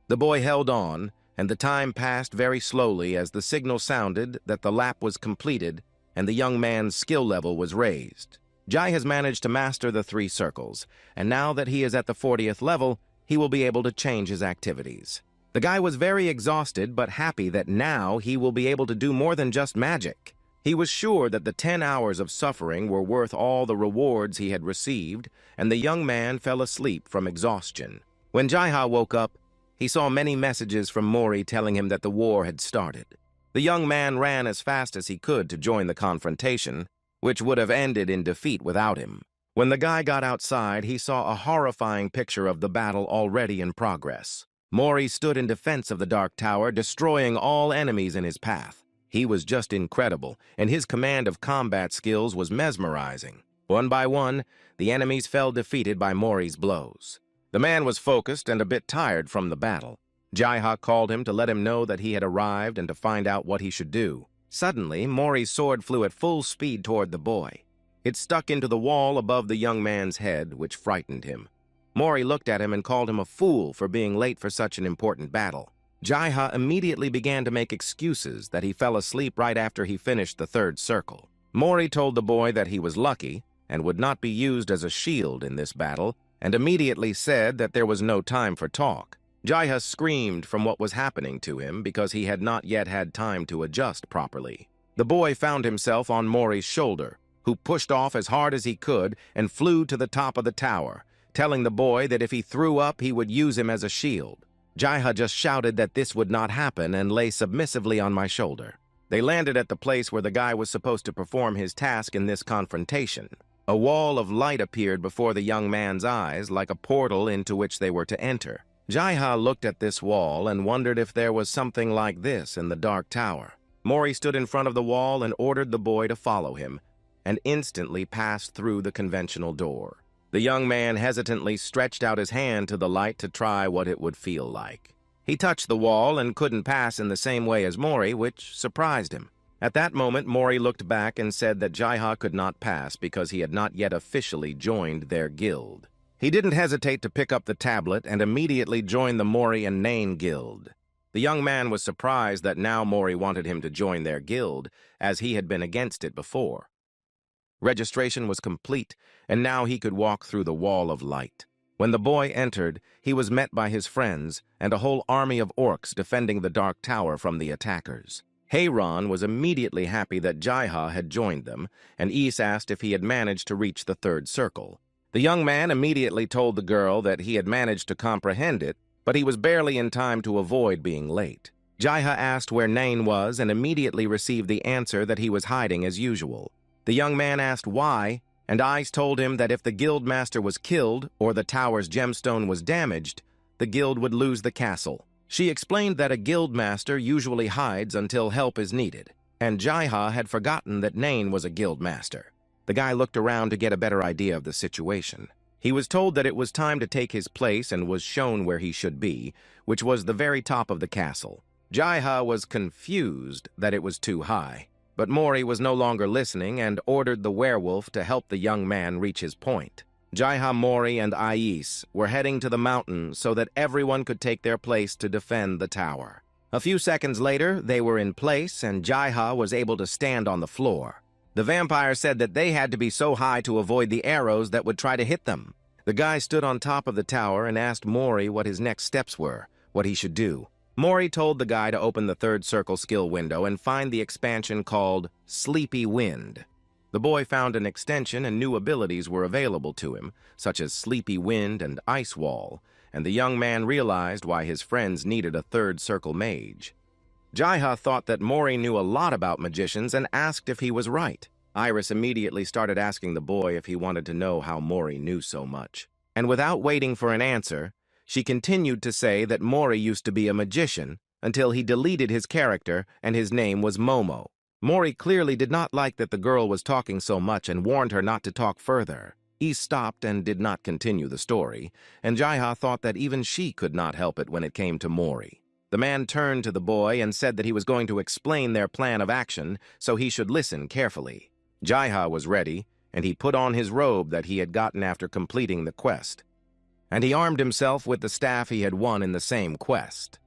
The boy held on, and the time passed very slowly as the signal sounded that the lap was completed and the young man's skill level was raised. Ji has managed to master the 3 circles, and now that he is at the 40th level, he will be able to change his activities. The guy was very exhausted but happy that now he will be able to do more than just magic. He was sure that the 10 hours of suffering were worth all the rewards he had received, and the young man fell asleep from exhaustion. When Ji-ha woke up, he saw many messages from Mori telling him that the war had started. The young man ran as fast as he could to join the confrontation, which would have ended in defeat without him. When the guy got outside, he saw a horrifying picture of the battle already in progress. Mori stood in defense of the Dark Tower, destroying all enemies in his path. He was just incredible, and his command of combat skills was mesmerizing. One by one, the enemies fell defeated by Mori's blows. The man was focused and a bit tired from the battle. Ji-ha called him to let him know that he had arrived and to find out what he should do. Suddenly, Mori's sword flew at full speed toward the boy. It stuck into the wall above the young man's head, which frightened him. Mori looked at him and called him a fool for being late for such an important battle. Ji-ha immediately began to make excuses that he fell asleep right after he finished the third circle. Mori told the boy that he was lucky and would not be used as a shield in this battle, and immediately said that there was no time for talk. Ji-ha screamed from what was happening to him because he had not yet had time to adjust properly. The boy found himself on Mori's shoulder, who pushed off as hard as he could and flew to the top of the tower, telling the boy that if he threw up, he would use him as a shield. Ji-ha just shouted that this would not happen and lay submissively on my shoulder. They landed at the place where the guy was supposed to perform his task in this confrontation. A wall of light appeared before the young man's eyes, like a portal into which they were to enter. Ji-ha looked at this wall and wondered if there was something like this in the Dark Tower. Mori stood in front of the wall and ordered the boy to follow him, and instantly passed through the conventional door. The young man hesitantly stretched out his hand to the light to try what it would feel like. He touched the wall and couldn't pass in the same way as Mori, which surprised him. At that moment, Mori looked back and said that Ji-ha could not pass because he had not yet officially joined their guild. He didn't hesitate to pick up the tablet and immediately join the Mori and Nain guild. The young man was surprised that now Mori wanted him to join their guild, as he had been against it before. Registration was complete, and now he could walk through the wall of light. When the boy entered, he was met by his friends and a whole army of orcs defending the Dark Tower from the attackers. Heiran was immediately happy that Ji-ha had joined them, and Is asked if he had managed to reach the third circle. The young man immediately told the girl that he had managed to comprehend it, but he was barely in time to avoid being late. Ji-ha asked where Nain was and immediately received the answer that he was hiding as usual. The young man asked why, and Ice told him that if the guild master was killed or the tower's gemstone was damaged, the guild would lose the castle. She explained that a guild master usually hides until help is needed, and Jaiha had forgotten that Nain was a guild master. The guy looked around to get a better idea of the situation. He was told that it was time to take his place and was shown where he should be, which was the very top of the castle. Jaiha was confused that it was too high, but Mori was no longer listening and ordered the werewolf to help the young man reach his point. Jaiha, Mori, and Ais were heading to the mountain so that everyone could take their place to defend the tower. A few seconds later, they were in place and Jaiha was able to stand on the floor. The vampire said that they had to be so high to avoid the arrows that would try to hit them. The guy stood on top of the tower and asked Mori what his next steps were, what he should do. Mori told the guy to open the third circle skill window and find the expansion called Sleepy Wind. The boy found an extension and new abilities were available to him, such as Sleepy Wind and Ice Wall, and the young man realized why his friends needed a third circle mage. Jaiha thought that Mori knew a lot about magicians and asked if he was right. Iris immediately started asking the boy if he wanted to know how Mori knew so much. And without waiting for an answer, she continued to say that Mori used to be a magician until he deleted his character and his name was Momo. Mori clearly did not like that the girl was talking so much and warned her not to talk further. He stopped and did not continue the story, and Jaiha thought that even she could not help it when it came to Mori. The man turned to the boy and said that he was going to explain their plan of action, so he should listen carefully. Jaiha was ready, and he put on his robe that he had gotten after completing the quest. And he armed himself with the staff he had won in the same quest.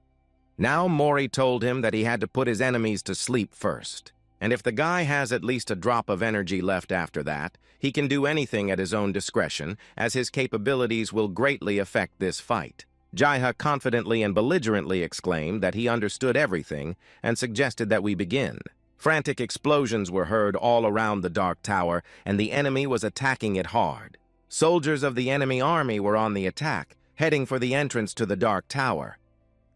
Now Mori told him that he had to put his enemies to sleep first. And if the guy has at least a drop of energy left after that, he can do anything at his own discretion, as his capabilities will greatly affect this fight. Jaiha confidently and belligerently exclaimed that he understood everything and suggested that we begin. Frantic explosions were heard all around the Dark Tower, and the enemy was attacking it hard. Soldiers of the enemy army were on the attack, heading for the entrance to the Dark Tower.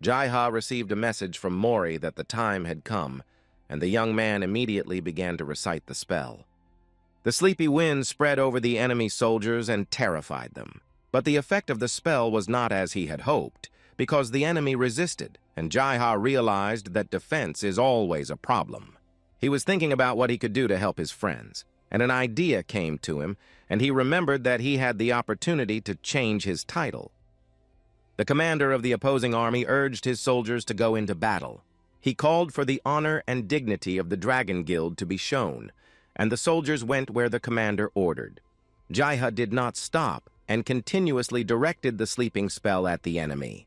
Jaiha received a message from Mori that the time had come, and the young man immediately began to recite the spell. The sleepy wind spread over the enemy soldiers and terrified them. But the effect of the spell was not as he had hoped, because the enemy resisted, and Jaiha realized that defense is always a problem. He was thinking about what he could do to help his friends, and an idea came to him, and he remembered that he had the opportunity to change his title. The commander of the opposing army urged his soldiers to go into battle. He called for the honor and dignity of the Dragon Guild to be shown, and the soldiers went where the commander ordered. Jaiha did not stop and continuously directed the sleeping spell at the enemy.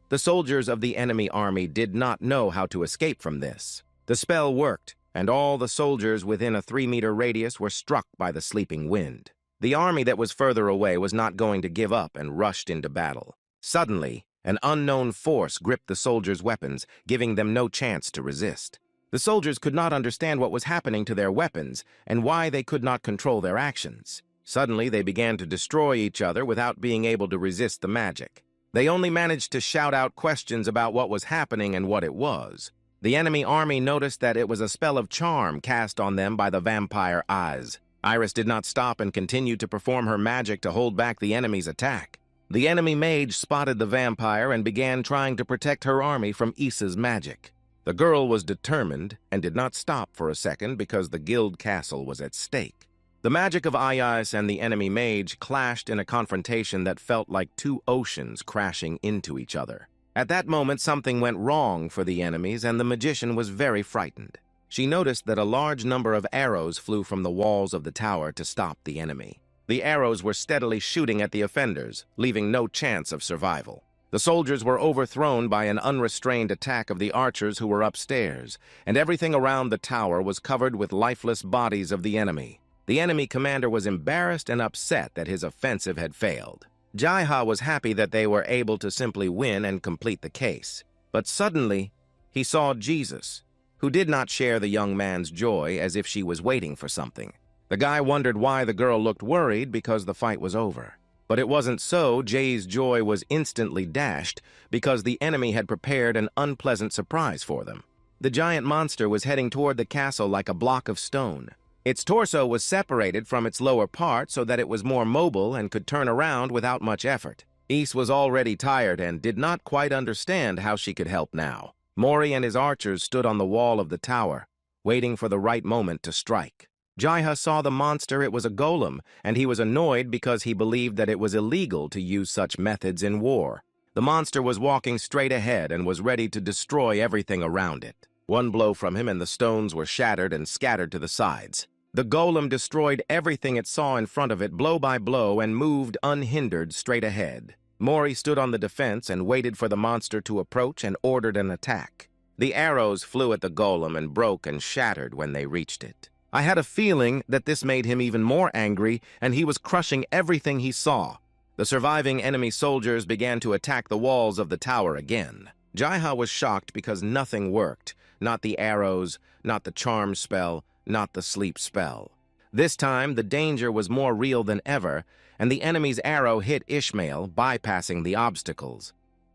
The soldiers of the enemy army did not know how to escape from this. The spell worked, and all the soldiers within a 3-meter radius were struck by the sleeping wind. The army that was further away was not going to give up and rushed into battle. Suddenly, an unknown force gripped the soldiers' weapons, giving them no chance to resist. The soldiers could not understand what was happening to their weapons and why they could not control their actions. Suddenly, they began to destroy each other without being able to resist the magic. They only managed to shout out questions about what was happening and what it was. The enemy army noticed that it was a spell of charm cast on them by the vampire Oz. Iris did not stop and continued to perform her magic to hold back the enemy's attack. The enemy mage spotted the vampire and began trying to protect her army from Issa's magic. The girl was determined and did not stop for a second because the guild castle was at stake. The magic of Ayas and the enemy mage clashed in a confrontation that felt like two oceans crashing into each other. At that moment, something went wrong for the enemies, and the magician was very frightened. She noticed that a large number of arrows flew from the walls of the tower to stop the enemy. The arrows were steadily shooting at the offenders, leaving no chance of survival. The soldiers were overthrown by an unrestrained attack of the archers who were upstairs, and everything around the tower was covered with lifeless bodies of the enemy. The enemy commander was embarrassed and upset that his offensive had failed. Jaiha was happy that they were able to simply win and complete the case. But suddenly, he saw Jesus, who did not share the young man's joy as if she was waiting for something. The guy wondered why the girl looked worried because the fight was over. But it wasn't so. Jay's joy was instantly dashed because the enemy had prepared an unpleasant surprise for them. The giant monster was heading toward the castle like a block of stone. Its torso was separated from its lower part so that it was more mobile and could turn around without much effort. Ys was already tired and did not quite understand how she could help now. Mori and his archers stood on the wall of the tower, waiting for the right moment to strike. Jaiha saw the monster. It was a golem, and he was annoyed because he believed that it was illegal to use such methods in war. The monster was walking straight ahead and was ready to destroy everything around it. One blow from him and the stones were shattered and scattered to the sides. The golem destroyed everything it saw in front of it blow by blow and moved unhindered straight ahead. Mori stood on the defense and waited for the monster to approach and ordered an attack. The arrows flew at the golem and broke and shattered when they reached it. I had a feeling that this made him even more angry, and he was crushing everything he saw. The surviving enemy soldiers began to attack the walls of the tower again. Jaiha was shocked because nothing worked. Not the arrows, not the charm spell, not the sleep spell. This time, the danger was more real than ever, and the enemy's arrow hit Ishmael, bypassing the obstacles.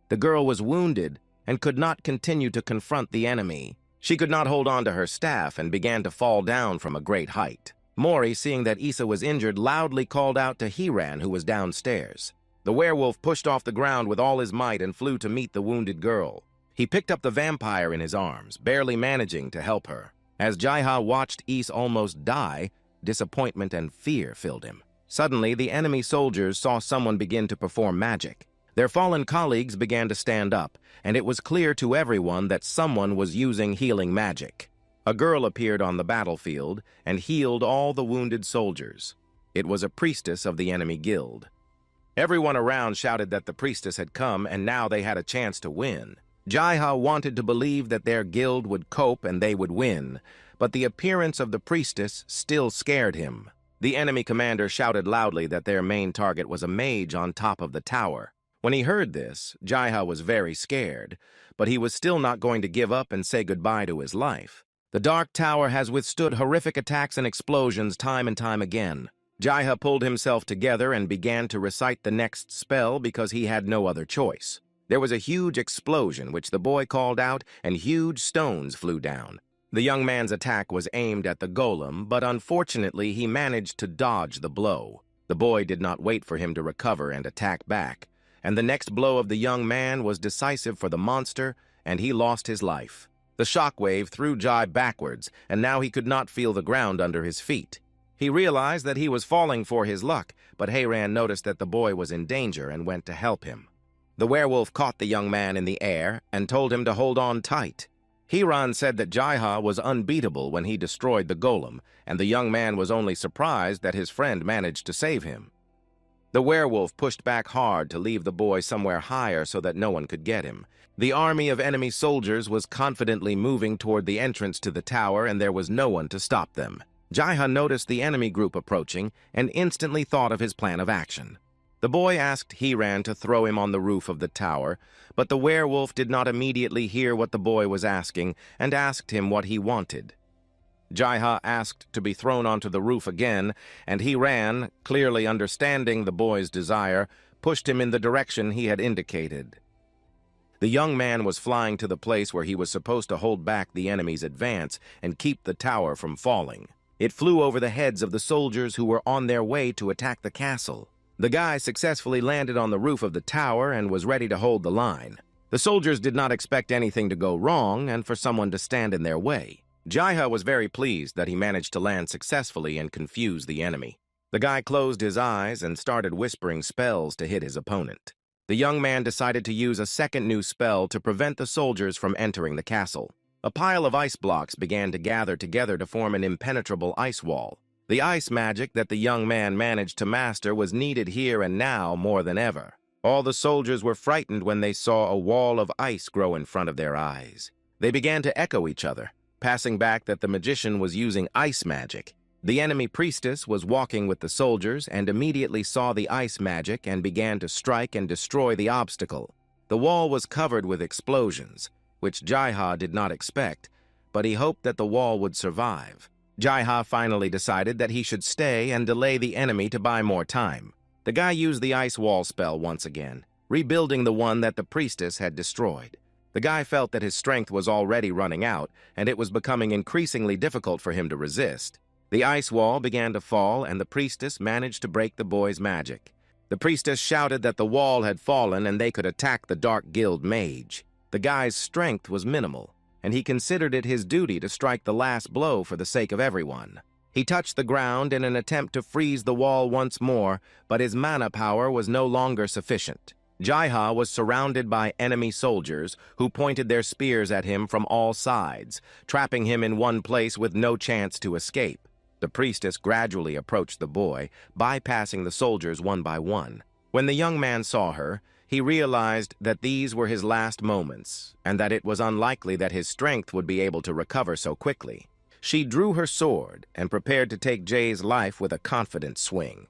The girl was wounded and could not continue to confront the enemy. She could not hold on to her staff and began to fall down from a great height. Mori, seeing that Issa was injured, loudly called out to Hiran, who was downstairs. The werewolf pushed off the ground with all his might and flew to meet the wounded girl. He picked up the vampire in his arms, barely managing to help her. As Jaiha watched Issa almost die, disappointment and fear filled him. Suddenly, the enemy soldiers saw someone begin to perform magic. Their fallen colleagues began to stand up, and it was clear to everyone that someone was using healing magic. A girl appeared on the battlefield and healed all the wounded soldiers. It was a priestess of the enemy guild. Everyone around shouted that the priestess had come, and now they had a chance to win. Jaiha wanted to believe that their guild would cope and they would win, but the appearance of the priestess still scared him. The enemy commander shouted loudly that their main target was a mage on top of the tower. When he heard this, Jaiha was very scared, but he was still not going to give up and say goodbye to his life. The Dark Tower has withstood horrific attacks and explosions time and time again. Jaiha pulled himself together and began to recite the next spell because he had no other choice. There was a huge explosion which the boy called out, and huge stones flew down. The young man's attack was aimed at the golem, but unfortunately he managed to dodge the blow. The boy did not wait for him to recover and attack back, and the next blow of the young man was decisive for the monster, and he lost his life. The shockwave threw Jai backwards, and now he could not feel the ground under his feet. He realized that he was falling for his luck, but Hayran noticed that the boy was in danger and went to help him. The werewolf caught the young man in the air and told him to hold on tight. Hiran said that Jaiha was unbeatable when he destroyed the golem, and the young man was only surprised that his friend managed to save him. The werewolf pushed back hard to leave the boy somewhere higher so that no one could get him. The army of enemy soldiers was confidently moving toward the entrance to the tower, and there was no one to stop them. Jaiha noticed the enemy group approaching and instantly thought of his plan of action. The boy asked Hiran to throw him on the roof of the tower, but the werewolf did not immediately hear what the boy was asking and asked him what he wanted. Jaiha asked to be thrown onto the roof again, and Hiran, clearly understanding the boy's desire, pushed him in the direction he had indicated. The young man was flying to the place where he was supposed to hold back the enemy's advance and keep the tower from falling. It flew over the heads of the soldiers who were on their way to attack the castle. The guy successfully landed on the roof of the tower and was ready to hold the line. The soldiers did not expect anything to go wrong and for someone to stand in their way. Jaiha was very pleased that he managed to land successfully and confuse the enemy. The guy closed his eyes and started whispering spells to hit his opponent. The young man decided to use a second new spell to prevent the soldiers from entering the castle. A pile of ice blocks began to gather together to form an impenetrable ice wall. The ice magic that the young man managed to master was needed here and now more than ever. All the soldiers were frightened when they saw a wall of ice grow in front of their eyes. They began to echo each other, passing back that the magician was using ice magic. The enemy priestess was walking with the soldiers and immediately saw the ice magic and began to strike and destroy the obstacle. The wall was covered with explosions, which Jaiha did not expect, but he hoped that the wall would survive. Jaiha finally decided that he should stay and delay the enemy to buy more time. The guy used the ice wall spell once again, rebuilding the one that the priestess had destroyed. The guy felt that his strength was already running out, and it was becoming increasingly difficult for him to resist. The ice wall began to fall, and the priestess managed to break the boy's magic. The priestess shouted that the wall had fallen and they could attack the Dark Guild mage. The guy's strength was minimal, and he considered it his duty to strike the last blow for the sake of everyone. He touched the ground in an attempt to freeze the wall once more, but his mana power was no longer sufficient. Jaiha was surrounded by enemy soldiers who pointed their spears at him from all sides, trapping him in one place with no chance to escape. The priestess gradually approached the boy, bypassing the soldiers one by one. When the young man saw her, he realized that these were his last moments, and that it was unlikely that his strength would be able to recover so quickly. She drew her sword and prepared to take Jay's life with a confident swing.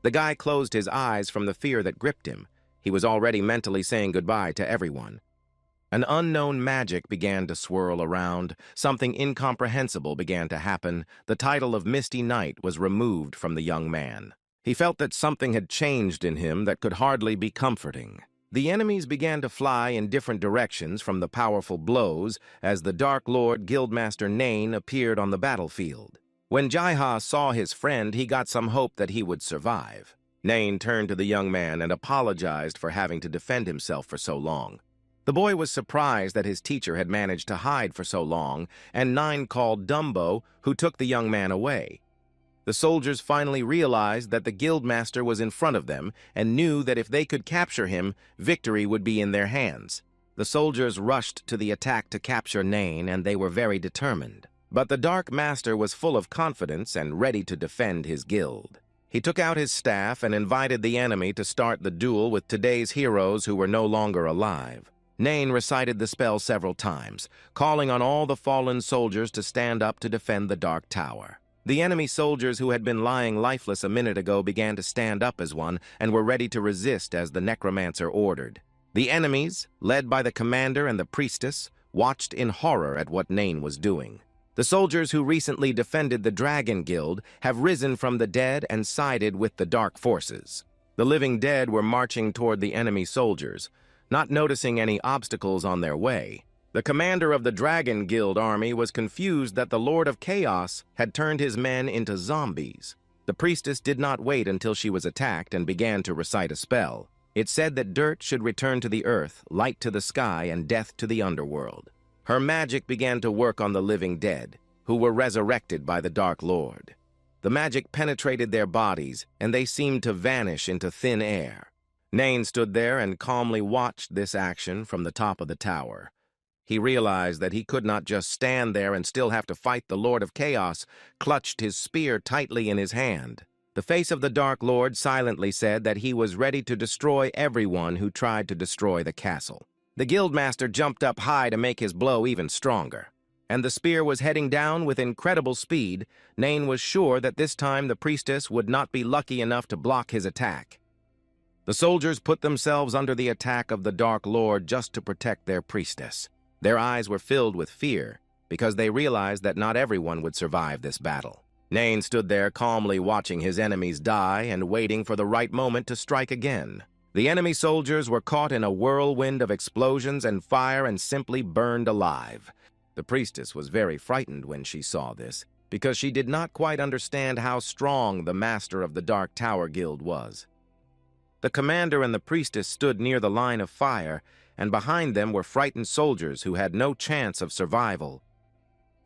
The guy closed his eyes from the fear that gripped him. He was already mentally saying goodbye to everyone. An unknown magic began to swirl around. Something incomprehensible began to happen. The title of Misty Knight was removed from the young man. He felt that something had changed in him that could hardly be comforting. The enemies began to fly in different directions from the powerful blows as the Dark Lord Guildmaster Nain appeared on the battlefield. When Jaiha saw his friend, he got some hope that he would survive. Nain turned to the young man and apologized for having to defend himself for so long. The boy was surprised that his teacher had managed to hide for so long, and Nain called Dumbo, who took the young man away. The soldiers finally realized that the Guildmaster was in front of them and knew that if they could capture him, victory would be in their hands. The soldiers rushed to the attack to capture Nain, and they were very determined. But the Dark Master was full of confidence and ready to defend his guild. He took out his staff and invited the enemy to start the duel with today's heroes who were no longer alive. Nain recited the spell several times, calling on all the fallen soldiers to stand up to defend the Dark Tower. The enemy soldiers who had been lying lifeless a minute ago began to stand up as one and were ready to resist as the necromancer ordered. The enemies, led by the commander and the priestess, watched in horror at what Nain was doing. The soldiers who recently defended the Dragon Guild have risen from the dead and sided with the dark forces. The living dead were marching toward the enemy soldiers, not noticing any obstacles on their way. The commander of the Dragon Guild army was confused that the Lord of Chaos had turned his men into zombies. The priestess did not wait until she was attacked and began to recite a spell. It said that dirt should return to the earth, light to the sky, and death to the underworld. Her magic began to work on the living dead, who were resurrected by the Dark Lord. The magic penetrated their bodies, and they seemed to vanish into thin air. Nain stood there and calmly watched this action from the top of the tower. He realized that he could not just stand there and still have to fight the Lord of Chaos, clutched his spear tightly in his hand. The face of the Dark Lord silently said that he was ready to destroy everyone who tried to destroy the castle. The Guildmaster jumped up high to make his blow even stronger, and the spear was heading down with incredible speed. Nain was sure that this time the priestess would not be lucky enough to block his attack. The soldiers put themselves under the attack of the Dark Lord just to protect their priestess. Their eyes were filled with fear because they realized that not everyone would survive this battle. Nain stood there calmly watching his enemies die and waiting for the right moment to strike again. The enemy soldiers were caught in a whirlwind of explosions and fire and simply burned alive. The priestess was very frightened when she saw this because she did not quite understand how strong the master of the Dark Tower Guild was. The commander and the priestess stood near the line of fire, and behind them were frightened soldiers who had no chance of survival.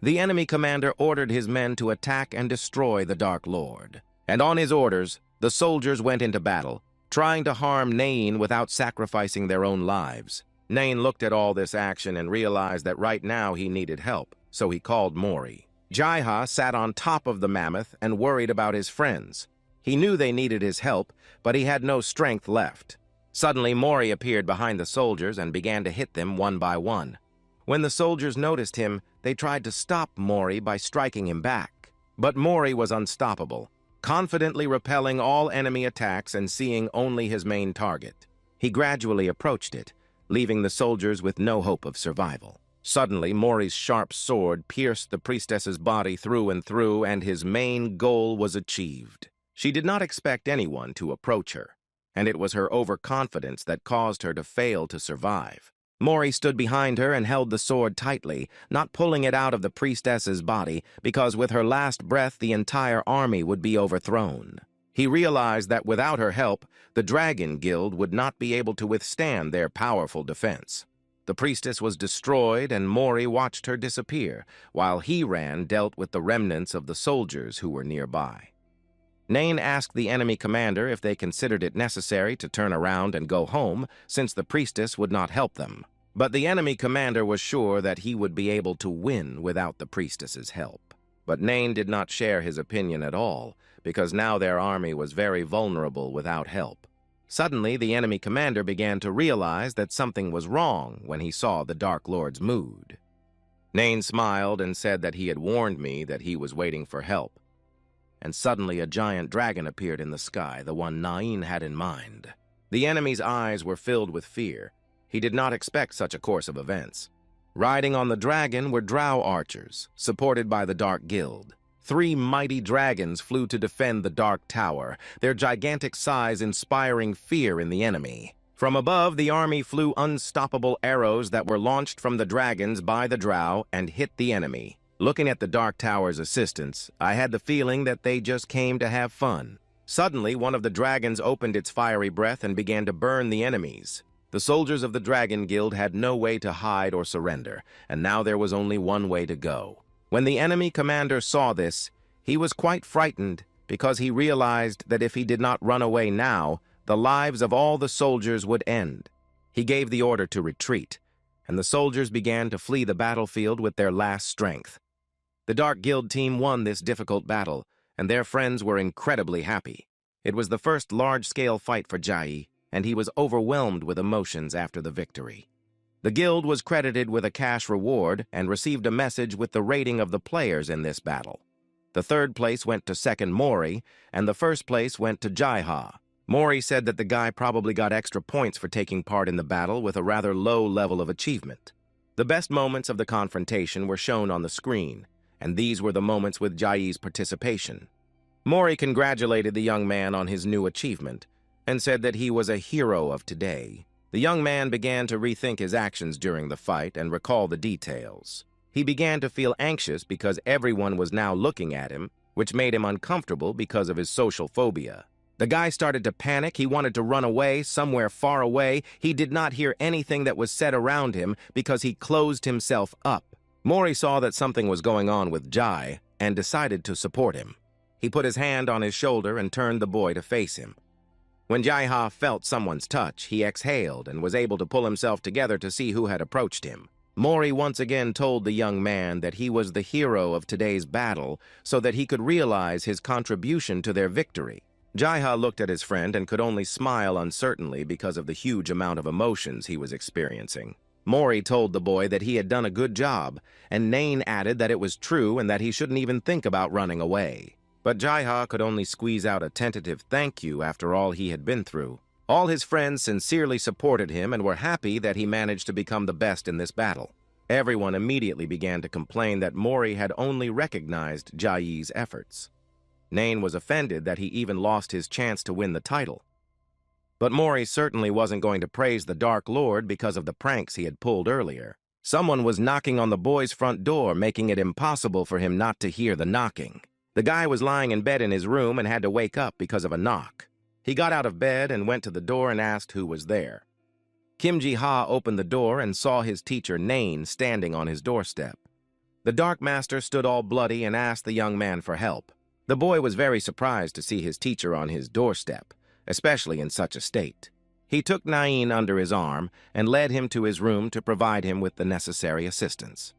The enemy commander ordered his men to attack and destroy the Dark Lord. And on his orders, the soldiers went into battle, trying to harm Nain without sacrificing their own lives. Nain looked at all this action and realized that right now he needed help, so he called Mori. Jaiha sat on top of the mammoth and worried about his friends. He knew they needed his help, but he had no strength left. Suddenly, Mori appeared behind the soldiers and began to hit them one by one. When the soldiers noticed him, they tried to stop Mori by striking him back. But Mori was unstoppable, confidently repelling all enemy attacks and seeing only his main target. He gradually approached it, leaving the soldiers with no hope of survival. Suddenly, Mori's sharp sword pierced the priestess's body through and through, and his main goal was achieved. She did not expect anyone to approach her, and it was her overconfidence that caused her to fail to survive. Mori stood behind her and held the sword tightly, not pulling it out of the priestess's body, because with her last breath the entire army would be overthrown. He realized that without her help, the Dragon Guild would not be able to withstand their powerful defense. The priestess was destroyed, and Mori watched her disappear, while he dealt with the remnants of the soldiers who were nearby. Nain asked the enemy commander if they considered it necessary to turn around and go home, since the priestess would not help them. But the enemy commander was sure that he would be able to win without the priestess's help. But Nain did not share his opinion at all, because now their army was very vulnerable without help. Suddenly, the enemy commander began to realize that something was wrong when he saw the Dark Lord's mood. Nain smiled and said that he had warned me that he was waiting for help. And suddenly a giant dragon appeared in the sky, the one Nain had in mind. The enemy's eyes were filled with fear. He did not expect such a course of events. Riding on the dragon were drow archers, supported by the Dark Guild. 3 mighty dragons flew to defend the Dark Tower, their gigantic size inspiring fear in the enemy. From above, the army flew unstoppable arrows that were launched from the dragons by the drow and hit the enemy. Looking at the Dark Tower's assistants, I had the feeling that they just came to have fun. Suddenly, one of the dragons opened its fiery breath and began to burn the enemies. The soldiers of the Dragon Guild had no way to hide or surrender, and now there was only one way to go. When the enemy commander saw this, he was quite frightened because he realized that if he did not run away now, the lives of all the soldiers would end. He gave the order to retreat, and the soldiers began to flee the battlefield with their last strength. The Dark Guild team won this difficult battle, and their friends were incredibly happy. It was the first large-scale fight for Jai, and he was overwhelmed with emotions after the victory. The guild was credited with a cash reward and received a message with the rating of the players in this battle. The 3rd place went to second Mori, and the 1st place went to Jaiha. Mori said that the guy probably got extra points for taking part in the battle with a rather low level of achievement. The best moments of the confrontation were shown on the screen, and these were the moments with Jai's participation. Mori congratulated the young man on his new achievement, and said that he was a hero of today. The young man began to rethink his actions during the fight and recall the details. He began to feel anxious because everyone was now looking at him, which made him uncomfortable because of his social phobia. The guy started to panic. He wanted to run away, somewhere far away. He did not hear anything that was said around him because he closed himself up. Mori saw that something was going on with Jai and decided to support him. He put his hand on his shoulder and turned the boy to face him. When Jaiha felt someone's touch, he exhaled and was able to pull himself together to see who had approached him. Mori once again told the young man that he was the hero of today's battle so that he could realize his contribution to their victory. Jaiha looked at his friend and could only smile uncertainly because of the huge amount of emotions he was experiencing. Mori told the boy that he had done a good job, and Nain added that it was true and that he shouldn't even think about running away. But Jaiha could only squeeze out a tentative thank you after all he had been through. All his friends sincerely supported him and were happy that he managed to become the best in this battle. Everyone immediately began to complain that Mori had only recognized Jai's efforts. Nain was offended that he even lost his chance to win the title. But Mori certainly wasn't going to praise the Dark Lord because of the pranks he had pulled earlier. Someone was knocking on the boy's front door, making it impossible for him not to hear the knocking. The guy was lying in bed in his room and had to wake up because of a knock. He got out of bed and went to the door and asked who was there. Kim Ji-ha opened the door and saw his teacher Nain standing on his doorstep. The Dark Master stood all bloody and asked the young man for help. The boy was very surprised to see his teacher on his doorstep, especially in such a state. He took Nain under his arm and led him to his room to provide him with the necessary assistance.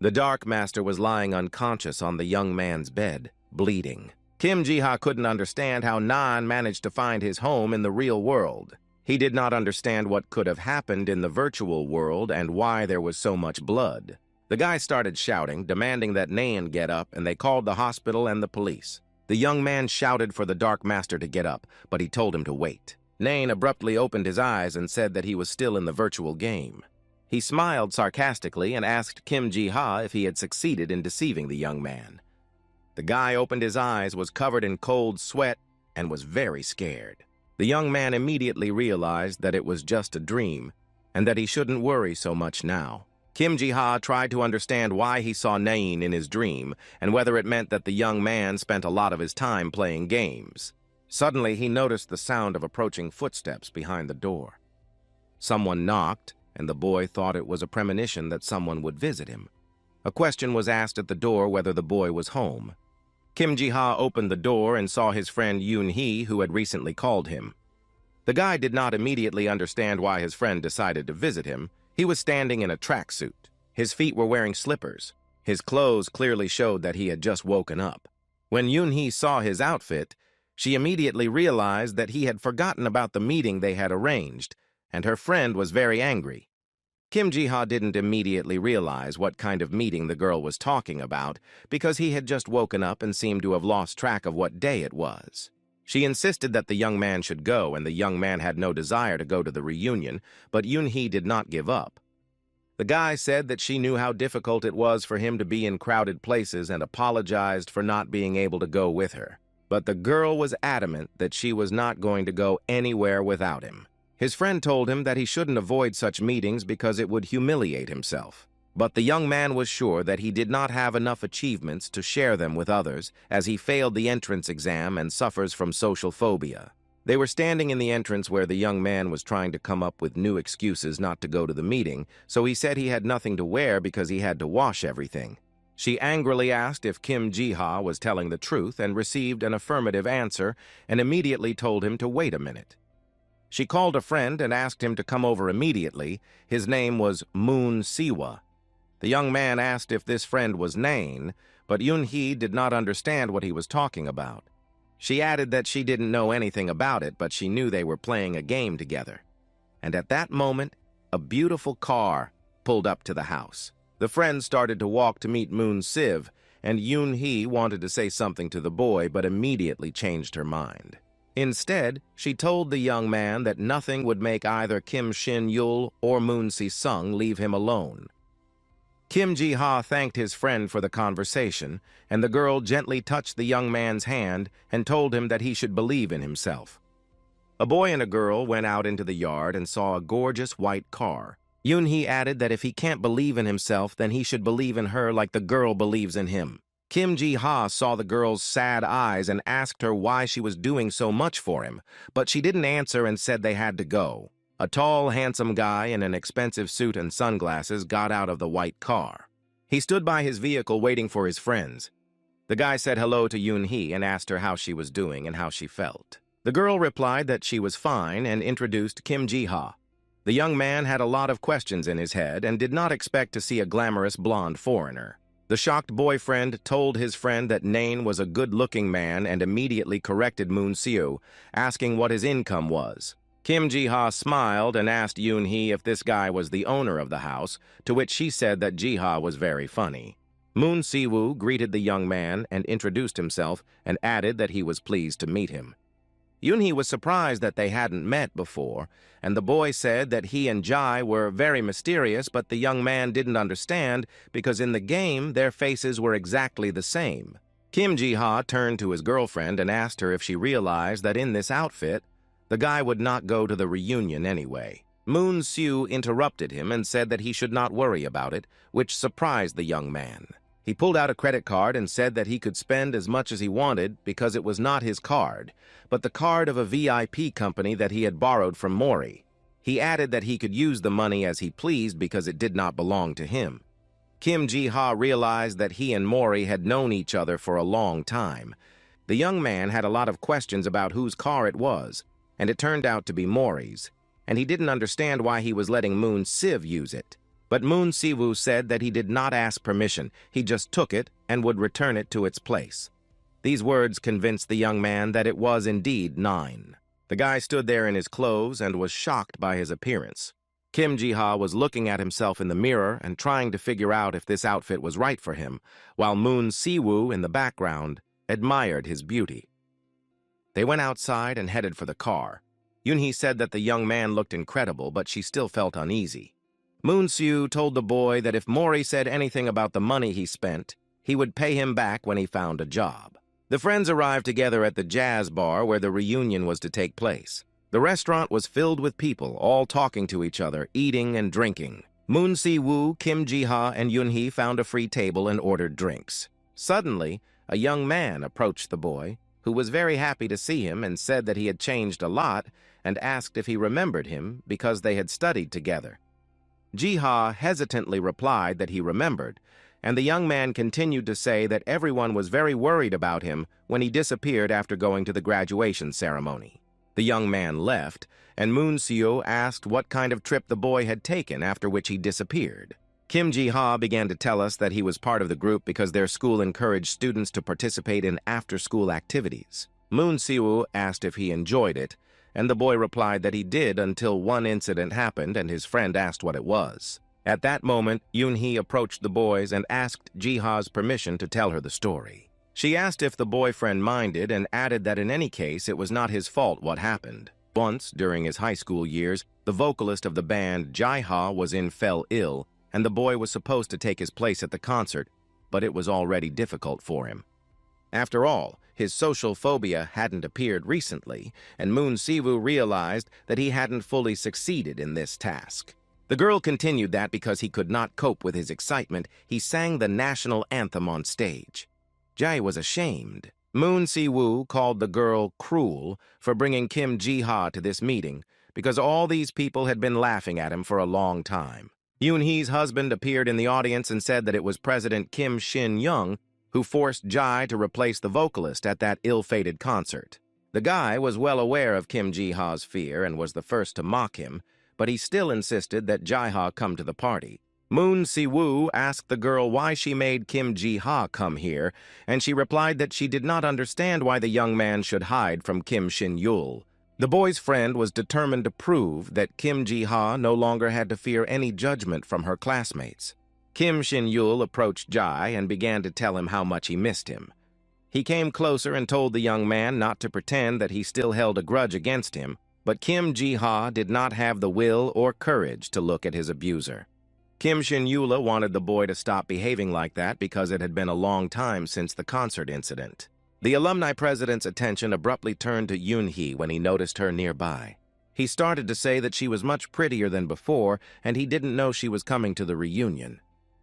The Dark Master was lying unconscious on the young man's bed, bleeding. Kim Ji-ha couldn't understand how Nan managed to find his home in the real world. He did not understand what could have happened in the virtual world and why there was so much blood. The guy started shouting, demanding that Nain get up, and they called the hospital and the police. The young man shouted for the Dark Master to get up, but he told him to wait. Nain abruptly opened his eyes and said that he was still in the virtual game. He smiled sarcastically and asked Kim Ji-ha if he had succeeded in deceiving the young man. The guy opened his eyes, was covered in cold sweat, and was very scared. The young man immediately realized that it was just a dream, and that he shouldn't worry so much now. Kim Ji-ha tried to understand why he saw Nain in his dream and whether it meant that the young man spent a lot of his time playing games. Suddenly, he noticed the sound of approaching footsteps behind the door. Someone knocked, and the boy thought it was a premonition that someone would visit him. A question was asked at the door whether the boy was home. Kim Ji-ha opened the door and saw his friend Yoon-hee, who had recently called him. The guy did not immediately understand why his friend decided to visit him. He was standing in a tracksuit. His feet were wearing slippers. His clothes clearly showed that he had just woken up. When Yoon-hee saw his outfit, she immediately realized that he had forgotten about the meeting they had arranged, and her friend was very angry. Kim Ji-ha didn't immediately realize what kind of meeting the girl was talking about because he had just woken up and seemed to have lost track of what day it was. She insisted that the young man should go, and the young man had no desire to go to the reunion, but Yoon-hee did not give up. The guy said that she knew how difficult it was for him to be in crowded places and apologized for not being able to go with her. But the girl was adamant that she was not going to go anywhere without him. His friend told him that he shouldn't avoid such meetings because it would humiliate himself. But the young man was sure that he did not have enough achievements to share them with others, as he failed the entrance exam and suffers from social phobia. They were standing in the entrance where the young man was trying to come up with new excuses not to go to the meeting, so he said he had nothing to wear because he had to wash everything. She angrily asked if Kim Ji-ha was telling the truth and received an affirmative answer and immediately told him to wait a minute. She called a friend and asked him to come over immediately. His name was Moon Siwa. The young man asked if this friend was Nain, but Yoon-hee did not understand what he was talking about. She added that she didn't know anything about it, but she knew they were playing a game together. And at that moment, a beautiful car pulled up to the house. The friend started to walk to meet Moon Siv, and Yoon-hee wanted to say something to the boy, but immediately changed her mind. Instead, she told the young man that nothing would make either Kim Shin-yul or Moon Si-sung leave him alone. Kim Ji-ha thanked his friend for the conversation, and the girl gently touched the young man's hand and told him that he should believe in himself. A boy and a girl went out into the yard and saw a gorgeous white car. Yoon-hee added that if he can't believe in himself, then he should believe in her like the girl believes in him. Kim Ji-ha saw the girl's sad eyes and asked her why she was doing so much for him, but she didn't answer and said they had to go. A tall, handsome guy in an expensive suit and sunglasses got out of the white car. He stood by his vehicle waiting for his friends. The guy said hello to Yoon-hee and asked her how she was doing and how she felt. The girl replied that she was fine and introduced Kim Ji-ha. The young man had a lot of questions in his head and did not expect to see a glamorous blonde foreigner. The shocked boyfriend told his friend that Nain was a good-looking man and immediately corrected Moon Siu, asking what his income was. Kim Ji-ha smiled and asked Yoon-hee if this guy was the owner of the house, to which she said that Ji-ha was very funny. Moon Si-woo greeted the young man and introduced himself and added that he was pleased to meet him. Yoon-hee was surprised that they hadn't met before, and the boy said that he and Jai were very mysterious, but the young man didn't understand because in the game their faces were exactly the same. Kim Ji-ha turned to his girlfriend and asked her if she realized that in this outfit, the guy would not go to the reunion anyway. Moon Siu interrupted him and said that he should not worry about it, which surprised the young man. He pulled out a credit card and said that he could spend as much as he wanted because it was not his card, but the card of a VIP company that he had borrowed from Mori. He added that he could use the money as he pleased because it did not belong to him. Kim Ji-ha realized that he and Mori had known each other for a long time. The young man had a lot of questions about whose car it was, and it turned out to be Mori's, and he didn't understand why he was letting Moon Siv use it. But Moon Si-woo said that he did not ask permission, he just took it and would return it to its place. These words convinced the young man that it was indeed Nain. The guy stood there in his clothes and was shocked by his appearance. Kim Ji-ha was looking at himself in the mirror and trying to figure out if this outfit was right for him, while Moon Si-woo in the background admired his beauty. They went outside and headed for the car. Yoon-hee said that the young man looked incredible, but she still felt uneasy. Moon Siu told the boy that if Mori said anything about the money he spent, he would pay him back when he found a job. The friends arrived together at the jazz bar where the reunion was to take place. The restaurant was filled with people, all talking to each other, eating and drinking. Moon Si-woo, Kim Ji-ha, and Yoon-hee found a free table and ordered drinks. Suddenly, a young man approached the boy, who was very happy to see him and said that he had changed a lot and asked if he remembered him because they had studied together. Ji-ha hesitantly replied that he remembered, and the young man continued to say that everyone was very worried about him when he disappeared after going to the graduation ceremony. The young man left, and Moon Si-woo asked what kind of trip the boy had taken, after which he disappeared. Kim Ji-ha began to tell us that he was part of the group because their school encouraged students to participate in after-school activities. Moon Si-woo asked if he enjoyed it, and the boy replied that he did until one incident happened and his friend asked what it was. At that moment, Yoon-hee approached the boys and asked Ji-ha's permission to tell her the story. She asked if the boyfriend minded and added that in any case it was not his fault what happened. Once, during his high school years, the vocalist of the band, Ji-ha, fell ill, and the boy was supposed to take his place at the concert, but it was already difficult for him. After all, his social phobia hadn't appeared recently, and Moon Si-woo realized that he hadn't fully succeeded in this task. The girl continued that because he could not cope with his excitement, he sang the national anthem on stage. Jai was ashamed. Moon Si-woo called the girl cruel for bringing Kim Ji-ha to this meeting because all these people had been laughing at him for a long time. Yoon-hee's husband appeared in the audience and said that it was President Kim Shin-young who forced Jai to replace the vocalist at that ill-fated concert. The guy was well aware of Kim Ji-ha's fear and was the first to mock him, but he still insisted that Ji-ha come to the party. Moon Si-woo asked the girl why she made Kim Ji-ha come here, and she replied that she did not understand why the young man should hide from Kim Shin-yul. The boy's friend was determined to prove that Kim Ji-ha no longer had to fear any judgment from her classmates. Kim Shin-yul approached Jai and began to tell him how much he missed him. He came closer and told the young man not to pretend that he still held a grudge against him, but Kim Ji-ha did not have the will or courage to look at his abuser. Kim Shin-yul wanted the boy to stop behaving like that because it had been a long time since the concert incident. The alumni president's attention abruptly turned to Yoon-hee when he noticed her nearby. He started to say that she was much prettier than before, and he didn't know she was coming to the reunion.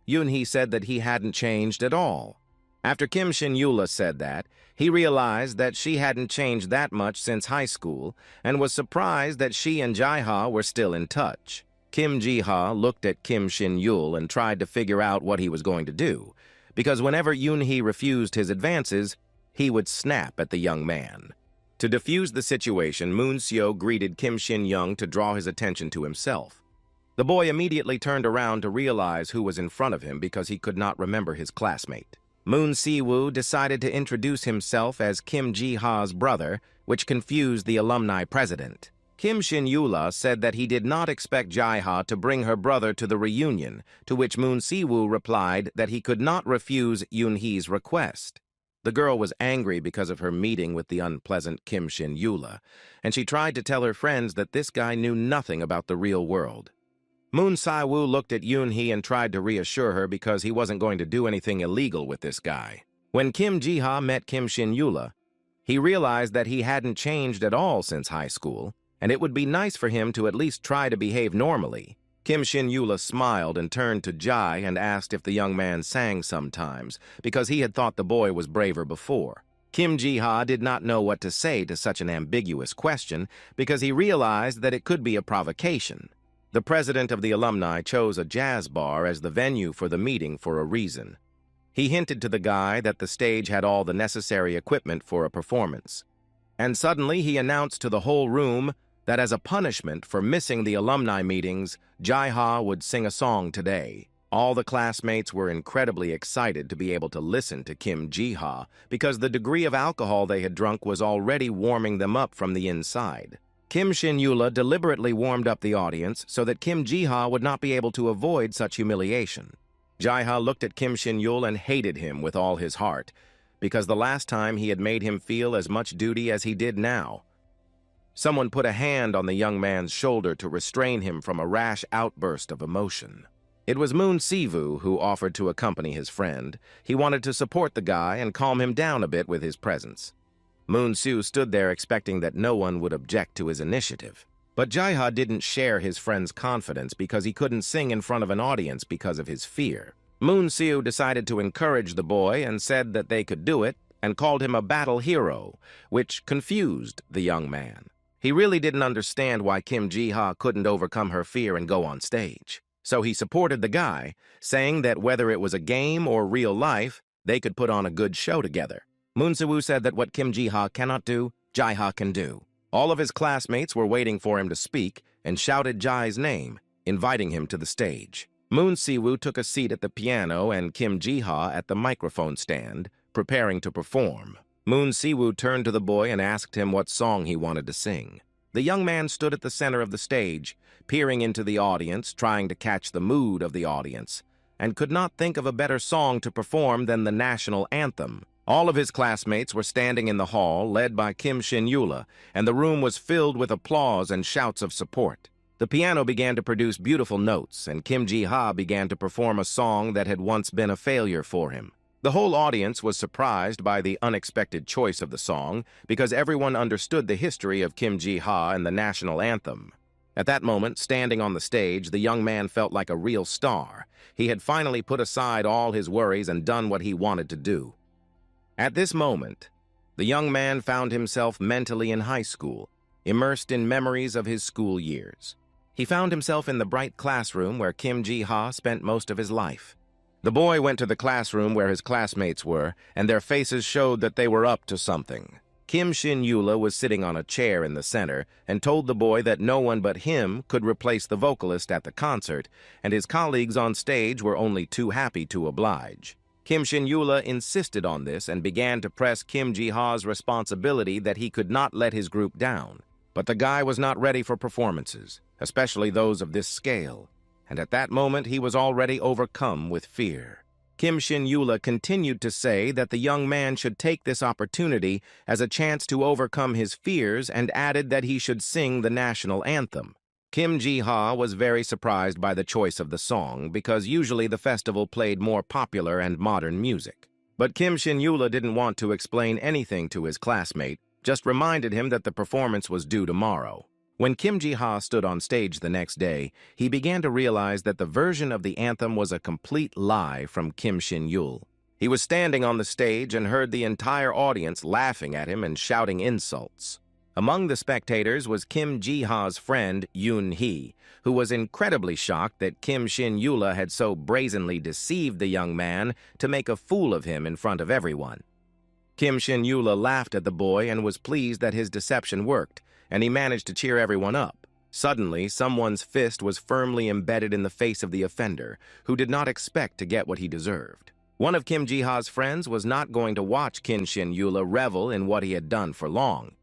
Yoon-hee said that he hadn't changed at all. After Kim Shin-yul said that, he realized that she hadn't changed that much since high school and was surprised that she and Ji-ha were still in touch. Kim Ji-ha looked at Kim Shin-yul and tried to figure out what he was going to do, because whenever Yoon-hee refused his advances, he would snap at the young man. To defuse the situation, Moon Si-woo greeted Kim Shin-young to draw his attention to himself. The boy immediately turned around to realize who was in front of him because he could not remember his classmate. Moon Si-woo decided to introduce himself as Kim Ji-ha's brother, which confused the alumni president. Kim Shin-yul said that he did not expect Ji-ha to bring her brother to the reunion, to which Moon Si-woo replied that he could not refuse Yoon-hee's request. The girl was angry because of her meeting with the unpleasant Kim Shin-yul, and she tried to tell her friends that this guy knew nothing about the real world. Moon Si-woo looked at Yoon-hee and tried to reassure her because he wasn't going to do anything illegal with this guy. When Kim Ji-ha met Kim Shin-yul, he realized that he hadn't changed at all since high school, and it would be nice for him to at least try to behave normally. Kim Shin-yul smiled and turned to Jai and asked if the young man sang sometimes, because he had thought the boy was braver before. Kim Ji-ha did not know what to say to such an ambiguous question because he realized that it could be a provocation. The president of the alumni chose a jazz bar as the venue for the meeting for a reason. He hinted to the guy that the stage had all the necessary equipment for a performance. And suddenly he announced to the whole room that as a punishment for missing the alumni meetings, Ji-ha would sing a song today. All the classmates were incredibly excited to be able to listen to Kim Ji-ha because the degree of alcohol they had drunk was already warming them up from the inside. Kim Shin-yul deliberately warmed up the audience so that Kim Ji-ha would not be able to avoid such humiliation. Ji-ha looked at Kim Shin-yul and hated him with all his heart, because the last time he had made him feel as much duty as he did now. Someone put a hand on the young man's shoulder to restrain him from a rash outburst of emotion. It was Moon Si-woo who offered to accompany his friend. He wanted to support the guy and calm him down a bit with his presence. Moon-soo stood there expecting that no one would object to his initiative. But Jae-ha didn't share his friend's confidence because he couldn't sing in front of an audience because of his fear. Moon-soo decided to encourage the boy and said that they could do it and called him a battle hero, which confused the young man. He really didn't understand why Kim Ji-ha couldn't overcome her fear and go on stage. So he supported the guy, saying that whether it was a game or real life, they could put on a good show together. Moon-soo said that what Kim Ji-ha cannot do, Jae-ha can do. All of his classmates were waiting for him to speak and shouted Jae's name, inviting him to the stage. Moon-soo took a seat at the piano and Kim Ji-ha at the microphone stand, preparing to perform. Moon-soo turned to the boy and asked him what song he wanted to sing. The young man stood at the center of the stage, peering into the audience, trying to catch the mood of the audience, and could not think of a better song to perform than the national anthem. All of his classmates were standing in the hall, led by Kim Shin-yula, and the room was filled with applause and shouts of support. The piano began to produce beautiful notes, and Kim Ji-ha began to perform a song that had once been a failure for him. The whole audience was surprised by the unexpected choice of the song because everyone understood the history of Kim Ji-ha and the national anthem. At that moment, standing on the stage, the young man felt like a real star. He had finally put aside all his worries and done what he wanted to do. At this moment, the young man found himself mentally in high school, immersed in memories of his school years. He found himself in the bright classroom where Kim Ji-ha spent most of his life. The boy went to the classroom where his classmates were, and their faces showed that they were up to something. Kim Shin-yula was sitting on a chair in the center and told the boy that no one but him could replace the vocalist at the concert, and his colleagues on stage were only too happy to oblige. Kim Shin-yula insisted on this and began to press Kim Ji-ha's responsibility that he could not let his group down. But the guy was not ready for performances, especially those of this scale, and at that moment he was already overcome with fear. Kim Shin-yula continued to say that the young man should take this opportunity as a chance to overcome his fears and added that he should sing the national anthem. Kim Ji-ha was very surprised by the choice of the song because usually the festival played more popular and modern music. But Kim Shin-yula didn't want to explain anything to his classmate, just reminded him that the performance was due tomorrow. When Kim Ji-ha stood on stage the next day, he began to realize that the version of the anthem was a complete lie from Kim Shin-yul. He was standing on the stage and heard the entire audience laughing at him and shouting insults. Among the spectators was Kim Ji-ha's friend, Yoon-hee, who was incredibly shocked that Kim Shin-yula had so brazenly deceived the young man to make a fool of him in front of everyone. Kim Shin-yula laughed at the boy and was pleased that his deception worked, and he managed to cheer everyone up. Suddenly, someone's fist was firmly embedded in the face of the offender, who did not expect to get what he deserved. One of Kim Ji-ha's friends was not going to watch Kim Shin-yula revel in what he had done for long.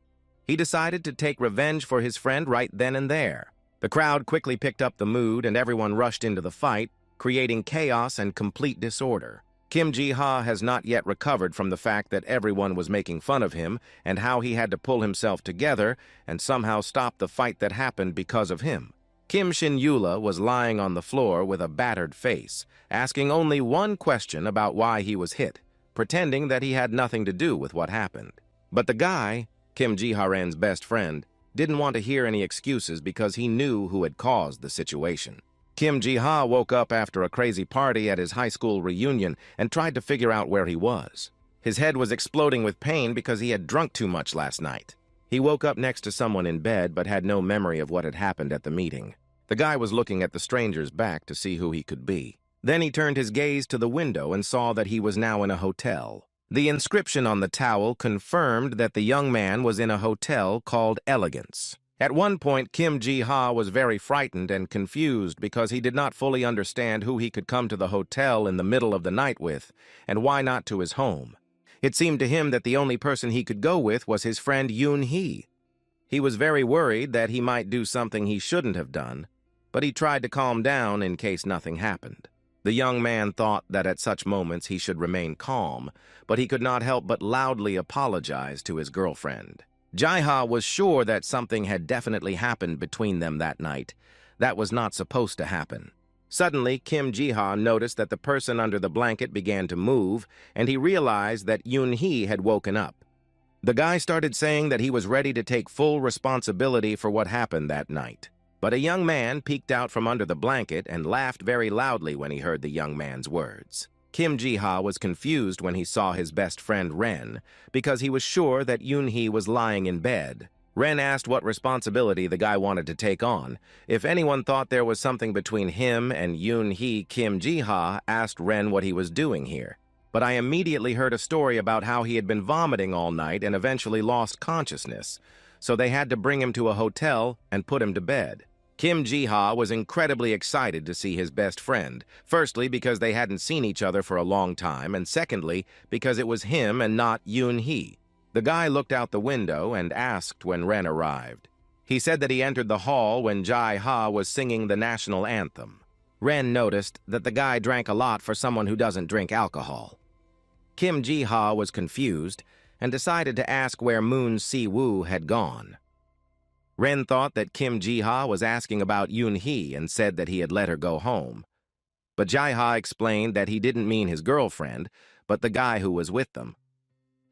He decided to take revenge for his friend right then and there. The crowd quickly picked up the mood and everyone rushed into the fight, creating chaos and complete disorder. Kim Ji-ha has not yet recovered from the fact that everyone was making fun of him and how he had to pull himself together and somehow stop the fight that happened because of him. Kim Shin-yula was lying on the floor with a battered face, asking only one question about why he was hit, pretending that he had nothing to do with what happened. But the guy, Kim Ji-ha's best friend, didn't want to hear any excuses because he knew who had caused the situation. Kim Ji-ha woke up after a crazy party at his high school reunion and tried to figure out where he was. His head was exploding with pain because he had drunk too much last night. He woke up next to someone in bed but had no memory of what had happened at the meeting. The guy was looking at the stranger's back to see who he could be. Then he turned his gaze to the window and saw that he was now in a hotel. The inscription on the towel confirmed that the young man was in a hotel called Elegance. At one point, Kim Ji-ha was very frightened and confused because he did not fully understand who he could come to the hotel in the middle of the night with, and why not to his home. It seemed to him that the only person he could go with was his friend Yoon-hee. He was very worried that he might do something he shouldn't have done, but he tried to calm down in case nothing happened. The young man thought that at such moments he should remain calm, but he could not help but loudly apologize to his girlfriend. Jae-ha was sure that something had definitely happened between them that night. That was not supposed to happen. Suddenly, Kim Ji-ha noticed that the person under the blanket began to move, and he realized that Yoon-hee had woken up. The guy started saying that he was ready to take full responsibility for what happened that night. But a young man peeked out from under the blanket and laughed very loudly when he heard the young man's words. Kim Ji-ha was confused when he saw his best friend Ren, because he was sure that Yoon-hee was lying in bed. Ren asked what responsibility the guy wanted to take on. If anyone thought there was something between him and Yoon-hee, Kim Ji-ha asked Ren what he was doing here. But I immediately heard a story about how he had been vomiting all night and eventually lost consciousness, so they had to bring him to a hotel and put him to bed. Kim Ji-ha was incredibly excited to see his best friend, firstly because they hadn't seen each other for a long time, and secondly because it was him and not Yoon-hee. The guy looked out the window and asked when Ren arrived. He said that he entered the hall when Ji-ha was singing the national anthem. Ren noticed that the guy drank a lot for someone who doesn't drink alcohol. Kim Ji-ha was confused and decided to ask where Moon Si-woo had gone. Ren thought that Kim Ji-ha was asking about Yoon-hee and said that he had let her go home. But Ji-ha explained that he didn't mean his girlfriend, but the guy who was with them.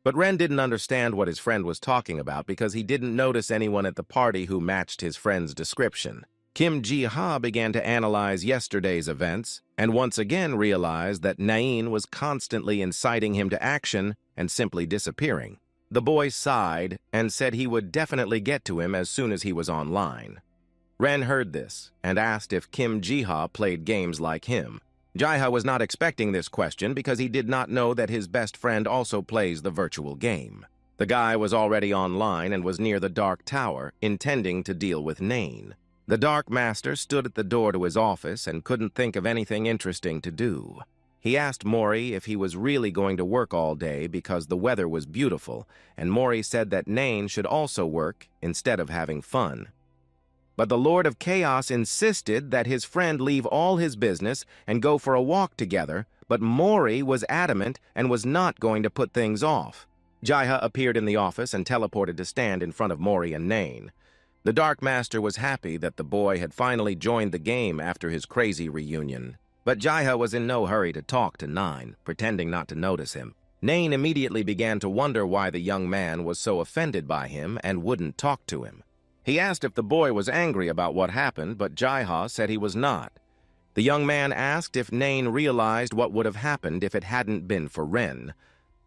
But Ren didn't understand what his friend was talking about because he didn't notice anyone at the party who matched his friend's description. Kim Ji-ha began to analyze yesterday's events and once again realized that Nain was constantly inciting him to action and simply disappearing. The boy sighed and said he would definitely get to him as soon as he was online. Ren heard this and asked if Kim Ji-ha played games like him. Ji-ha was not expecting this question because he did not know that his best friend also plays the virtual game. The guy was already online and was near the Dark Tower, intending to deal with Nain. The Dark Master stood at the door to his office and couldn't think of anything interesting to do. He asked Mori if he was really going to work all day because the weather was beautiful, and Mori said that Nain should also work instead of having fun. But the Lord of Chaos insisted that his friend leave all his business and go for a walk together, but Mori was adamant and was not going to put things off. Ji-ha appeared in the office and teleported to stand in front of Mori and Nain. The Dark Master was happy that the boy had finally joined the game after his crazy reunion. But Ji-ha was in no hurry to talk to Nain, pretending not to notice him. Nain immediately began to wonder why the young man was so offended by him and wouldn't talk to him. He asked if the boy was angry about what happened, but Ji-ha said he was not. The young man asked if Nain realized what would have happened if it hadn't been for Ren.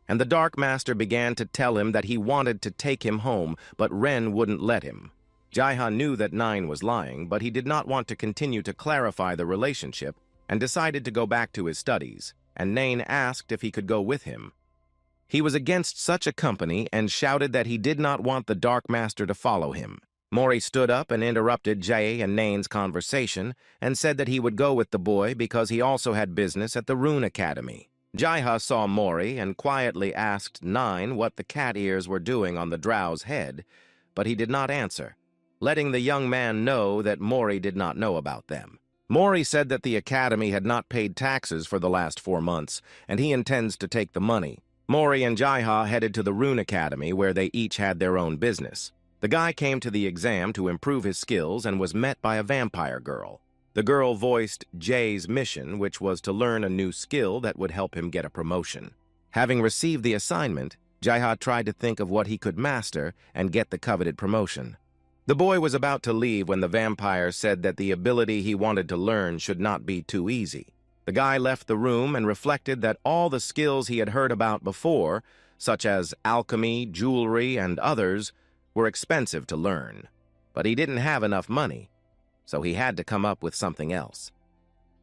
And the Dark Master began to tell him that he wanted to take him home, but Ren wouldn't let him. Ji-ha knew that Nain was lying, but he did not want to continue to clarify the relationship and decided to go back to his studies, and Nain asked if he could go with him. He was against such a company and shouted that he did not want the Dark Master to follow him. Mori stood up and interrupted Jae and Nain's conversation and said that he would go with the boy because he also had business at the Rune Academy. Ji-ha saw Mori and quietly asked Nain what the cat ears were doing on the drow's head, but he did not answer, letting the young man know that Mori did not know about them. Mori said that the academy had not paid taxes for the last 4 months, and he intends to take the money. Mori and Ji-ha headed to the Rune Academy, where they each had their own business. The guy came to the exam to improve his skills and was met by a vampire girl. The girl voiced Jay's mission, which was to learn a new skill that would help him get a promotion. Having received the assignment, Ji-ha tried to think of what he could master and get the coveted promotion. The boy was about to leave when the vampire said that the ability he wanted to learn should not be too easy. The guy left the room and reflected that all the skills he had heard about before, such as alchemy, jewelry, and others, were expensive to learn. But he didn't have enough money, so he had to come up with something else.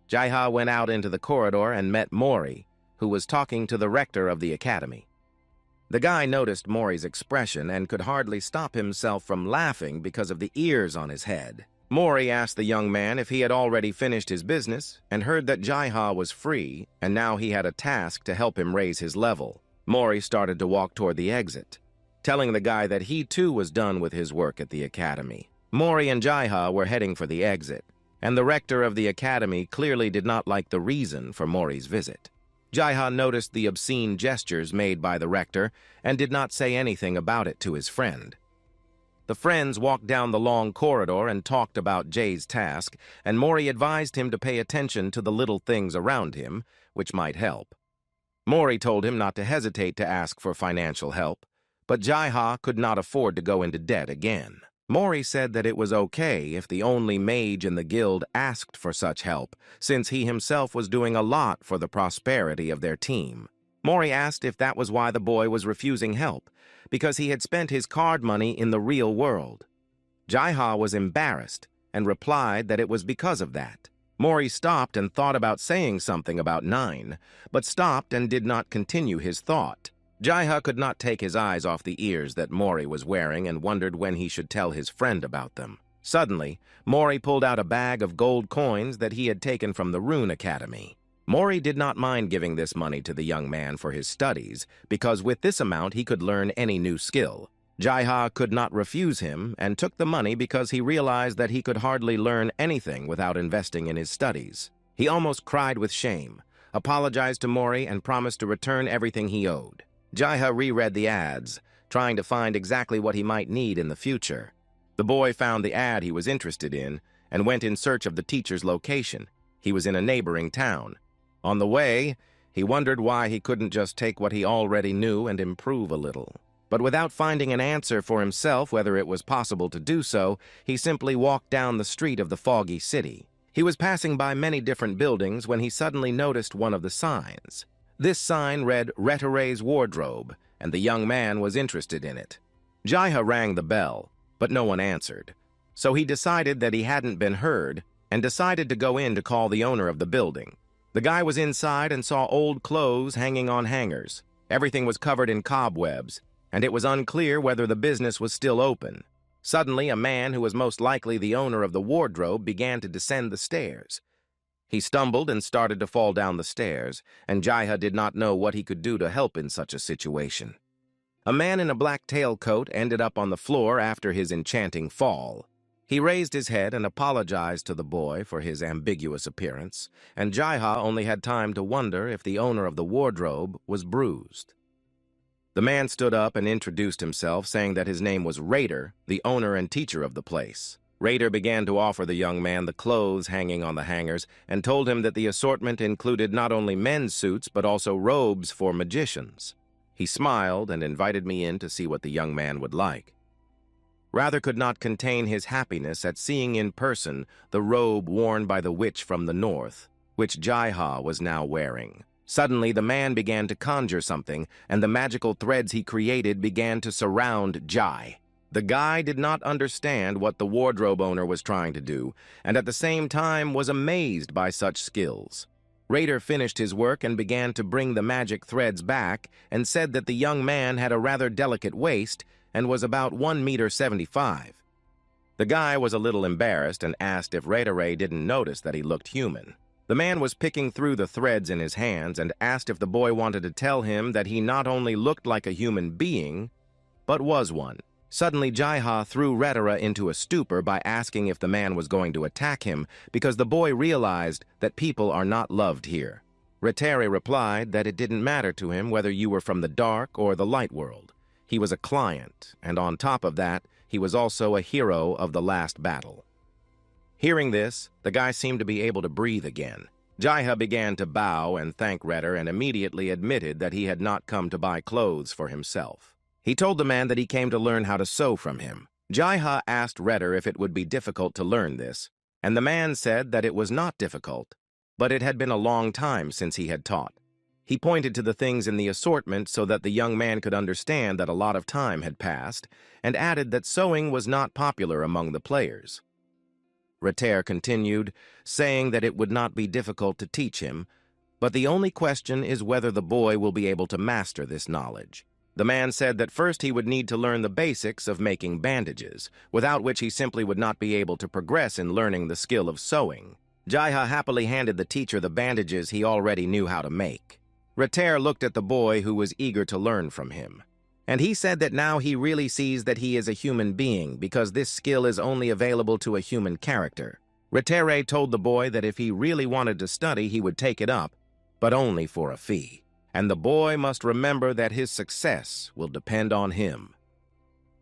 Ji-ha went out into the corridor and met Mori, who was talking to the rector of the academy. The guy noticed Mori's expression and could hardly stop himself from laughing because of the ears on his head. Mori asked the young man if he had already finished his business and heard that Ji-ha was free and now he had a task to help him raise his level. Mori started to walk toward the exit, telling the guy that he too was done with his work at the academy. Mori and Ji-ha were heading for the exit, and the rector of the academy clearly did not like the reason for Mori's visit. Ji-ha noticed the obscene gestures made by the rector and did not say anything about it to his friend. The friends walked down the long corridor and talked about Jay's task, and Mori advised him to pay attention to the little things around him, which might help. Mori told him not to hesitate to ask for financial help, but Jai-ha could not afford to go into debt again. Mori said that it was okay if the only mage in the guild asked for such help, since he himself was doing a lot for the prosperity of their team. Mori asked if that was why the boy was refusing help, because he had spent his card money in the real world. Jai-ha was embarrassed and replied that it was because of that. Mori stopped and thought about saying something about 9, but stopped and did not continue his thought. Jai-ha could not take his eyes off the ears that Mori was wearing and wondered when he should tell his friend about them. Suddenly, Mori pulled out a bag of gold coins that he had taken from the Rune Academy. Mori did not mind giving this money to the young man for his studies, because with this amount he could learn any new skill. Jai-ha could not refuse him and took the money because he realized that he could hardly learn anything without investing in his studies. He almost cried with shame, apologized to Mori, and promised to return everything he owed. Jai-ha reread the ads, trying to find exactly what he might need in the future. The boy found the ad he was interested in and went in search of the teacher's location. He was in a neighboring town. On the way, he wondered why he couldn't just take what he already knew and improve a little. But without finding an answer for himself whether it was possible to do so, he simply walked down the street of the foggy city. He was passing by many different buildings when he suddenly noticed one of the signs. This sign read Retere's Wardrobe, and the young man was interested in it. Jai-ha rang the bell, but no one answered. So he decided that he hadn't been heard and decided to go in to call the owner of the building. The guy was inside and saw old clothes hanging on hangers. Everything was covered in cobwebs, and it was unclear whether the business was still open. Suddenly, a man who was most likely the owner of the wardrobe began to descend the stairs. He stumbled and started to fall down the stairs, and Jai-ha did not know what he could do to help in such a situation. A man in a black tailcoat ended up on the floor after his enchanting fall. He raised his head and apologized to the boy for his ambiguous appearance, and Jai-ha only had time to wonder if the owner of the wardrobe was bruised. The man stood up and introduced himself, saying that his name was Raider, the owner and teacher of the place. Raider began to offer the young man the clothes hanging on the hangers and told him that the assortment included not only men's suits but also robes for magicians. He smiled and invited me in to see what the young man would like. Rather could not contain his happiness at seeing in person the robe worn by the witch from the north, which Jai-ha was now wearing. Suddenly, the man began to conjure something, and the magical threads he created began to surround Jai. The guy did not understand what the wardrobe owner was trying to do, and at the same time was amazed by such skills. Raider finished his work and began to bring the magic threads back and said that the young man had a rather delicate waist and was about 1.75 meters. The guy was a little embarrassed and asked if Raider didn't notice that he looked human. The man was picking through the threads in his hands and asked if the boy wanted to tell him that he not only looked like a human being, but was one. Suddenly, Jai-ha threw Retera into a stupor by asking if the man was going to attack him, because the boy realized that people are not loved here. Retera replied that it didn't matter to him whether you were from the dark or the light world. He was a client, and on top of that, he was also a hero of the last battle. Hearing this, the guy seemed to be able to breathe again. Jai-ha began to bow and thank Retera and immediately admitted that he had not come to buy clothes for himself. He told the man that he came to learn how to sew from him. Jai-ha asked Retera if it would be difficult to learn this, and the man said that it was not difficult, but it had been a long time since he had taught. He pointed to the things in the assortment so that the young man could understand that a lot of time had passed, and added that sewing was not popular among the players. Retera continued, saying that it would not be difficult to teach him, but the only question is whether the boy will be able to master this knowledge. The man said that first he would need to learn the basics of making bandages, without which he simply would not be able to progress in learning the skill of sewing. Jai-ha happily handed the teacher the bandages he already knew how to make. Retera looked at the boy who was eager to learn from him, and he said that now he really sees that he is a human being because this skill is only available to a human character. Retera told the boy that if he really wanted to study, he would take it up, but only for a fee. And the boy must remember that his success will depend on him.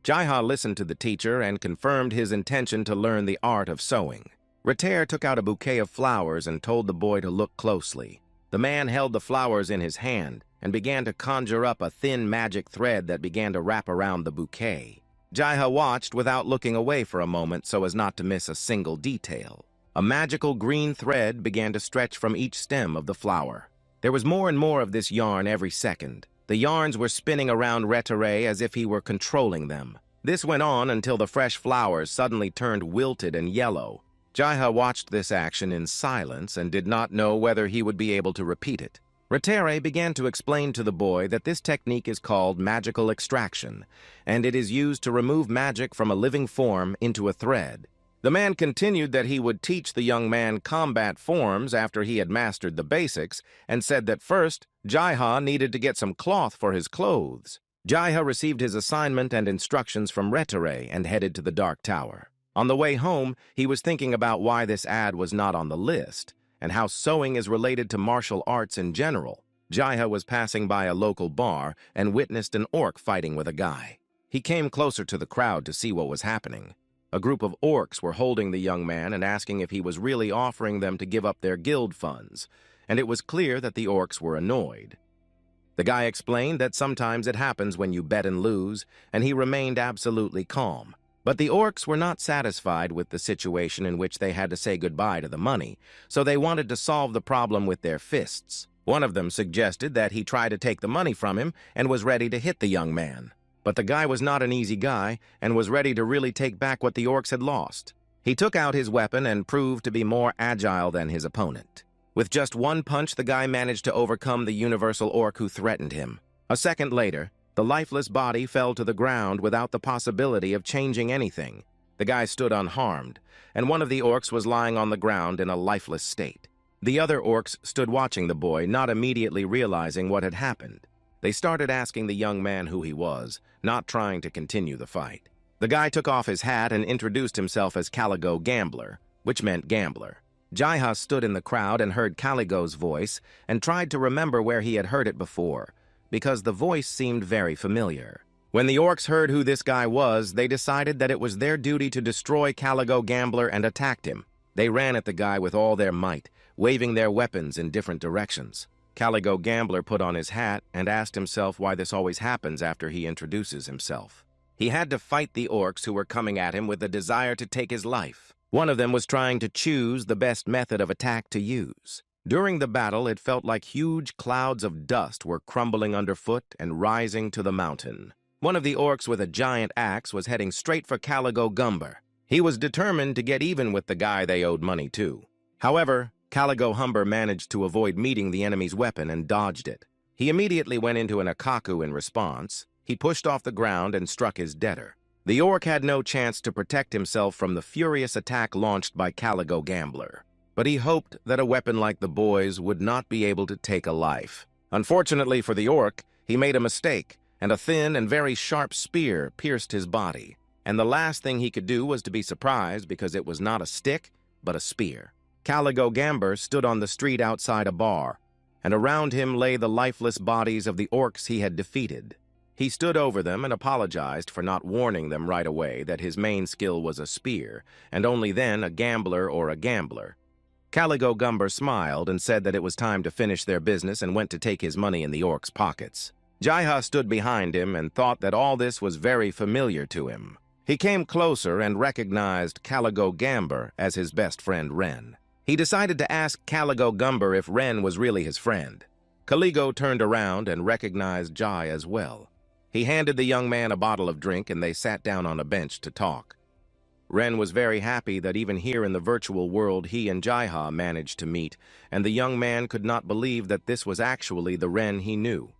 Jai-ha listened to the teacher and confirmed his intention to learn the art of sewing. Retera took out a bouquet of flowers and told the boy to look closely. The man held the flowers in his hand and began to conjure up a thin magic thread that began to wrap around the bouquet. Jaiha watched without looking away for a moment so as not to miss a single detail. A magical green thread began to stretch from each stem of the flower. There was more and more of this yarn every second. The yarns were spinning around Retare as if he were controlling them. This went on until the fresh flowers suddenly turned wilted and yellow. Jaiha watched this action in silence and did not know whether he would be able to repeat it. Retare began to explain to the boy that this technique is called magical extraction, and it is used to remove magic from a living form into a thread. The man continued that he would teach the young man combat forms after he had mastered the basics, and said that first, Jaiha needed to get some cloth for his clothes. Jaiha received his assignment and instructions from Retare and headed to the Dark Tower. On the way home, he was thinking about why this ad was not on the list, and how sewing is related to martial arts in general. Jaiha was passing by a local bar and witnessed an orc fighting with a guy. He came closer to the crowd to see what was happening. A group of orcs were holding the young man and asking if he was really offering them to give up their guild funds, and it was clear that the orcs were annoyed. The guy explained that sometimes it happens when you bet and lose, and he remained absolutely calm. But the orcs were not satisfied with the situation in which they had to say goodbye to the money, so they wanted to solve the problem with their fists. One of them suggested that he try to take the money from him and was ready to hit the young man. But the guy was not an easy guy and was ready to really take back what the orcs had lost. He took out his weapon and proved to be more agile than his opponent. With just one punch, the guy managed to overcome the universal orc who threatened him. A second later, the lifeless body fell to the ground without the possibility of changing anything. The guy stood unharmed, and one of the orcs was lying on the ground in a lifeless state. The other orcs stood watching the boy, not immediately realizing what had happened. They started asking the young man who he was, not trying to continue the fight. The guy took off his hat and introduced himself as Caligo Gambler, which meant gambler. Jaiha stood in the crowd and heard Caligo's voice and tried to remember where he had heard it before, because the voice seemed very familiar. When the orcs heard who this guy was, they decided that it was their duty to destroy Caligo Gambler and attacked him. They ran at the guy with all their might, waving their weapons in different directions. Caligo Gambler put on his hat and asked himself why this always happens after he introduces himself. He had to fight the orcs who were coming at him with the desire to take his life. One of them was trying to choose the best method of attack to use. During the battle, it felt like huge clouds of dust were crumbling underfoot and rising to the mountain. One of the orcs with a giant axe was heading straight for Caligo Gumber. He was determined to get even with the guy they owed money to. However, Caligo Humber managed to avoid meeting the enemy's weapon and dodged it. He immediately went into an akaku in response. He pushed off the ground and struck his debtor. The orc had no chance to protect himself from the furious attack launched by Caligo Gambler, but he hoped that a weapon like the boy's would not be able to take a life. Unfortunately for the orc, he made a mistake, and a thin and very sharp spear pierced his body, and the last thing he could do was to be surprised because it was not a stick, but a spear. Caligo Gambler stood on the street outside a bar, and around him lay the lifeless bodies of the orcs he had defeated. He stood over them and apologized for not warning them right away that his main skill was a spear, and only then a gambler or a gambler. Caligo Gumber smiled and said that it was time to finish their business and went to take his money in the orc's pockets. Jaiha stood behind him and thought that all this was very familiar to him. He came closer and recognized Caligo Gambler as his best friend Ren. He decided to ask Caligo Gumber if Ren was really his friend. Caligo turned around and recognized Jai as well. He handed the young man a bottle of drink and they sat down on a bench to talk. Ren was very happy that even here in the virtual world he and Jaiha managed to meet, and the young man could not believe that this was actually the Ren he knew.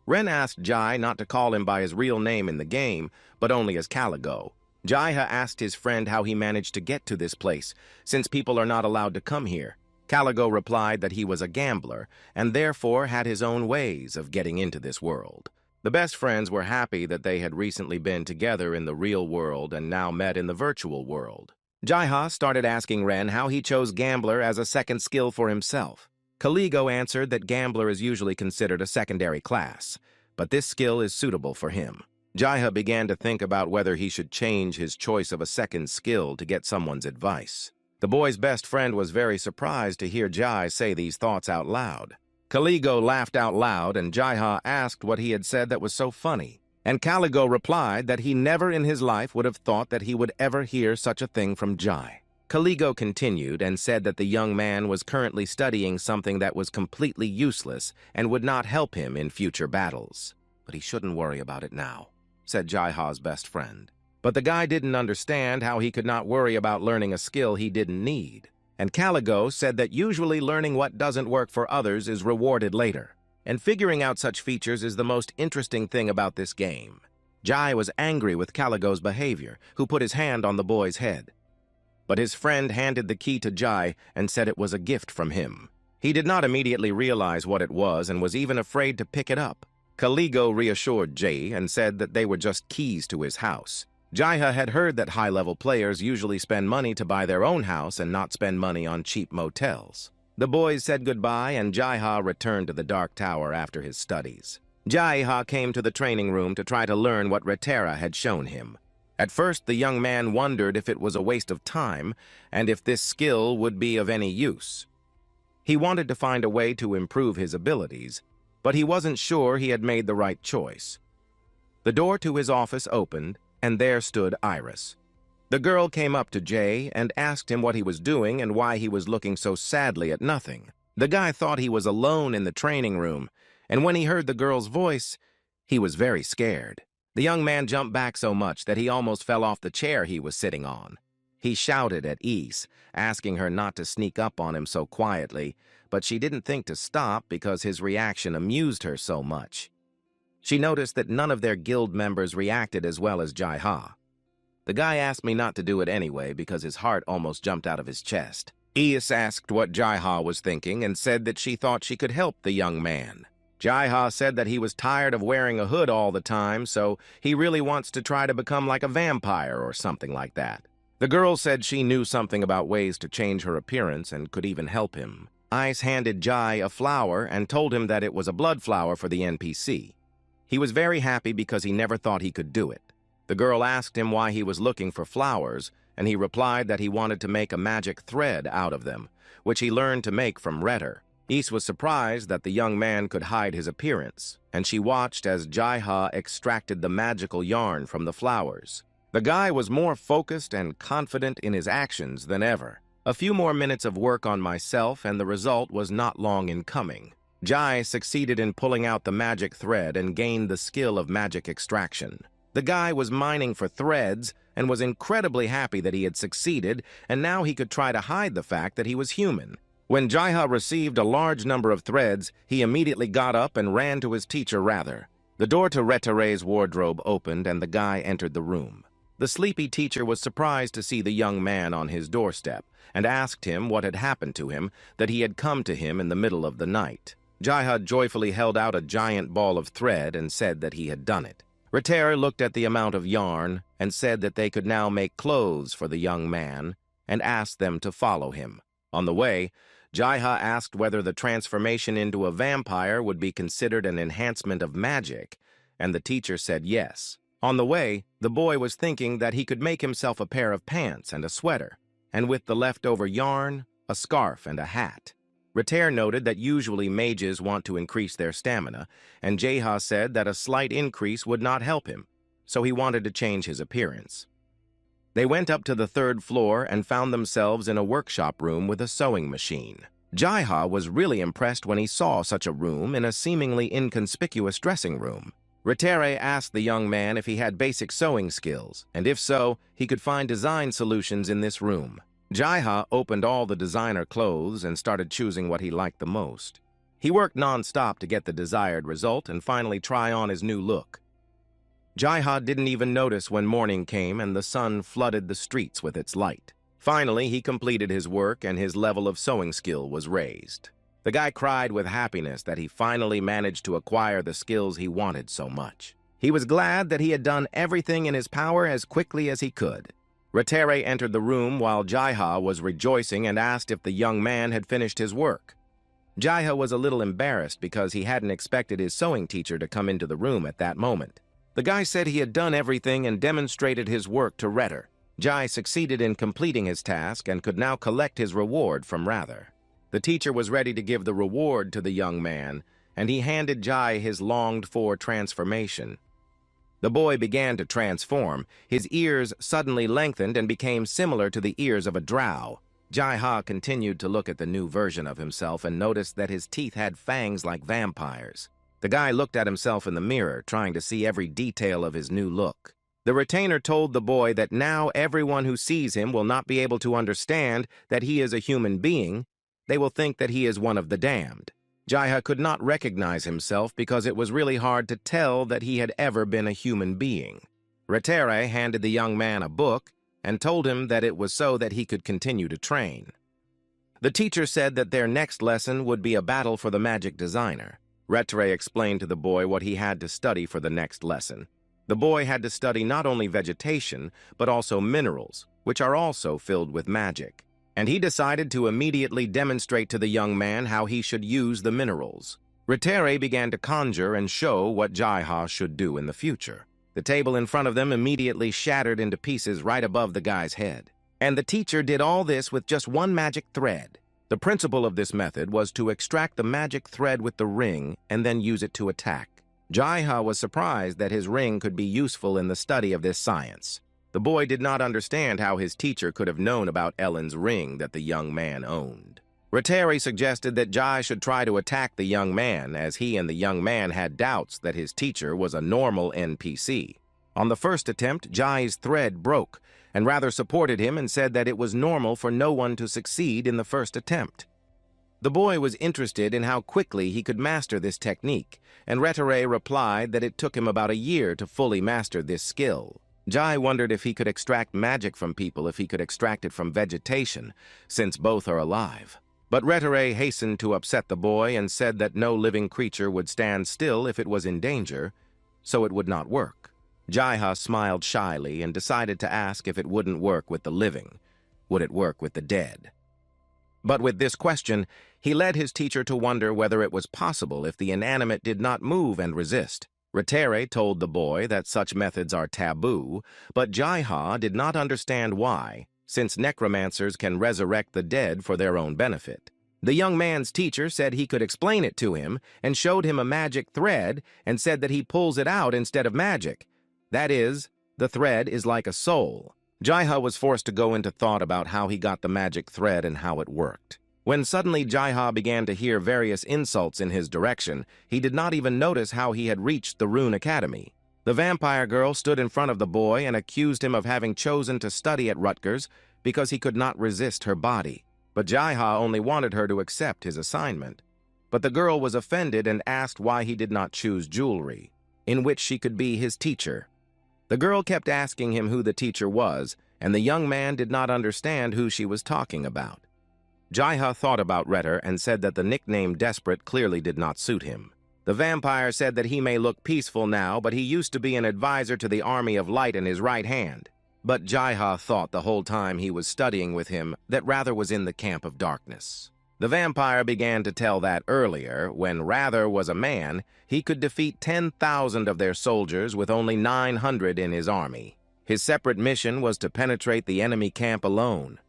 Ren asked Jai not to call him by his real name in the game, but only as Caligo. Jaiha asked his friend how he managed to get to this place, since people are not allowed to come here. Caligo replied that he was a gambler, and therefore had his own ways of getting into this world. The best friends were happy that they had recently been together in the real world and now met in the virtual world. Jaiha started asking Ren how he chose gambler as a second skill for himself. Caligo answered that gambler is usually considered a secondary class, but this skill is suitable for him. Jaiha began to think about whether he should change his choice of a second skill to get someone's advice. The boy's best friend was very surprised to hear Jai say these thoughts out loud. Caligo laughed out loud, and Jaiha asked what he had said that was so funny. And Caligo replied that he never in his life would have thought that he would ever hear such a thing from Jai. Caligo continued and said that the young man was currently studying something that was completely useless and would not help him in future battles. But he shouldn't worry about it now, said Jaiha's best friend. But the guy didn't understand how he could not worry about learning a skill he didn't need. And Caligo said that usually learning what doesn't work for others is rewarded later. And figuring out such features is the most interesting thing about this game. Jai was angry with Caligo's behavior, who put his hand on the boy's head. But his friend handed the key to Jai and said it was a gift from him. He did not immediately realize what it was and was even afraid to pick it up. Caligo reassured Jai and said that they were just keys to his house. Jaiha had heard that high-level players usually spend money to buy their own house and not spend money on cheap motels. The boys said goodbye, and Jaiha returned to the Dark Tower after his studies. Jaiha came to the training room to try to learn what Retera had shown him. At first, the young man wondered if it was a waste of time and if this skill would be of any use. He wanted to find a way to improve his abilities, but he wasn't sure he had made the right choice. The door to his office opened, and there stood Iris. The girl came up to Jay and asked him what he was doing and why he was looking so sadly at nothing. The guy thought he was alone in the training room, and when he heard the girl's voice, he was very scared. The young man jumped back so much that he almost fell off the chair he was sitting on. He shouted at Ys, asking her not to sneak up on him so quietly, but she didn't think to stop because his reaction amused her so much. She noticed that none of their guild members reacted as well as Jaiha. The guy asked me not to do it anyway because his heart almost jumped out of his chest. Ys asked what Jaiha was thinking and said that she thought she could help the young man. Jaiha said that he was tired of wearing a hood all the time, so he really wants to try to become like a vampire or something like that. The girl said she knew something about ways to change her appearance and could even help him. Ys handed Jai a flower and told him that it was a blood flower for the NPC. He was very happy because he never thought he could do it. The girl asked him why he was looking for flowers, and he replied that he wanted to make a magic thread out of them, which he learned to make from Retter. Ys was surprised that the young man could hide his appearance, and she watched as Jaiha extracted the magical yarn from the flowers. The guy was more focused and confident in his actions than ever. A few more minutes of work on myself, and the result was not long in coming. Jai succeeded in pulling out the magic thread and gained the skill of magic extraction. The guy was mining for threads and was incredibly happy that he had succeeded, and now he could try to hide the fact that he was human. When Jaiha received a large number of threads, he immediately got up and ran to his teacher Rather. The door to Retere's wardrobe opened and the guy entered the room. The sleepy teacher was surprised to see the young man on his doorstep and asked him what had happened to him, that he had come to him in the middle of the night. Jaiha joyfully held out a giant ball of thread and said that he had done it. Retere looked at the amount of yarn and said that they could now make clothes for the young man and asked them to follow him. On the way, Jaiha asked whether the transformation into a vampire would be considered an enhancement of magic, and the teacher said yes. On the way, the boy was thinking that he could make himself a pair of pants and a sweater, and with the leftover yarn, a scarf and a hat. Retere noted that usually mages want to increase their stamina, and Jaiha said that a slight increase would not help him, so he wanted to change his appearance. They went up to the 3rd floor and found themselves in a workshop room with a sewing machine. Jaiha was really impressed when he saw such a room in a seemingly inconspicuous dressing room. Retere asked the young man if he had basic sewing skills, and if so, he could find design solutions in this room. Jaiha opened all the designer clothes and started choosing what he liked the most. He worked non-stop to get the desired result and finally try on his new look. Jaiha didn't even notice when morning came and the sun flooded the streets with its light. Finally, he completed his work and his level of sewing skill was raised. The guy cried with happiness that he finally managed to acquire the skills he wanted so much. He was glad that he had done everything in his power as quickly as he could. Retere entered the room while Jaiha was rejoicing and asked if the young man had finished his work. Jaiha was a little embarrassed because he hadn't expected his sewing teacher to come into the room at that moment. The guy said he had done everything and demonstrated his work to Retter. Jai succeeded in completing his task and could now collect his reward from Rather. The teacher was ready to give the reward to the young man, and he handed Jai his longed-for transformation. The boy began to transform. His ears suddenly lengthened and became similar to the ears of a drow. Jai continued to look at the new version of himself and noticed that his teeth had fangs like vampires. The guy looked at himself in the mirror, trying to see every detail of his new look. The retainer told the boy that now everyone who sees him will not be able to understand that he is a human being. They will think that he is one of the damned. Jai could not recognize himself because it was really hard to tell that he had ever been a human being. Retere handed the young man a book and told him that it was so that he could continue to train. The teacher said that their next lesson would be a battle for the magic designer. Retere explained to the boy what he had to study for the next lesson. The boy had to study not only vegetation, but also minerals, which are also filled with magic. And he decided to immediately demonstrate to the young man how he should use the minerals. Retere began to conjure and show what Jai should do in the future. The table in front of them immediately shattered into pieces right above the guy's head. And the teacher did all this with just one magic thread. The principle of this method was to extract the magic thread with the ring and then use it to attack. Jai was surprised that his ring could be useful in the study of this science. The boy did not understand how his teacher could have known about Ellen's ring that the young man owned. Retere suggested that Jai should try to attack the young man, as he and the young man had doubts that his teacher was a normal NPC. On the first attempt, Jai's thread broke, and rather supported him and said that it was normal for no one to succeed in the first attempt. The boy was interested in how quickly he could master this technique, and Retere replied that it took him about a year to fully master this skill. Jai wondered if he could extract magic from people if he could extract it from vegetation, since both are alive. But Retere hastened to upset the boy and said that no living creature would stand still if it was in danger, so it would not work. Jai smiled shyly and decided to ask if it wouldn't work with the living. Would it work with the dead? But with this question, he led his teacher to wonder whether it was possible if the inanimate did not move and resist. Retere told the boy that such methods are taboo, but Jai did not understand why, since necromancers can resurrect the dead for their own benefit. The young man's teacher said he could explain it to him and showed him a magic thread and said that he pulls it out instead of magic. That is, the thread is like a soul. Jai was forced to go into thought about how he got the magic thread and how it worked. When suddenly Jai began to hear various insults in his direction, he did not even notice how he had reached the Rune Academy. The vampire girl stood in front of the boy and accused him of having chosen to study at Rutgers because he could not resist her body. But Jai only wanted her to accept his assignment. But the girl was offended and asked why he did not choose jewelry, in which she could be his teacher. The girl kept asking him who the teacher was, and the young man did not understand who she was talking about. Jai thought about Retter and said that the nickname Desperate clearly did not suit him. The vampire said that he may look peaceful now, but he used to be an advisor to the Army of Light in his right hand. But Jai thought the whole time he was studying with him that Rather was in the camp of darkness. The vampire began to tell that earlier, when Rather was a man, he could defeat 10,000 of their soldiers with only 900 in his army. His separate mission was to penetrate the enemy camp alone.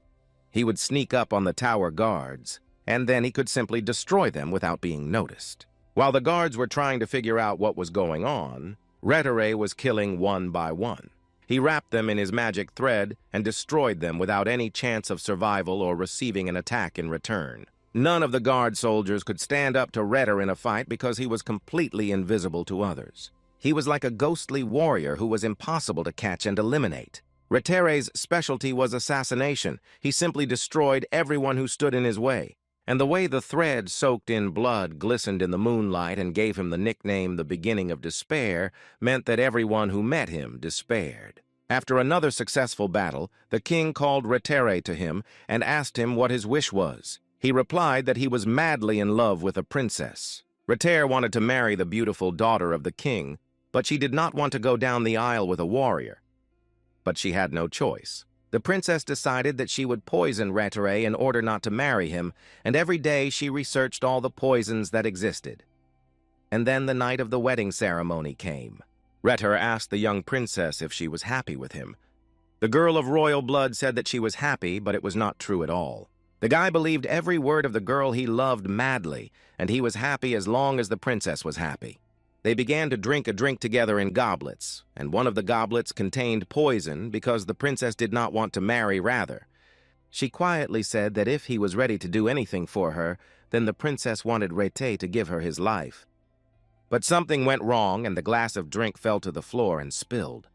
He would sneak up on the tower guards, and then he could simply destroy them without being noticed. While the guards were trying to figure out what was going on, Retere was killing one by one. He wrapped them in his magic thread and destroyed them without any chance of survival or receiving an attack in return. None of the guard soldiers could stand up to Retter in a fight because he was completely invisible to others. He was like a ghostly warrior who was impossible to catch and eliminate. Retere's specialty was assassination. He simply destroyed everyone who stood in his way. And the way the thread soaked in blood glistened in the moonlight and gave him the nickname the Beginning of Despair meant that everyone who met him despaired. After another successful battle, the king called Retere to him and asked him what his wish was. He replied that he was madly in love with a princess. Retere wanted to marry the beautiful daughter of the king, but she did not want to go down the aisle with a warrior. But she had no choice. The princess decided that she would poison Retere in order not to marry him, and every day she researched all the poisons that existed. And then the night of the wedding ceremony came. Retere asked the young princess if she was happy with him. The girl of royal blood said that she was happy, but it was not true at all. The guy believed every word of the girl he loved madly, and he was happy as long as the princess was happy. They began to drink a drink together in goblets, and one of the goblets contained poison because the princess did not want to marry Rather. She quietly said that if he was ready to do anything for her, then the princess wanted Rete to give her his life. But something went wrong, and the glass of drink fell to the floor and spilled.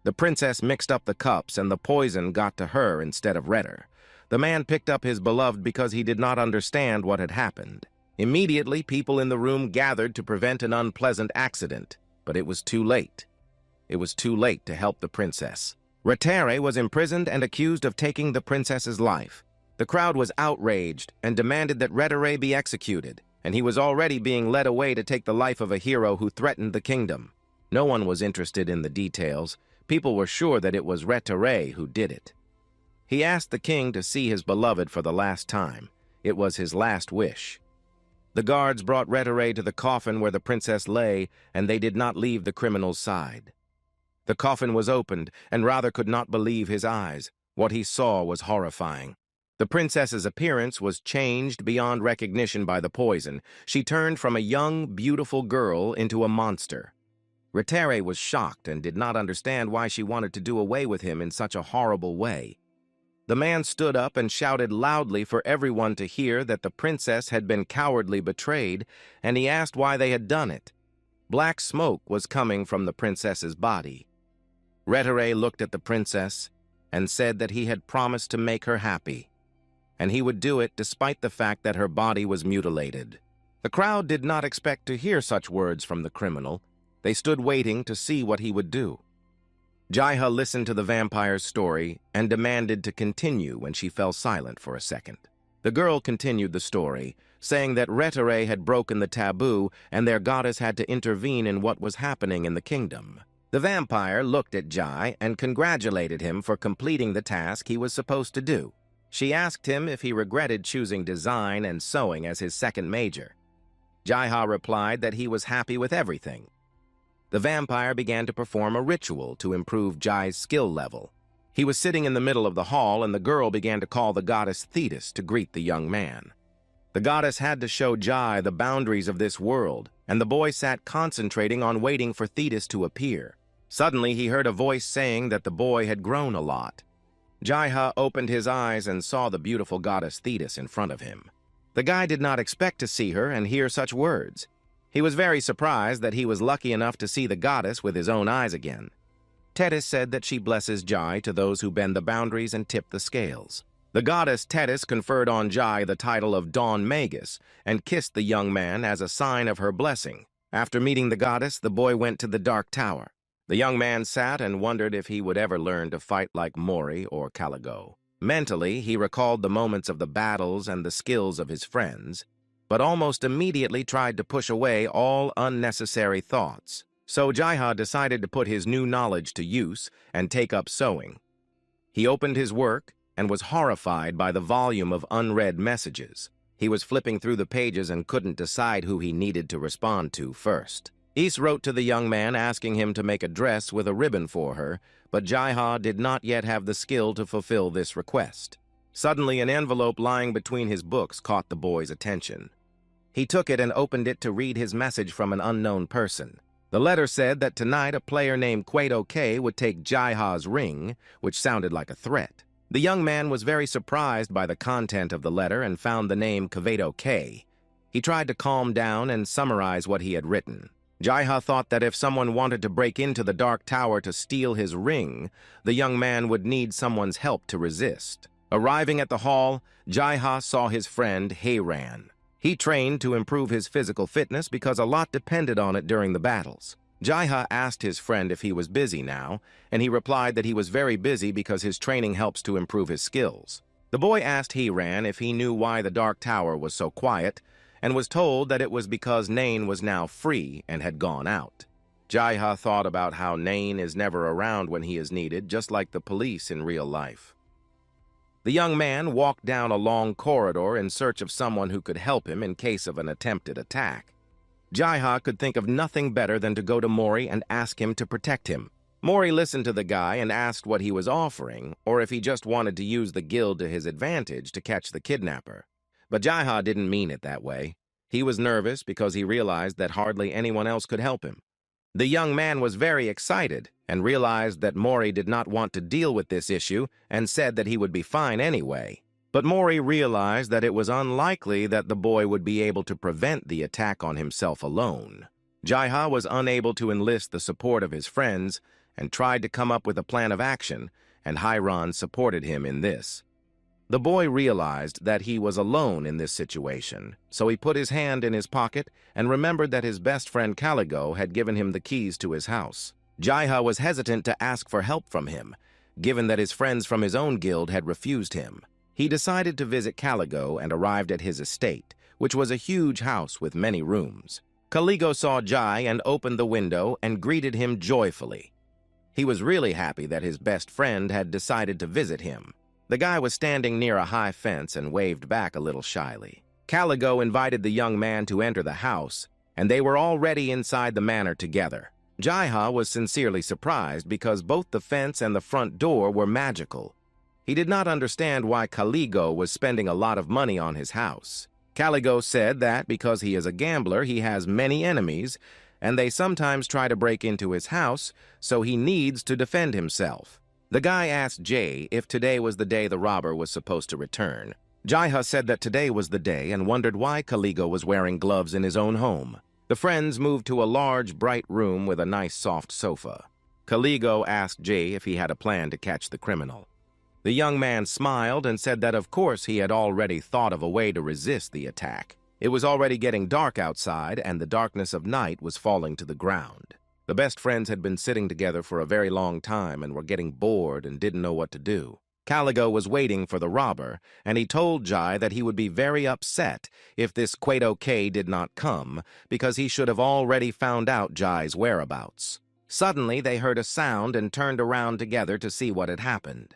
The princess mixed up the cups, and the poison got to her instead of Redder. The man picked up his beloved because he did not understand what had happened. Immediately, people in the room gathered to prevent an unpleasant accident, but it was too late. It was too late to help the princess. Ratere was imprisoned and accused of taking the princess's life. The crowd was outraged and demanded that Ratere be executed, and he was already being led away to take the life of a hero who threatened the kingdom. No one was interested in the details. People were sure that it was Ratere who did it. He asked the king to see his beloved for the last time. It was his last wish. The guards brought Ratere to the coffin where the princess lay, and they did not leave the criminal's side. The coffin was opened, and Rather could not believe his eyes. What he saw was horrifying. The princess's appearance was changed beyond recognition by the poison. She turned from a young, beautiful girl into a monster. Ratere was shocked and did not understand why she wanted to do away with him in such a horrible way. The man stood up and shouted loudly for everyone to hear that the princess had been cowardly betrayed, and he asked why they had done it. Black smoke was coming from the princess's body. Ratere looked at the princess and said that he had promised to make her happy, and he would do it despite the fact that her body was mutilated. The crowd did not expect to hear such words from the criminal. They stood waiting to see what he would do. Jaiha listened to the vampire's story and demanded to continue when she fell silent for a second. The girl continued the story, saying that Ratere had broken the taboo and their goddess had to intervene in what was happening in the kingdom. The vampire looked at Jai and congratulated him for completing the task he was supposed to do. She asked him if he regretted choosing design and sewing as his second major. Jaiha replied that he was happy with everything. The vampire began to perform a ritual to improve Jai's skill level. He was sitting in the middle of the hall, and the girl began to call the goddess Thetis to greet the young man. The goddess had to show Jai the boundaries of this world, and the boy sat concentrating on waiting for Thetis to appear. Suddenly, he heard a voice saying that the boy had grown a lot. Jaiha opened his eyes and saw the beautiful goddess Thetis in front of him. The guy did not expect to see her and hear such words. He was very surprised that he was lucky enough to see the goddess with his own eyes again. Thetis said that she blesses Jai to those who bend the boundaries and tip the scales. The goddess Thetis conferred on Jai the title of Dawn Magus and kissed the young man as a sign of her blessing. After meeting the goddess, the boy went to the Dark Tower. The young man sat and wondered if he would ever learn to fight like Mori or Caligo. Mentally, he recalled the moments of the battles and the skills of his friends, but almost immediately tried to push away all unnecessary thoughts. So Jaiha decided to put his new knowledge to use and take up sewing. He opened his work and was horrified by the volume of unread messages. He was flipping through the pages and couldn't decide who he needed to respond to first. Is wrote to the young man asking him to make a dress with a ribbon for her, but Jaiha did not yet have the skill to fulfill this request. Suddenly, an envelope lying between his books caught the boy's attention. He took it and opened it to read his message from an unknown person. The letter said that tonight a player named Quato K would take Jaiha's ring, which sounded like a threat. The young man was very surprised by the content of the letter and found the name Quato K. He tried to calm down and summarize what he had written. Jaiha thought that if someone wanted to break into the Dark Tower to steal his ring, the young man would need someone's help to resist. Arriving at the hall, Jaiha saw his friend Heiran. He trained to improve his physical fitness because a lot depended on it during the battles. Jaiha asked his friend if he was busy now, and he replied that he was very busy because his training helps to improve his skills. The boy asked Heiran if he knew why the Dark Tower was so quiet, and was told that it was because Nain was now free and had gone out. Jaiha thought about how Nain is never around when he is needed, just like the police in real life. The young man walked down a long corridor in search of someone who could help him in case of an attempted attack. Jaiha could think of nothing better than to go to Mori and ask him to protect him. Mori listened to the guy and asked what he was offering, or if he just wanted to use the guild to his advantage to catch the kidnapper. But Jaiha didn't mean it that way. He was nervous because he realized that hardly anyone else could help him. The young man was very excited and realized that Mori did not want to deal with this issue and said that he would be fine anyway. But Mori realized that it was unlikely that the boy would be able to prevent the attack on himself alone. Jaiha was unable to enlist the support of his friends and tried to come up with a plan of action, and Hiron supported him in this. The boy realized that he was alone in this situation, so he put his hand in his pocket and remembered that his best friend Caligo had given him the keys to his house. Jaiha was hesitant to ask for help from him, given that his friends from his own guild had refused him. He decided to visit Caligo and arrived at his estate, which was a huge house with many rooms. Caligo saw Jai and opened the window and greeted him joyfully. He was really happy that his best friend had decided to visit him. The guy was standing near a high fence and waved back a little shyly. Caligo invited the young man to enter the house, and they were already inside the manor together. Jaiha was sincerely surprised because both the fence and the front door were magical. He did not understand why Caligo was spending a lot of money on his house. Caligo said that because he is a gambler, he has many enemies, and they sometimes try to break into his house, so he needs to defend himself. The guy asked Jay if today was the day the robber was supposed to return. Jaiha said that today was the day and wondered why Caligo was wearing gloves in his own home. The friends moved to a large, bright room with a nice, soft sofa. Caligo asked Jay if he had a plan to catch the criminal. The young man smiled and said that of course he had already thought of a way to resist the attack. It was already getting dark outside, and the darkness of night was falling to the ground. The best friends had been sitting together for a very long time and were getting bored and didn't know what to do. Caligo was waiting for the robber, and he told Jai that he would be very upset if this Quato K did not come, because he should have already found out Jai's whereabouts. Suddenly, they heard a sound and turned around together to see what had happened.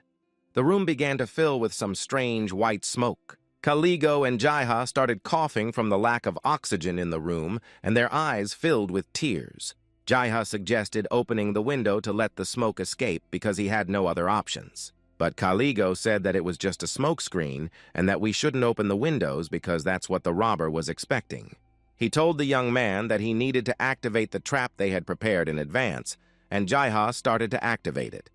The room began to fill with some strange white smoke. Caligo and Jaiha started coughing from the lack of oxygen in the room, and their eyes filled with tears. Jaiha suggested opening the window to let the smoke escape because he had no other options. But Caligo said that it was just a smoke screen and that we shouldn't open the windows because that's what the robber was expecting. He told the young man that he needed to activate the trap they had prepared in advance, and Jaiha started to activate it.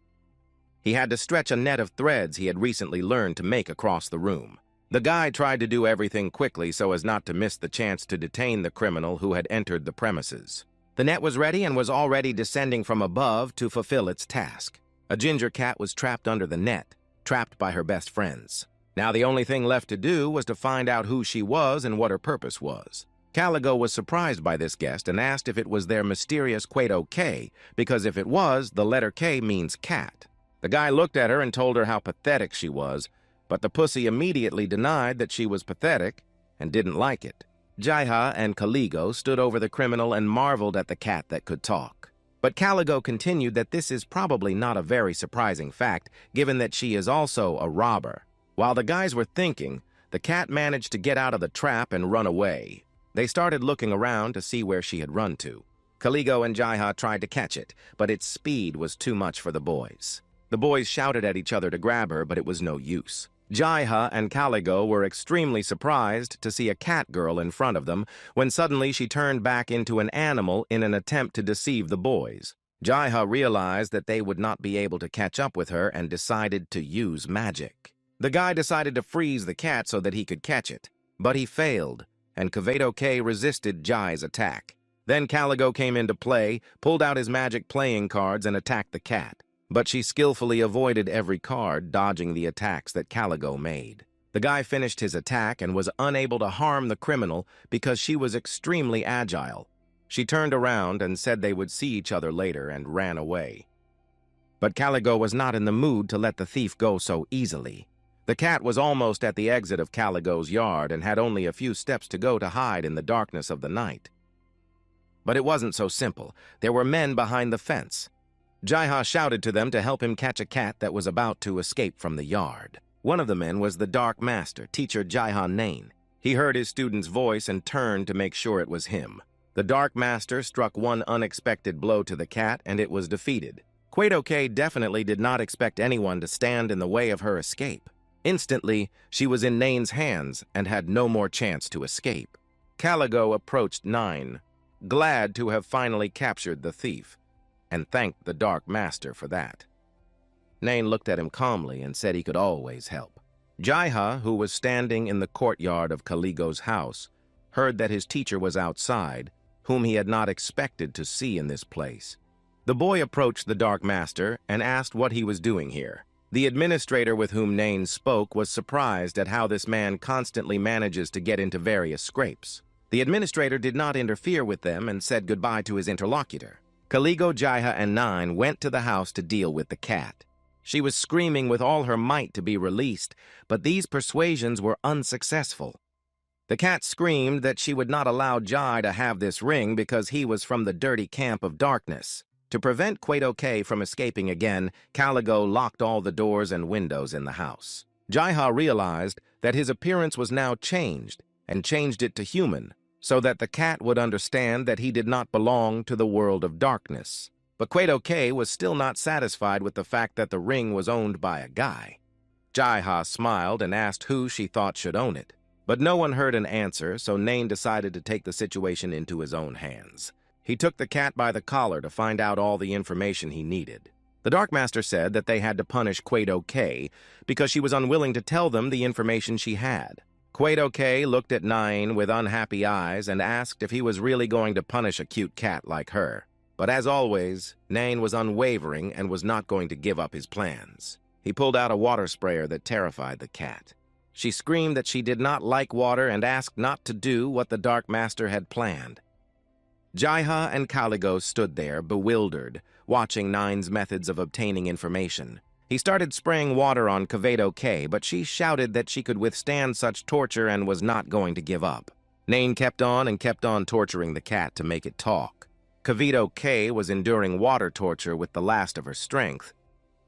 He had to stretch a net of threads he had recently learned to make across the room. The guy tried to do everything quickly so as not to miss the chance to detain the criminal who had entered the premises. The net was ready and was already descending from above to fulfill its task. A ginger cat was trapped under the net, trapped by her best friends. Now the only thing left to do was to find out who she was and what her purpose was. Caligo was surprised by this guest and asked if it was their mysterious Quato K, because if it was, the letter K means cat. The guy looked at her and told her how pathetic she was, but the pussy immediately denied that she was pathetic and didn't like it. Jaiha and Caligo stood over the criminal and marveled at the cat that could talk. But Caligo continued that this is probably not a very surprising fact, given that she is also a robber. While the guys were thinking, the cat managed to get out of the trap and run away. They started looking around to see where she had run to. Caligo and Jaiha tried to catch it, but its speed was too much for the boys. The boys shouted at each other to grab her, but it was no use. Jaiha and Caligo were extremely surprised to see a cat girl in front of them when suddenly she turned back into an animal in an attempt to deceive the boys. Jaiha realized that they would not be able to catch up with her and decided to use magic. The guy decided to freeze the cat so that he could catch it, but he failed, and Quato K resisted Jai's attack. Then Caligo came into play, pulled out his magic playing cards and attacked the cat. But she skillfully avoided every card, dodging the attacks that Caligo made. The guy finished his attack and was unable to harm the criminal because she was extremely agile. She turned around and said they would see each other later and ran away. But Caligo was not in the mood to let the thief go so easily. The cat was almost at the exit of Caligo's yard and had only a few steps to go to hide in the darkness of the night. But it wasn't so simple. There were men behind the fence. Jaiha shouted to them to help him catch a cat that was about to escape from the yard. One of the men was the Dark Master, teacher Jaiha Nain. He heard his student's voice and turned to make sure it was him. The Dark Master struck one unexpected blow to the cat and it was defeated. K definitely did not expect anyone to stand in the way of her escape. Instantly, she was in Nain's hands and had no more chance to escape. Caligo approached Nine, glad to have finally captured the thief, and thanked the Dark Master for that. Nain looked at him calmly and said he could always help. Jaiha, who was standing in the courtyard of Caligo's house, heard that his teacher was outside, whom he had not expected to see in this place. The boy approached the Dark Master and asked what he was doing here. The administrator with whom Nain spoke was surprised at how this man constantly manages to get into various scrapes. The administrator did not interfere with them and said goodbye to his interlocutor. Caligo, Jaiha, and Nine went to the house to deal with the cat. She was screaming with all her might to be released, but these persuasions were unsuccessful. The cat screamed that she would not allow Jai to have this ring because he was from the dirty camp of darkness. To prevent K from escaping again, Caligo locked all the doors and windows in the house. Jaiha realized that his appearance was now changed, and changed it to human, so that the cat would understand that he did not belong to the world of darkness. But K was still not satisfied with the fact that the ring was owned by a guy. Jaiha smiled and asked who she thought should own it. But no one heard an answer, so Nain decided to take the situation into his own hands. He took the cat by the collar to find out all the information he needed. The Dark Master said that they had to punish K because she was unwilling to tell them the information she had. K looked at Nain with unhappy eyes and asked if he was really going to punish a cute cat like her. But as always, Nain was unwavering and was not going to give up his plans. He pulled out a water sprayer that terrified the cat. She screamed that she did not like water and asked not to do what the Dark Master had planned. Jaiha and Caligo stood there, bewildered, watching Nine's methods of obtaining information. He started spraying water on K, but she shouted that she could withstand such torture and was not going to give up. Nain kept on torturing the cat to make it talk. K was enduring water torture with the last of her strength,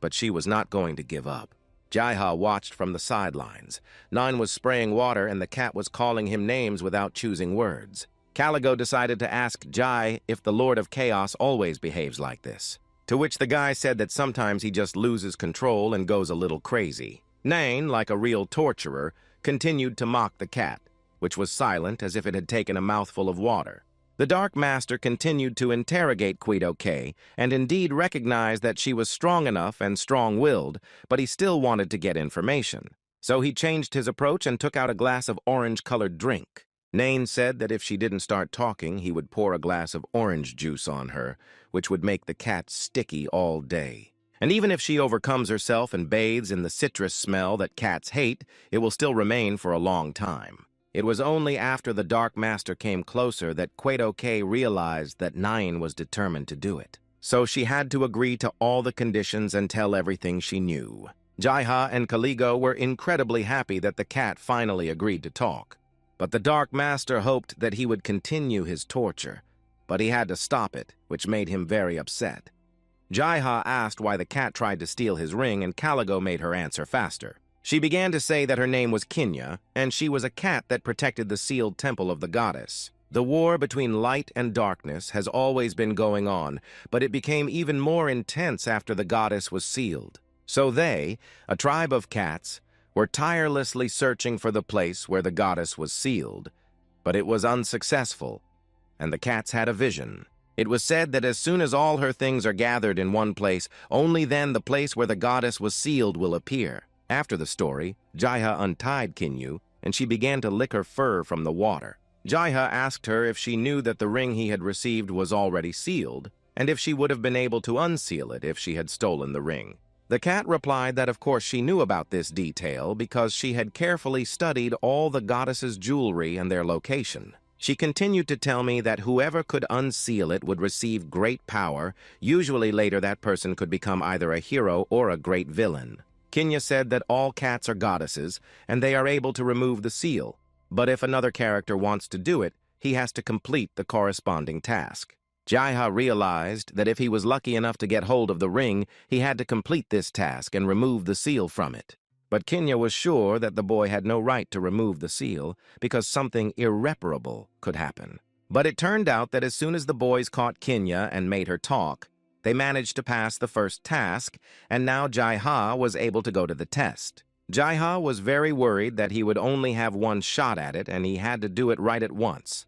but she was not going to give up. Jaiha watched from the sidelines. Nine was spraying water and the cat was calling him names without choosing words. Caligo decided to ask Jai if the Lord of Chaos always behaves like this, to which the guy said that sometimes he just loses control and goes a little crazy. Nain, like a real torturer, continued to mock the cat, which was silent as if it had taken a mouthful of water. The Dark Master continued to interrogate K and indeed recognized that she was strong enough and strong-willed, but he still wanted to get information. So he changed his approach and took out a glass of orange-colored drink. Nain said that if she didn't start talking, he would pour a glass of orange juice on her, which would make the cat sticky all day. And even if she overcomes herself and bathes in the citrus smell that cats hate, it will still remain for a long time. It was only after the Dark Master came closer that K realized that Nain was determined to do it. So she had to agree to all the conditions and tell everything she knew. Jaiha and Caligo were incredibly happy that the cat finally agreed to talk. But the Dark Master hoped that he would continue his torture, but he had to stop it, which made him very upset. Jaiha asked why the cat tried to steal his ring, and Caligo made her answer faster. She began to say that her name was Kinya, and she was a cat that protected the sealed temple of the goddess. The war between light and darkness has always been going on, but it became even more intense after the goddess was sealed. So they, a tribe of cats, were tirelessly searching for the place where the goddess was sealed, but it was unsuccessful, and the cats had a vision. It was said that as soon as all her things are gathered in one place, only then the place where the goddess was sealed will appear. After the story, Jaiha untied Kinyu, and she began to lick her fur from the water. Jaiha asked her if she knew that the ring he had received was already sealed, and if she would have been able to unseal it if she had stolen the ring. The cat replied that of course she knew about this detail because she had carefully studied all the goddess's jewelry and their location. She continued to tell me that whoever could unseal it would receive great power. Usually later that person could become either a hero or a great villain. Kinya said that all cats are goddesses and they are able to remove the seal, but if another character wants to do it, he has to complete the corresponding task. Jaiha realized that if he was lucky enough to get hold of the ring, he had to complete this task and remove the seal from it. But Kinya was sure that the boy had no right to remove the seal because something irreparable could happen. But it turned out that as soon as the boys caught Kinya and made her talk, They managed to pass the first task, and now Jai-ha was able to go to the test. Jai-ha was very worried that he would only have one shot at it, and he had to do it right at once.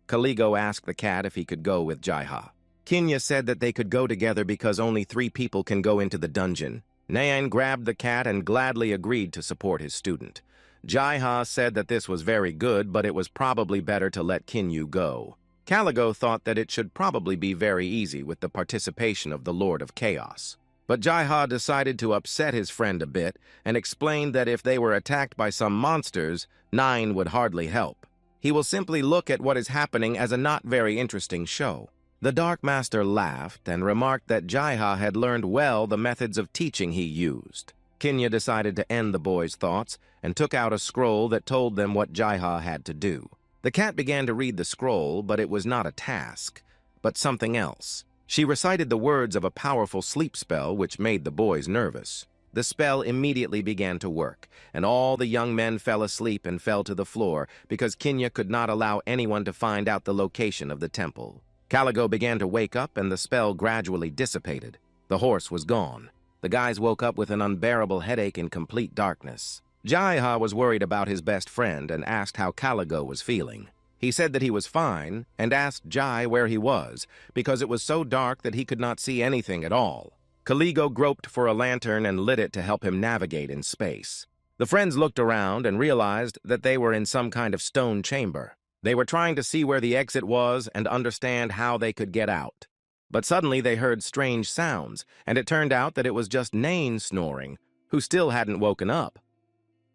Caligo asked the cat if he could go with Jai-ha. Kinya said that they could go together because only 3 people can go into the dungeon. Nain grabbed the cat and gladly agreed to support his student. Jai-ha said that this was very good, but it was probably better to let Kinyu go. Caligo thought that it should probably be very easy with the participation of the Lord of Chaos. But Jai-ha decided to upset his friend a bit and explained that if they were attacked by some monsters, Nine would hardly help. He will simply look at what is happening as a not very interesting show. The Dark Master laughed and remarked that Jai-ha had learned well the methods of teaching he used. Kinya decided to end the boys' thoughts and took out a scroll that told them what Jai-ha had to do. The cat began to read the scroll, but it was not a task, but something else. She recited the words of a powerful sleep spell which made the boys nervous. The spell immediately began to work, and all the young men fell asleep and fell to the floor because Kinya could not allow anyone to find out the location of the temple. Caligo began to wake up and the spell gradually dissipated. The horse was gone. The guys woke up with an unbearable headache in complete darkness. Jai-ha was worried about his best friend and asked how Caligo was feeling. He said that he was fine and asked Jai where he was because it was so dark that he could not see anything at all. Caligo groped for a lantern and lit it to help him navigate in space. The friends looked around and realized that they were in some kind of stone chamber. They were trying to see where the exit was and understand how they could get out. But suddenly they heard strange sounds, and it turned out that it was just Nain snoring, who still hadn't woken up.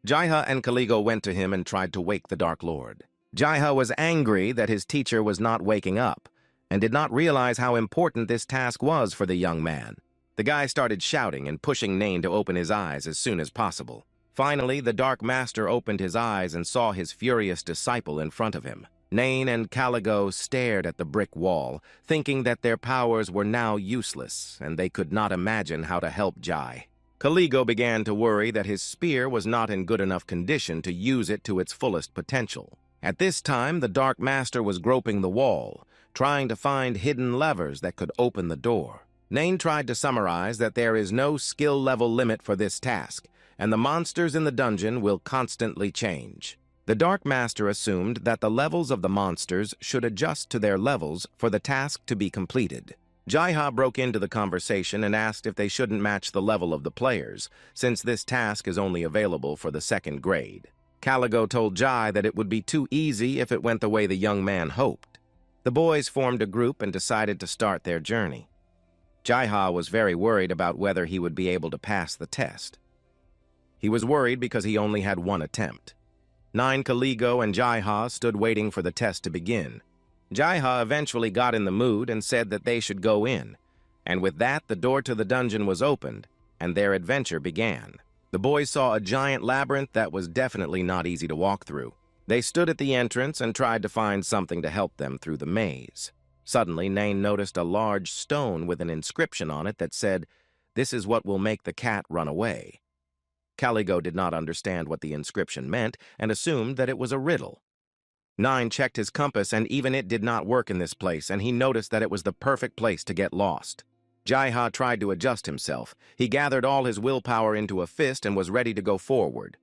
Jai-ha and Caligo went to him and tried to wake the Dark Lord. Jai-ha was angry that his teacher was not waking up, and did not realize how important this task was for the young man. The guy started shouting and pushing Nain to open his eyes as soon as possible. Finally, the Dark Master opened his eyes and saw his furious disciple in front of him. Nain and Caligo stared at the brick wall, thinking that their powers were now useless, and they could not imagine how to help Jai. Caligo began to worry that his spear was not in good enough condition to use it to its fullest potential. At this time, the Dark Master was groping the wall, trying to find hidden levers that could open the door. Nain tried to summarize that there is no skill level limit for this task, and the monsters in the dungeon will constantly change. The Dark Master assumed that the levels of the monsters should adjust to their levels for the task to be completed. Jai-ha broke into the conversation and asked if they shouldn't match the level of the players, since this task is only available for the 2nd grade. Caligo told Jai that it would be too easy if it went the way the young man hoped. The boys formed a group and decided to start their journey. Jai-ha was very worried about whether he would be able to pass the test. He was worried because he only had one attempt. Nine, Caligo, and Jai-ha stood waiting for the test to begin. Jai-ha eventually got in the mood and said that they should go in, and with that the door to the dungeon was opened, and their adventure began. The boys saw a giant labyrinth that was definitely not easy to walk through. They stood at the entrance and tried to find something to help them through the maze. Suddenly, Nain noticed a large stone with an inscription on it that said, "This is what will make the cat run away." Caligo did not understand what the inscription meant and assumed that it was a riddle. Nine checked his compass, and even it did not work in this place, and he noticed that it was the perfect place to get lost. Jai-ha tried to adjust himself. He gathered all his willpower into a fist and was ready to go forward.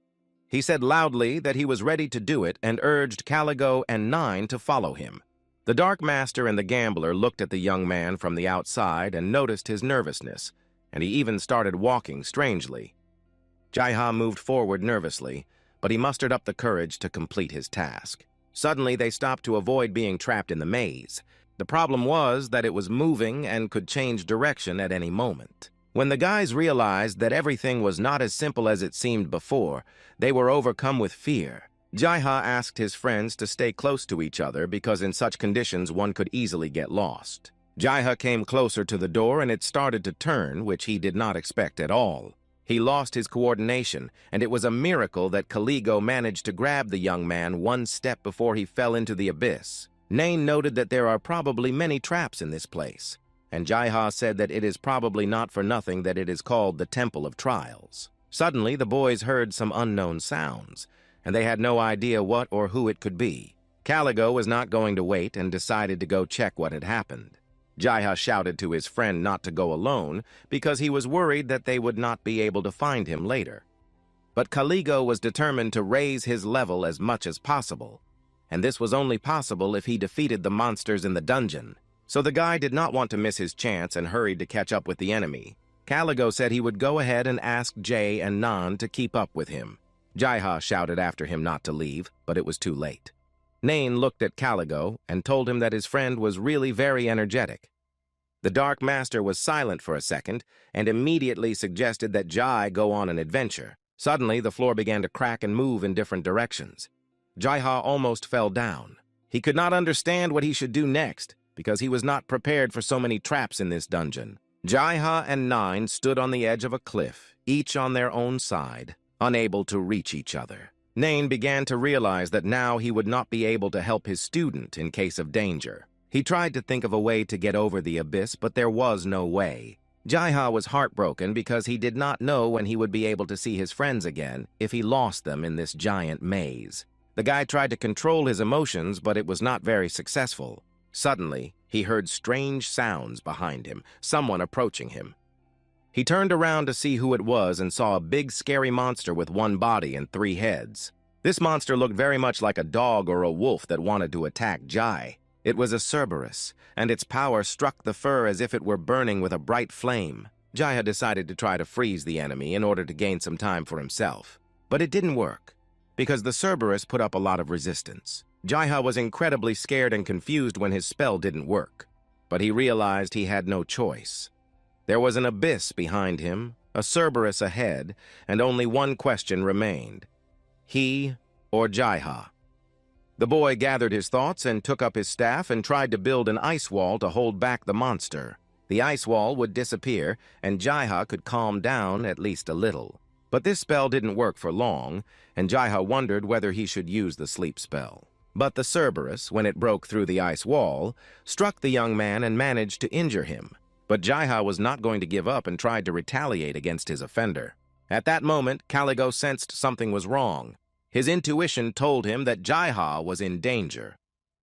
He said loudly that he was ready to do it and urged Caligo and Nine to follow him. The Dark Master and the gambler looked at the young man from the outside and noticed his nervousness, and he even started walking strangely. Jai-ha moved forward nervously, but he mustered up the courage to complete his task. Suddenly, they stopped to avoid being trapped in the maze. The problem was that it was moving and could change direction at any moment. When the guys realized that everything was not as simple as it seemed before, they were overcome with fear. Jai-ha asked his friends to stay close to each other because in such conditions one could easily get lost. Jai-ha came closer to the door and it started to turn, which he did not expect at all. He lost his coordination, and it was a miracle that Caligo managed to grab the young man one step before he fell into the abyss. Nain noted that there are probably many traps in this place, and Jai-ha said that it is probably not for nothing that it is called the Temple of Trials. Suddenly, the boys heard some unknown sounds, and they had no idea what or who it could be. Caligo was not going to wait and decided to go check what had happened. Jaiha shouted to his friend not to go alone because he was worried that they would not be able to find him later. But Caligo was determined to raise his level as much as possible, and this was only possible if he defeated the monsters in the dungeon. So the guy did not want to miss his chance and hurried to catch up with the enemy. Caligo said he would go ahead and ask Jay and Nan to keep up with him. Jaiha shouted after him not to leave, but it was too late. Nain looked at Caligo and told him that his friend was really very energetic. The Dark Master was silent for a second and immediately suggested that Jai go on an adventure. Suddenly, the floor began to crack and move in different directions. Jaiha almost fell down. He could not understand what he should do next because he was not prepared for so many traps in this dungeon. Jaiha and Nine stood on the edge of a cliff, each on their own side, unable to reach each other. Nain began to realize that now he would not be able to help his student in case of danger. He tried to think of a way to get over the abyss, but there was no way. Jaiha was heartbroken because he did not know when he would be able to see his friends again if he lost them in this giant maze. The guy tried to control his emotions, but it was not very successful. Suddenly, he heard strange sounds behind him, someone approaching him. He turned around to see who it was and saw a big, scary monster with one body and 3 heads. This monster looked very much like a dog or a wolf that wanted to attack Jai. It was a Cerberus, and its power struck the fur as if it were burning with a bright flame. Jaiha decided to try to freeze the enemy in order to gain some time for himself. But it didn't work, because the Cerberus put up a lot of resistance. Jaiha was incredibly scared and confused when his spell didn't work, but he realized he had no choice. There was an abyss behind him, a Cerberus ahead, and only one question remained: he or Jaiha. The boy gathered his thoughts and took up his staff and tried to build an ice wall to hold back the monster. The ice wall would disappear, and Jaiha could calm down at least a little. But this spell didn't work for long, and Jaiha wondered whether he should use the sleep spell. But the Cerberus, when it broke through the ice wall, struck the young man and managed to injure him. But Jaiha was not going to give up and tried to retaliate against his offender. At that moment, Caligo sensed something was wrong. His intuition told him that Jaiha was in danger.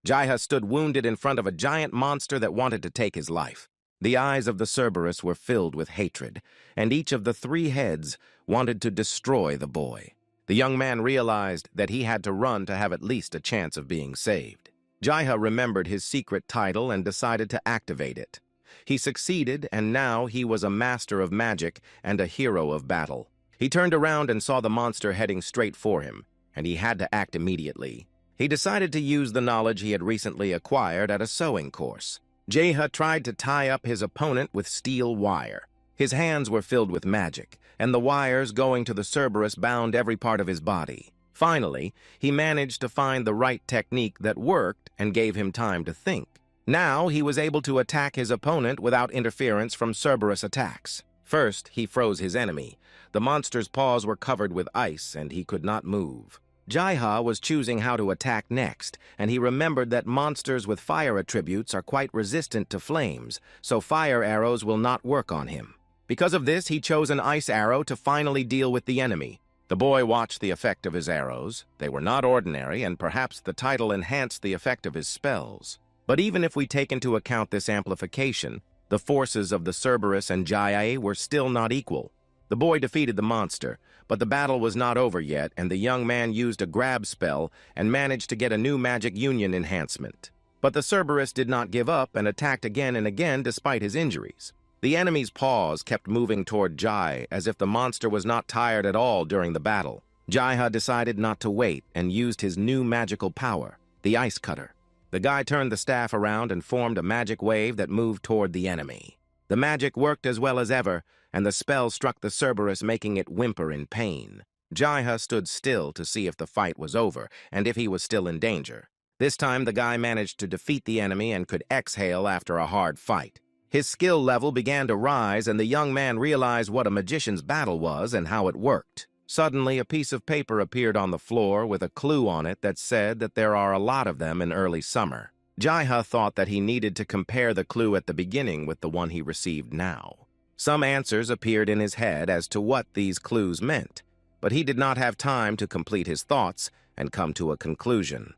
Jaiha stood wounded in front of a giant monster that wanted to take his life. The eyes of the Cerberus were filled with hatred, and each of the 3 heads wanted to destroy the boy. The young man realized that he had to run to have at least a chance of being saved. Jaiha remembered his secret title and decided to activate it. He succeeded, and now he was a master of magic and a hero of battle. He turned around and saw the monster heading straight for him, and he had to act immediately. He decided to use the knowledge he had recently acquired at a sewing course. Jaiha tried to tie up his opponent with steel wire. His hands were filled with magic, and the wires going to the Cerberus bound every part of his body. Finally, he managed to find the right technique that worked and gave him time to think. Now he was able to attack his opponent without interference from Cerberus attacks. First, he froze his enemy. The monster's paws were covered with ice, and he could not move. Jaiha was choosing how to attack next, and he remembered that monsters with fire attributes are quite resistant to flames, so fire arrows will not work on him. Because of this, he chose an ice arrow to finally deal with the enemy. The boy watched the effect of his arrows. They were not ordinary, and perhaps the title enhanced the effect of his spells. But even if we take into account this amplification, the forces of the Cerberus and Jaiha were still not equal. The boy defeated the monster, but the battle was not over yet, and the young man used a grab spell and managed to get a new magic union enhancement. But the Cerberus did not give up and attacked again and again despite his injuries. The enemy's paws kept moving toward Jai as if the monster was not tired at all during the battle. Jaiha decided not to wait and used his new magical power, the ice cutter. The guy turned the staff around and formed a magic wave that moved toward the enemy. The magic worked as well as ever, and the spell struck the Cerberus, making it whimper in pain. Jaiha stood still to see if the fight was over and if he was still in danger. This time, the guy managed to defeat the enemy and could exhale after a hard fight. His skill level began to rise, and the young man realized what a magician's battle was and how it worked. Suddenly, a piece of paper appeared on the floor with a clue on it that said that there are a lot of them in early summer. Jaiha thought that he needed to compare the clue at the beginning with the one he received now. Some answers appeared in his head as to what these clues meant, but he did not have time to complete his thoughts and come to a conclusion.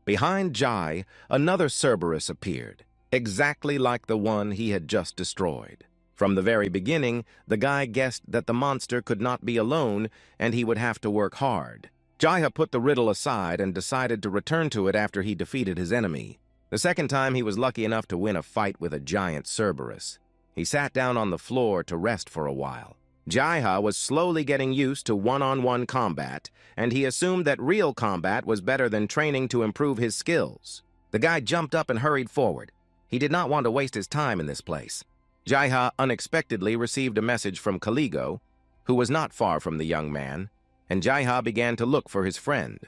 Behind Jai, another Cerberus appeared. exactly like the one he had just destroyed. From the very beginning, the guy guessed that the monster could not be alone and he would have to work hard. Jaiha put the riddle aside and decided to return to it after he defeated his enemy. The second time he was lucky enough to win a fight with a giant Cerberus. He sat down on the floor to rest for a while. Jaiha was slowly getting used to one-on-one combat, and he assumed that real combat was better than training to improve his skills. The guy jumped up and hurried forward. He did not want to waste his time in this place. Jaiha unexpectedly received a message from Caligo, who was not far from the young man, and Jaiha began to look for his friend.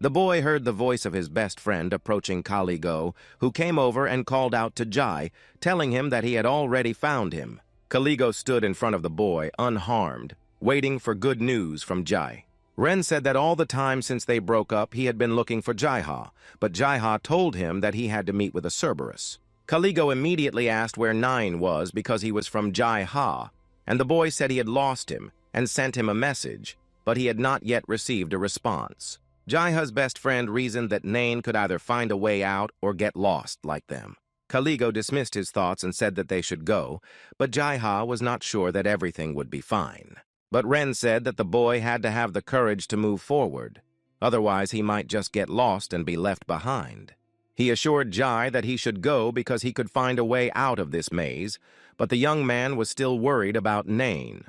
The boy heard the voice of his best friend approaching Caligo, who came over and called out to Jai, telling him that he had already found him. Caligo stood in front of the boy, unharmed, waiting for good news from Jai. Ren said that all the time since they broke up, he had been looking for Jaiha, but Jaiha told him that he had to meet with a Cerberus. Caligo immediately asked where Nine was because he was from Jaiha, and the boy said he had lost him and sent him a message, but he had not yet received a response. Jaiha's best friend reasoned that Nain could either find a way out or get lost like them. Caligo dismissed his thoughts and said that they should go, but Jaiha was not sure that everything would be fine. But Ren said that the boy had to have the courage to move forward. Otherwise, he might just get lost and be left behind. He assured Jai that he should go because he could find a way out of this maze, but the young man was still worried about Nain.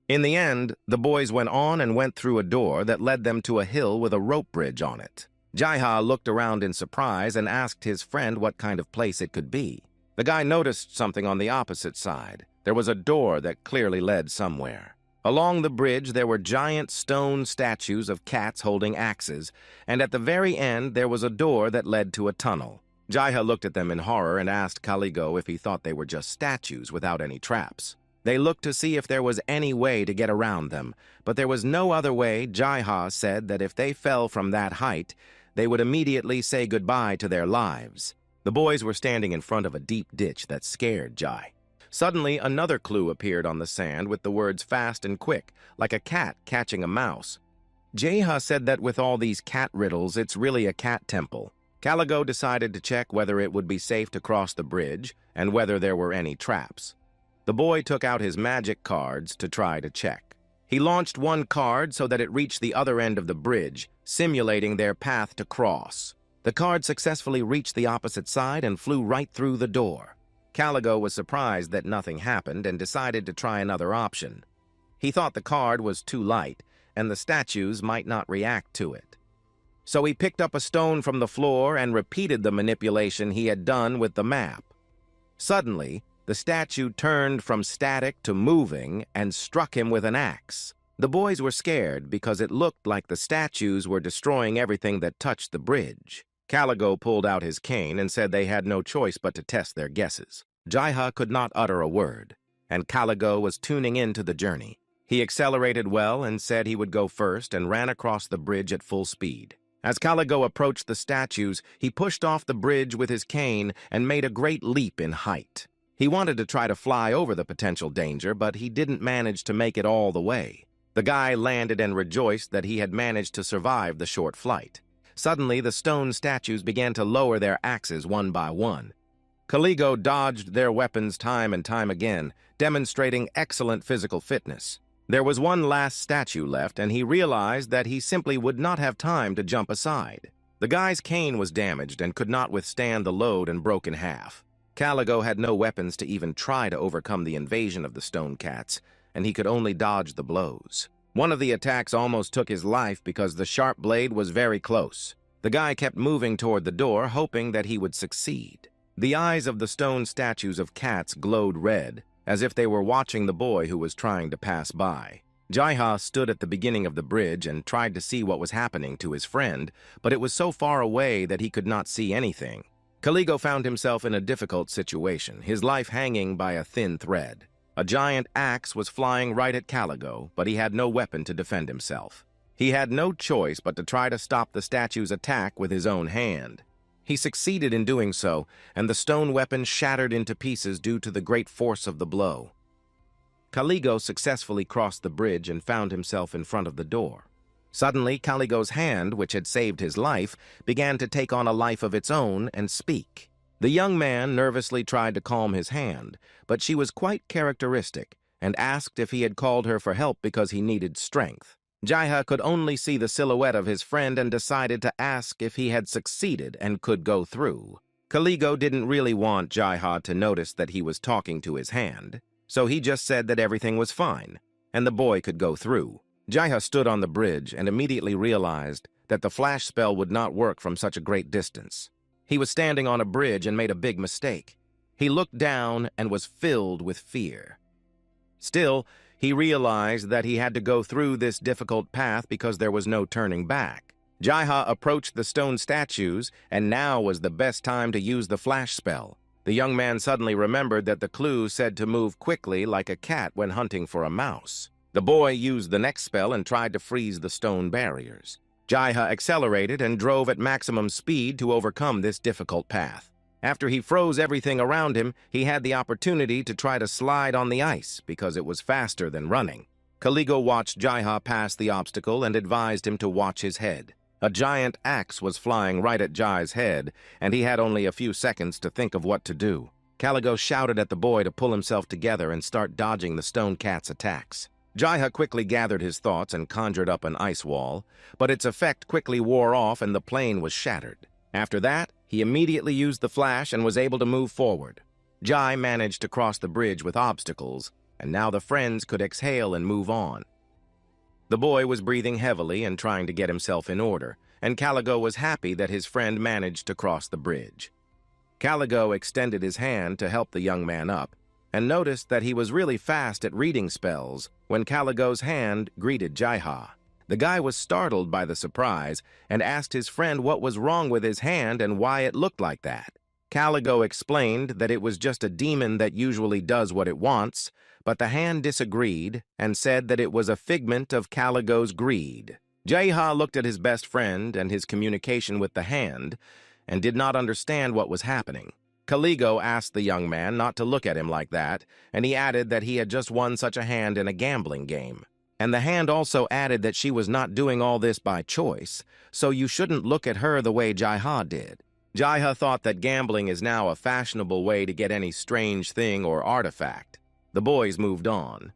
In the end, the boys went on and went through a door that led them to a hill with a rope bridge on it. Jaiha looked around in surprise and asked his friend what kind of place it could be. The guy noticed something on the opposite side. There was a door that clearly led somewhere. Along the bridge, there were giant stone statues of cats holding axes, and at the very end, there was a door that led to a tunnel. Jaiha looked at them in horror and asked Caligo if he thought they were just statues without any traps. They looked to see if there was any way to get around them, but there was no other way. Jaiha said that if they fell from that height, they would immediately say goodbye to their lives. The boys were standing in front of a deep ditch that scared Jai. Suddenly, another clue appeared on the sand with the words fast and quick, like a cat catching a mouse. Jaiha said that with all these cat riddles, it's really a cat temple. Caligo decided to check whether it would be safe to cross the bridge and whether there were any traps. The boy took out his magic cards to try to check. He launched one card so that it reached the other end of the bridge, simulating their path to cross. The card successfully reached the opposite side and flew right through the door. Caligo was surprised that nothing happened and decided to try another option. He thought the card was too light and the statues might not react to it. So he picked up a stone from the floor and repeated the manipulation he had done with the map. Suddenly, the statue turned from static to moving and struck him with an axe. The boys were scared because it looked like the statues were destroying everything that touched the bridge. Caligo pulled out his cane and said they had no choice but to test their guesses. Jaiha could not utter a word, and Caligo was tuning in to the journey. He accelerated well and said he would go first and ran across the bridge at full speed. As Caligo approached the statues, he pushed off the bridge with his cane and made a great leap in height. He wanted to try to fly over the potential danger, but he didn't manage to make it all the way. The guy landed and rejoiced that he had managed to survive the short flight. Suddenly, the stone statues began to lower their axes one by one. Caligo dodged their weapons time and time again, demonstrating excellent physical fitness. There was one last statue left, and he realized that he simply would not have time to jump aside. The guy's cane was damaged and could not withstand the load and broke in half. Caligo had no weapons to even try to overcome the invasion of the stone cats, and he could only dodge the blows. One of the attacks almost took his life because the sharp blade was very close. The guy kept moving toward the door, hoping that he would succeed. The eyes of the stone statues of cats glowed red, as if they were watching the boy who was trying to pass by. Jaiha stood at the beginning of the bridge and tried to see what was happening to his friend, but it was so far away that he could not see anything. Caligo found himself in a difficult situation, his life hanging by a thin thread. A giant axe was flying right at Caligo, but he had no weapon to defend himself. He had no choice but to try to stop the statue's attack with his own hand. He succeeded in doing so, and the stone weapon shattered into pieces due to the great force of the blow. Caligo successfully crossed the bridge and found himself in front of the door. Suddenly, Caligo's hand, which had saved his life, began to take on a life of its own and speak. The young man nervously tried to calm his hand, but she was quite characteristic and asked if he had called her for help because he needed strength. Jaiha could only see the silhouette of his friend and decided to ask if he had succeeded and could go through. Caligo didn't really want Jaiha to notice that he was talking to his hand, so he just said that everything was fine, and the boy could go through. Jaiha stood on the bridge and immediately realized that the flash spell would not work from such a great distance. He was standing on a bridge and made a big mistake. He looked down and was filled with fear. Still, he realized that he had to go through this difficult path because there was no turning back. Jaiha approached the stone statues, and now was the best time to use the flash spell. The young man suddenly remembered that the clue said to move quickly like a cat when hunting for a mouse. The boy used the next spell and tried to freeze the stone barriers. Jaiha accelerated and drove at maximum speed to overcome this difficult path. After he froze everything around him, he had the opportunity to try to slide on the ice because it was faster than running. Caligo watched Jaiha pass the obstacle and advised him to watch his head. A giant axe was flying right at Jai's head, and he had only a few seconds to think of what to do. Caligo shouted at the boy to pull himself together and start dodging the stone cat's attacks. Jaiha quickly gathered his thoughts and conjured up an ice wall, but its effect quickly wore off and the plane was shattered. After that, he immediately used the flash and was able to move forward. Jai managed to cross the bridge with obstacles, and now the friends could exhale and move on. The boy was breathing heavily and trying to get himself in order, and Caligo was happy that his friend managed to cross the bridge. Caligo extended his hand to help the young man up, and noticed that he was really fast at reading spells when Caligo's hand greeted Jaiha. The guy was startled by the surprise and asked his friend what was wrong with his hand and why it looked like that. Caligo explained that it was just a demon that usually does what it wants, but the hand disagreed and said that it was a figment of Caligo's greed. Jaiha looked at his best friend and his communication with the hand and did not understand what was happening. Caligo asked the young man not to look at him like that, and he added that he had just won such a hand in a gambling game. And the hand also added that she was not doing all this by choice, so you shouldn't look at her the way Jaiha did. Jaiha thought that gambling is now a fashionable way to get any strange thing or artifact. The boys moved on.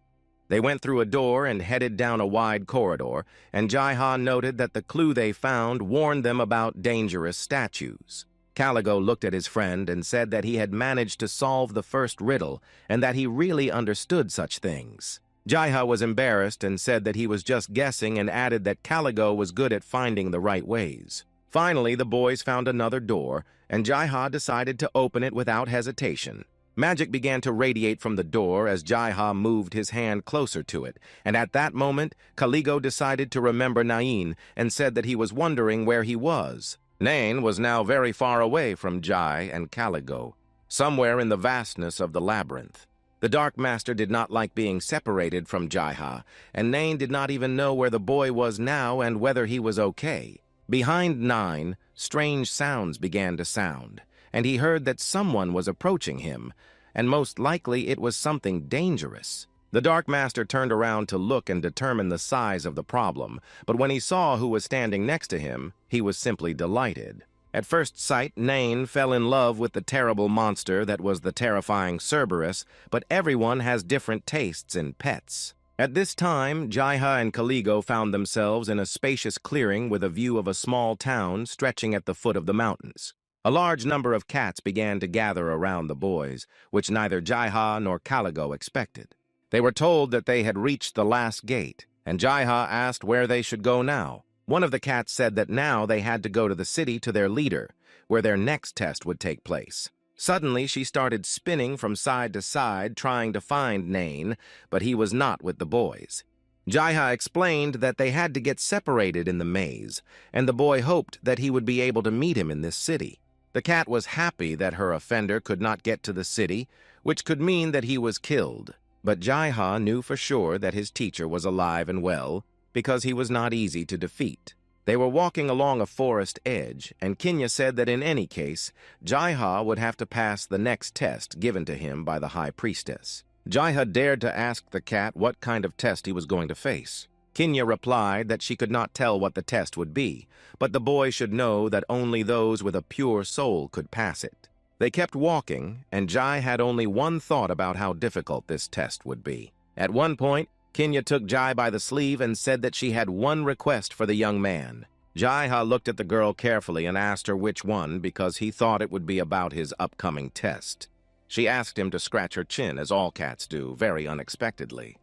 They went through a door and headed down a wide corridor, and Jaiha noted that the clue they found warned them about dangerous statues. Caligo looked at his friend and said that he had managed to solve the first riddle and that he really understood such things. Jaiha was embarrassed and said that he was just guessing and added that Caligo was good at finding the right ways. Finally, the boys found another door, and Jaiha decided to open it without hesitation. Magic began to radiate from the door as Jaiha moved his hand closer to it, and at that moment, Caligo decided to remember Nain and said that he was wondering where he was. Nain was now very far away from Jai and Caligo, somewhere in the vastness of the labyrinth. The Dark Master did not like being separated from Jaiha, and Nain did not even know where the boy was now and whether he was okay. Behind Nain, strange sounds began to sound, and he heard that someone was approaching him, and most likely it was something dangerous. The Dark Master turned around to look and determine the size of the problem, but when he saw who was standing next to him, he was simply delighted. At first sight, Nain fell in love with the terrible monster that was the terrifying Cerberus, but everyone has different tastes in pets. At this time, Jaiha and Caligo found themselves in a spacious clearing with a view of a small town stretching at the foot of the mountains. A large number of cats began to gather around the boys, which neither Jaiha nor Caligo expected. They were told that they had reached the last gate, and Jaiha asked where they should go now. One of the cats said that now they had to go to the city to their leader, where their next test would take place. Suddenly, she started spinning from side to side, trying to find Nain, but he was not with the boys. Jaiha explained that they had to get separated in the maze, and the boy hoped that he would be able to meet him in this city. The cat was happy that her offender could not get to the city, which could mean that he was killed. But Jaiha knew for sure that his teacher was alive and well, because he was not easy to defeat. They were walking along a forest edge, and Kinya said that in any case, Jaiha would have to pass the next test given to him by the High Priestess. Jaiha dared to ask the cat what kind of test he was going to face. Kinya replied that she could not tell what the test would be, but the boy should know that only those with a pure soul could pass it. They kept walking, and Jai had only one thought about how difficult this test would be. At one point, Kenya took Jai by the sleeve and said that she had one request for the young man. Jai looked at the girl carefully and asked her which one because he thought it would be about his upcoming test. She asked him to scratch her chin, as all cats do, very unexpectedly.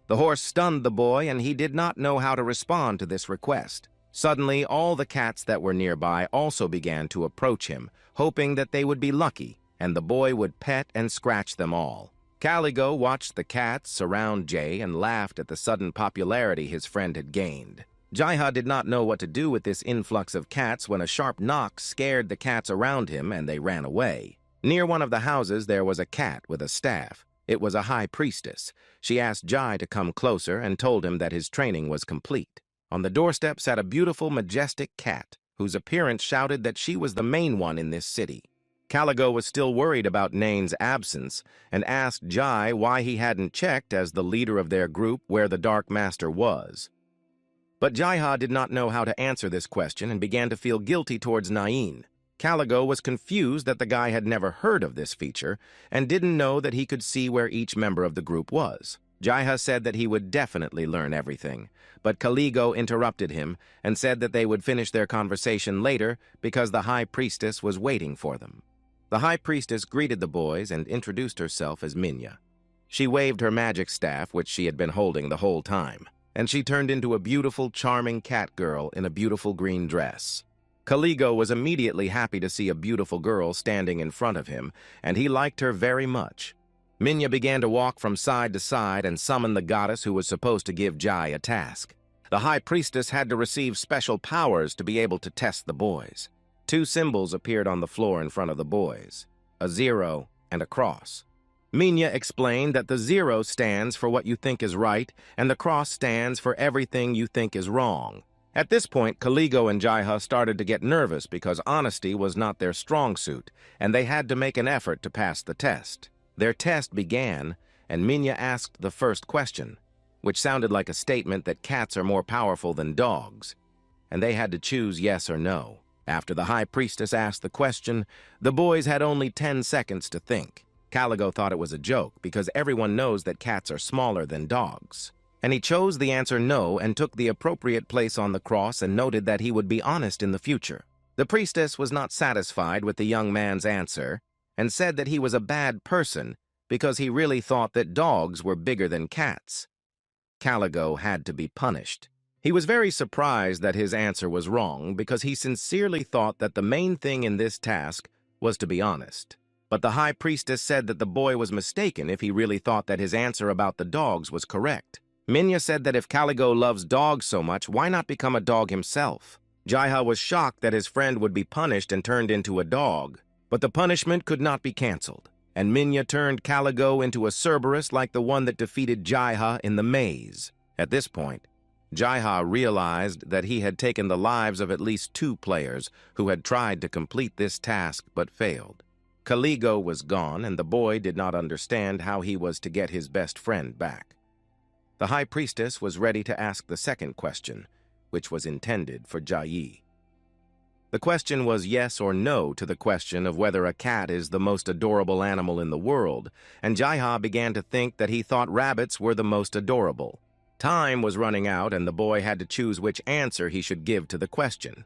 The horse stunned the boy, and he did not know how to respond to this request. Suddenly, all the cats that were nearby also began to approach him, hoping that they would be lucky, and the boy would pet and scratch them all. Caligo watched the cats surround Jay and laughed at the sudden popularity his friend had gained. Jaiha did not know what to do with this influx of cats when a sharp knock scared the cats around him and they ran away. Near one of the houses there was a cat with a staff. It was a high priestess. She asked Jai to come closer and told him that his training was complete. On the doorstep sat a beautiful, majestic cat, whose appearance shouted that she was the main one in this city. Caligo was still worried about Nain's absence and asked Jai why he hadn't checked as the leader of their group where the Dark Master was. But Jaiha did not know how to answer this question and began to feel guilty towards Nain. Caligo was confused that the guy had never heard of this feature and didn't know that he could see where each member of the group was. Jaiha said that he would definitely learn everything, but Caligo interrupted him and said that they would finish their conversation later because the High Priestess was waiting for them. The High Priestess greeted the boys and introduced herself as Minya. She waved her magic staff, which she had been holding the whole time, and she turned into a beautiful, charming cat girl in a beautiful green dress. Caligo was immediately happy to see a beautiful girl standing in front of him, and he liked her very much. Minya began to walk from side to side and summon the goddess who was supposed to give Jai a task. The High Priestess had to receive special powers to be able to test the boys. 2 symbols appeared on the floor in front of the boys, a 0 and a cross. Minya explained that the 0 stands for what you think is right, and the cross stands for everything you think is wrong. At this point, Caligo and Jaiha started to get nervous because honesty was not their strong suit, and they had to make an effort to pass the test. Their test began, and Minya asked the first question, which sounded like a statement that cats are more powerful than dogs, and they had to choose yes or no. After the High Priestess asked the question, the boys had only 10 seconds to think. Caligo thought it was a joke because everyone knows that cats are smaller than dogs. And he chose the answer no and took the appropriate place on the cross and noted that he would be honest in the future. The priestess was not satisfied with the young man's answer and said that he was a bad person because he really thought that dogs were bigger than cats. Caligo had to be punished. He was very surprised that his answer was wrong because he sincerely thought that the main thing in this task was to be honest. But the High Priestess said that the boy was mistaken if he really thought that his answer about the dogs was correct. Minya said that if Caligo loves dogs so much, why not become a dog himself? Jaiha was shocked that his friend would be punished and turned into a dog, but the punishment could not be canceled, and Minya turned Caligo into a Cerberus like the one that defeated Jaiha in the maze. At this point, Jaiha realized that he had taken the lives of at least 2 players who had tried to complete this task but failed. Caligo was gone, and the boy did not understand how he was to get his best friend back. The High Priestess was ready to ask the second question, which was intended for Jai. The question was yes or no to the question of whether a cat is the most adorable animal in the world, and Jaiha began to think that he thought rabbits were the most adorable. Time was running out, and the boy had to choose which answer he should give to the question.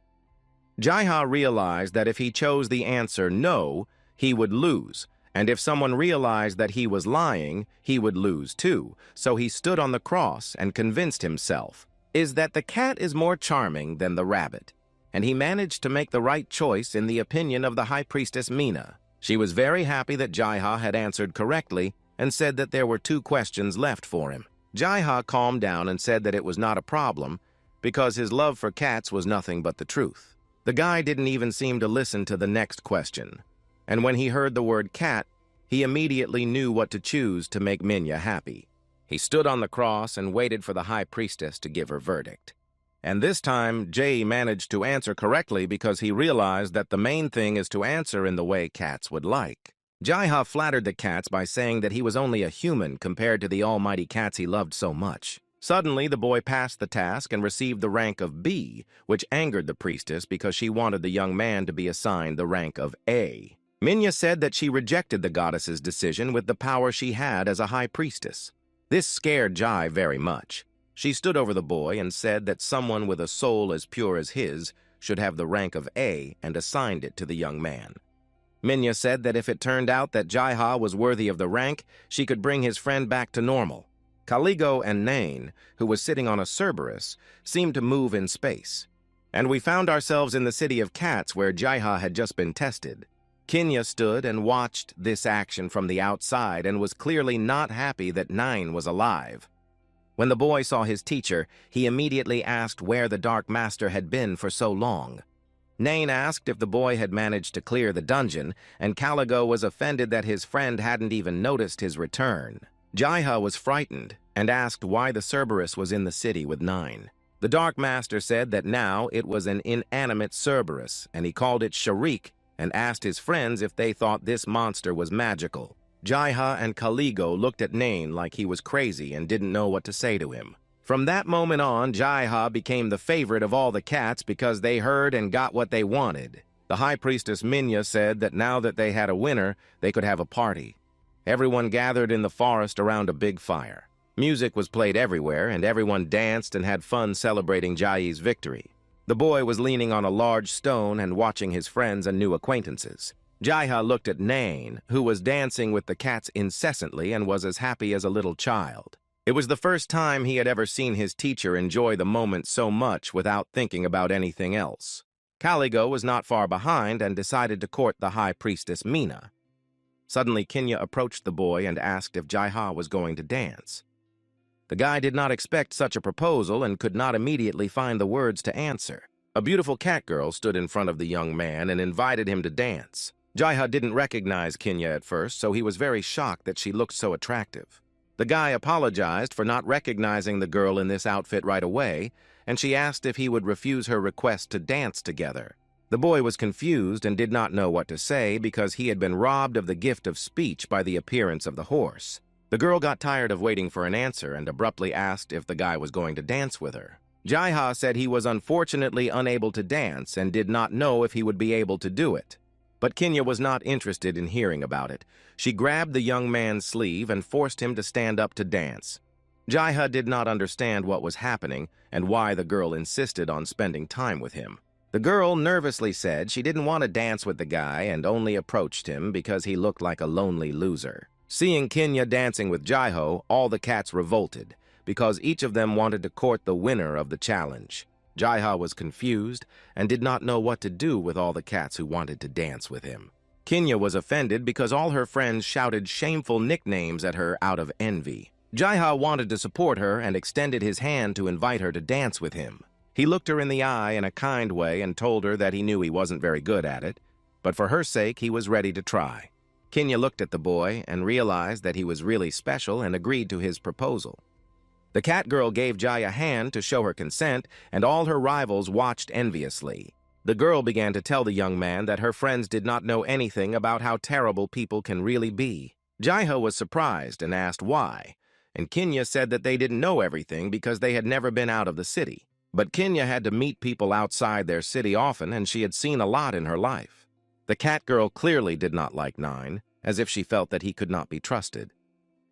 Jaiha realized that if he chose the answer no, he would lose, and if someone realized that he was lying, he would lose too. So he stood on the cross and convinced himself is that the cat is more charming than the rabbit, and he managed to make the right choice in the opinion of the High Priestess Mina. She was very happy that Jaiha had answered correctly and said that there were 2 questions left for him. Jaiha calmed down and said that it was not a problem because his love for cats was nothing but the truth. The guy didn't even seem to listen to the next question, and when he heard the word cat, he immediately knew what to choose to make Minya happy. He stood on the cross and waited for the High Priestess to give her verdict. And this time, Jay managed to answer correctly because he realized that the main thing is to answer in the way cats would like. Jaiha flattered the cats by saying that he was only a human compared to the almighty cats he loved so much. Suddenly, the boy passed the task and received the rank of B, which angered the priestess because she wanted the young man to be assigned the rank of A. Minya said that she rejected the goddess's decision with the power she had as a high priestess. This scared Jai very much. She stood over the boy and said that someone with a soul as pure as his should have the rank of A and assigned it to the young man. Minya said that if it turned out that Jaiha was worthy of the rank, she could bring his friend back to normal. Caligo and Nain, who was sitting on a Cerberus, seemed to move in space. And we found ourselves in the city of Cats where Jaiha had just been tested. Kinya stood and watched this action from the outside and was clearly not happy that Nain was alive. When the boy saw his teacher, he immediately asked where the Dark Master had been for so long. Nain asked if the boy had managed to clear the dungeon, and Caligo was offended that his friend hadn't even noticed his return. Jaiha was frightened and asked why the Cerberus was in the city with Nain. The Dark Master said that now it was an inanimate Cerberus, and he called it Sharik and asked his friends if they thought this monster was magical. Jaiha and Caligo looked at Nain like he was crazy and didn't know what to say to him. From that moment on, Jaiha became the favorite of all the cats because they heard and got what they wanted. The High Priestess Minya said that now that they had a winner, they could have a party. Everyone gathered in the forest around a big fire. Music was played everywhere, and everyone danced and had fun celebrating Jai's victory. The boy was leaning on a large stone and watching his friends and new acquaintances. Jaiha looked at Nain, who was dancing with the cats incessantly and was as happy as a little child. It was the first time he had ever seen his teacher enjoy the moment so much without thinking about anything else. Caligo was not far behind and decided to court the High Priestess Mina. Suddenly, Kinya approached the boy and asked if Jaiha was going to dance. The guy did not expect such a proposal and could not immediately find the words to answer. A beautiful cat girl stood in front of the young man and invited him to dance. Jaiha didn't recognize Kinya at first, so he was very shocked that she looked so attractive. The guy apologized for not recognizing the girl in this outfit right away, and she asked if he would refuse her request to dance together. The boy was confused and did not know what to say because he had been robbed of the gift of speech by the appearance of the horse. The girl got tired of waiting for an answer and abruptly asked if the guy was going to dance with her. Jaiha said he was unfortunately unable to dance and did not know if he would be able to do it. But Kinya was not interested in hearing about it. She grabbed the young man's sleeve and forced him to stand up to dance. Jaiha did not understand what was happening and why the girl insisted on spending time with him. The girl nervously said she didn't want to dance with the guy and only approached him because he looked like a lonely loser. Seeing Kinya dancing with Jaiho, all the cats revolted because each of them wanted to court the winner of the challenge. Jaiha was confused and did not know what to do with all the cats who wanted to dance with him. Kinya was offended because all her friends shouted shameful nicknames at her out of envy. Jaiha wanted to support her and extended his hand to invite her to dance with him. He looked her in the eye in a kind way and told her that he knew he wasn't very good at it, but for her sake he was ready to try. Kinya looked at the boy and realized that he was really special and agreed to his proposal. The cat girl gave Jai a hand to show her consent, and all her rivals watched enviously. The girl began to tell the young man that her friends did not know anything about how terrible people can really be. Jaiha was surprised and asked why, and Kinya said that they didn't know everything because they had never been out of the city. But Kinya had to meet people outside their city often, and she had seen a lot in her life. The cat girl clearly did not like Nine, as if she felt that he could not be trusted.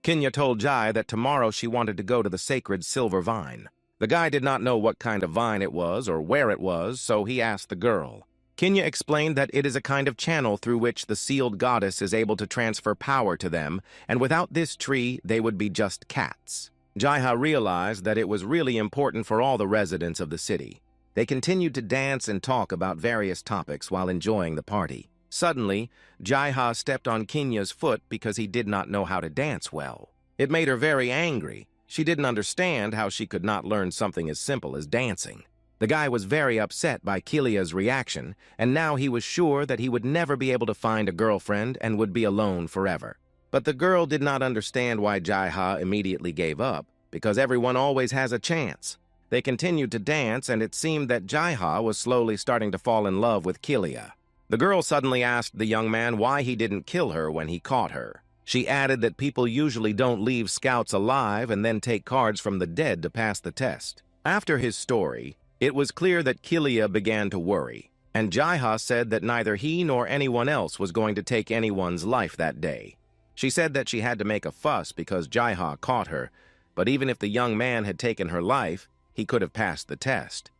Kinya told Jai that tomorrow she wanted to go to the sacred silver vine. The guy did not know what kind of vine it was or where it was, so he asked the girl. Kinya explained that it is a kind of channel through which the sealed goddess is able to transfer power to them, and without this tree, they would be just cats. Jaiha realized that it was really important for all the residents of the city. They continued to dance and talk about various topics while enjoying the party. Suddenly, Jaiha stepped on Kinya's foot because he did not know how to dance well. It made her very angry. She didn't understand how she could not learn something as simple as dancing. The guy was very upset by Kilia's reaction, and now he was sure that he would never be able to find a girlfriend and would be alone forever. But the girl did not understand why Jaiha immediately gave up, because everyone always has a chance. They continued to dance, and it seemed that Jaiha was slowly starting to fall in love with Kilia. The girl suddenly asked the young man why he didn't kill her when he caught her. She added that people usually don't leave scouts alive and then take cards from the dead to pass the test. After his story, it was clear that Kilia began to worry. and Jaiha said that neither he nor anyone else was going to take anyone's life that day. She said that she had to make a fuss because Jaiha caught her, but even if the young man had taken her life, he could have passed the test.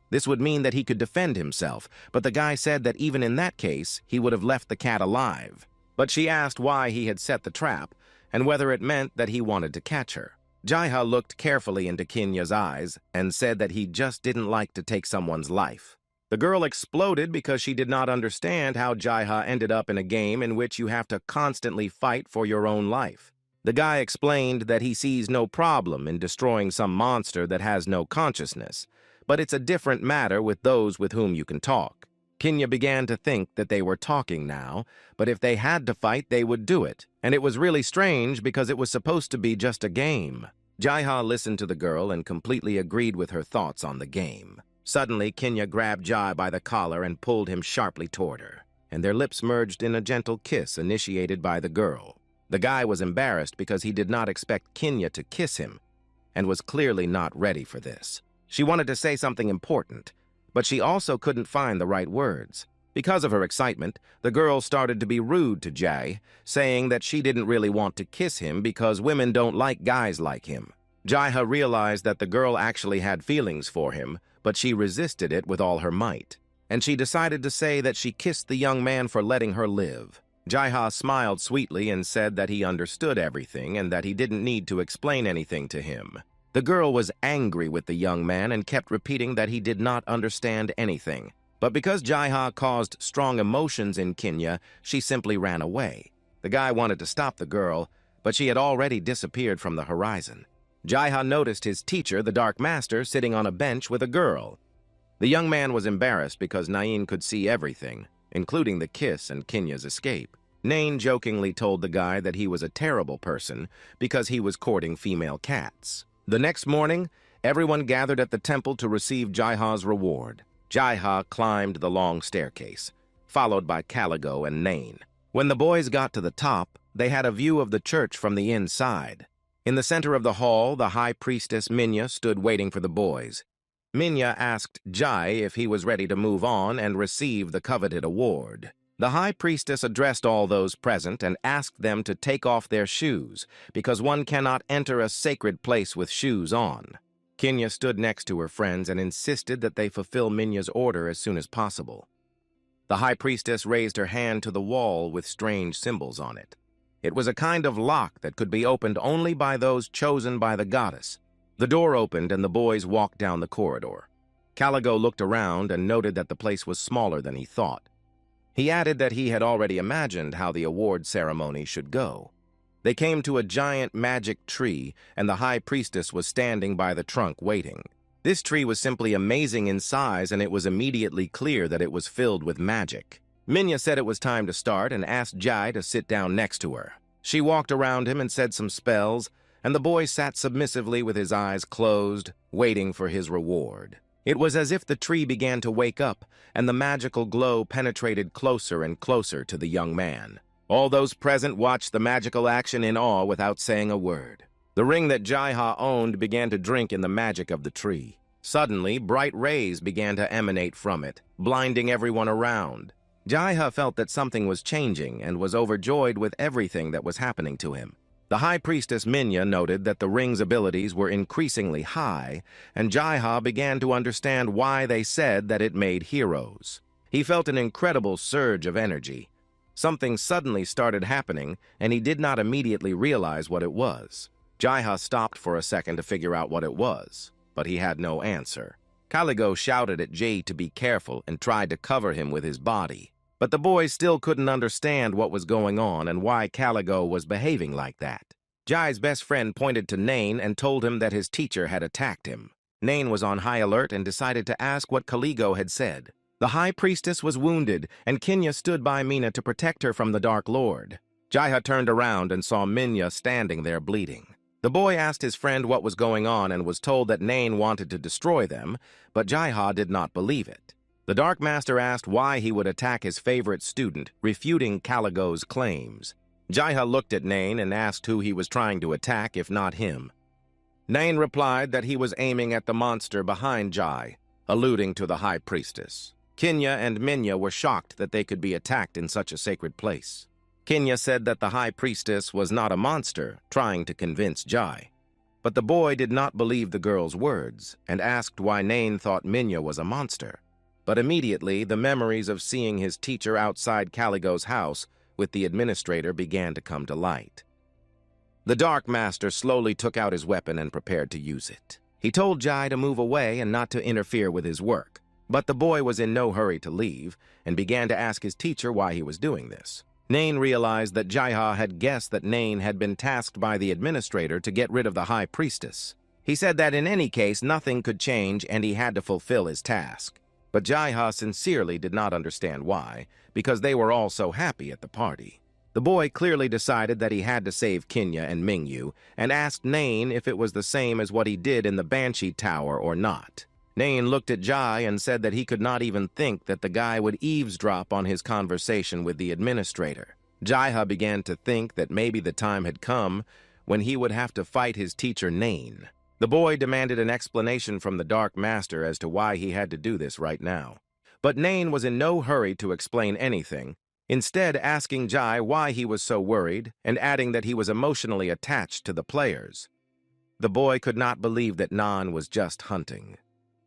This would mean that he could defend himself, but the guy said that even in that case, he would have left the cat alive. But she asked why he had set the trap, and whether it meant that he wanted to catch her. Jaiha looked carefully into Kinya's eyes and said that he just didn't like to take someone's life. The girl exploded because she did not understand how Jaiha ended up in a game in which you have to constantly fight for your own life. The guy explained that he sees no problem in destroying some monster that has no consciousness, but it's a different matter with those with whom you can talk. Kinya began to think that they were talking now, but if they had to fight, they would do it. And it was really strange because it was supposed to be just a game. Jaiha listened to the girl and completely agreed with her thoughts on the game. Suddenly, Kinya grabbed Jai by the collar and pulled him sharply toward her, and their lips merged in a gentle kiss initiated by the girl. The guy was embarrassed because he did not expect Kinya to kiss him, and was clearly not ready for this. She wanted to say something important, but she also couldn't find the right words. Because of her excitement, the girl started to be rude to Jai, saying that she didn't really want to kiss him because women don't like guys like him. Jaiha realized that the girl actually had feelings for him, but she resisted it with all her might. And she decided to say that she kissed the young man for letting her live. Jaiha smiled sweetly and said that he understood everything and that he didn't need to explain anything to him. The girl was angry with the young man and kept repeating that he did not understand anything. But because Jaiha caused strong emotions in Kinya, she simply ran away. The guy wanted to stop the girl, but she had already disappeared from the horizon. Jaiha noticed his teacher, the Dark Master, sitting on a bench with a girl. The young man was embarrassed because Nain could see everything, including the kiss and Kinya's escape. Nain jokingly told the guy that he was a terrible person because he was courting female cats. The next morning, everyone gathered at the temple to receive Jaiha's reward. Jaiha climbed the long staircase, followed by Caligo and Nain. When the boys got to the top, they had a view of the church from the inside. In the center of the hall, the high priestess Minya stood waiting for the boys. Minya asked Jai if he was ready to move on and receive the coveted award. The high priestess addressed all those present and asked them to take off their shoes, because one cannot enter a sacred place with shoes on. Kinya stood next to her friends and insisted that they fulfill Minya's order as soon as possible. The high priestess raised her hand to the wall with strange symbols on it. It was a kind of lock that could be opened only by those chosen by the goddess. The door opened and the boys walked down the corridor. Caligo looked around and noted that the place was smaller than he thought. He added that he had already imagined how the award ceremony should go. They came to a giant magic tree, and the high priestess was standing by the trunk waiting. This tree was simply amazing in size, and it was immediately clear that it was filled with magic. Minya said it was time to start and asked Jai to sit down next to her. She walked around him and said some spells, and the boy sat submissively with his eyes closed, waiting for his reward. It was as if the tree began to wake up, and the magical glow penetrated closer and closer to the young man. All those present watched the magical action in awe without saying a word. The ring that Jaiha owned began to drink in the magic of the tree. Suddenly, bright rays began to emanate from it, blinding everyone around. Jaiha felt that something was changing and was overjoyed with everything that was happening to him. The high priestess Minya noted that the ring's abilities were increasingly high, and Jaiha began to understand why they said that it made heroes. He felt an incredible surge of energy. Something suddenly started happening, and he did not immediately realize what it was. Jaiha stopped for a second to figure out what it was, but he had no answer. Caligo shouted at Jai to be careful and tried to cover him with his body. But the boys still couldn't understand what was going on and why Caligo was behaving like that. Jai's best friend pointed to Nain and told him that his teacher had attacked him. Nain was on high alert and decided to ask what Caligo had said. The high priestess was wounded, and Kinya stood by Mina to protect her from the Dark Lord. Jaiha turned around and saw Minya standing there bleeding. The boy asked his friend what was going on and was told that Nain wanted to destroy them, but Jaiha did not believe it. The Dark Master asked why he would attack his favorite student, refuting Caligo's claims. Jaiha looked at Nain and asked who he was trying to attack, if not him. Nain replied that he was aiming at the monster behind Jai, alluding to the high priestess. Kinya and Minya were shocked that they could be attacked in such a sacred place. Kinya said that the high priestess was not a monster trying to convince Jai. But the boy did not believe the girl's words and asked why Nain thought Minya was a monster. But immediately, the memories of seeing his teacher outside Caligo's house with the administrator began to come to light. The Dark Master slowly took out his weapon and prepared to use it. He told Jai to move away and not to interfere with his work. But the boy was in no hurry to leave and began to ask his teacher why he was doing this. Nain realized that Jaiha had guessed that Nain had been tasked by the administrator to get rid of the high priestess. He said that in any case nothing could change and he had to fulfill his task. But Jaiha sincerely did not understand why, because they were all so happy at the party. The boy clearly decided that he had to save Kinya and Mingyu and asked Nain if it was the same as what he did in the Banshee Tower or not. Nain looked at Jai and said that he could not even think that the guy would eavesdrop on his conversation with the administrator. Jaiha began to think that maybe the time had come when he would have to fight his teacher Nain. The boy demanded an explanation from the Dark Master as to why he had to do this right now. But Nain was in no hurry to explain anything, instead asking Jai why he was so worried and adding that he was emotionally attached to the players. The boy could not believe that Nan was just hunting.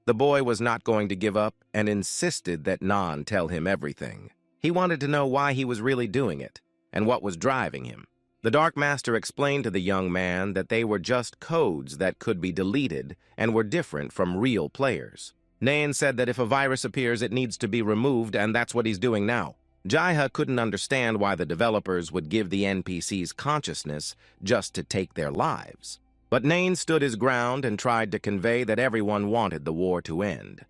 The boy was not going to give up and insisted that Nan tell him everything. He wanted to know why he was really doing it and what was driving him. The Dark Master explained to the young man that they were just codes that could be deleted and were different from real players. Nain said that if a virus appears, it needs to be removed, and that's what he's doing now. Jaiha couldn't understand why the developers would give the NPCs consciousness just to take their lives. But Nain stood his ground and tried to convey that everyone wanted the war to end.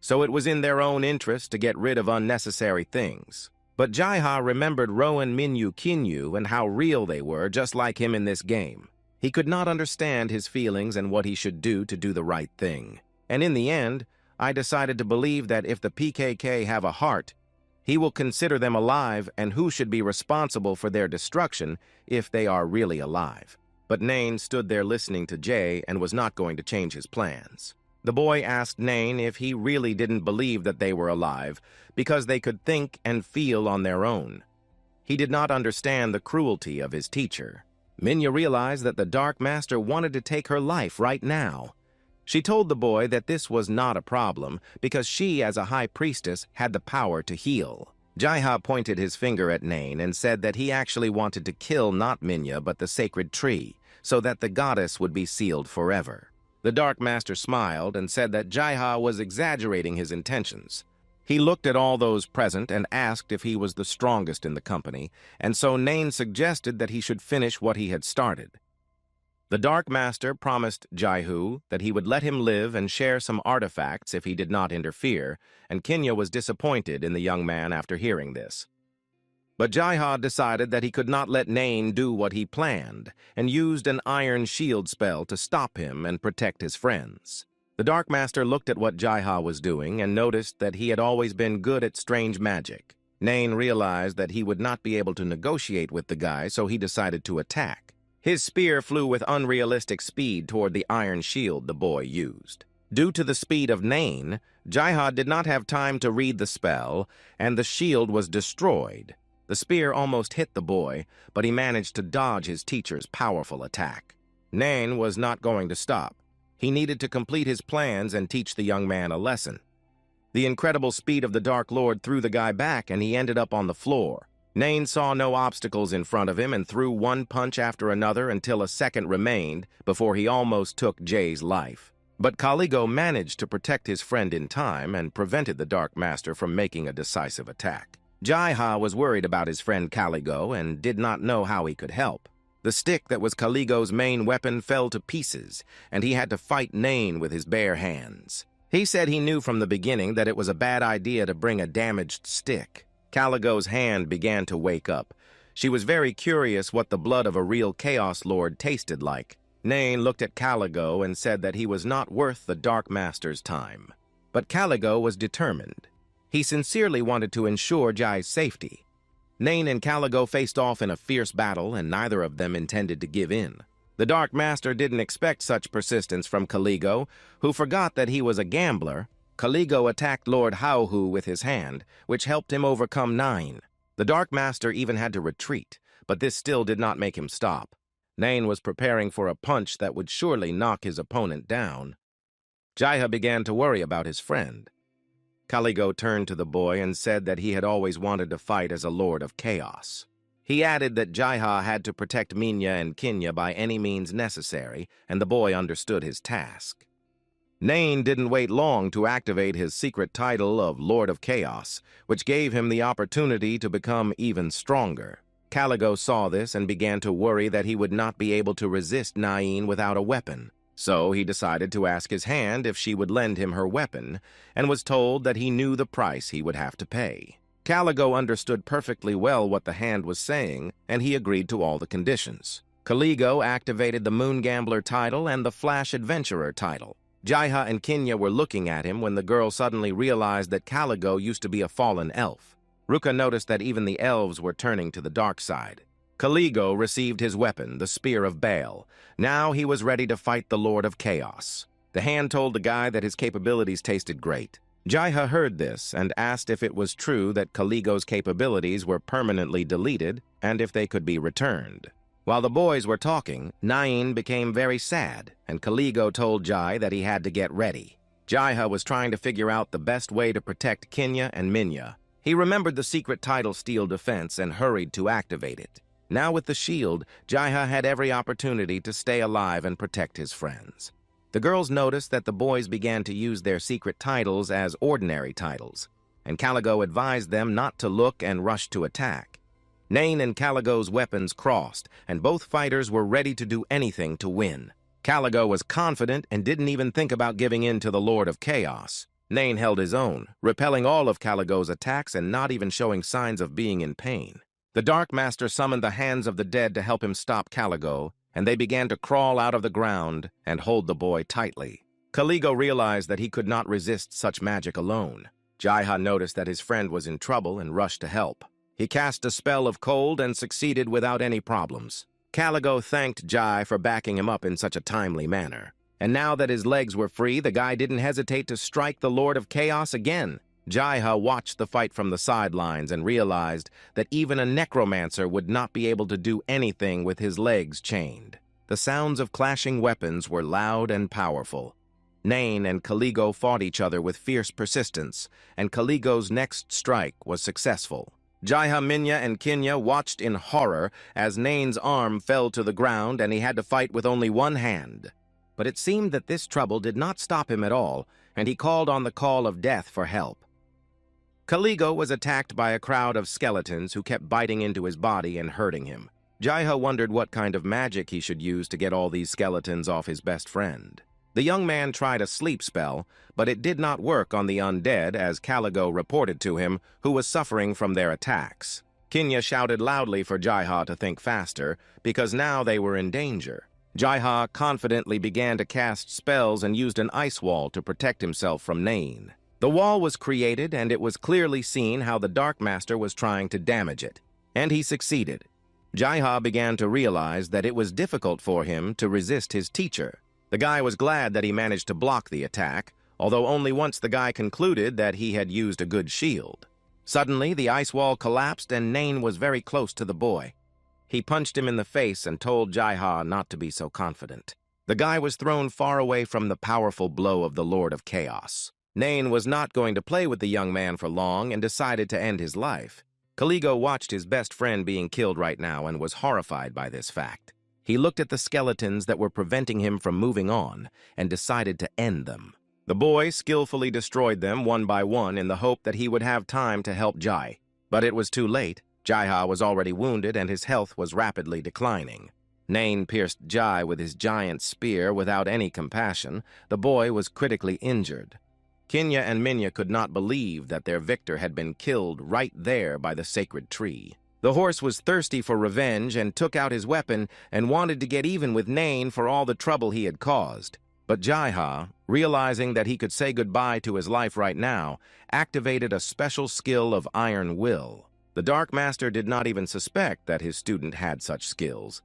So it was in their own interest to get rid of unnecessary things. But Jaiha remembered Rowan Minyu Kinyu and how real they were, just like him in this game. He could not understand his feelings and what he should do to do the right thing. And in the end, I decided to believe that if the PKK have a heart, he will consider them alive and who should be responsible for their destruction if they are really alive. But Nain stood there listening to Jay and was not going to change his plans. The boy asked Nain if he really didn't believe that they were alive because they could think and feel on their own. He did not understand the cruelty of his teacher. Minya realized that the Dark Master wanted to take her life right now. She told the boy that this was not a problem because she, as a high priestess, had the power to heal. Jaiha pointed his finger at Nain and said that he actually wanted to kill not Minya but the sacred tree, so that the goddess would be sealed forever. The Dark Master smiled and said that Jaiha was exaggerating his intentions. He looked at all those present and asked if he was the strongest in the company, and so Nain suggested that he should finish what he had started. The Dark Master promised Jaihu that he would let him live and share some artifacts if he did not interfere, and Kinya was disappointed in the young man after hearing this. But Jaiha decided that he could not let Nain do what he planned, and used an iron shield spell to stop him and protect his friends. The Dark Master looked at what Jaiha was doing and noticed that he had always been good at strange magic. Nain realized that he would not be able to negotiate with the guy, so he decided to attack. His spear flew with unrealistic speed toward the iron shield the boy used. Due to the speed of Nain, Jaiha did not have time to read the spell, and the shield was destroyed. The spear almost hit the boy, but he managed to dodge his teacher's powerful attack. Nain was not going to stop. He needed to complete his plans and teach the young man a lesson. The incredible speed of the Dark Lord threw the guy back, and he ended up on the floor. Nain saw no obstacles in front of him and threw one punch after another until a second remained before he almost took Jay's life. But Caligo managed to protect his friend in time and prevented the Dark Master from making a decisive attack. Jaiha was worried about his friend Caligo and did not know how he could help. The stick that was Caligo's main weapon fell to pieces, and he had to fight Nain with his bare hands. He said he knew from the beginning that it was a bad idea to bring a damaged stick. Caligo's hand began to wake up. She was very curious what the blood of a real Chaos Lord tasted like. Nain looked at Caligo and said that he was not worth the Dark Master's time. But Caligo was determined. He sincerely wanted to ensure Jai's safety. Nain and Caligo faced off in a fierce battle, and neither of them intended to give in. The Dark Master didn't expect such persistence from Caligo, who forgot that he was a gambler Kaligo attacked Lord Haohu with his hand, which helped him overcome Nine. The Dark Master even had to retreat, but this still did not make him stop. Nain was preparing for a punch that would surely knock his opponent down. Jaiha began to worry about his friend. Kaligo turned to the boy and said that he had always wanted to fight as a Lord of Chaos. He added that Jaiha had to protect Minya and Kinya by any means necessary, and the boy understood his task. Nain didn't wait long to activate his secret title of Lord of Chaos, which gave him the opportunity to become even stronger. Kaligo saw this and began to worry that he would not be able to resist Nain without a weapon. So he decided to ask his hand if she would lend him her weapon, and was told that he knew the price he would have to pay. Kaligo understood perfectly well what the hand was saying, and he agreed to all the conditions. Kaligo activated the Moon Gambler title and the Flash Adventurer title. Jaiha and Kinya were looking at him when the girl suddenly realized that Kaligo used to be a fallen elf. Ruka noticed that even the elves were turning to the dark side. Kaligo received his weapon, the Spear of Baal. Now he was ready to fight the Lord of Chaos. The hand told the guy that his capabilities tasted great. Jaiha heard this and asked if it was true that Kaligo's capabilities were permanently deleted and if they could be returned. While the boys were talking, Nain became very sad, and Kaligo told Jai that he had to get ready. Jaiha was trying to figure out the best way to protect Kinya and Minya. He remembered the secret title Steel Defense and hurried to activate it. Now with the shield, Jaiha had every opportunity to stay alive and protect his friends. The girls noticed that the boys began to use their secret titles as ordinary titles, and Kaligo advised them not to look and rush to attack. Nain and Kaligo's weapons crossed, and both fighters were ready to do anything to win. Kaligo was confident and didn't even think about giving in to the Lord of Chaos. Nain held his own, repelling all of Kaligo's attacks and not even showing signs of being in pain. The Dark Master summoned the Hands of the Dead to help him stop Kaligo, and they began to crawl out of the ground and hold the boy tightly. Kaligo realized that he could not resist such magic alone. Jaiha noticed that his friend was in trouble and rushed to help. He cast a spell of cold and succeeded without any problems. Kaligo thanked Jai for backing him up in such a timely manner. And now that his legs were free, the guy didn't hesitate to strike the Lord of Chaos again. Jaiha watched the fight from the sidelines and realized that even a necromancer would not be able to do anything with his legs chained. The sounds of clashing weapons were loud and powerful. Nain and Kaligo fought each other with fierce persistence, and Kaligo's next strike was successful. Jaiha, Minya, and Kinya watched in horror as Nain's arm fell to the ground and he had to fight with only one hand. But it seemed that this trouble did not stop him at all, and he called on the call of death for help. Kaligo was attacked by a crowd of skeletons who kept biting into his body and hurting him. Jaiha wondered what kind of magic he should use to get all these skeletons off his best friend. The young man tried a sleep spell, but it did not work on the undead, as Kaligo reported to him, who was suffering from their attacks. Kinya shouted loudly for Jaiha to think faster, because now they were in danger. Jaiha confidently began to cast spells and used an ice wall to protect himself from Nain. The wall was created, and it was clearly seen how the Dark Master was trying to damage it, and he succeeded. Jaiha began to realize that it was difficult for him to resist his teacher. The guy was glad that he managed to block the attack, although only once the guy concluded that he had used a good shield. Suddenly, the ice wall collapsed and Nain was very close to the boy. He punched him in the face and told Jaiha not to be so confident. The guy was thrown far away from the powerful blow of the Lord of Chaos. Nain was not going to play with the young man for long and decided to end his life. Kaligo watched his best friend being killed right now and was horrified by this fact. He looked at the skeletons that were preventing him from moving on and decided to end them. The boy skillfully destroyed them one by one in the hope that he would have time to help Jai. But it was too late. Jaiha was already wounded and his health was rapidly declining. Nain pierced Jai with his giant spear without any compassion. The boy was critically injured. Kinya and Minya could not believe that their victor had been killed right there by the sacred tree. The horse was thirsty for revenge and took out his weapon and wanted to get even with Nain for all the trouble he had caused. But Jaiha, realizing that he could say goodbye to his life right now, activated a special skill of Iron Will. The Dark Master did not even suspect that his student had such skills.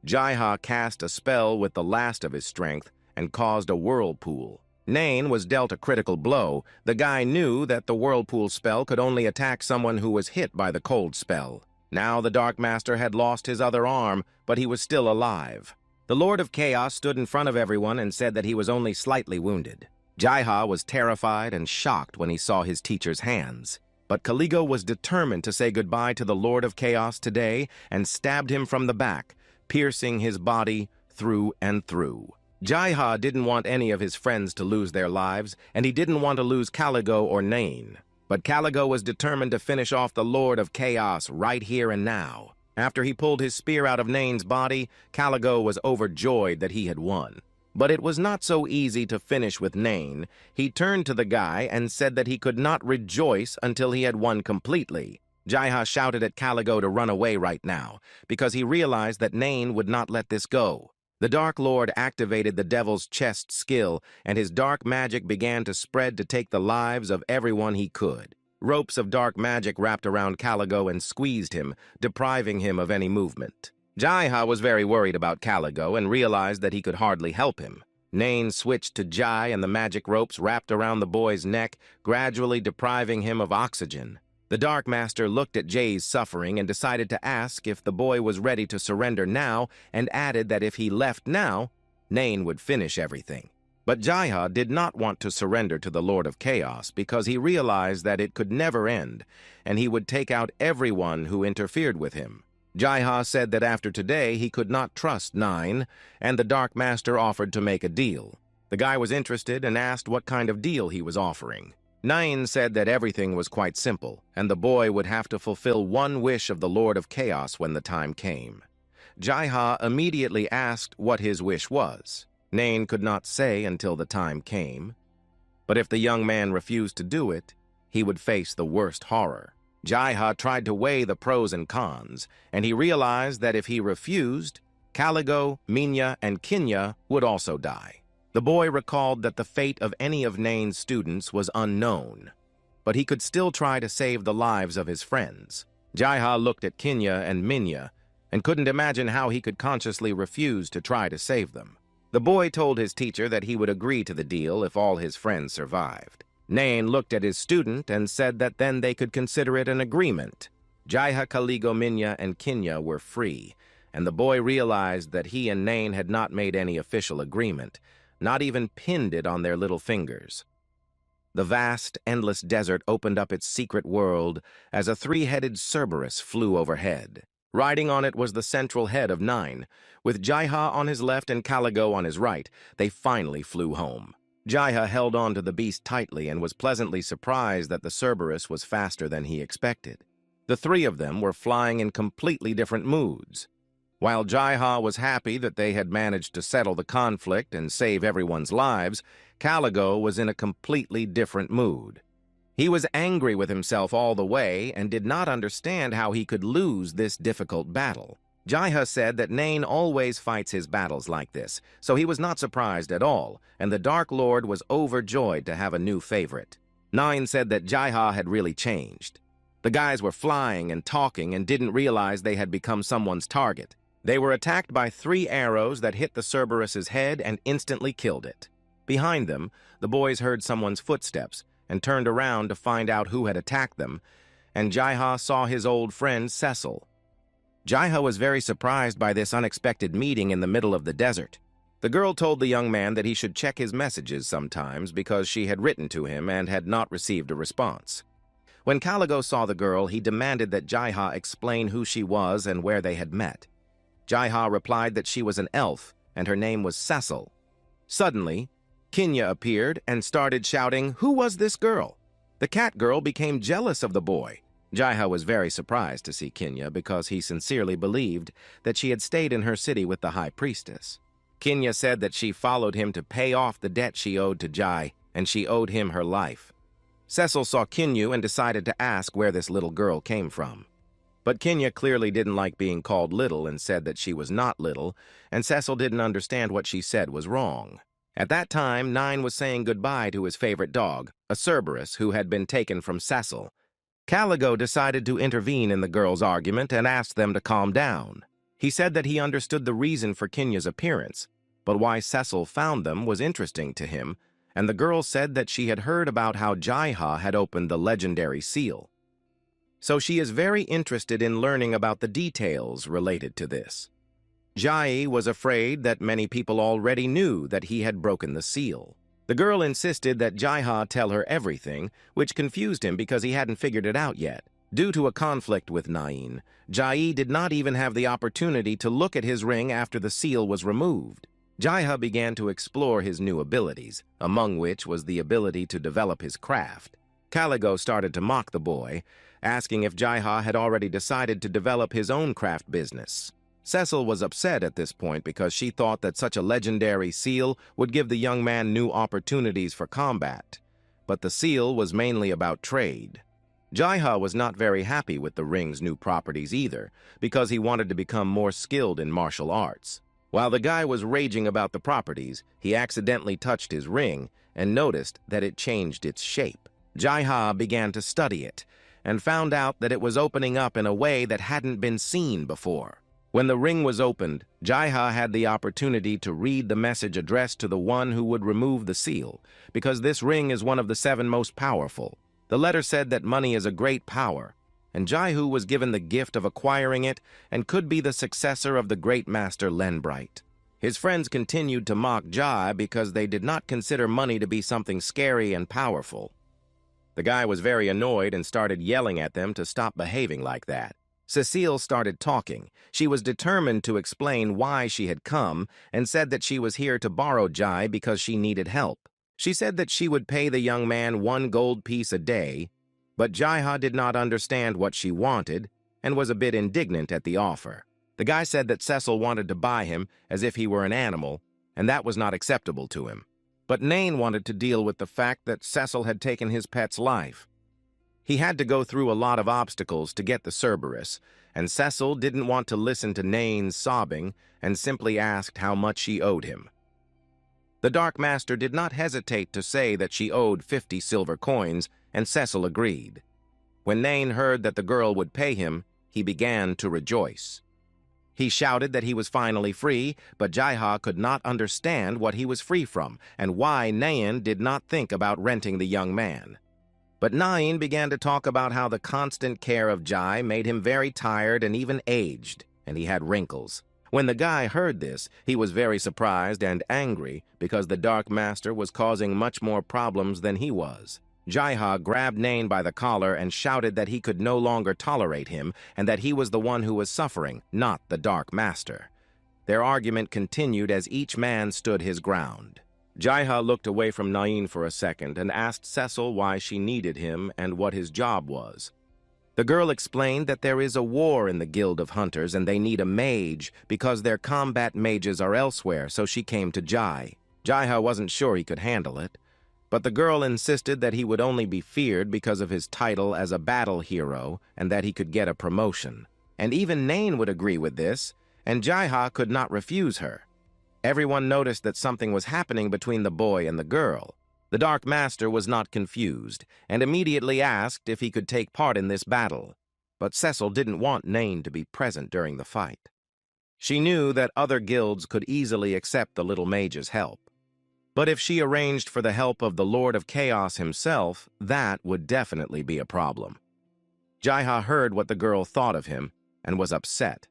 Jaiha cast a spell with the last of his strength and caused a whirlpool. Nain was dealt a critical blow. The guy knew that the whirlpool spell could only attack someone who was hit by the cold spell. Now the Dark Master had lost his other arm, but he was still alive. The Lord of Chaos stood in front of everyone and said that he was only slightly wounded. Jaiha was terrified and shocked when he saw his teacher's hands. But Caligo was determined to say goodbye to the Lord of Chaos today and stabbed him from the back, piercing his body through and through. Jaiha didn't want any of his friends to lose their lives, and he didn't want to lose Caligo or Nain. But Caligo was determined to finish off the Lord of Chaos right here and now. After he pulled his spear out of Nain's body, Caligo was overjoyed that he had won. But it was not so easy to finish with Nain. He turned to the guy and said that he could not rejoice until he had won completely. Jaiha shouted at Caligo to run away right now, because he realized that Nain would not let this go. The Dark Lord activated the Devil's Chest skill, and his dark magic began to spread to take the lives of everyone he could. Ropes of dark magic wrapped around Caligo and squeezed him, depriving him of any movement. Jaiha was very worried about Caligo and realized that he could hardly help him. Nain switched to Jai, and the magic ropes wrapped around the boy's neck, gradually depriving him of oxygen. The Dark Master looked at Jai's suffering and decided to ask if the boy was ready to surrender now, and added that if he left now, Nain would finish everything. But Jaiha did not want to surrender to the Lord of Chaos because he realized that it could never end, and he would take out everyone who interfered with him. Jaiha said that after today he could not trust Nain, and the Dark Master offered to make a deal. The guy was interested and asked what kind of deal he was offering. Nain said that everything was quite simple, and the boy would have to fulfill one wish of the Lord of Chaos when the time came. Jaiha immediately asked what his wish was. Nain could not say until the time came. But if the young man refused to do it, he would face the worst horror. Jaiha tried to weigh the pros and cons, and he realized that if he refused, Caligo, Minya, and Kinya would also die. The boy recalled that the fate of any of Nain's students was unknown, but he could still try to save the lives of his friends. Jaiha looked at Kinya and Minya and couldn't imagine how he could consciously refuse to try to save them. The boy told his teacher that he would agree to the deal if all his friends survived. Nain looked at his student and said that then they could consider it an agreement. Jaiha, Caligo, Minya, and Kinya were free, and the boy realized that he and Nain had not made any official agreement, not even pinned it on their little fingers. The vast, endless desert opened up its secret world as a three-headed Cerberus flew overhead. Riding on it was the central head of Nain. With Jaiha on his left and Caligo on his right, they finally flew home. Jaiha held on to the beast tightly and was pleasantly surprised that the Cerberus was faster than he expected. The three of them were flying in completely different moods. While Jaiha was happy that they had managed to settle the conflict and save everyone's lives, Caligo was in a completely different mood. He was angry with himself all the way and did not understand how he could lose this difficult battle. Jaiha said that Nain always fights his battles like this, so he was not surprised at all, and the Dark Lord was overjoyed to have a new favorite. Nain said that Jaiha had really changed. The guys were flying and talking and didn't realize they had become someone's target. They were attacked by 3 arrows that hit the Cerberus's head and instantly killed it. Behind them, the boys heard someone's footsteps and turned around to find out who had attacked them, and Jaiha saw his old friend Cecil. Jaiha was very surprised by this unexpected meeting in the middle of the desert. The girl told the young man that he should check his messages sometimes because she had written to him and had not received a response. When Caligo saw the girl, he demanded that Jaiha explain who she was and where they had met. Jaiha replied that she was an elf and her name was Cecil. Suddenly, Kinya appeared and started shouting, "Who was this girl?" The cat girl became jealous of the boy. Jaiha was very surprised to see Kinya because he sincerely believed that she had stayed in her city with the High Priestess. Kinya said that she followed him to pay off the debt she owed to Jai, and she owed him her life. Cecil saw Kinyu and decided to ask where this little girl came from. But Kinya clearly didn't like being called little and said that she was not little, and Cecil didn't understand what she said was wrong. At that time, Nain was saying goodbye to his favorite dog, a Cerberus who had been taken from Cecil. Caligo decided to intervene in the girls' argument and asked them to calm down. He said that he understood the reason for Kinya's appearance, but why Cecil found them was interesting to him, and the girl said that she had heard about how Jai-ha had opened the legendary seal. So she is very interested in learning about the details related to this. Jai was afraid that many people already knew that he had broken the seal. The girl insisted that Jai-ha tell her everything, which confused him because he hadn't figured it out yet. Due to a conflict with Nain, Jai did not even have the opportunity to look at his ring after the seal was removed. Jai-ha began to explore his new abilities, among which was the ability to develop his craft. Caligo started to mock the boy, asking if Jai-ha had already decided to develop his own craft business. Cecil was upset at this point because she thought that such a legendary seal would give the young man new opportunities for combat. But the seal was mainly about trade. Jai-ha was not very happy with the ring's new properties either, because he wanted to become more skilled in martial arts. While the guy was raging about the properties, he accidentally touched his ring and noticed that it changed its shape. Jai-ha began to study it and found out that it was opening up in a way that hadn't been seen before. When the ring was opened, Jai-ha had the opportunity to read the message addressed to the one who would remove the seal, because this ring is one of the 7 most powerful. The letter said that money is a great power, and Jai-hu was given the gift of acquiring it and could be the successor of the great master Lenbright. His friends continued to mock Jai because they did not consider money to be something scary and powerful. The guy was very annoyed and started yelling at them to stop behaving like that. Cecile started talking. She was determined to explain why she had come and said that she was here to borrow Jai because she needed help. She said that she would pay the young man 1 gold piece a day, but Jai-ha did not understand what she wanted and was a bit indignant at the offer. The guy said that Cecil wanted to buy him as if he were an animal, and that was not acceptable to him. But Nain wanted to deal with the fact that Cecil had taken his pet's life. He had to go through a lot of obstacles to get the Cerberus, and Cecil didn't want to listen to Nain's sobbing and simply asked how much she owed him. The Dark Master did not hesitate to say that she owed 50 silver coins, and Cecil agreed. When Nain heard that the girl would pay him, he began to rejoice. He shouted that he was finally free, but Jai-ha could not understand what he was free from and why Nain did not think about renting the young man. But Nain began to talk about how the constant care of Jai made him very tired and even aged, and he had wrinkles. When the guy heard this, he was very surprised and angry because the Dark Master was causing much more problems than he was. Jai-ha grabbed Nain by the collar and shouted that he could no longer tolerate him and that he was the one who was suffering, not the Dark Master. Their argument continued as each man stood his ground. Jai-ha looked away from Nain for a second and asked Cecil why she needed him and what his job was. The girl explained that there is a war in the Guild of Hunters and they need a mage because their combat mages are elsewhere, so she came to Jai. Jai-ha wasn't sure he could handle it, but the girl insisted that he would only be feared because of his title as a battle hero and that he could get a promotion. And even Nain would agree with this, and Jai-ha could not refuse her. Everyone noticed that something was happening between the boy and the girl. The Dark Master was not confused and immediately asked if he could take part in this battle, but Cecil didn't want Nain to be present during the fight. She knew that other guilds could easily accept the little mage's help. But if she arranged for the help of the Lord of Chaos himself, that would definitely be a problem. Jai-ha heard what the girl thought of him and was upset.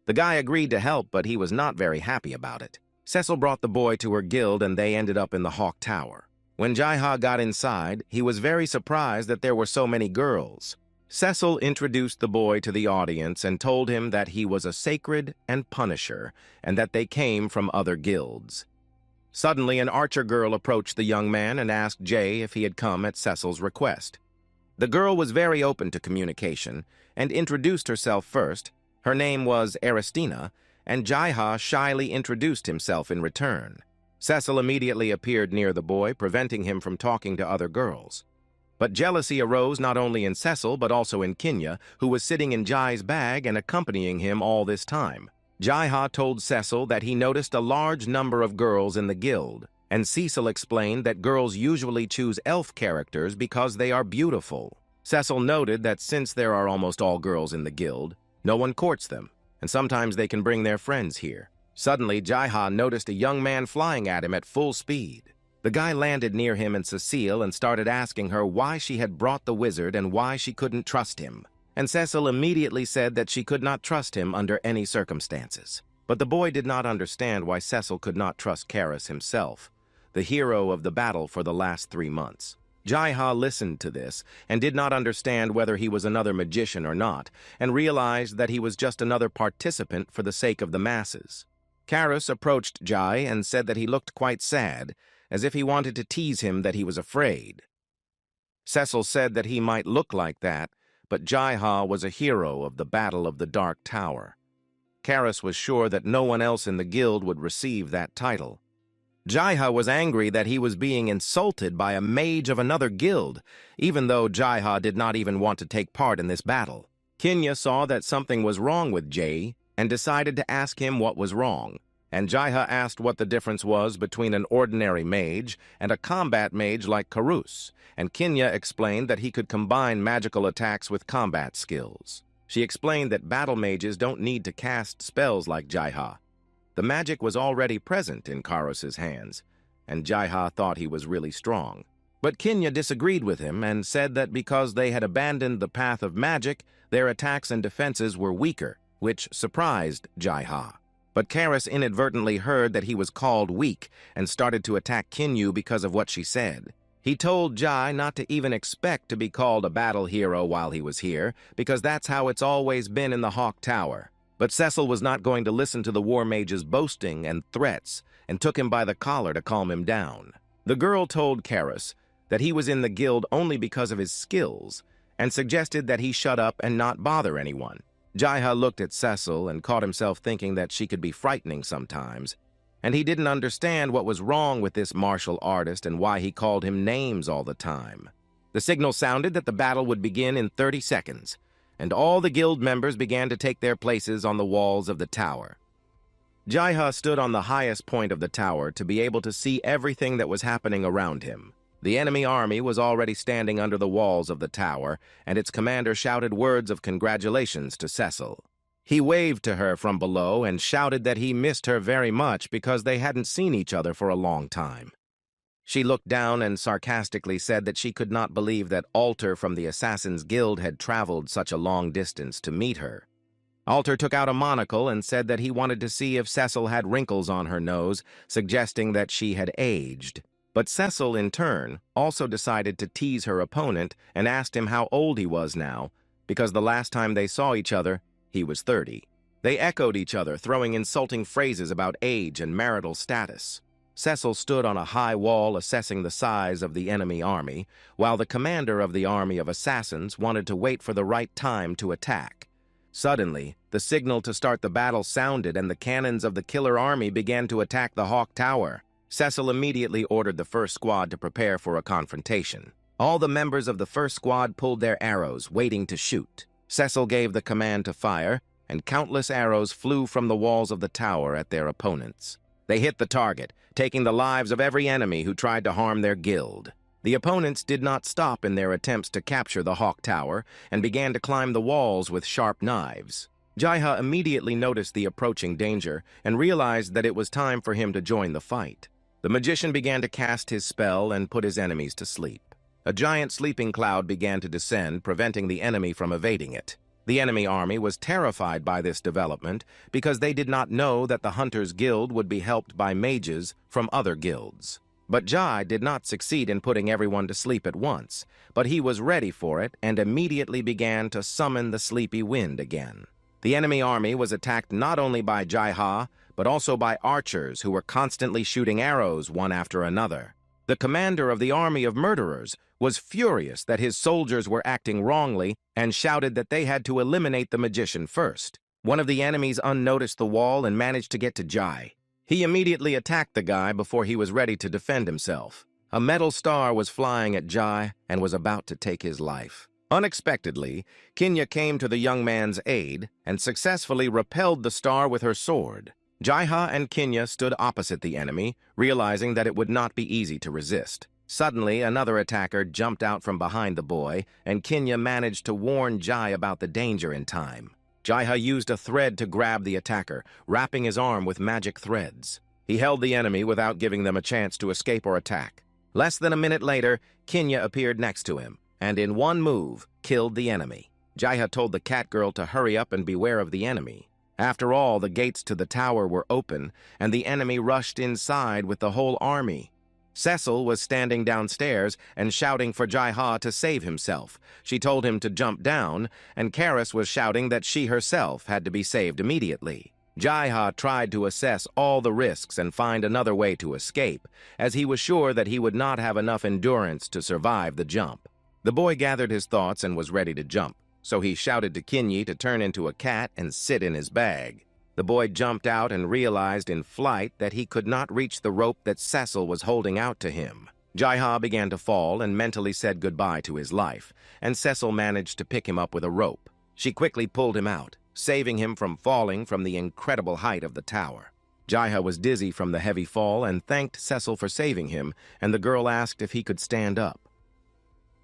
The guy agreed to help, but he was not very happy about it. Cecil brought the boy to her guild and they ended up in the Hawk Tower. When Jai-ha got inside, he was very surprised that there were so many girls. Cecil introduced the boy to the audience and told him that he was a sacred and punisher and that they came from other guilds. Suddenly, an archer girl approached the young man and asked Jay if he had come at Cecil's request. The girl was very open to communication and introduced herself first. Her name was Aristina, and Jai-ha shyly introduced himself in return. Cecil immediately appeared near the boy, preventing him from talking to other girls. But jealousy arose not only in Cecil but also in Kinya, who was sitting in Jai's bag and accompanying him all this time. Jai-ha told Cecil that he noticed a large number of girls in the guild, and Cecil explained that girls usually choose elf characters because they are beautiful. Cecil noted that since there are almost all girls in the guild, no one courts them, and sometimes they can bring their friends here. Suddenly, Jai-ha noticed a young man flying at him at full speed. The guy landed near him and Cecile and started asking her why she had brought the wizard and why she couldn't trust him. And Cecil immediately said that she could not trust him under any circumstances. But the boy did not understand why Cecil could not trust Karis himself, the hero of the battle for the last 3 months. Jai-Ha listened to this and did not understand whether he was another magician or not, and realized that he was just another participant for the sake of the masses. Karis approached Jai and said that he looked quite sad, as if he wanted to tease him that he was afraid. Cecil said that he might look like that, but Jai-Ha was a hero of the Battle of the Dark Tower. Karis was sure that no one else in the guild would receive that title. Jai-Ha was angry that he was being insulted by a mage of another guild, even though Jai-Ha did not even want to take part in this battle. Kinya saw that something was wrong with Jai and decided to ask him what was wrong, and Jai-Ha asked what the difference was between an ordinary mage and a combat mage like Karus, and Kinya explained that he could combine magical attacks with combat skills. She explained that battle mages don't need to cast spells like Jai-Ha. The magic was already present in Karus's hands, and Jai-Ha thought he was really strong. But Kinya disagreed with him and said that because they had abandoned the path of magic, their attacks and defenses were weaker, which surprised Jai-Ha. But Karis inadvertently heard that he was called weak and started to attack Kinyu because of what she said. He told Jai not to even expect to be called a battle hero while he was here, because that's how it's always been in the Hawk Tower. But Cecil was not going to listen to the war mage's boasting and threats, and took him by the collar to calm him down. The girl told Karis that he was in the guild only because of his skills, and suggested that he shut up and not bother anyone. Jai-Ha looked at Cecil and caught himself thinking that she could be frightening sometimes, and he didn't understand what was wrong with this martial artist and why he called him names all the time. The signal sounded that the battle would begin in 30 seconds, and all the guild members began to take their places on the walls of the tower. Jai-Ha stood on the highest point of the tower to be able to see everything that was happening around him. The enemy army was already standing under the walls of the tower, and its commander shouted words of congratulations to Cecil. He waved to her from below and shouted that he missed her very much because they hadn't seen each other for a long time. She looked down and sarcastically said that she could not believe that Alter from the Assassin's Guild had traveled such a long distance to meet her. Alter took out a monocle and said that he wanted to see if Cecil had wrinkles on her nose, suggesting that she had aged. But Cecil, in turn, also decided to tease her opponent and asked him how old he was now, because the last time they saw each other, he was 30. They echoed each other, throwing insulting phrases about age and marital status. Cecil stood on a high wall assessing the size of the enemy army, while the commander of the army of assassins wanted to wait for the right time to attack. Suddenly, the signal to start the battle sounded and the cannons of the killer army began to attack the Hawk Tower. Cecil immediately ordered the first squad to prepare for a confrontation. All the members of the first squad pulled their arrows, waiting to shoot. Cecil gave the command to fire, and countless arrows flew from the walls of the tower at their opponents. They hit the target, taking the lives of every enemy who tried to harm their guild. The opponents did not stop in their attempts to capture the Hawk Tower and began to climb the walls with sharp knives. Jai-Ha immediately noticed the approaching danger and realized that it was time for him to join the fight. The magician began to cast his spell and put his enemies to sleep. A giant sleeping cloud began to descend, preventing the enemy from evading it. The enemy army was terrified by this development because they did not know that the Hunters Guild would be helped by mages from other guilds. But Jai did not succeed in putting everyone to sleep at once, but he was ready for it and immediately began to summon the sleepy wind again. The enemy army was attacked not only by Jai-Ha, but also by archers who were constantly shooting arrows one after another. The commander of the army of murderers was furious that his soldiers were acting wrongly and shouted that they had to eliminate the magician first. One of the enemies unnoticed the wall and managed to get to Jai. He immediately attacked the guy before he was ready to defend himself. A metal star was flying at Jai and was about to take his life. Unexpectedly, Kinya came to the young man's aid and successfully repelled the star with her sword. Jai-Ha and Kinya stood opposite the enemy, realizing that it would not be easy to resist. Suddenly, another attacker jumped out from behind the boy, and Kinya managed to warn Jai about the danger in time. Jai-Ha used a thread to grab the attacker, wrapping his arm with magic threads. He held the enemy without giving them a chance to escape or attack. Less than a minute later, Kinya appeared next to him, and in one move, killed the enemy. Jaiha told the cat girl to hurry up and beware of the enemy. After all, the gates to the tower were open, and the enemy rushed inside with the whole army. Cecil was standing downstairs and shouting for Jaiha to save himself. She told him to jump down, and Karis was shouting that she herself had to be saved immediately. Jaiha tried to assess all the risks and find another way to escape, as he was sure that he would not have enough endurance to survive the jump. The boy gathered his thoughts and was ready to jump, so he shouted to Kinyi to turn into a cat and sit in his bag. The boy jumped out and realized in flight that he could not reach the rope that Cecil was holding out to him. Jaiha began to fall and mentally said goodbye to his life, and Cecil managed to pick him up with a rope. She quickly pulled him out, saving him from falling from the incredible height of the tower. Jaiha was dizzy from the heavy fall and thanked Cecil for saving him, and the girl asked if he could stand up.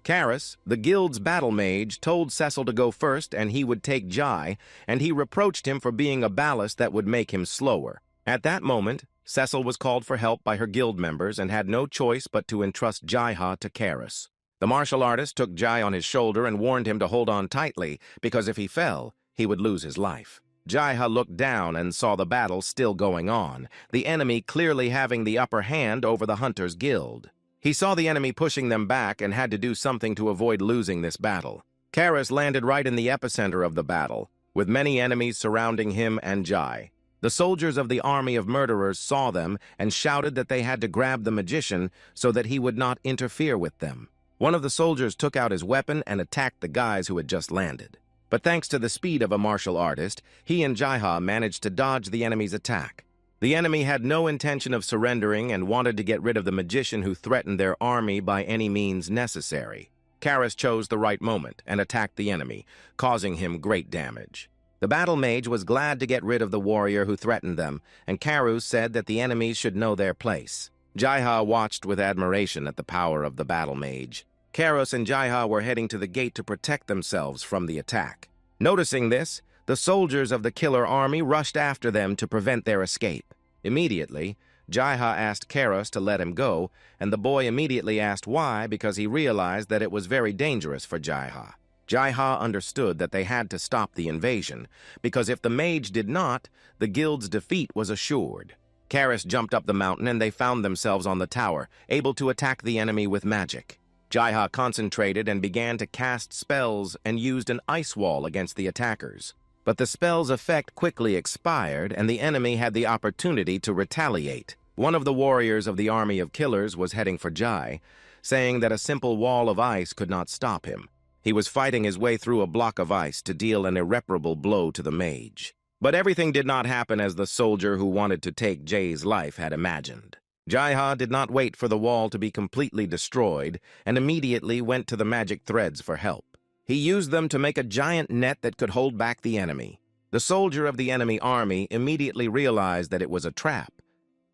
Karis, the guild's battle mage, told Cecil to go first and he would take Jai, and he reproached him for being a ballast that would make him slower. At that moment, Cecil was called for help by her guild members and had no choice but to entrust Jaiha to Karis. The martial artist took Jai on his shoulder and warned him to hold on tightly, because if he fell, he would lose his life. Jaiha looked down and saw the battle still going on, the enemy clearly having the upper hand over the Hunters' Guild. He saw the enemy pushing them back and had to do something to avoid losing this battle. Karis landed right in the epicenter of the battle, with many enemies surrounding him and Jai. The soldiers of the army of murderers saw them and shouted that they had to grab the magician so that he would not interfere with them. One of the soldiers took out his weapon and attacked the guys who had just landed. But thanks to the speed of a martial artist, he and Jaiha managed to dodge the enemy's attack. The enemy had no intention of surrendering and wanted to get rid of the magician who threatened their army by any means necessary. Karis chose the right moment and attacked the enemy, causing him great damage. The battle mage was glad to get rid of the warrior who threatened them, and Karus said that the enemies should know their place. Jaiha watched with admiration at the power of the battle mage. Karus and Jaiha were heading to the gate to protect themselves from the attack. Noticing this, the soldiers of the killer army rushed after them to prevent their escape. Immediately, Jaiha asked Karis to let him go, and the boy immediately asked why, because he realized that it was very dangerous for Jaiha. Jaiha understood that they had to stop the invasion, because if the mage did not, the guild's defeat was assured. Karis jumped up the mountain and they found themselves on the tower, able to attack the enemy with magic. Jaiha concentrated and began to cast spells and used an ice wall against the attackers. But the spell's effect quickly expired, and the enemy had the opportunity to retaliate. One of the warriors of the army of killers was heading for Jai, saying that a simple wall of ice could not stop him. He was fighting his way through a block of ice to deal an irreparable blow to the mage. But everything did not happen as the soldier who wanted to take Jai's life had imagined. Jaiha did not wait for the wall to be completely destroyed and immediately went to the magic threads for help. He used them to make a giant net that could hold back the enemy. The soldier of the enemy army immediately realized that it was a trap,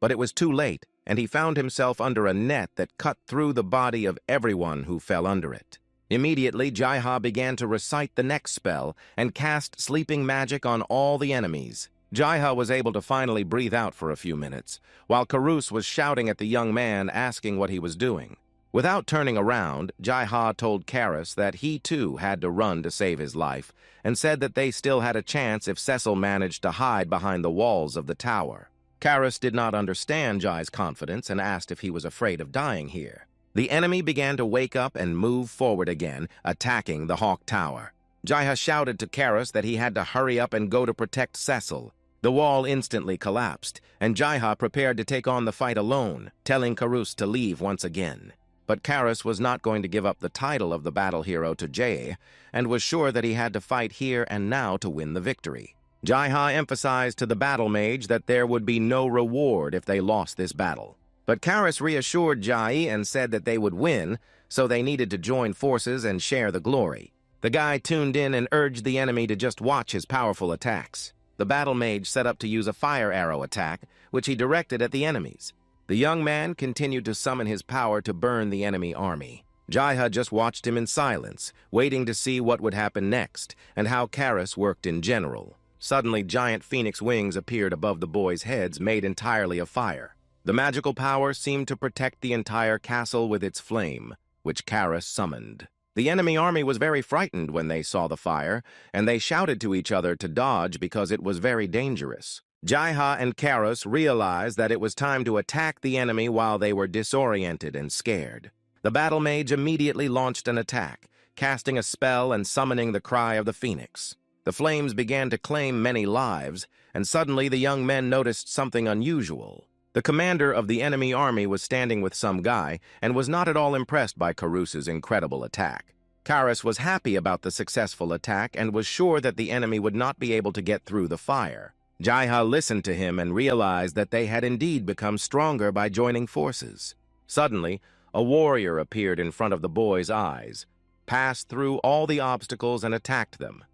but it was too late, and he found himself under a net that cut through the body of everyone who fell under it. Immediately, Jaiha began to recite the next spell and cast sleeping magic on all the enemies. Jaiha was able to finally breathe out for a few minutes, while Karus was shouting at the young man, asking what he was doing. Without turning around, Jaiha told Karis that he too had to run to save his life, and said that they still had a chance if Cecil managed to hide behind the walls of the tower. Karis did not understand Jai's confidence and asked if he was afraid of dying here. The enemy began to wake up and move forward again, attacking the Hawk Tower. Jaiha shouted to Karis that he had to hurry up and go to protect Cecil. The wall instantly collapsed, and Jaiha prepared to take on the fight alone, telling Karus to leave once again. But Karis was not going to give up the title of the battle hero to Jai, and was sure that he had to fight here and now to win the victory. Jaiha emphasized to the battle mage that there would be no reward if they lost this battle. But Karis reassured Jai and said that they would win, so they needed to join forces and share the glory. The guy tuned in and urged the enemy to just watch his powerful attacks. The battle mage set up to use a fire arrow attack, which he directed at the enemies. The young man continued to summon his power to burn the enemy army. Jaiha just watched him in silence, waiting to see what would happen next and how Karis worked in general. Suddenly, giant phoenix wings appeared above the boys' heads, made entirely of fire. The magical power seemed to protect the entire castle with its flame, which Karas summoned. The enemy army was very frightened when they saw the fire, and they shouted to each other to dodge because it was very dangerous. Jaiha and Karas realized that it was time to attack the enemy while they were disoriented and scared. The battle mage immediately launched an attack, casting a spell and summoning the cry of the phoenix. The flames began to claim many lives, and suddenly the young men noticed something unusual. The commander of the enemy army was standing with some guy and was not at all impressed by Karus's incredible attack. Karas was happy about the successful attack and was sure that the enemy would not be able to get through the fire. Jaiha listened to him and realized that they had indeed become stronger by joining forces. Suddenly, a warrior appeared in front of the boys' eyes, passed through all the obstacles and attacked them.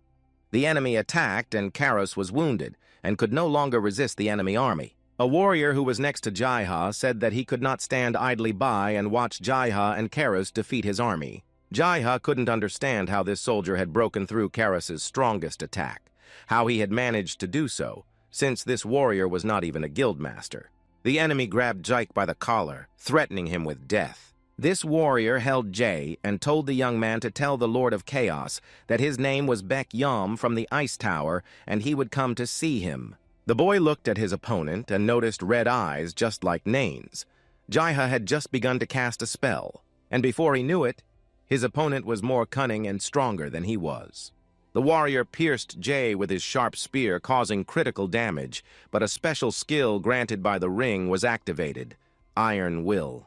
The enemy attacked and Karas was wounded and could no longer resist the enemy army. A warrior who was next to Jaiha said that he could not stand idly by and watch Jaiha and Karas defeat his army. Jaiha couldn't understand how this soldier had broken through Karas's strongest attack, how he had managed to do so, since this warrior was not even a guildmaster. The enemy grabbed Jake by the collar, threatening him with death. This warrior held Jay and told the young man to tell the Lord of Chaos that his name was Baek Yom from the Ice Tower and he would come to see him. The boy looked at his opponent and noticed red eyes just like Nain's. Jaiha had just begun to cast a spell, and before he knew it, his opponent was more cunning and stronger than he was. The warrior pierced Jay with his sharp spear, causing critical damage, but a special skill granted by the ring was activated: Iron Will.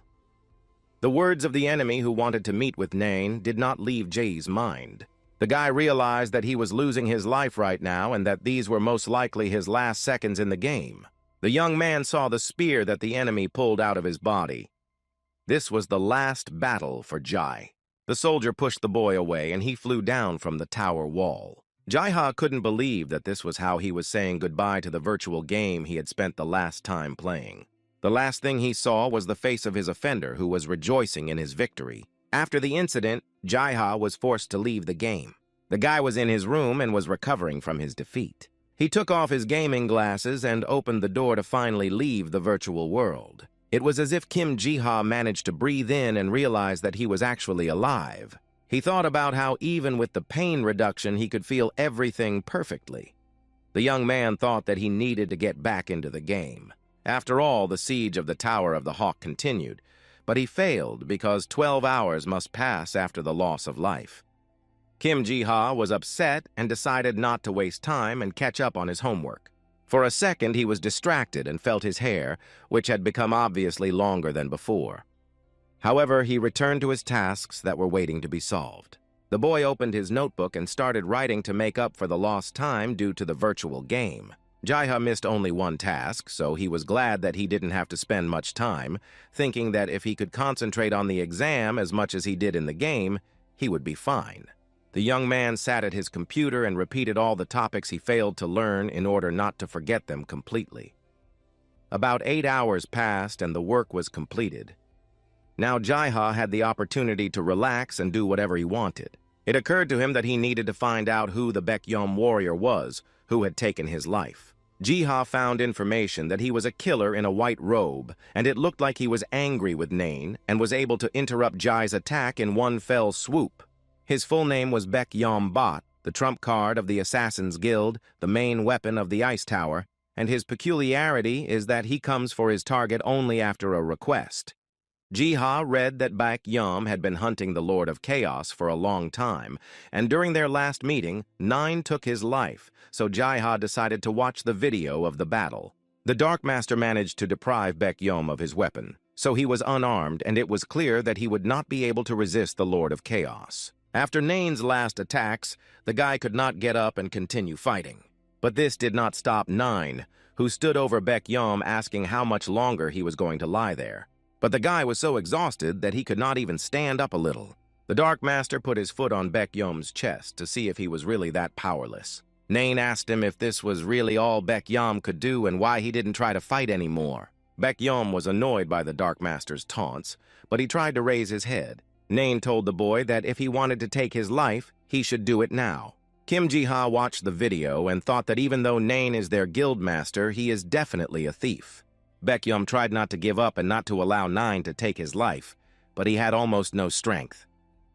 The words of the enemy who wanted to meet with Nain did not leave Jay's mind. The guy realized that he was losing his life right now and that these were most likely his last seconds in the game. The young man saw the spear that the enemy pulled out of his body. This was the last battle for Jai. The soldier pushed the boy away and he flew down from the tower wall. Jaiha couldn't believe that this was how he was saying goodbye to the virtual game he had spent the last time playing. The last thing he saw was the face of his offender, who was rejoicing in his victory. After the incident, Jaiha was forced to leave the game. The guy was in his room and was recovering from his defeat. He took off his gaming glasses and opened the door to finally leave the virtual world. It was as if Kim Ji-ha managed to breathe in and realize that he was actually alive. He thought about how even with the pain reduction he could feel everything perfectly. The young man thought that he needed to get back into the game. After all, the siege of the Tower of the Hawk continued, but he failed because 12 hours must pass after the loss of life. Kim Ji-ha was upset and decided not to waste time and catch up on his homework. For a second, he was distracted and felt his hair, which had become obviously longer than before. However, he returned to his tasks that were waiting to be solved. The boy opened his notebook and started writing to make up for the lost time due to the virtual game. Jaiha missed only one task, so he was glad that he didn't have to spend much time, thinking that if he could concentrate on the exam as much as he did in the game, he would be fine. The young man sat at his computer and repeated all the topics he failed to learn in order not to forget them completely. About 8 hours passed and the work was completed. Now Jaiha had the opportunity to relax and do whatever he wanted. It occurred to him that he needed to find out who the Baek Yom warrior was who had taken his life. Jiha found information that he was a killer in a white robe, and it looked like he was angry with Nain and was able to interrupt Jai's attack in one fell swoop. His full name was Baek Yom Bot, the trump card of the Assassin's Guild, the main weapon of the Ice Tower, and his peculiarity is that he comes for his target only after a request. Jiha read that Baek Yom had been hunting the Lord of Chaos for a long time, and during their last meeting, Nain took his life, so Jaiha decided to watch the video of the battle. The Dark Master managed to deprive Baek Yom of his weapon, so he was unarmed and it was clear that he would not be able to resist the Lord of Chaos. After Nain's last attacks, the guy could not get up and continue fighting. But this did not stop Nain, who stood over Baek Yom asking how much longer he was going to lie there. But the guy was so exhausted that he could not even stand up a little. The Dark Master put his foot on Baek Yom's chest to see if he was really that powerless. Nain asked him if this was really all Baek Yom could do and why he didn't try to fight anymore. Baek Yom was annoyed by the Dark Master's taunts, but he tried to raise his head. Nain told the boy that if he wanted to take his life, he should do it now. Kim Ji-ha watched the video and thought that even though Nain is their guild master, he is definitely a thief. Baek-yum tried not to give up and not to allow Nain to take his life, but he had almost no strength.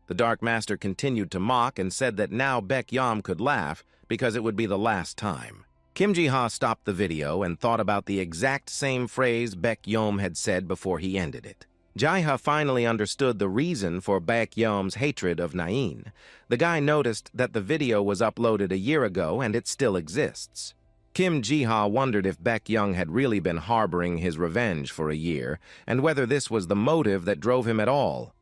The Dark Master continued to mock and said that now Baek-yum could laugh because it would be the last time. Kim Ji-ha stopped the video and thought about the exact same phrase Baek-yum had said before he ended it. Jae-ha finally understood the reason for Baek-yum's hatred of Nain. The guy noticed that the video was uploaded a year ago and it still exists. Kim Ji-ha wondered if Baek-yum had really been harboring his revenge for a year, and whether this was the motive that drove him at all.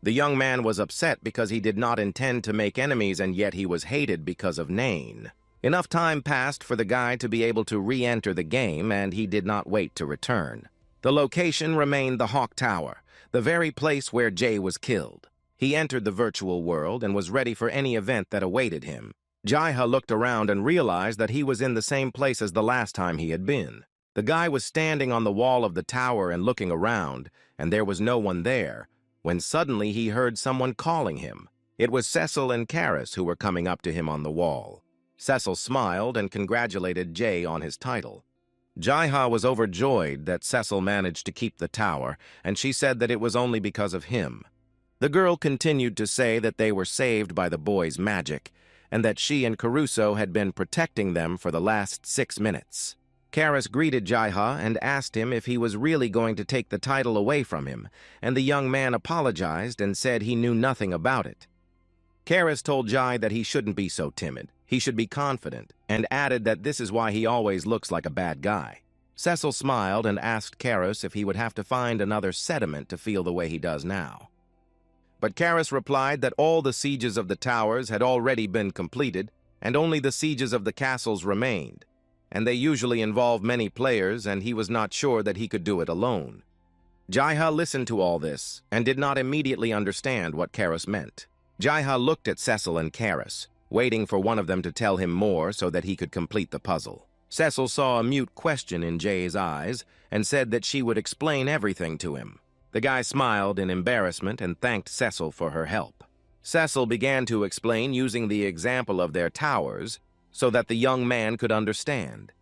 The young man was upset because he did not intend to make enemies, and yet he was hated because of Nain. Enough time passed for the guy to be able to re-enter the game, and he did not wait to return. The location remained the Hawk Tower, the very place where Jay was killed. He entered the virtual world and was ready for any event that awaited him. Jae-ha looked around and realized that he was in the same place as the last time he had been. The guy was standing on the wall of the tower and looking around, and there was no one there, when suddenly he heard someone calling him. It was Cecil and Karis who were coming up to him on the wall. Cecil smiled and congratulated Jay on his title. Jae-ha was overjoyed that Cecil managed to keep the tower, and she said that it was only because of him. The girl continued to say that they were saved by the boy's magic, and that she and Caruso had been protecting them for the last 6 minutes. Karis greeted Jae-ha and asked him if he was really going to take the title away from him, and the young man apologized and said he knew nothing about it. Karis told Jae that he shouldn't be so timid. He should be confident, and added that this is why he always looks like a bad guy. Cecil smiled and asked Karis if he would have to find another sediment to feel the way he does now. But Karis replied that all the sieges of the towers had already been completed, and only the sieges of the castles remained, and they usually involve many players, and he was not sure that he could do it alone. Jae-ha listened to all this, and did not immediately understand what Karis meant. Jae-ha looked at Cecil and Karis, waiting for one of them to tell him more so that he could complete the puzzle. Cecil saw a mute question in Jay's eyes, and said that she would explain everything to him. The guy smiled in embarrassment and thanked Cecil for her help. Cecil began to explain using the example of their towers so that the young man could understand.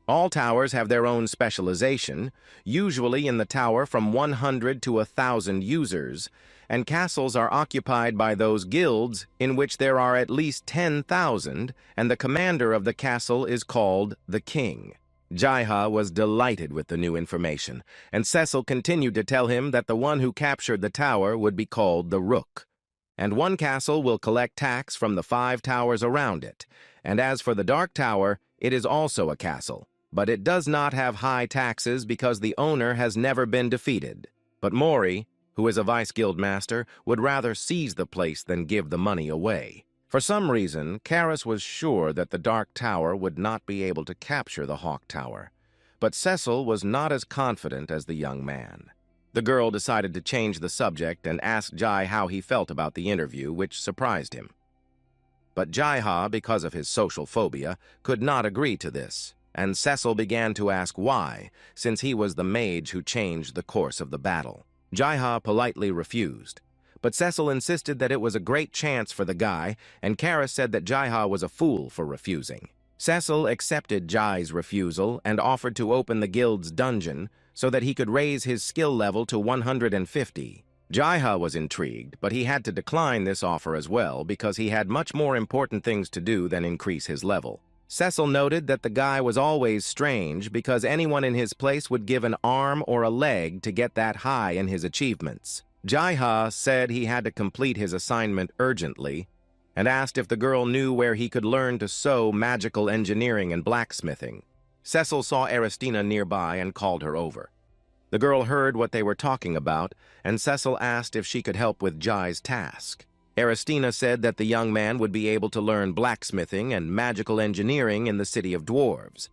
All towers have their own specialization, usually in the tower from 100 to 1,000 users, and castles are occupied by those guilds in which there are at least 10,000, and the commander of the castle is called the king. Jae-ha was delighted with the new information, and Cecil continued to tell him that the one who captured the tower would be called the Rook. And one castle will collect tax from the 5 towers around it, and as for the Dark Tower, it is also a castle, but it does not have high taxes because the owner has never been defeated. But Mori, who is a vice guild master, would rather seize the place than give the money away. For some reason, Karis was sure that the Dark Tower would not be able to capture the Hawk Tower, but Cecil was not as confident as the young man. The girl decided to change the subject and asked Jae how he felt about the interview, which surprised him. But Jae-ha, because of his social phobia, could not agree to this, and Cecil began to ask why, since he was the mage who changed the course of the battle. Jae-ha politely refused, but Cecil insisted that it was a great chance for the guy, and Karis said that Jae-ha was a fool for refusing. Cecil accepted Jae's refusal and offered to open the guild's dungeon so that he could raise his skill level to 150. Jae-ha was intrigued, but he had to decline this offer as well because he had much more important things to do than increase his level. Cecil noted that the guy was always strange because anyone in his place would give an arm or a leg to get that high in his achievements. Jae-ha said he had to complete his assignment urgently and asked if the girl knew where he could learn to sew magical engineering and blacksmithing. Cecil saw Aristina nearby and called her over. The girl heard what they were talking about, and Cecil asked if she could help with Jae's task. Aristina said that the young man would be able to learn blacksmithing and magical engineering in the city of dwarves,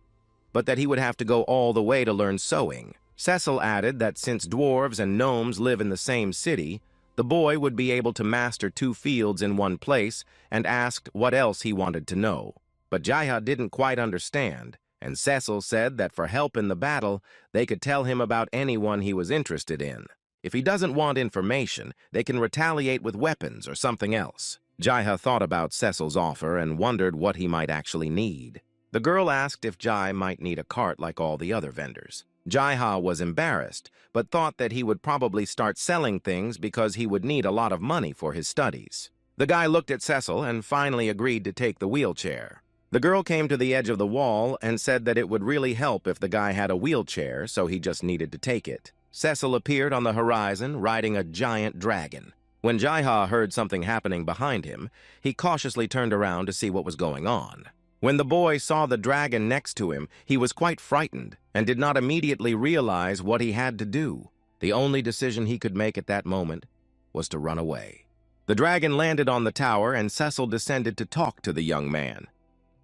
but that he would have to go all the way to learn sewing. Cecil added that since dwarves and gnomes live in the same city, the boy would be able to master 2 fields in one place, and asked what else he wanted to know. But Jae-ha didn't quite understand, and Cecil said that for help in the battle, they could tell him about anyone he was interested in. If he doesn't want information, they can retaliate with weapons or something else. Jaiha thought about Cecil's offer and wondered what he might actually need. The girl asked if Jai might need a cart like all the other vendors. Jaiha was embarrassed, but thought that he would probably start selling things because he would need a lot of money for his studies. The guy looked at Cecil and finally agreed to take the wheelchair. The girl came to the edge of the wall and said that it would really help if the guy had a wheelchair, so he just needed to take it. Cecil appeared on the horizon riding a giant dragon. When Jaiha heard something happening behind him, he cautiously turned around to see what was going on. When the boy saw the dragon next to him, he was quite frightened and did not immediately realize what he had to do. The only decision he could make at that moment was to run away. The dragon landed on the tower and Cecil descended to talk to the young man.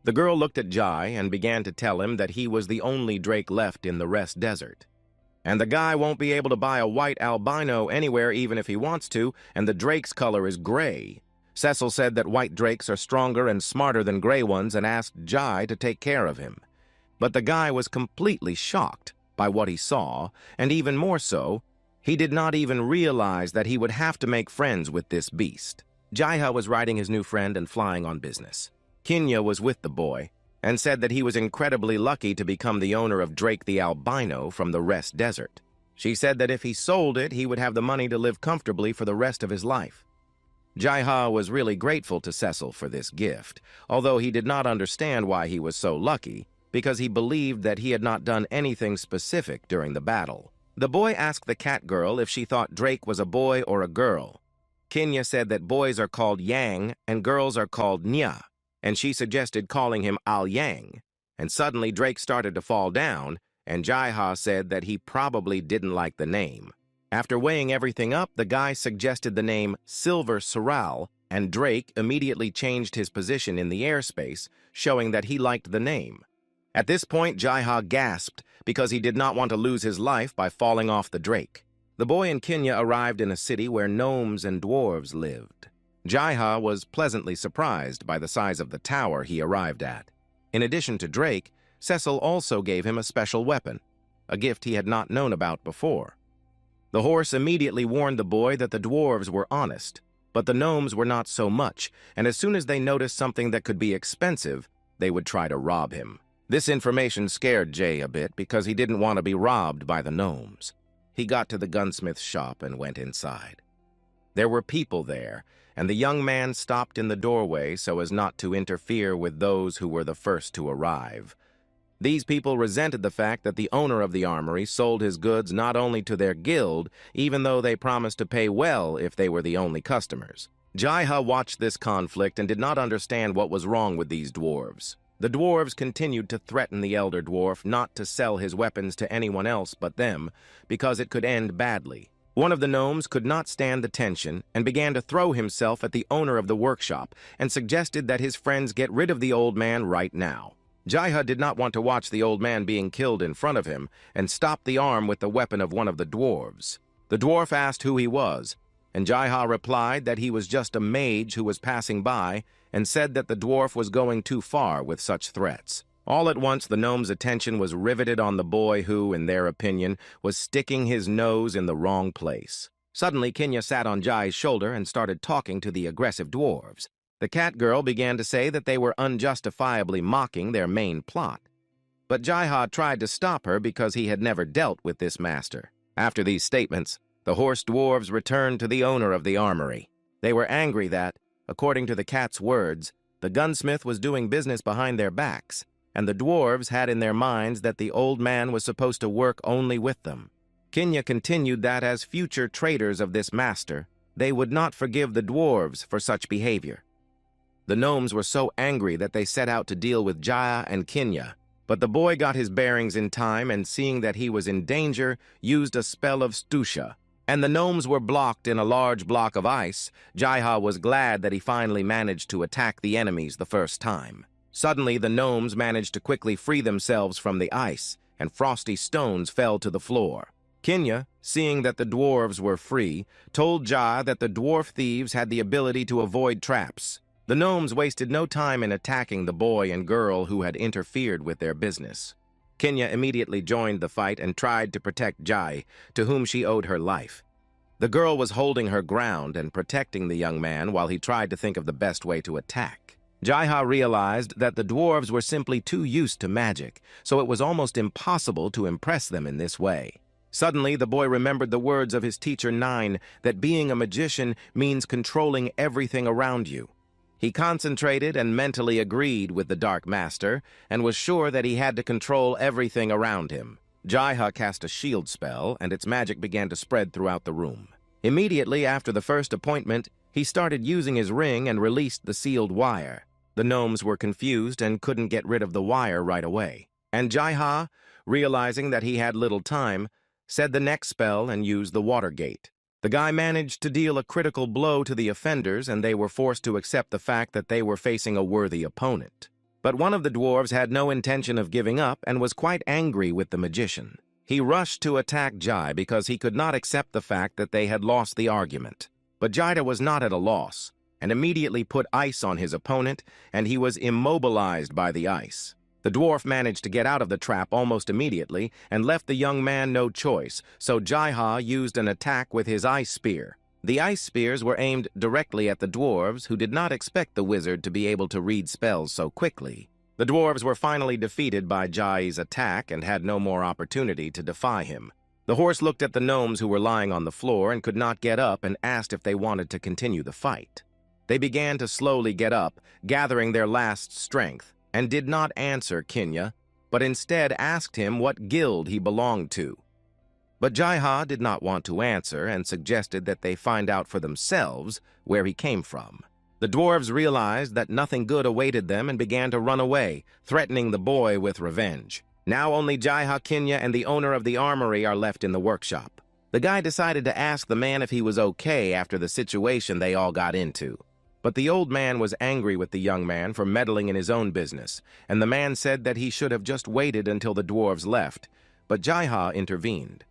The girl looked at Jai and began to tell him that he was the only Drake left in the Rest Desert. And the guy won't be able to buy a white albino anywhere even if he wants to, and the Drake's color is gray. Cecil said that white Drakes are stronger and smarter than gray ones and asked Jai to take care of him. But the guy was completely shocked by what he saw, and even more so, he did not even realize that he would have to make friends with this beast. Jaiha was riding his new friend and flying on business. Kenya was with the boy and said that he was incredibly lucky to become the owner of Drake the albino from the Rest Desert. She said that if he sold it, he would have the money to live comfortably for the rest of his life. Jaiha was really grateful to Cecil for this gift, although he did not understand why he was so lucky, because he believed that he had not done anything specific during the battle. The boy asked the cat girl if she thought Drake was a boy or a girl. Kenya said that boys are called Yang and girls are called Nya, and she suggested calling him Al Yang. And suddenly Drake started to fall down, and Jaiha said that he probably didn't like the name. After weighing everything up, the guy suggested the name Silver Sorrel, and Drake immediately changed his position in the airspace, showing that he liked the name. At this point, Jaiha gasped because he did not want to lose his life by falling off the Drake. The boy and Kenya arrived in a city where gnomes and dwarves lived. Jaiha was pleasantly surprised by the size of the tower he arrived at. In addition to Drake, Cecil also gave him a special weapon, a gift he had not known about before. The horse immediately warned the boy that the dwarves were honest, but the gnomes were not so much, and as soon as they noticed something that could be expensive, they would try to rob him. This information scared Jay a bit because he didn't want to be robbed by the gnomes. He got to the gunsmith's shop and went inside. There were people there, and the young man stopped in the doorway so as not to interfere with those who were the first to arrive. These people resented the fact that the owner of the armory sold his goods not only to their guild, even though they promised to pay well if they were the only customers. Jaiha watched this conflict and did not understand what was wrong with these dwarves. The dwarves continued to threaten the elder dwarf not to sell his weapons to anyone else but them, because it could end badly. One of the gnomes could not stand the tension and began to throw himself at the owner of the workshop and suggested that his friends get rid of the old man right now. Jaiha did not want to watch the old man being killed in front of him and stopped the arm with the weapon of one of the dwarves. The dwarf asked who he was, and Jaiha replied that he was just a mage who was passing by and said that the dwarf was going too far with such threats. All at once, the gnome's attention was riveted on the boy who, in their opinion, was sticking his nose in the wrong place. Suddenly, Kenya sat on Jai's shoulder and started talking to the aggressive dwarves. The cat girl began to say that they were unjustifiably mocking their main plot. But Jaiha tried to stop her because he had never dealt with this master. After these statements, the horse dwarves returned to the owner of the armory. They were angry that, according to the cat's words, the gunsmith was doing business behind their backs, and the dwarves had in their minds that the old man was supposed to work only with them. Kenya continued that as future traders of this master, they would not forgive the dwarves for such behavior. The gnomes were so angry that they set out to deal with Jaya and Kenya, but the boy got his bearings in time and, seeing that he was in danger, used a spell of Stusha, and the gnomes were blocked in a large block of ice. Jaiha was glad that he finally managed to attack the enemies the first time. Suddenly, the gnomes managed to quickly free themselves from the ice, and frosty stones fell to the floor. Kenya, seeing that the dwarves were free, told Jaya that the dwarf thieves had the ability to avoid traps. The gnomes wasted no time in attacking the boy and girl who had interfered with their business. Kenya immediately joined the fight and tried to protect Jai, to whom she owed her life. The girl was holding her ground and protecting the young man while he tried to think of the best way to attack. Jaiha realized that the dwarves were simply too used to magic, so it was almost impossible to impress them in this way. Suddenly, the boy remembered the words of his teacher Nine, that being a magician means controlling everything around you. He concentrated and mentally agreed with the Dark Master and was sure that he had to control everything around him. Jaiha cast a shield spell, and its magic began to spread throughout the room. Immediately after the first appointment, he started using his ring and released the sealed wire. The gnomes were confused and couldn't get rid of the wire right away. And Jaiha, realizing that he had little time, said the next spell and used the water gate. The guy managed to deal a critical blow to the offenders, and they were forced to accept the fact that they were facing a worthy opponent. But one of the dwarves had no intention of giving up and was quite angry with the magician. He rushed to attack Jai because he could not accept the fact that they had lost the argument. But Jaiha was not at a loss, and immediately put ice on his opponent, and he was immobilized by the ice. The dwarf managed to get out of the trap almost immediately and left the young man no choice, so Jaiha used an attack with his ice spear. The ice spears were aimed directly at the dwarves, who did not expect the wizard to be able to read spells so quickly. The dwarves were finally defeated by Jai's attack and had no more opportunity to defy him. The horse looked at the gnomes who were lying on the floor and could not get up and asked if they wanted to continue the fight. They began to slowly get up, gathering their last strength, and did not answer Kinya, but instead asked him what guild he belonged to. But Jaiha did not want to answer and suggested that they find out for themselves where he came from. The dwarves realized that nothing good awaited them and began to run away, threatening the boy with revenge. Now only Jaiha, Kinya, and the owner of the armory are left in the workshop. The guy decided to ask the man if he was okay after the situation they all got into. But the old man was angry with the young man for meddling in his own business, and the man said that he should have just waited until the dwarves left, but Jaiha intervened.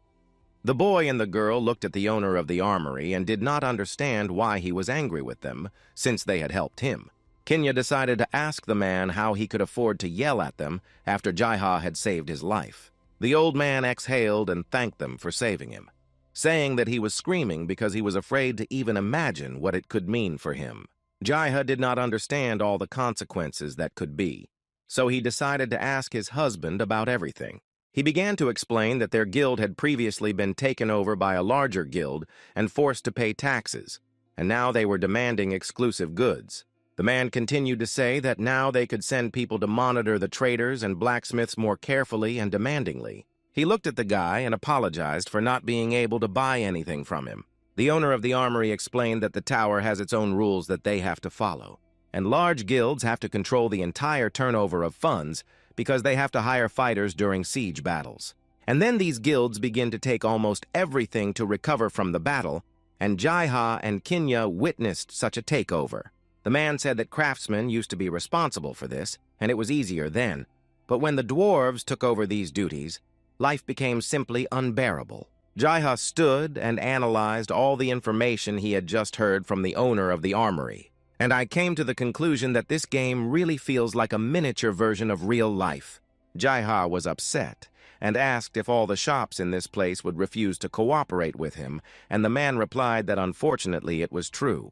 The boy and the girl looked at the owner of the armory and did not understand why he was angry with them, since they had helped him. Kinya decided to ask the man how he could afford to yell at them after Jaiha had saved his life. The old man exhaled and thanked them for saving him, saying that he was screaming because he was afraid to even imagine what it could mean for him. Jaiha did not understand all the consequences that could be, so he decided to ask his husband about everything. He began to explain that their guild had previously been taken over by a larger guild and forced to pay taxes, and now they were demanding exclusive goods. The man continued to say that now they could send people to monitor the traders and blacksmiths more carefully and demandingly. He looked at the guy and apologized for not being able to buy anything from him. The owner of the armory explained that the tower has its own rules that they have to follow, and large guilds have to control the entire turnover of funds because they have to hire fighters during siege battles. And then these guilds begin to take almost everything to recover from the battle, and Jaiha and Kinya witnessed such a takeover. The man said that craftsmen used to be responsible for this, and it was easier then. But when the dwarves took over these duties, life became simply unbearable. Jaiha stood and analyzed all the information he had just heard from the owner of the armory, and I came to the conclusion that this game really feels like a miniature version of real life. Jaiha was upset and asked if all the shops in this place would refuse to cooperate with him, and the man replied that unfortunately it was true.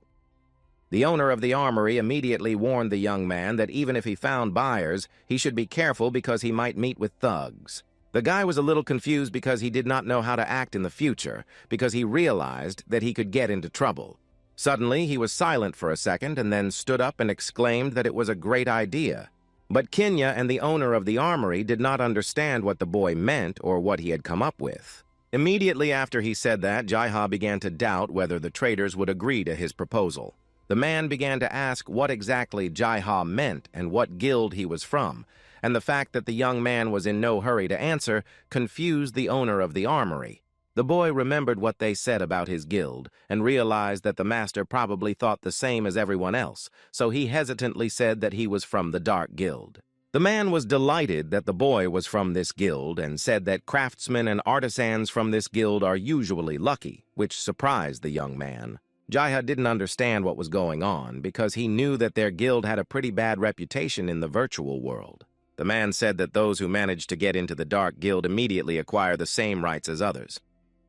The owner of the armory immediately warned the young man that even if he found buyers, he should be careful because he might meet with thugs. The guy was a little confused because he did not know how to act in the future, because he realized that he could get into trouble. Suddenly, he was silent for a second and then stood up and exclaimed that it was a great idea. But Kinya and the owner of the armory did not understand what the boy meant or what he had come up with. Immediately after he said that, Jaiha began to doubt whether the traders would agree to his proposal. The man began to ask what exactly Jaiha meant and what guild he was from, and the fact that the young man was in no hurry to answer confused the owner of the armory. The boy remembered what they said about his guild and realized that the master probably thought the same as everyone else, so he hesitantly said that he was from the Dark Guild. The man was delighted that the boy was from this guild and said that craftsmen and artisans from this guild are usually lucky, which surprised the young man. Jaiha didn't understand what was going on because he knew that their guild had a pretty bad reputation in the virtual world. The man said that those who managed to get into the Dark Guild immediately acquire the same rights as others,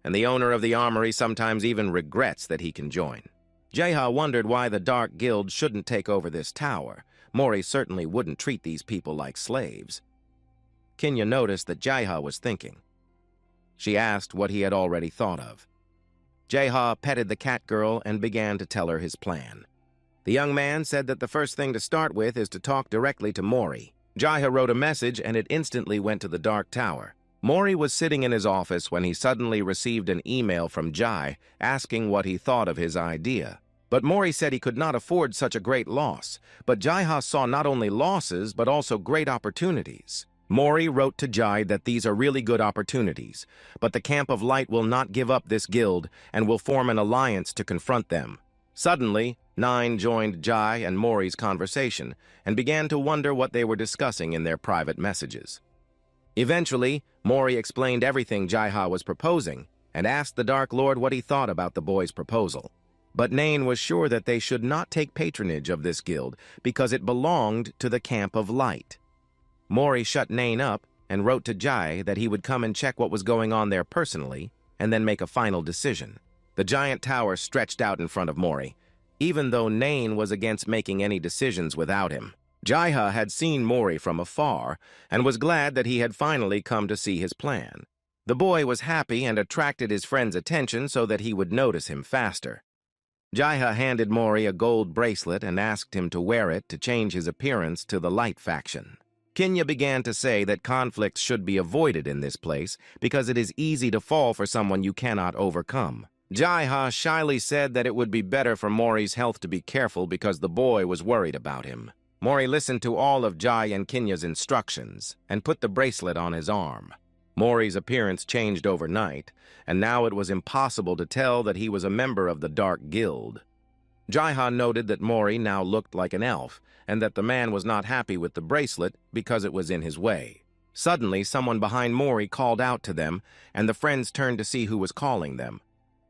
and the owner of the armory sometimes even regrets that he can join. Jae-ha wondered why the Dark Guild shouldn't take over this tower. Mori certainly wouldn't treat these people like slaves. Kinya noticed that Jae-ha was thinking. She asked what he had already thought of. Jae-ha petted the cat girl and began to tell her his plan. The young man said that the first thing to start with is to talk directly to Mori. Jae-ha wrote a message and it instantly went to the Dark Tower. Mori was sitting in his office when he suddenly received an email from Jae asking what he thought of his idea. But Mori said he could not afford such a great loss, but Jae-ha saw not only losses but also great opportunities. Mori wrote to Jae that these are really good opportunities, but the Camp of Light will not give up this guild and will form an alliance to confront them. Suddenly, Nine joined Jae and Mori's conversation and began to wonder what they were discussing in their private messages. Eventually, Mori explained everything Jae-ha was proposing and asked the Dark Lord what he thought about the boy's proposal. But Nain was sure that they should not take patronage of this guild because it belonged to the Camp of Light. Mori shut Nain up and wrote to Jae that he would come and check what was going on there personally and then make a final decision. The giant tower stretched out in front of Mori, even though Nain was against making any decisions without him. Jae-ha had seen Mori from afar and was glad that he had finally come to see his plan. The boy was happy and attracted his friend's attention so that he would notice him faster. Jae-ha handed Mori a gold bracelet and asked him to wear it to change his appearance to the Light faction. Kinya began to say that conflicts should be avoided in this place because it is easy to fall for someone you cannot overcome. Jae-ha shyly said that it would be better for Mori's health to be careful because the boy was worried about him. Mori listened to all of Jae and Kinya's instructions and put the bracelet on his arm. Mori's appearance changed overnight, and now it was impossible to tell that he was a member of the Dark Guild. Jae-ha noted that Mori now looked like an elf, and that the man was not happy with the bracelet because it was in his way. Suddenly, someone behind Mori called out to them, and the friends turned to see who was calling them.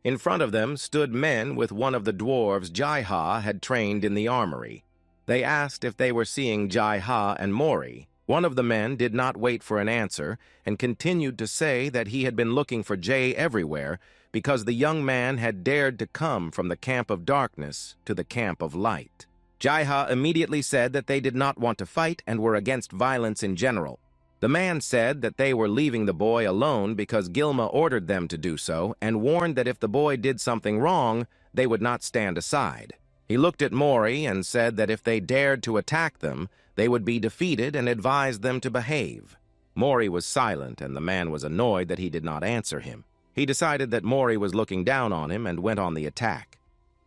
In front of them stood men with one of the dwarves Jae-ha had trained in the armory. They asked if they were seeing Jae-ha and Mori. One of the men did not wait for an answer and continued to say that he had been looking for Jae everywhere because the young man had dared to come from the Camp of Darkness to the Camp of Light. Jae-ha immediately said that they did not want to fight and were against violence in general. The man said that they were leaving the boy alone because Gilma ordered them to do so and warned that if the boy did something wrong, they would not stand aside. He looked at Mori and said that if they dared to attack them, they would be defeated and advised them to behave. Mori was silent and the man was annoyed that he did not answer him. He decided that Mori was looking down on him and went on the attack.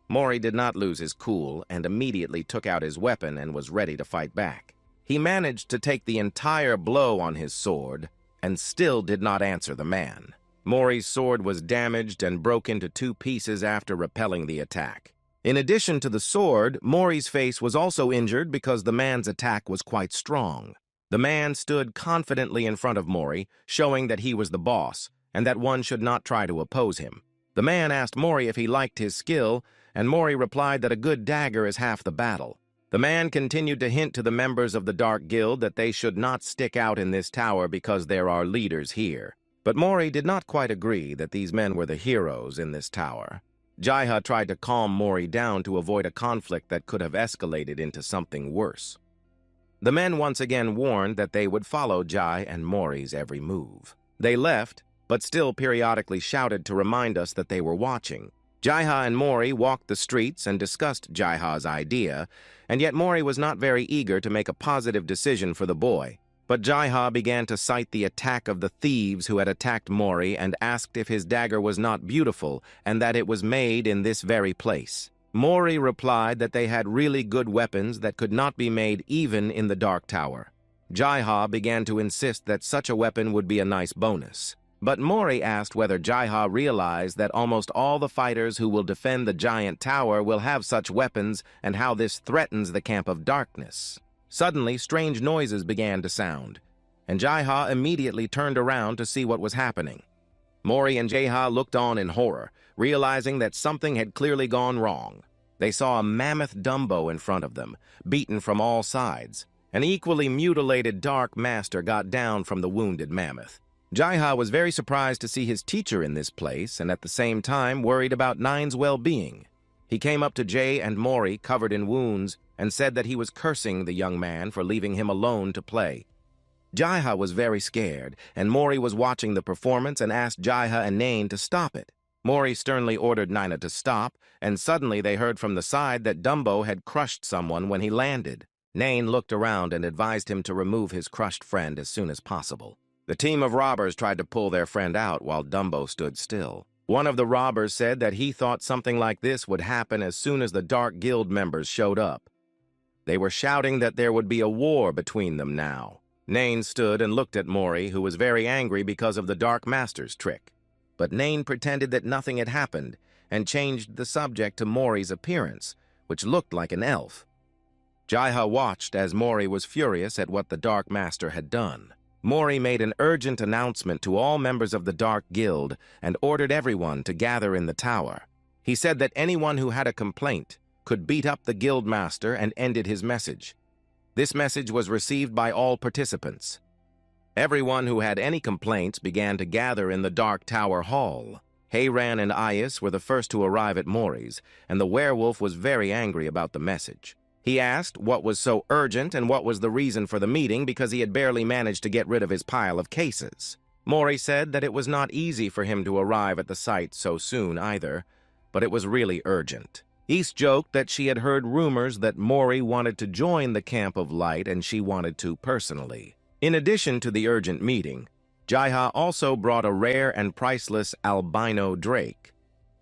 Mori did not lose his cool and immediately took out his weapon and was ready to fight back. He managed to take the entire blow on his sword and still did not answer the man. Mori's sword was damaged and broke into 2 pieces after repelling the attack. In addition to the sword, Mori's face was also injured because the man's attack was quite strong. The man stood confidently in front of Mori, showing that he was the boss and that one should not try to oppose him. The man asked Mori if he liked his skill, and Mori replied that a good dagger is half the battle. The man continued to hint to the members of the Dark Guild that they should not stick out in this tower because there are leaders here. But Mori did not quite agree that these men were the heroes in this tower. Jae-ha tried to calm Mori down to avoid a conflict that could have escalated into something worse. The men once again warned that they would follow Jae and Mori's every move. They left, but still periodically shouted to remind us that they were watching. Jae-ha and Mori walked the streets and discussed Jae-ha's idea, and yet Mori was not very eager to make a positive decision for the boy. But Jae-ha began to cite the attack of the thieves who had attacked Mori and asked if his dagger was not beautiful and that it was made in this very place. Mori replied that they had really good weapons that could not be made even in the Dark Tower. Jae-ha began to insist that such a weapon would be a nice bonus. But Mori asked whether Jae-ha realized that almost all the fighters who will defend the giant tower will have such weapons and how this threatens the Camp of Darkness. Suddenly, strange noises began to sound, and Jae-ha immediately turned around to see what was happening. Mori and Jae-ha looked on in horror, realizing that something had clearly gone wrong. They saw a mammoth Dumbo in front of them, beaten from all sides. An equally mutilated Dark Master got down from the wounded mammoth. Jaiha was very surprised to see his teacher in this place and at the same time worried about Nine's well-being. He came up to Jay and Mori covered in wounds and said that he was cursing the young man for leaving him alone to play. Jaiha was very scared, and Mori was watching the performance and asked Jaiha and Nain to stop it. Mori sternly ordered Nina to stop, and suddenly they heard from the side that Dumbo had crushed someone when he landed. Nain looked around and advised him to remove his crushed friend as soon as possible. The team of robbers tried to pull their friend out while Dumbo stood still. One of the robbers said that he thought something like this would happen as soon as the Dark Guild members showed up. They were shouting that there would be a war between them now. Nain stood and looked at Mori, who was very angry because of the Dark Master's trick. But Nain pretended that nothing had happened and changed the subject to Mori's appearance, which looked like an elf. Jaiha watched as Mori was furious at what the Dark Master had done. Mori made an urgent announcement to all members of the Dark Guild and ordered everyone to gather in the tower. He said that anyone who had a complaint could beat up the Guild Master and ended his message. This message was received by all participants. Everyone who had any complaints began to gather in the Dark Tower Hall. Heiran and Ayas were the first to arrive at Mori's, and the werewolf was very angry about the message. He asked what was so urgent and what was the reason for the meeting because he had barely managed to get rid of his pile of cases. Mori said that it was not easy for him to arrive at the site so soon either, but it was really urgent. East joked that she had heard rumors that Mori wanted to join the Camp of Light and she wanted to personally. In addition to the urgent meeting, Jaiha also brought a rare and priceless albino drake,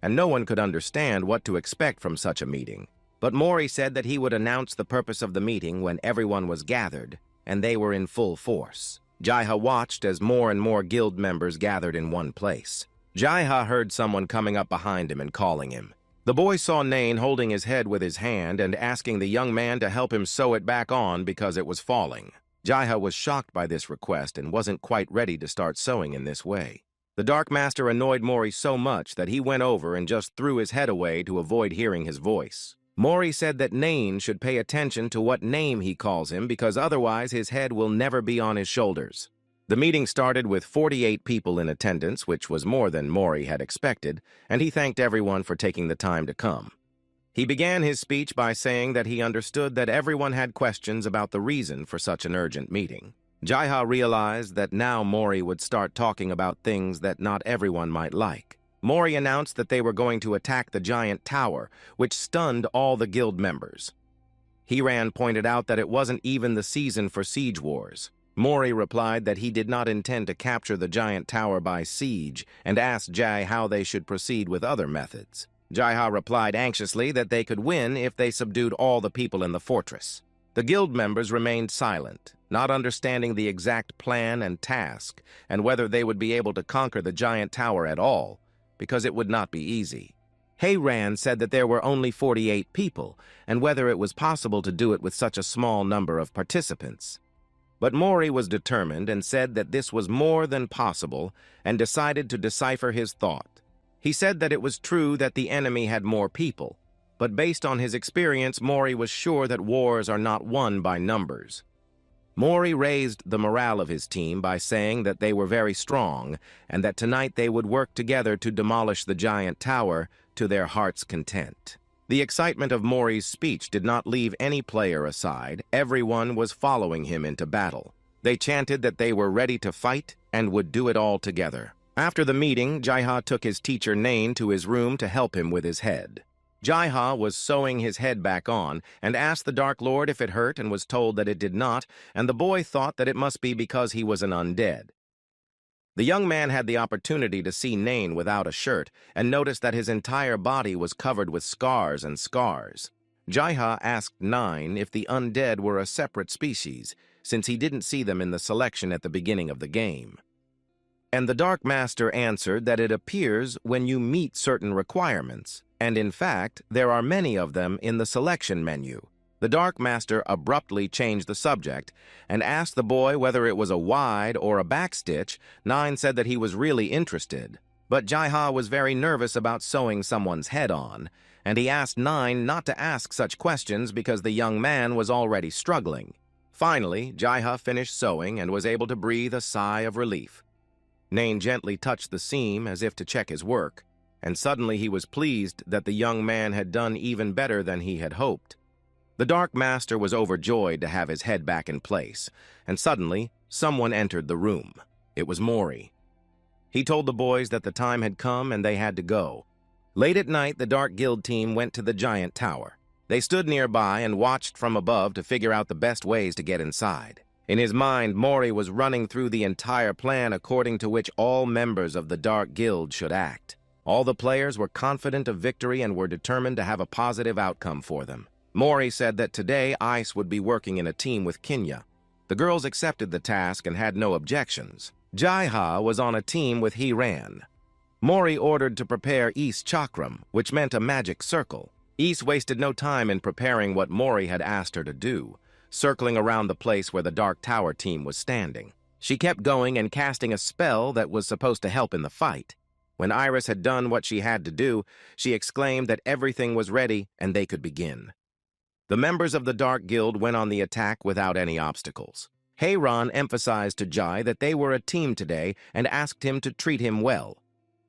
and no one could understand what to expect from such a meeting. But Mori said that he would announce the purpose of the meeting when everyone was gathered, and they were in full force. Jaiha watched as more and more guild members gathered in one place. Jaiha heard someone coming up behind him and calling him. The boy saw Nain holding his head with his hand and asking the young man to help him sew it back on because it was falling. Jaiha was shocked by this request and wasn't quite ready to start sewing in this way. The Dark Master annoyed Mori so much that he went over and just threw his head away to avoid hearing his voice. Mori said that Nain should pay attention to what name he calls him because otherwise his head will never be on his shoulders. The meeting started with 48 people in attendance, which was more than Mori had expected, and he thanked everyone for taking the time to come. He began his speech by saying that he understood that everyone had questions about the reason for such an urgent meeting. Jaiha realized that now Mori would start talking about things that not everyone might like. Mori announced that they were going to attack the giant tower, which stunned all the guild members. Heiran pointed out that it wasn't even the season for siege wars. Mori replied that he did not intend to capture the giant tower by siege and asked Jai how they should proceed with other methods. Jaiha replied anxiously that they could win if they subdued all the people in the fortress. The guild members remained silent, not understanding the exact plan and task and whether they would be able to conquer the giant tower at all, because it would not be easy. Heiran said that there were only 48 people and whether it was possible to do it with such a small number of participants. But Mori was determined and said that this was more than possible and decided to decipher his thought. He said that it was true that the enemy had more people, but based on his experience, Mori was sure that wars are not won by numbers. Mori raised the morale of his team by saying that they were very strong and that tonight they would work together to demolish the giant tower to their heart's content. The excitement of Mori's speech did not leave any player aside. Everyone was following him into battle. They chanted that they were ready to fight and would do it all together. After the meeting, Jaiha took his teacher Nain to his room to help him with his head. Jaiha was sewing his head back on and asked the Dark Lord if it hurt and was told that it did not, and the boy thought that it must be because he was an undead. The young man had the opportunity to see Nain without a shirt and noticed that his entire body was covered with scars and scars. Jaiha asked Nain if the undead were a separate species, since he didn't see them in the selection at the beginning of the game. And the Dark Master answered that it appears when you meet certain requirements, and in fact, there are many of them in the selection menu. The Dark Master abruptly changed the subject and asked the boy whether it was a wide or a backstitch. Nain said that he was really interested, but Jaiha was very nervous about sewing someone's head on, and he asked Nain not to ask such questions because the young man was already struggling. Finally, Jaiha finished sewing and was able to breathe a sigh of relief. Nain gently touched the seam as if to check his work, and suddenly he was pleased that the young man had done even better than he had hoped. The Dark Master was overjoyed to have his head back in place, and suddenly someone entered the room. It was Mori. He told the boys that the time had come and they had to go. Late at night, the Dark Guild team went to the giant tower. They stood nearby and watched from above to figure out the best ways to get inside. In his mind, Mori was running through the entire plan according to which all members of the Dark Guild should act. All the players were confident of victory and were determined to have a positive outcome for them. Mori said that today Ice would be working in a team with Kinya. The girls accepted the task and had no objections. Jaiha was on a team with Hiran. Mori ordered to prepare Is Chakram, which meant a magic circle. Is wasted no time in preparing what Mori had asked her to do, circling around the place where the Dark Tower team was standing. She kept going and casting a spell that was supposed to help in the fight. When Iris had done what she had to do, she exclaimed that everything was ready and they could begin. The members of the Dark Guild went on the attack without any obstacles. Heiran emphasized to Jai that they were a team today and asked him to treat him well.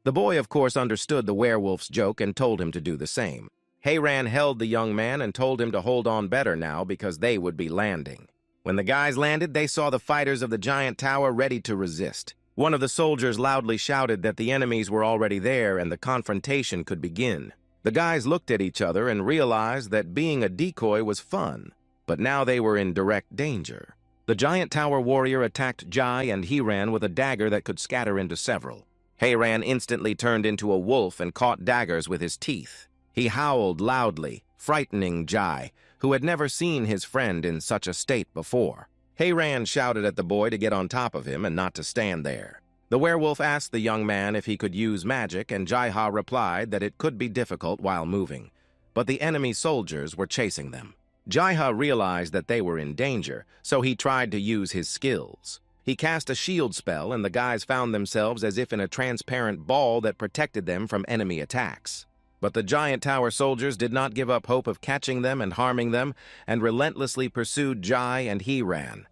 The boy, of course, understood the werewolf's joke and told him to do the same. Heiran held the young man and told him to hold on better now because they would be landing. When the guys landed, they saw the fighters of the giant tower ready to resist. One of the soldiers loudly shouted that the enemies were already there and the confrontation could begin. The guys looked at each other and realized that being a decoy was fun, but now they were in direct danger. The giant tower warrior attacked Jai and Heiran with a dagger that could scatter into several. Heiran instantly turned into a wolf and caught daggers with his teeth. He howled loudly, frightening Jai, who had never seen his friend in such a state before. Heiran shouted at the boy to get on top of him and not to stand there. The werewolf asked the young man if he could use magic, and Jaiha replied that it could be difficult while moving, but the enemy soldiers were chasing them. Jaiha realized that they were in danger, so he tried to use his skills. He cast a shield spell, and the guys found themselves as if in a transparent ball that protected them from enemy attacks. But the giant tower soldiers did not give up hope of catching them and harming them, and relentlessly pursued Jai and Heiran.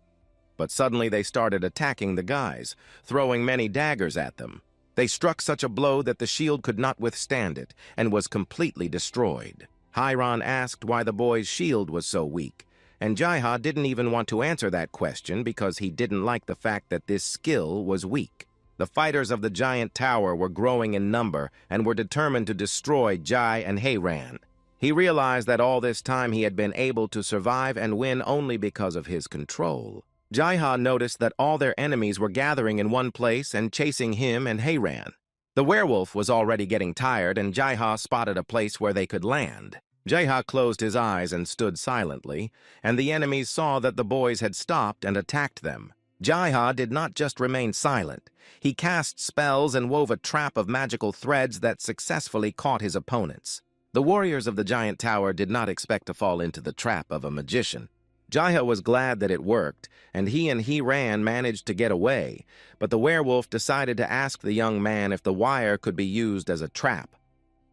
But suddenly they started attacking the guys, throwing many daggers at them. They struck such a blow that the shield could not withstand it, and was completely destroyed. Heiran asked why the boy's shield was so weak, and Jaiha didn't even want to answer that question because he didn't like the fact that this skill was weak. The fighters of the giant tower were growing in number and were determined to destroy Jai and Heiran. He realized that all this time he had been able to survive and win only because of his control. Jaiha noticed that all their enemies were gathering in one place and chasing him and Heiran. The werewolf was already getting tired, and Jaiha spotted a place where they could land. Jaiha closed his eyes and stood silently, and the enemies saw that the boys had stopped and attacked them. Jaiha did not just remain silent. He cast spells and wove a trap of magical threads that successfully caught his opponents. The warriors of the giant tower did not expect to fall into the trap of a magician. Jaiha was glad that it worked, and he and Heiran managed to get away, but the werewolf decided to ask the young man if the wire could be used as a trap.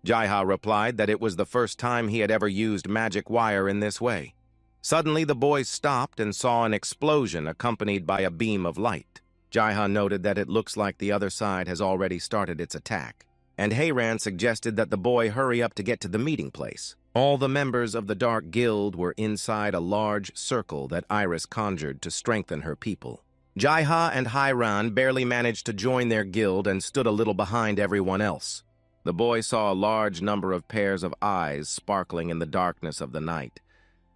Jaiha replied that it was the first time he had ever used magic wire in this way. Suddenly, the boys stopped and saw an explosion accompanied by a beam of light. Jaiha noted that it looks like the other side has already started its attack, and Heiran suggested that the boy hurry up to get to the meeting place. All the members of the Dark Guild were inside a large circle that Iris conjured to strengthen her people. Jaiha and Heiran barely managed to join their guild and stood a little behind everyone else. The boy saw a large number of pairs of eyes sparkling in the darkness of the night,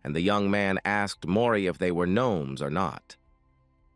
and the young man asked Mori if they were gnomes or not.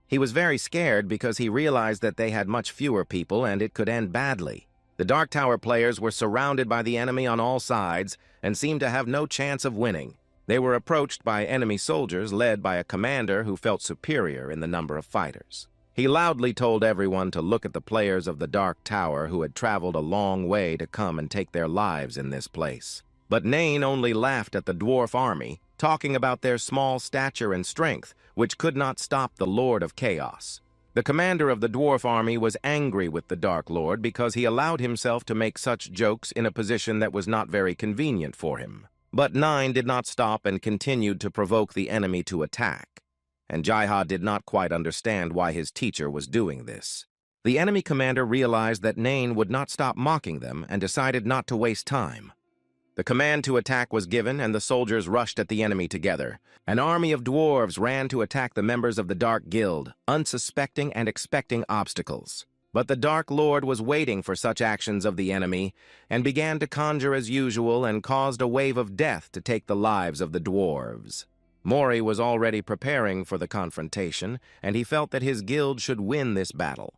He was very scared because he realized that they had much fewer people and it could end badly. The Dark Tower players were surrounded by the enemy on all sides and seemed to have no chance of winning. They were approached by enemy soldiers led by a commander who felt superior in the number of fighters. He loudly told everyone to look at the players of the Dark Tower who had traveled a long way to come and take their lives in this place. But Nain only laughed at the dwarf army, talking about their small stature and strength, which could not stop the Lord of Chaos. The commander of the dwarf army was angry with the Dark Lord because he allowed himself to make such jokes in a position that was not very convenient for him. But Nain did not stop and continued to provoke the enemy to attack, and Jaiha did not quite understand why his teacher was doing this. The enemy commander realized that Nain would not stop mocking them and decided not to waste time. The command to attack was given, and the soldiers rushed at the enemy together. An army of dwarves ran to attack the members of the Dark Guild, unsuspecting and expecting obstacles. But the Dark Lord was waiting for such actions of the enemy, and began to conjure as usual and caused a wave of death to take the lives of the dwarves. Mori was already preparing for the confrontation, and he felt that his guild should win this battle.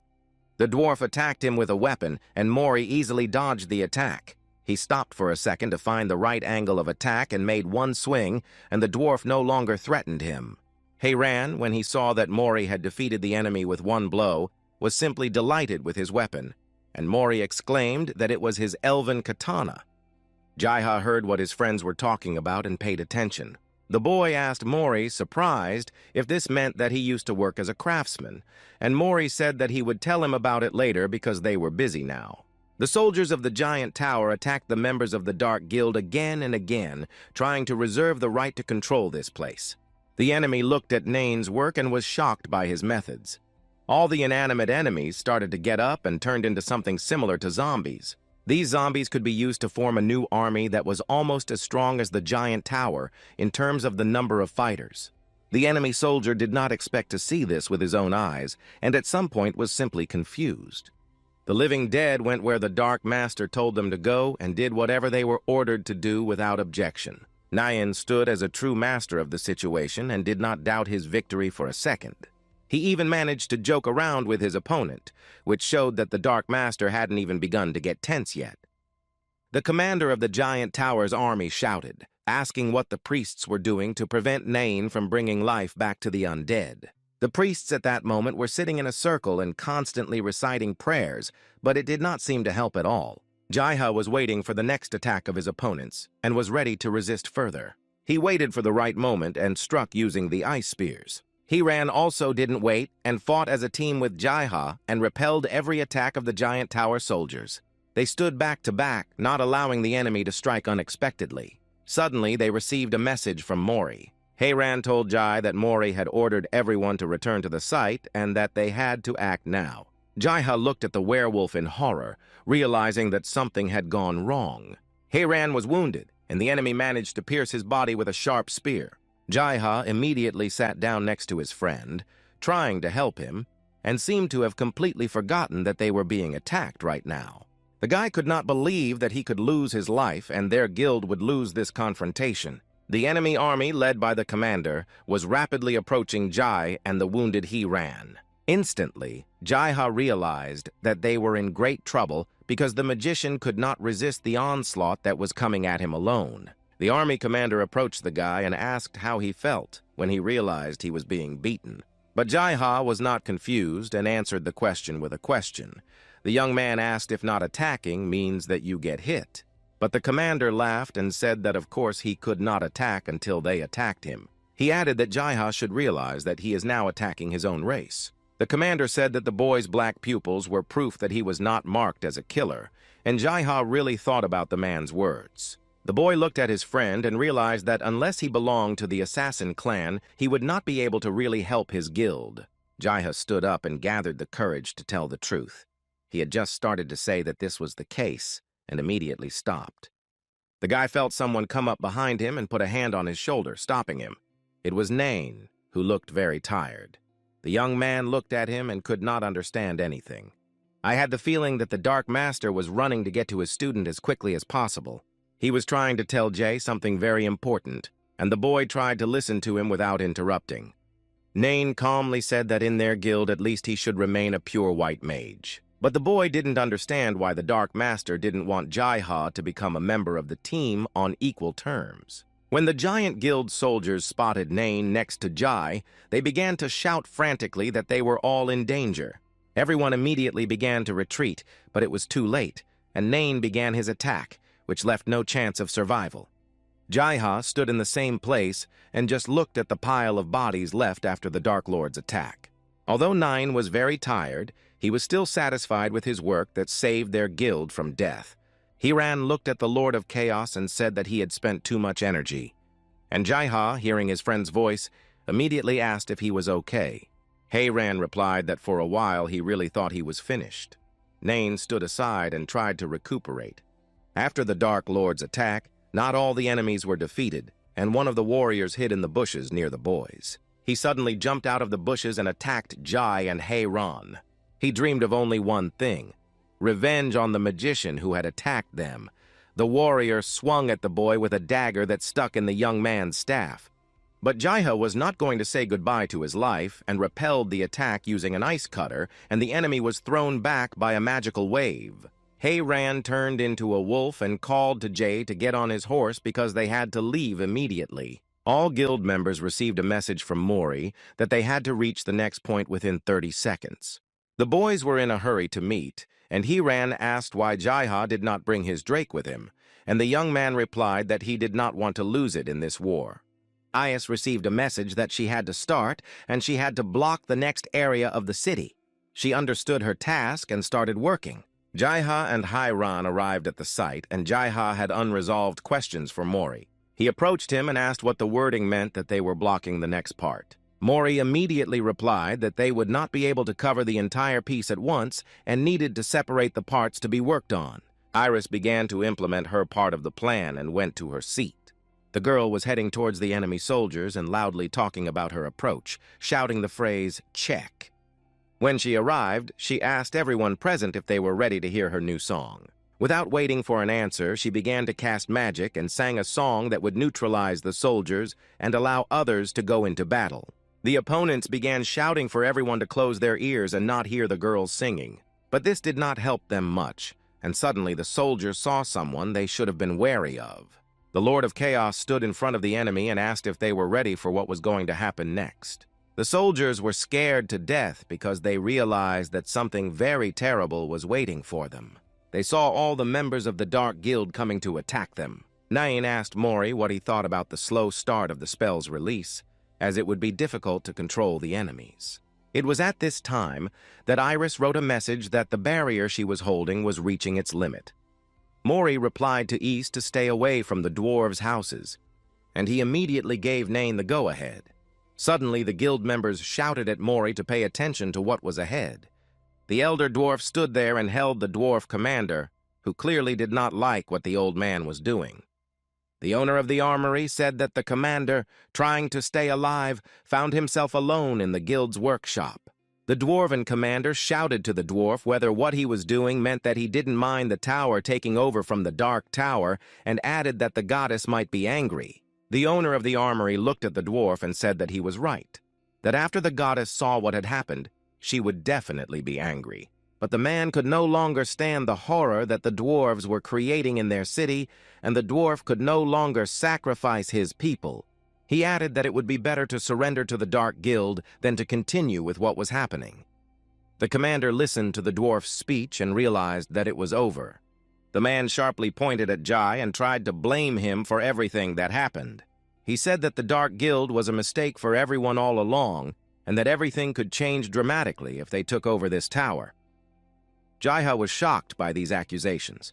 The dwarf attacked him with a weapon, and Mori easily dodged the attack. He stopped for a second to find the right angle of attack and made one swing, and the dwarf no longer threatened him. Heiran, when he saw that Mori had defeated the enemy with one blow, was simply delighted with his weapon, and Mori exclaimed that it was his elven katana. Jaiha heard what his friends were talking about and paid attention. The boy asked Mori, surprised, if this meant that he used to work as a craftsman, and Mori said that he would tell him about it later because they were busy now. The soldiers of the giant tower attacked the members of the Dark Guild again and again, trying to reserve the right to control this place. The enemy looked at Nain's work and was shocked by his methods. All the inanimate enemies started to get up and turned into something similar to zombies. These zombies could be used to form a new army that was almost as strong as the giant tower in terms of the number of fighters. The enemy soldier did not expect to see this with his own eyes, and at some point was simply confused. The living dead went where the Dark Master told them to go and did whatever they were ordered to do without objection. Nain stood as a true master of the situation and did not doubt his victory for a second. He even managed to joke around with his opponent, which showed that the Dark Master hadn't even begun to get tense yet. The commander of the giant tower's army shouted, asking what the priests were doing to prevent Nain from bringing life back to the undead. The priests at that moment were sitting in a circle and constantly reciting prayers, but it did not seem to help at all. Jaiha was waiting for the next attack of his opponents and was ready to resist further. He waited for the right moment and struck using the ice spears. Heiran also didn't wait and fought as a team with Jaiha and repelled every attack of the giant tower soldiers. They stood back to back, not allowing the enemy to strike unexpectedly. Suddenly, they received a message from Mori. Heiran told Jai that Mori had ordered everyone to return to the site and that they had to act now. Jaiha looked at the werewolf in horror, realizing that something had gone wrong. Heiran was wounded, and the enemy managed to pierce his body with a sharp spear. Jaiha immediately sat down next to his friend, trying to help him, and seemed to have completely forgotten that they were being attacked right now. The guy could not believe that he could lose his life and their guild would lose this confrontation. The enemy army, led by the commander, was rapidly approaching Jai and the wounded Heiran. Instantly, Jaiha realized that they were in great trouble because the magician could not resist the onslaught that was coming at him alone. The army commander approached the guy and asked how he felt when he realized he was being beaten. But Jaiha was not confused and answered the question with a question. The young man asked if not attacking means that you get hit. But the commander laughed and said that of course he could not attack until they attacked him. He added that Jaiha should realize that he is now attacking his own race. The commander said that the boy's black pupils were proof that he was not marked as a killer, and Jaiha really thought about the man's words. The boy looked at his friend and realized that unless he belonged to the assassin clan, he would not be able to really help his guild. Jaiha stood up and gathered the courage to tell the truth. He had just started to say that this was the case, and immediately stopped. The guy felt someone come up behind him and put a hand on his shoulder, stopping him. It was Nain, who looked very tired. The young man looked at him and could not understand anything. I had the feeling that the Dark Master was running to get to his student as quickly as possible. He was trying to tell Jay something very important, and the boy tried to listen to him without interrupting. Nain calmly said that in their guild at least he should remain a pure white mage. But the boy didn't understand why the Dark Master didn't want Jaiha to become a member of the team on equal terms. When the giant guild soldiers spotted Nain next to Jai, they began to shout frantically that they were all in danger. Everyone immediately began to retreat, but it was too late, and Nain began his attack, which left no chance of survival. Jaiha stood in the same place and just looked at the pile of bodies left after the Dark Lord's attack. Although Nain was very tired, he was still satisfied with his work that saved their guild from death. Heiran looked at the Lord of Chaos and said that he had spent too much energy. And Jaiha, hearing his friend's voice, immediately asked if he was okay. Hayran replied that for a while he really thought he was finished. Nain stood aside and tried to recuperate. After the Dark Lord's attack, not all the enemies were defeated, and one of the warriors hid in the bushes near the boys. He suddenly jumped out of the bushes and attacked Jai and Hayran. He dreamed of only one thing: revenge on the magician who had attacked them. The warrior swung at the boy with a dagger that stuck in the young man's staff. But Jaiha was not going to say goodbye to his life and repelled the attack using an ice cutter, and the enemy was thrown back by a magical wave. Hayran turned into a wolf and called to Jay to get on his horse because they had to leave immediately. All guild members received a message from Mori that they had to reach the next point within 30 seconds. The boys were in a hurry to meet, and Hayran asked why Jaiha did not bring his Drake with him, and the young man replied that he did not want to lose it in this war. Ias received a message that she had to start, and she had to block the next area of the city. She understood her task and started working. Jaiha and Hayran arrived at the site, and Jaiha had unresolved questions for Mori. He approached him and asked what the wording meant that they were blocking the next part. Mori immediately replied that they would not be able to cover the entire piece at once and needed to separate the parts to be worked on. Iris began to implement her part of the plan and went to her seat. The girl was heading towards the enemy soldiers and loudly talking about her approach, shouting the phrase, "Check." When she arrived, she asked everyone present if they were ready to hear her new song. Without waiting for an answer, she began to cast magic and sang a song that would neutralize the soldiers and allow others to go into battle. The opponents began shouting for everyone to close their ears and not hear the girls singing. But this did not help them much, and suddenly the soldiers saw someone they should have been wary of. The Lord of Chaos stood in front of the enemy and asked if they were ready for what was going to happen next. The soldiers were scared to death because they realized that something very terrible was waiting for them. They saw all the members of the Dark Guild coming to attack them. Nain asked Mori what he thought about the slow start of the spell's release, as it would be difficult to control the enemies. It was at this time that Iris wrote a message that the barrier she was holding was reaching its limit. Mori replied to East to stay away from the dwarves' houses, and he immediately gave Nain the go-ahead. Suddenly, the guild members shouted at Mori to pay attention to what was ahead. The elder dwarf stood there and held the dwarf commander, who clearly did not like what the old man was doing. The owner of the armory said that the commander, trying to stay alive, found himself alone in the guild's workshop. The dwarven commander shouted to the dwarf whether what he was doing meant that he didn't mind the tower taking over from the Dark Tower, and added that the goddess might be angry. The owner of the armory looked at the dwarf and said that he was right, that after the goddess saw what had happened, she would definitely be angry. But the man could no longer stand the horror that the dwarves were creating in their city, and the dwarf could no longer sacrifice his people. He added that it would be better to surrender to the Dark Guild than to continue with what was happening. The commander listened to the dwarf's speech and realized that it was over. The man sharply pointed at Jai and tried to blame him for everything that happened. He said that the Dark Guild was a mistake for everyone all along, and that everything could change dramatically if they took over this tower. Jaiha was shocked by these accusations.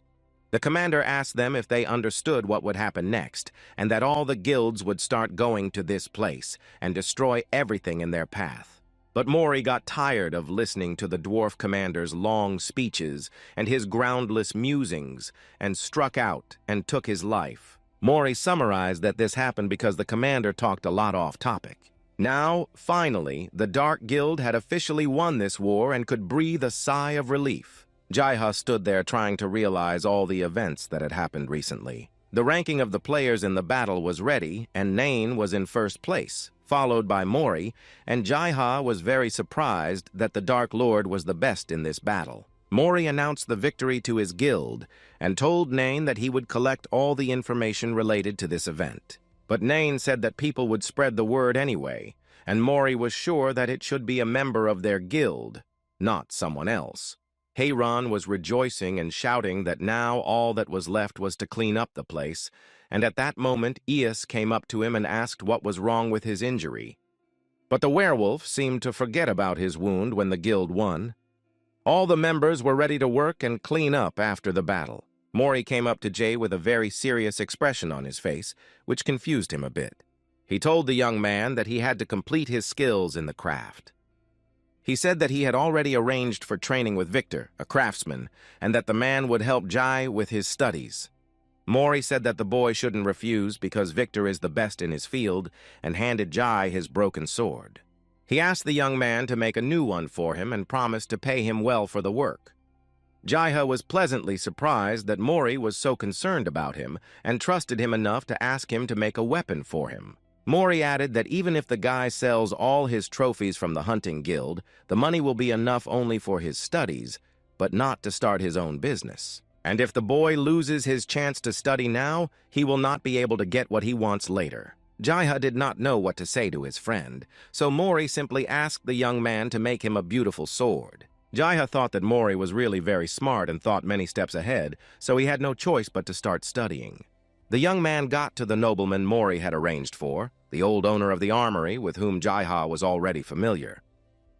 The commander asked them if they understood what would happen next, and that all the guilds would start going to this place and destroy everything in their path. But Mori got tired of listening to the dwarf commander's long speeches and his groundless musings, and struck out and took his life. Mori summarized that this happened because the commander talked a lot off topic. Now, finally, the Dark Guild had officially won this war and could breathe a sigh of relief. Jaiha stood there trying to realize all the events that had happened recently. The ranking of the players in the battle was ready, and Nain was in first place, followed by Mori, and Jaiha was very surprised that the Dark Lord was the best in this battle. Mori announced the victory to his guild and told Nain that he would collect all the information related to this event. But Nain said that people would spread the word anyway, and Mori was sure that it should be a member of their guild, not someone else. Hayran was rejoicing and shouting that now all that was left was to clean up the place, and at that moment Ias came up to him and asked what was wrong with his injury. But the werewolf seemed to forget about his wound when the guild won. All the members were ready to work and clean up after the battle. Mori came up to Jay with a very serious expression on his face, which confused him a bit. He told the young man that he had to complete his skills in the craft. He said that he had already arranged for training with Victor, a craftsman, and that the man would help Jai with his studies. Mori said that the boy shouldn't refuse because Victor is the best in his field and handed Jai his broken sword. He asked the young man to make a new one for him and promised to pay him well for the work. Jaiha was pleasantly surprised that Mori was so concerned about him and trusted him enough to ask him to make a weapon for him. Mori added that even if the guy sells all his trophies from the hunting guild, the money will be enough only for his studies, but not to start his own business. And if the boy loses his chance to study now, he will not be able to get what he wants later. Jaiha did not know what to say to his friend, so Mori simply asked the young man to make him a beautiful sword. Jaiha thought that Mori was really very smart and thought many steps ahead, so he had no choice but to start studying. The young man got to the nobleman Mori had arranged for, the old owner of the armory with whom Jaiha was already familiar.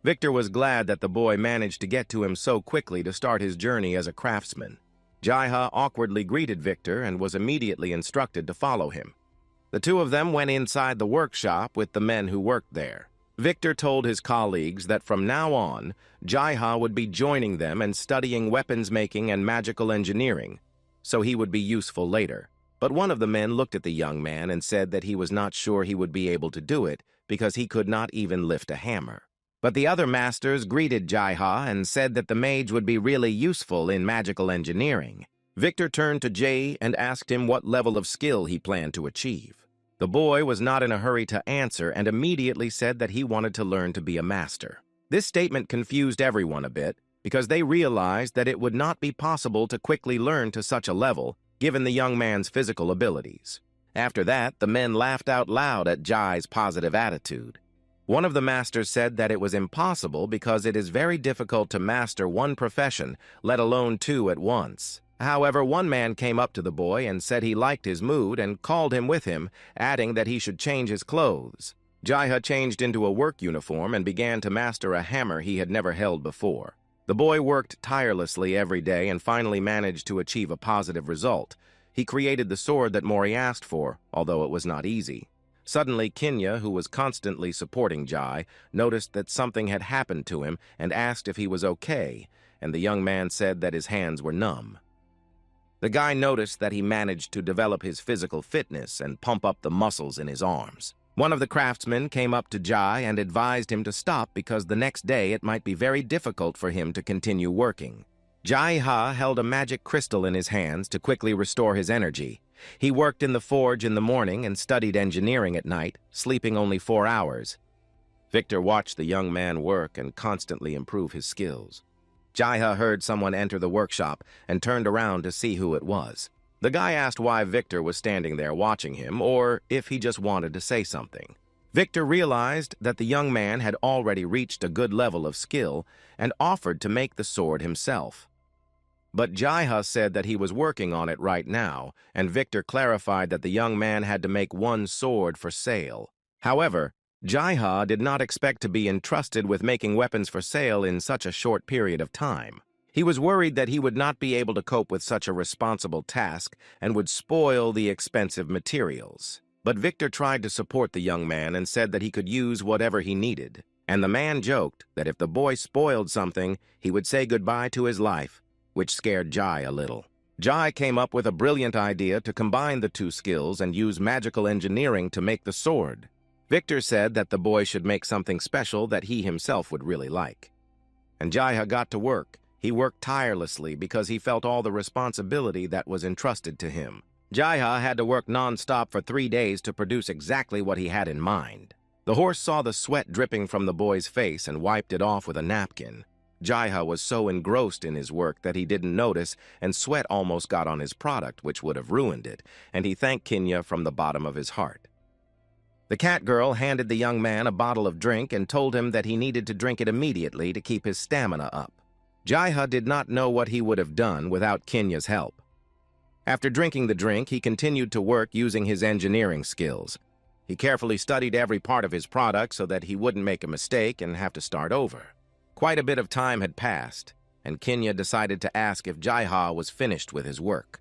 Victor was glad that the boy managed to get to him so quickly to start his journey as a craftsman. Jaiha awkwardly greeted Victor and was immediately instructed to follow him. The two of them went inside the workshop with the men who worked there. Victor told his colleagues that from now on, Jaiha would be joining them and studying weapons making and magical engineering, so he would be useful later. But one of the men looked at the young man and said that he was not sure he would be able to do it because he could not even lift a hammer. But the other masters greeted Jaiha and said that the mage would be really useful in magical engineering. Victor turned to Jay and asked him what level of skill he planned to achieve. The boy was not in a hurry to answer and immediately said that he wanted to learn to be a master. This statement confused everyone a bit because they realized that it would not be possible to quickly learn to such a level given the young man's physical abilities. After that, the men laughed out loud at Jai's positive attitude. One of the masters said that it was impossible because it is very difficult to master one profession, let alone two at once. However, one man came up to the boy and said he liked his mood and called him with him, adding that he should change his clothes. Jaiha changed into a work uniform and began to master a hammer he had never held before. The boy worked tirelessly every day and finally managed to achieve a positive result. He created the sword that Mori asked for, although it was not easy. Suddenly, Kinya, who was constantly supporting Jai, noticed that something had happened to him and asked if he was okay, and the young man said that his hands were numb. The guy noticed that he managed to develop his physical fitness and pump up the muscles in his arms. One of the craftsmen came up to Jai and advised him to stop because the next day it might be very difficult for him to continue working. Jaiha held a magic crystal in his hands to quickly restore his energy. He worked in the forge in the morning and studied engineering at night, sleeping only 4 hours. Victor watched the young man work and constantly improve his skills. Jaiha heard someone enter the workshop and turned around to see who it was. The guy asked why Victor was standing there watching him or if he just wanted to say something. Victor realized that the young man had already reached a good level of skill and offered to make the sword himself. But Jaiha said that he was working on it right now, and Victor clarified that the young man had to make one sword for sale. However, Jaiha did not expect to be entrusted with making weapons for sale in such a short period of time. He was worried that he would not be able to cope with such a responsible task and would spoil the expensive materials. But Victor tried to support the young man and said that he could use whatever he needed. And the man joked that if the boy spoiled something, he would say goodbye to his life, which scared Jai a little. Jai came up with a brilliant idea to combine the two skills and use magical engineering to make the sword. Victor said that the boy should make something special that he himself would really like. And Jaiha got to work. He worked tirelessly because he felt all the responsibility that was entrusted to him. Jaiha had to work non-stop for 3 days to produce exactly what he had in mind. The horse saw the sweat dripping from the boy's face and wiped it off with a napkin. Jaiha was so engrossed in his work that he didn't notice, and sweat almost got on his product, which would have ruined it, and he thanked Kinya from the bottom of his heart. The cat girl handed the young man a bottle of drink and told him that he needed to drink it immediately to keep his stamina up. Jaiha did not know what he would have done without Kinya's help. After drinking the drink, he continued to work using his engineering skills. He carefully studied every part of his product so that he wouldn't make a mistake and have to start over. Quite a bit of time had passed, and Kinya decided to ask if Jaiha was finished with his work.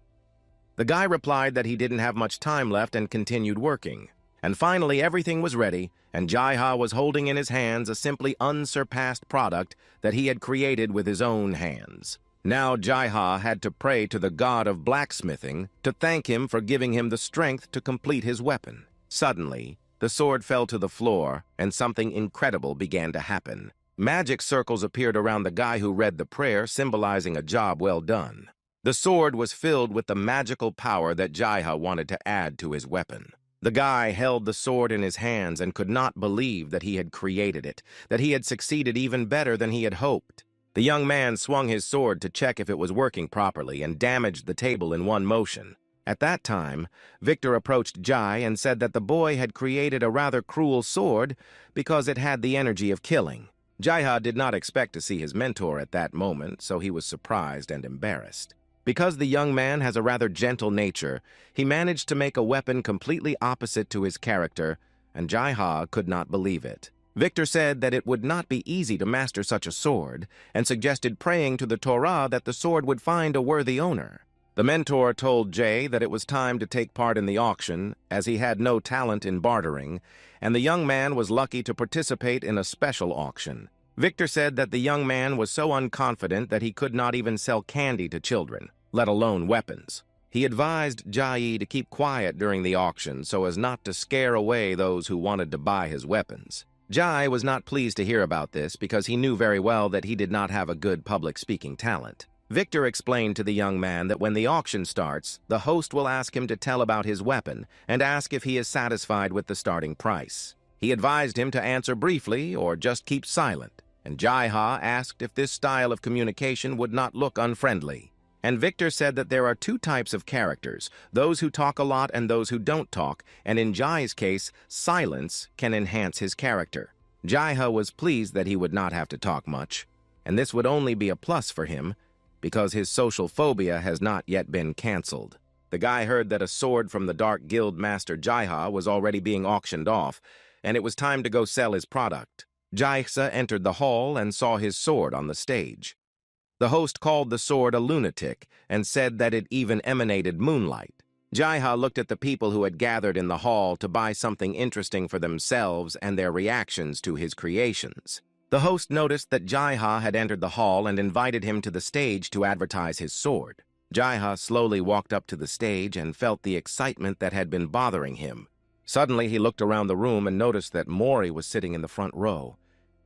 The guy replied that he didn't have much time left and continued working. And finally, everything was ready, and Jai-Ha was holding in his hands a simply unsurpassed product that he had created with his own hands. Now Jai-Ha had to pray to the god of blacksmithing to thank him for giving him the strength to complete his weapon. Suddenly, the sword fell to the floor, and something incredible began to happen. Magic circles appeared around the guy who read the prayer, symbolizing a job well done. The sword was filled with the magical power that Jai-Ha wanted to add to his weapon. The guy held the sword in his hands and could not believe that he had created it, that he had succeeded even better than he had hoped. The young man swung his sword to check if it was working properly and damaged the table in one motion. At that time, Victor approached Jai and said that the boy had created a rather cruel sword because it had the energy of killing. Jai-Ha did not expect to see his mentor at that moment, so he was surprised and embarrassed. Because the young man has a rather gentle nature, he managed to make a weapon completely opposite to his character, and Jai-Ha could not believe it. Victor said that it would not be easy to master such a sword, and suggested praying to the Torah that the sword would find a worthy owner. The mentor told Jai that it was time to take part in the auction, as he had no talent in bartering, and the young man was lucky to participate in a special auction. Victor said that the young man was so unconfident that he could not even sell candy to children, let alone weapons. He advised Jai to keep quiet during the auction so as not to scare away those who wanted to buy his weapons. Jai was not pleased to hear about this because he knew very well that he did not have a good public speaking talent. Victor explained to the young man that when the auction starts, the host will ask him to tell about his weapon and ask if he is satisfied with the starting price. He advised him to answer briefly or just keep silent, and Jai-Ha asked if this style of communication would not look unfriendly. And Victor said that there are two types of characters, those who talk a lot and those who don't talk, and in Jai's case, silence can enhance his character. Jai-Ha was pleased that he would not have to talk much, and this would only be a plus for him, because his social phobia has not yet been cancelled. The guy heard that a sword from the Dark Guild Master Jai-Ha was already being auctioned off, and it was time to go sell his product. Jai-Ha entered the hall and saw his sword on the stage. The host called the sword a lunatic and said that it even emanated moonlight. Jai-Ha looked at the people who had gathered in the hall to buy something interesting for themselves and their reactions to his creations. The host noticed that Jai-Ha had entered the hall and invited him to the stage to advertise his sword. Jai-Ha slowly walked up to the stage and felt the excitement that had been bothering him. Suddenly, he looked around the room and noticed that Mori was sitting in the front row.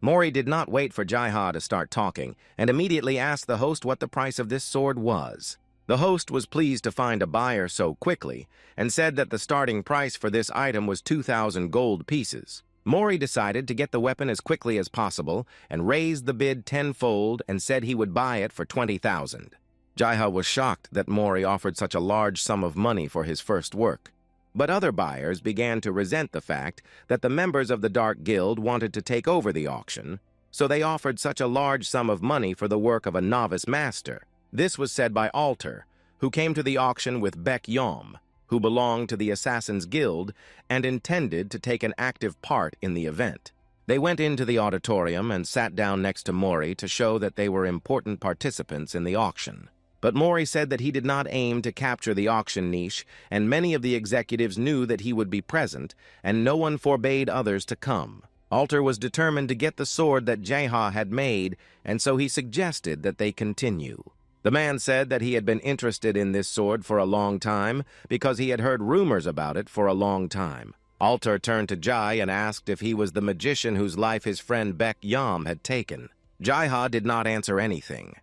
Mori did not wait for Jai-Ha to start talking and immediately asked the host what the price of this sword was. The host was pleased to find a buyer so quickly and said that the starting price for this item was 2,000 gold pieces. Mori decided to get the weapon as quickly as possible and raised the bid tenfold and said he would buy it for 20,000. Jai-Ha was shocked that Mori offered such a large sum of money for his first work. But other buyers began to resent the fact that the members of the Dark Guild wanted to take over the auction, so they offered such a large sum of money for the work of a novice master. This was said by Alter, who came to the auction with Baek Yom, who belonged to the Assassin's Guild and intended to take an active part in the event. They went into the auditorium and sat down next to Mori to show that they were important participants in the auction. But Mori said that he did not aim to capture the auction niche, and many of the executives knew that he would be present, and no one forbade others to come. Alter was determined to get the sword that Jai-Ha had made, and so he suggested that they continue. The man said that he had been interested in this sword for a long time because he had heard rumors about it for a long time. Alter turned to Jai and asked if he was the magician whose life his friend Baek Yom had taken. Jai-Ha did not answer anything,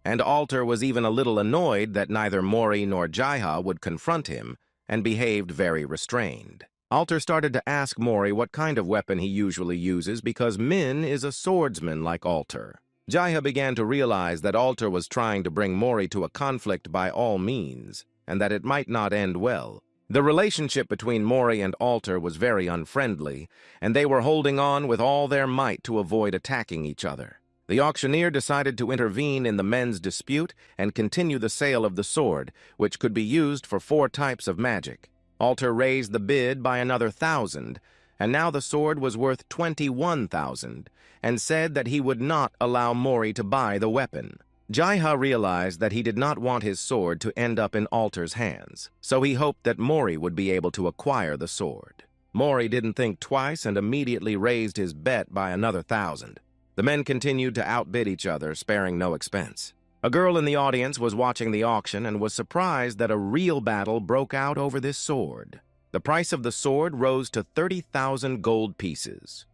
and Alter was even a little annoyed that neither Mori nor Jai-Ha would confront him and behaved very restrained. Alter started to ask Mori what kind of weapon he usually uses because Min is a swordsman like Alter. Jai-Ha began to realize that Alter was trying to bring Mori to a conflict by all means, and that it might not end well. The relationship between Mori and Alter was very unfriendly, and they were holding on with all their might to avoid attacking each other. The auctioneer decided to intervene in the men's dispute and continue the sale of the sword, which could be used for 4 types of magic. Alter raised the bid by another 1,000, and now the sword was worth 21,000, and said that he would not allow Mori to buy the weapon. Jai-Ha realized that he did not want his sword to end up in Alter's hands, so he hoped that Mori would be able to acquire the sword. Mori didn't think twice and immediately raised his bet by another 1,000. The men continued to outbid each other, sparing no expense. A girl in the audience was watching the auction and was surprised that a real battle broke out over this sword. The price of the sword rose to 30,000 gold pieces.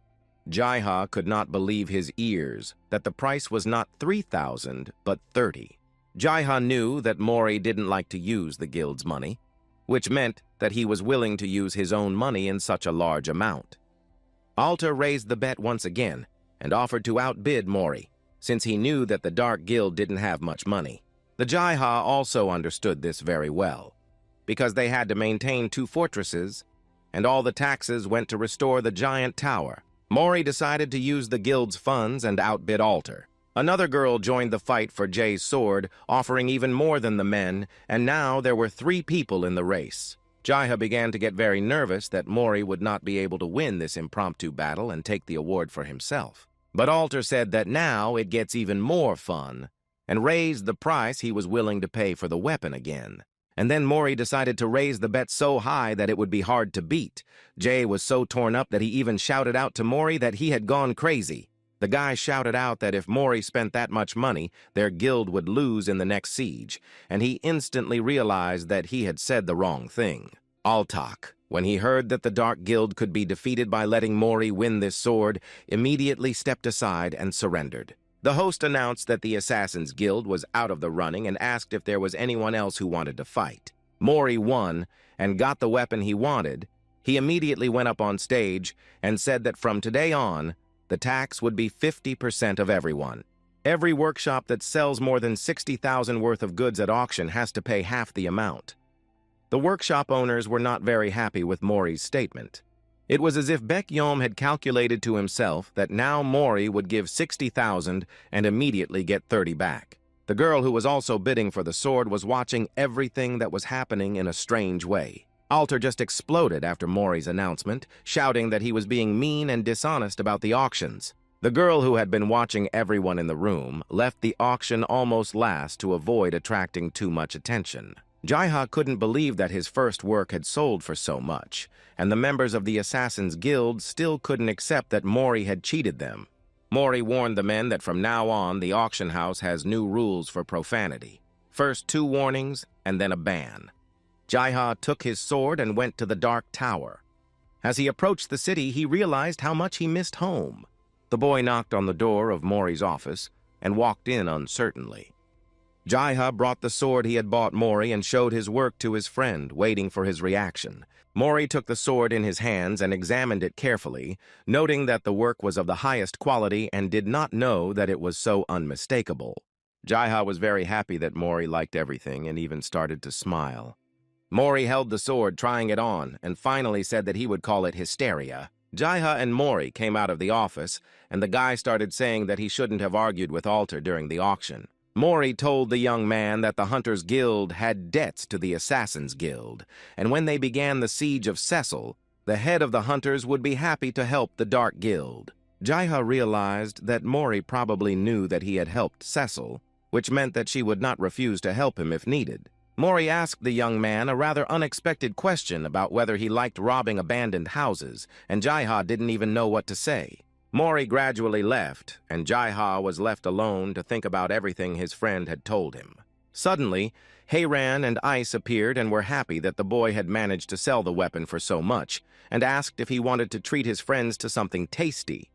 Jaiha could not believe his ears that the price was not 3,000 but 30. Jaiha knew that Mori didn't like to use the guild's money, which meant that he was willing to use his own money in such a large amount. Alter raised the bet once again and offered to outbid Mori, since he knew that the Dark Guild didn't have much money. The Jaiha also understood this very well, because they had to maintain 2 fortresses, and all the taxes went to restore the giant tower. Mori decided to use the guild's funds and outbid Alter. Another girl joined the fight for Jay's sword, offering even more than the men, and now there were 3 people in the race. Jaiha began to get very nervous that Mori would not be able to win this impromptu battle and take the award for himself. But Alter said that now it gets even more fun, and raised the price he was willing to pay for the weapon again. And then Mori decided to raise the bet so high that it would be hard to beat. Jay was so torn up that he even shouted out to Mori that he had gone crazy. The guy shouted out that if Mori spent that much money, their guild would lose in the next siege, and he instantly realized that he had said the wrong thing. Altak, when he heard that the Dark Guild could be defeated by letting Mori win this sword, immediately stepped aside and surrendered. The host announced that the Assassin's Guild was out of the running and asked if there was anyone else who wanted to fight. Mori won and got the weapon he wanted. He immediately went up on stage and said that from today on, the tax would be 50% of everyone. Every workshop that sells more than 60,000 worth of goods at auction has to pay half the amount. The workshop owners were not very happy with Mori's statement. It was as if Baekhyom had calculated to himself that now Mori would give 60,000 and immediately get 30 back. The girl who was also bidding for the sword was watching everything that was happening in a strange way. Alter just exploded after Mori's announcement, shouting that he was being mean and dishonest about the auctions. The girl who had been watching everyone in the room left the auction almost last to avoid attracting too much attention. Jaiha couldn't believe that his first work had sold for so much, and the members of the Assassin's Guild still couldn't accept that Mori had cheated them. Mori warned the men that from now on the auction house has new rules for profanity. First 2 warnings, and then a ban. Jaiha took his sword and went to the Dark Tower. As he approached the city, he realized how much he missed home. The boy knocked on the door of Mori's office and walked in uncertainly. Jaiha brought the sword he had bought Mori and showed his work to his friend, waiting for his reaction. Mori took the sword in his hands and examined it carefully, noting that the work was of the highest quality and did not know that it was so unmistakable. Jaiha was very happy that Mori liked everything and even started to smile. Mori held the sword, trying it on, and finally said that he would call it Hysteria. Jaiha and Mori came out of the office, and the guy started saying that he shouldn't have argued with Alter during the auction. Mori told the young man that the Hunters' Guild had debts to the Assassins' Guild, and when they began the siege of Cecil, the head of the Hunters would be happy to help the Dark Guild. Jaiha realized that Mori probably knew that he had helped Cecil, which meant that she would not refuse to help him if needed. Mori asked the young man a rather unexpected question about whether he liked robbing abandoned houses, and Jaiha didn't even know what to say. Mori gradually left, and Jaiha was left alone to think about everything his friend had told him. Suddenly, Hayran and Ice appeared and were happy that the boy had managed to sell the weapon for so much, and asked if he wanted to treat his friends to something tasty.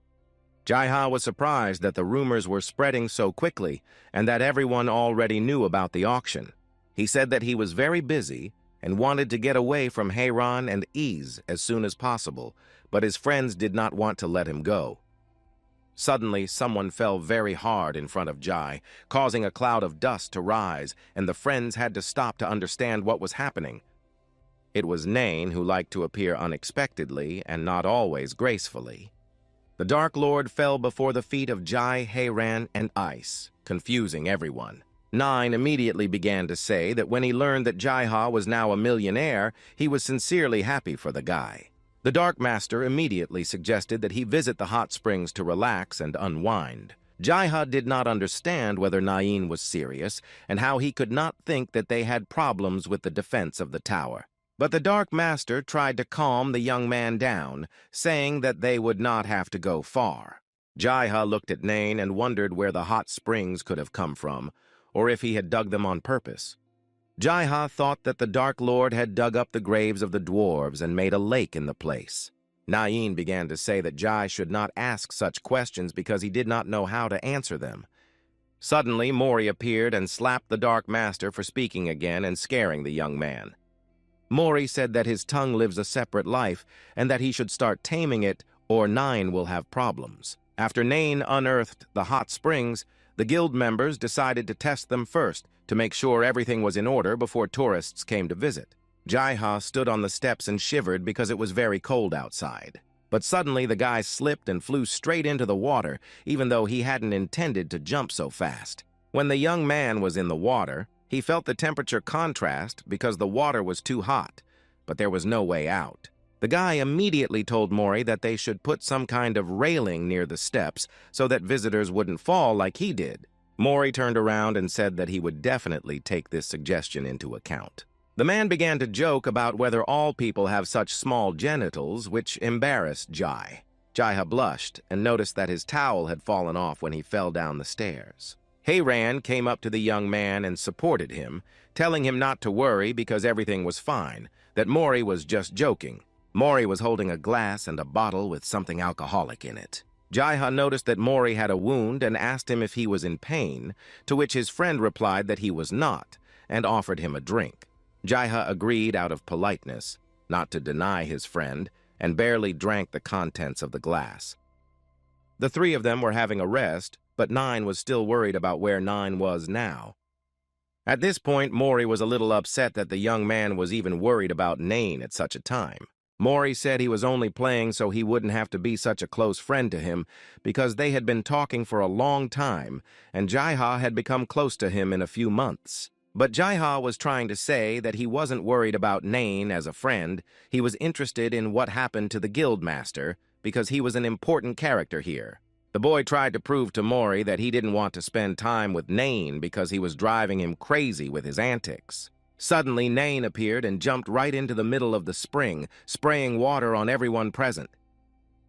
Jaiha was surprised that the rumors were spreading so quickly, and that everyone already knew about the auction. He said that he was very busy and wanted to get away from Hayran and Ease as soon as possible, but his friends did not want to let him go. Suddenly, someone fell very hard in front of Jai, causing a cloud of dust to rise, and the friends had to stop to understand what was happening. It was Nain, who liked to appear unexpectedly and not always gracefully. The Dark Lord fell before the feet of Jai, Hayran, and Ice, confusing everyone. Nain immediately began to say that when he learned that Jaiha was now a millionaire, he was sincerely happy for the guy. The Dark Master immediately suggested that he visit the hot springs to relax and unwind. Jaiha did not understand whether Nain was serious and how he could not think that they had problems with the defense of the tower. But the Dark Master tried to calm the young man down, saying that they would not have to go far. Jaiha looked at Nain and wondered where the hot springs could have come from, or if he had dug them on purpose. Jaiha thought that the Dark Lord had dug up the graves of the dwarves and made a lake in the place. Nain began to say that Jai should not ask such questions because he did not know how to answer them. Suddenly, Mori appeared and slapped the Dark Master for speaking again and scaring the young man. Mori said that his tongue lives a separate life and that he should start taming it or Nain will have problems. After Nain unearthed the hot springs, the guild members decided to test them first to make sure everything was in order before tourists came to visit. Jaiha stood on the steps and shivered because it was very cold outside. But suddenly the guy slipped and flew straight into the water, even though he hadn't intended to jump so fast. When the young man was in the water, he felt the temperature contrast because the water was too hot, but there was no way out. The guy immediately told Mori that they should put some kind of railing near the steps so that visitors wouldn't fall like he did. Mori turned around and said that he would definitely take this suggestion into account. The man began to joke about whether all people have such small genitals, which embarrassed Jai. Jaiha blushed and noticed that his towel had fallen off when he fell down the stairs. Heiran came up to the young man and supported him, telling him not to worry because everything was fine, that Mori was just joking. Mori was holding a glass and a bottle with something alcoholic in it. Jaiha noticed that Mori had a wound and asked him if he was in pain, to which his friend replied that he was not, and offered him a drink. Jaiha agreed out of politeness, not to deny his friend, and barely drank the contents of the glass. The three of them were having a rest, but Nain was still worried about where Nain was now. At this point, Mori was a little upset that the young man was even worried about Nain at such a time. Mori said he was only playing so he wouldn't have to be such a close friend to him because they had been talking for a long time, and Jaiha had become close to him in a few months. But Jaiha was trying to say that he wasn't worried about Nain as a friend. He was interested in what happened to the guild master because he was an important character here. The boy tried to prove to Mori that he didn't want to spend time with Nain because he was driving him crazy with his antics. Suddenly, Nain appeared and jumped right into the middle of the spring, spraying water on everyone present.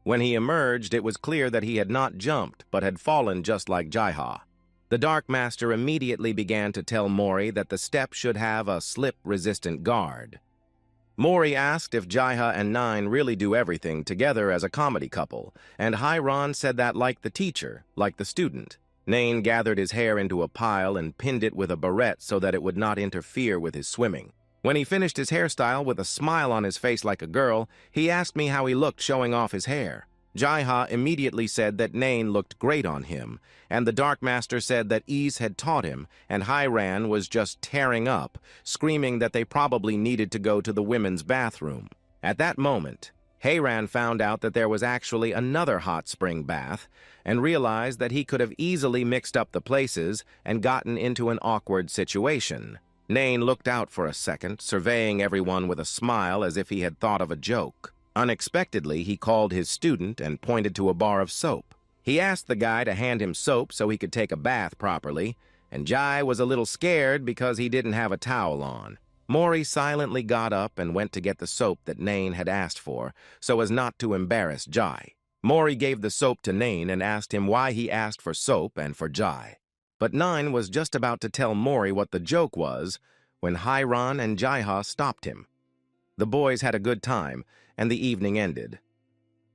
When he emerged, it was clear that he had not jumped, but had fallen just like Jaiha. The Dark Master immediately began to tell Mori that the step should have a slip-resistant guard. Mori asked if Jaiha and Nain really do everything together as a comedy couple, and Heiran said that like the teacher, like the student. Nain gathered his hair into a pile and pinned it with a barrette so that it would not interfere with his swimming. When he finished his hairstyle with a smile on his face like a girl, he asked me how he looked showing off his hair. Jaiha immediately said that Nain looked great on him, and the Dark Master said that Ys had taught him, and Heiran was just tearing up, screaming that they probably needed to go to the women's bathroom. At that moment, Heiran found out that there was actually another hot spring bath, and realized that he could have easily mixed up the places and gotten into an awkward situation. Nain looked out for a second, surveying everyone with a smile as if he had thought of a joke. Unexpectedly, he called his student and pointed to a bar of soap. He asked the guy to hand him soap so he could take a bath properly, and Jai was a little scared because he didn't have a towel on. Mori silently got up and went to get the soap that Nain had asked for, so as not to embarrass Jai. Mori gave the soap to Nain and asked him why he asked for soap and for Jai. But Nain was just about to tell Mori what the joke was when Heiran and Jaiha stopped him. The boys had a good time, and the evening ended.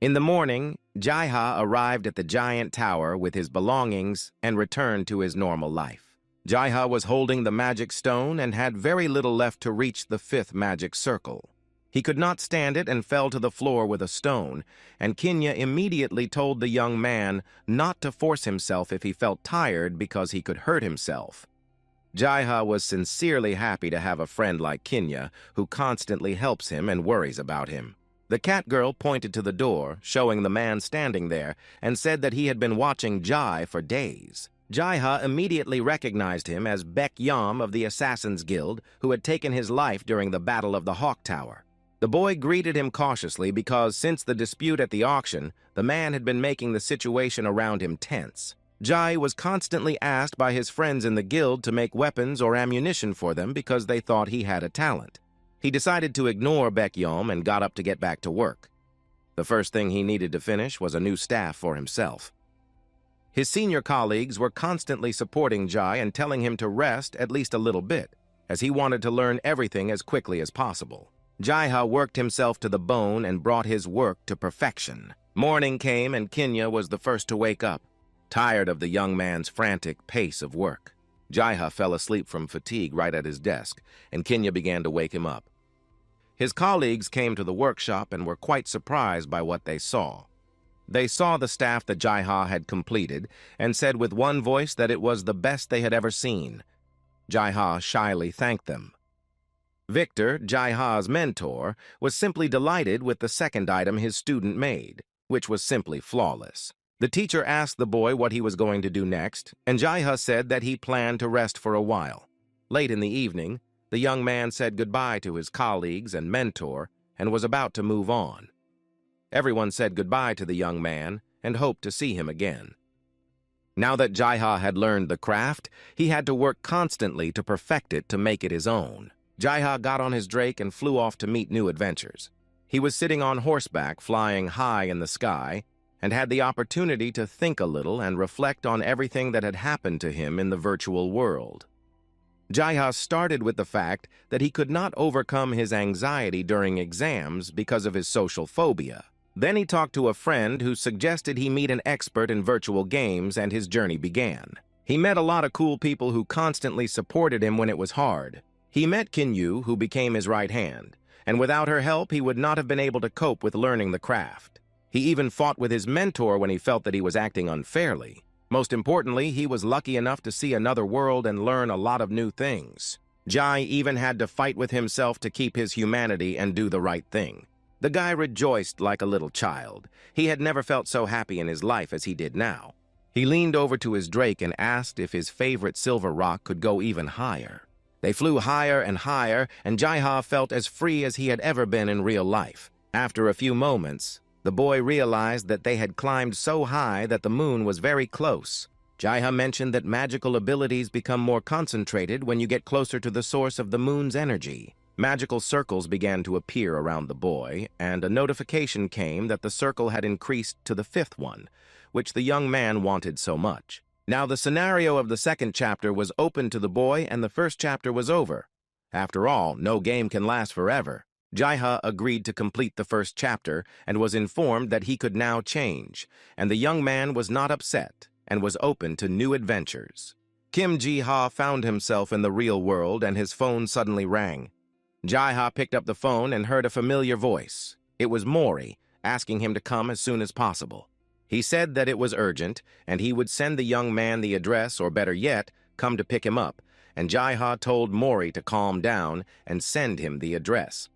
In the morning, Jaiha arrived at the giant tower with his belongings and returned to his normal life. Jaiha was holding the magic stone and had very little left to reach the 5th magic circle. He could not stand it and fell to the floor with a stone, and Kinya immediately told the young man not to force himself if he felt tired because he could hurt himself. Jaiha was sincerely happy to have a friend like Kinya who constantly helps him and worries about him. The cat girl pointed to the door, showing the man standing there, and said that he had been watching Jai for days. Jaiha immediately recognized him as Baek Yam of the Assassin's Guild, who had taken his life during the Battle of the Hawk Tower. The boy greeted him cautiously because since the dispute at the auction, the man had been making the situation around him tense. Jai was constantly asked by his friends in the guild to make weapons or ammunition for them because they thought he had a talent. He decided to ignore Baekyeom and got up to get back to work. The first thing he needed to finish was a new staff for himself. His senior colleagues were constantly supporting Jai and telling him to rest at least a little bit, as he wanted to learn everything as quickly as possible. Jai-ha worked himself to the bone and brought his work to perfection. Morning came and Kinya was the first to wake up, tired of the young man's frantic pace of work. Jai-ha fell asleep from fatigue right at his desk, and Kinya began to wake him up. His colleagues came to the workshop and were quite surprised by what they saw. They saw the staff that Jai-ha had completed and said with one voice that it was the best they had ever seen. Jai-ha shyly thanked them. Victor, Jai-ha's mentor, was simply delighted with the second item his student made, which was simply flawless. The teacher asked the boy what he was going to do next, and Jai-ha said that he planned to rest for a while. Late in the evening, the young man said goodbye to his colleagues and mentor and was about to move on. Everyone said goodbye to the young man and hoped to see him again. Now that Jai-ha had learned the craft, he had to work constantly to perfect it to make it his own. Jai-ha got on his drake and flew off to meet new adventures. He was sitting on horseback, flying high in the sky, and had the opportunity to think a little and reflect on everything that had happened to him in the virtual world. Jai-ha started with the fact that he could not overcome his anxiety during exams because of his social phobia. Then he talked to a friend who suggested he meet an expert in virtual games, and his journey began. He met a lot of cool people who constantly supported him when it was hard. He met Kinyu, who became his right hand, and without her help, he would not have been able to cope with learning the craft. He even fought with his mentor when he felt that he was acting unfairly. Most importantly, he was lucky enough to see another world and learn a lot of new things. Jai even had to fight with himself to keep his humanity and do the right thing. The guy rejoiced like a little child. He had never felt so happy in his life as he did now. He leaned over to his drake and asked if his favorite silver rock could go even higher. They flew higher and higher, and Jai-ha felt as free as he had ever been in real life. After a few moments, the boy realized that they had climbed so high that the moon was very close. Jai-ha mentioned that magical abilities become more concentrated when you get closer to the source of the moon's energy. Magical circles began to appear around the boy, and a notification came that the circle had increased to the 5th one, which the young man wanted so much. Now the scenario of the second chapter was open to the boy, and the first chapter was over. After all, no game can last forever. Jai-ha agreed to complete the first chapter and was informed that he could now change, and the young man was not upset and was open to new adventures. Kim Ji-ha found himself in the real world, and his phone suddenly rang. Jai-ha picked up the phone and heard a familiar voice. It was Mori, asking him to come as soon as possible. He said that it was urgent, and he would send the young man the address, or better yet, come to pick him up, and Jai-ha told Mori to calm down and send him the address.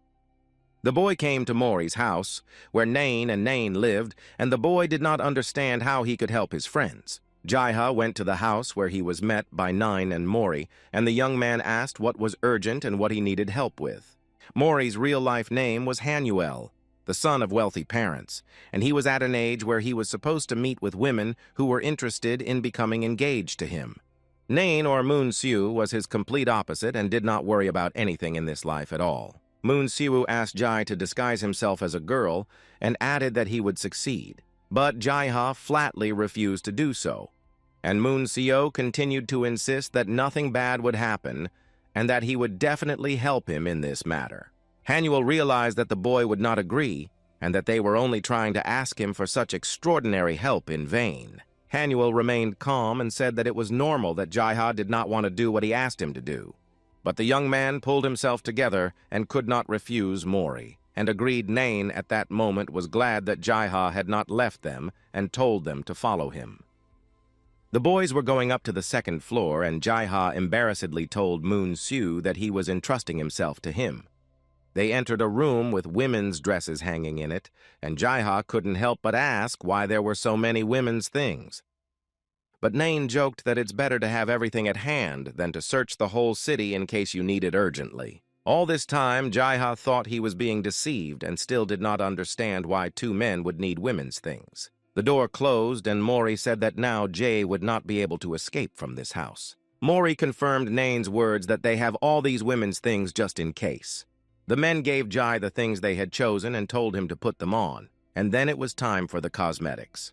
The boy came to Mori's house, where Nain and Nain lived, and the boy did not understand how he could help his friends. Jai-ha went to the house where he was met by Nain and Mori, and the young man asked what was urgent and what he needed help with. Mori's real-life name was Hanuel, the son of wealthy parents, and he was at an age where he was supposed to meet with women who were interested in becoming engaged to him. Nain, or Moon Siu, was his complete opposite and did not worry about anything in this life at all. Moon Siu asked Jai to disguise himself as a girl and added that he would succeed, but Jai-ha flatly refused to do so. And Moon Siu continued to insist that nothing bad would happen and that he would definitely help him in this matter. Hanuel realized that the boy would not agree and that they were only trying to ask him for such extraordinary help in vain. Hanuel remained calm and said that it was normal that Jai-ha did not want to do what he asked him to do. But the young man pulled himself together and could not refuse Mori, and agreed Nain at that moment was glad that Jai-ha had not left them and told them to follow him. The boys were going up to the second floor, and Jai-ha embarrassedly told Moon Siu that he was entrusting himself to him. They entered a room with women's dresses hanging in it, and Jai-ha couldn't help but ask why there were so many women's things. But Nain joked that it's better to have everything at hand than to search the whole city in case you need it urgently. All this time, Jai-ha thought he was being deceived and still did not understand why two men would need women's things. The door closed, and Mori said that now Jay would not be able to escape from this house. Mori confirmed Nain's words that they have all these women's things just in case. The men gave Jai the things they had chosen and told him to put them on, and then it was time for the cosmetics.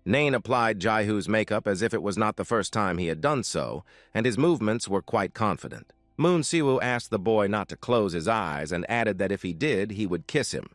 Nain applied Jaiho's makeup as if it was not the first time he had done so, and his movements were quite confident. Moon Siwoo asked the boy not to close his eyes and added that if he did, he would kiss him.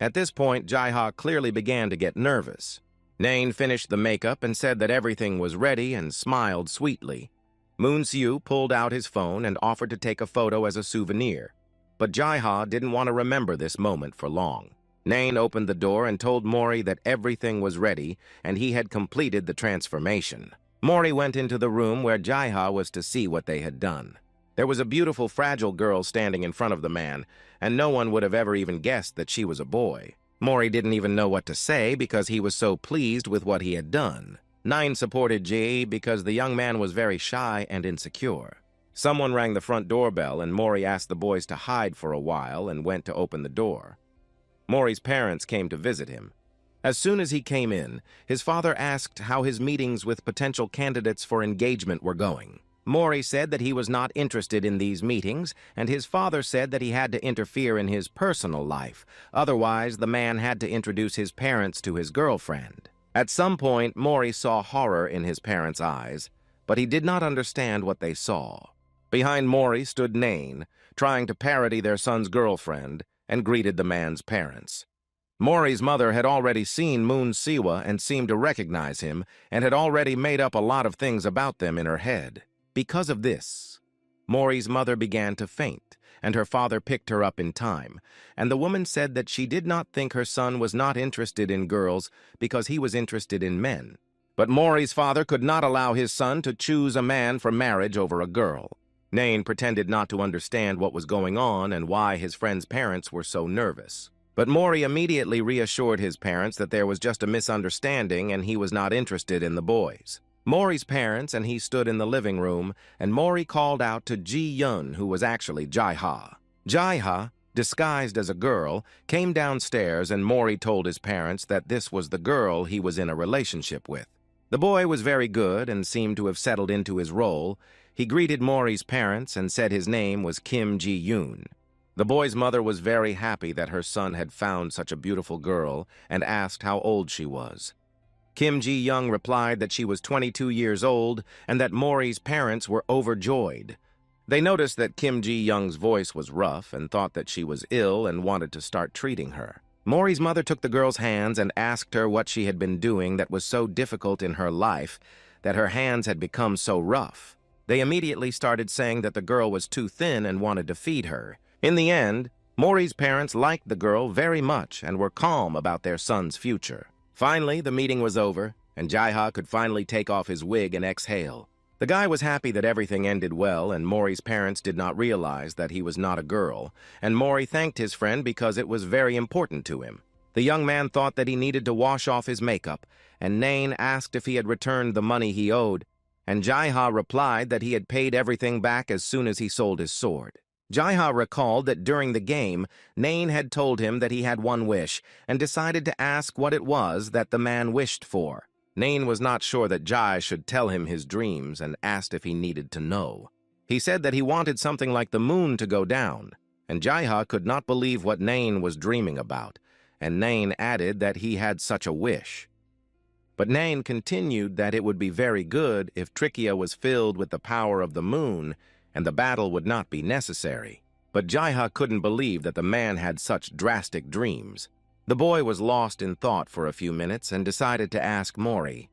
At this point, Jaiha clearly began to get nervous. Nain finished the makeup and said that everything was ready and smiled sweetly. Moon Siwoo pulled out his phone and offered to take a photo as a souvenir, but Jaiha didn't want to remember this moment for long. Nain opened the door and told Mori that everything was ready and he had completed the transformation. Mori went into the room where Jaiha was to see what they had done. There was a beautiful, fragile girl standing in front of the man, and no one would have ever even guessed that she was a boy. Mori didn't even know what to say because he was so pleased with what he had done. Nain supported Ji because the young man was very shy and insecure. Someone rang the front doorbell and Mori asked the boys to hide for a while and went to open the door. Mori's parents came to visit him. As soon as he came in, his father asked how his meetings with potential candidates for engagement were going. Mori said that he was not interested in these meetings, and his father said that he had to interfere in his personal life. Otherwise, the man had to introduce his parents to his girlfriend. At some point, Mori saw horror in his parents' eyes, but he did not understand what they saw. Behind Mori stood Nain, trying to parody their son's girlfriend, and greeted the man's parents. Mori's mother had already seen Moon Siwoo and seemed to recognize him, and had already made up a lot of things about them in her head. Because of this, Mori's mother began to faint, and her father picked her up in time, and the woman said that she did not think her son was not interested in girls because he was interested in men. But Mori's father could not allow his son to choose a man for marriage over a girl. Nain pretended not to understand what was going on and why his friend's parents were so nervous. But Mori immediately reassured his parents that there was just a misunderstanding and he was not interested in the boys. Mori's parents and he stood in the living room, and Mori called out to Ji-Yun, who was actually Jaiha. Jaiha, disguised as a girl, came downstairs and Mori told his parents that this was the girl he was in a relationship with. The boy was very good and seemed to have settled into his role. He greeted Mori's parents and said his name was Kim Ji-Yoon. The boy's mother was very happy that her son had found such a beautiful girl and asked how old she was. Kim Ji-young replied that she was 22 years old and that Mori's parents were overjoyed. They noticed that Kim Ji-young's voice was rough and thought that she was ill and wanted to start treating her. Mori's mother took the girl's hands and asked her what she had been doing that was so difficult in her life that her hands had become so rough. They immediately started saying that the girl was too thin and wanted to feed her. In the end, Mori's parents liked the girl very much and were calm about their son's future. Finally, the meeting was over, and Jaiha could finally take off his wig and exhale. The guy was happy that everything ended well, and Mori's parents did not realize that he was not a girl, and Mori thanked his friend because it was very important to him. The young man thought that he needed to wash off his makeup, and Nain asked if he had returned the money he owed, and Jaiha replied that he had paid everything back as soon as he sold his sword. Jaiha recalled that during the game, Nain had told him that he had one wish, and decided to ask what it was that the man wished for. Nain was not sure that Jai should tell him his dreams and asked if he needed to know. He said that he wanted something like the moon to go down, and Jaiha could not believe what Nain was dreaming about, and Nain added that he had such a wish. But Nain continued that it would be very good if Trikia was filled with the power of the moon, and the battle would not be necessary. But Jaiha couldn't believe that the man had such drastic dreams. The boy was lost in thought for a few minutes and decided to ask Mori.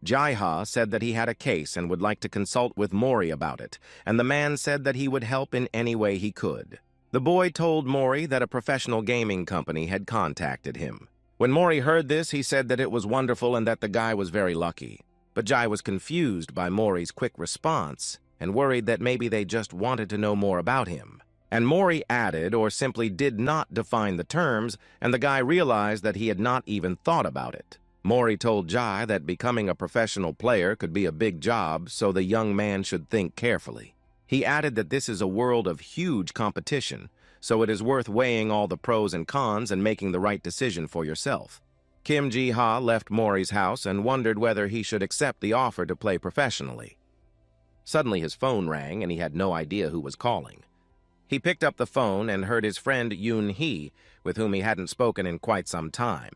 Jaiha said that he had a case and would like to consult with Mori about it, and the man said that he would help in any way he could. The boy told Mori that a professional gaming company had contacted him. When Mori heard this, he said that it was wonderful and that the guy was very lucky. But Jai was confused by Mori's quick response and worried that maybe they just wanted to know more about him. And Mori added or simply did not define the terms, and the guy realized that he had not even thought about it. Mori told Jai that becoming a professional player could be a big job, so the young man should think carefully. He added that this is a world of huge competition, so it is worth weighing all the pros and cons and making the right decision for yourself. Kim Ji-ha left Mori's house and wondered whether he should accept the offer to play professionally. Suddenly his phone rang and he had no idea who was calling. He picked up the phone and heard his friend Yoon-hee, with whom he hadn't spoken in quite some time.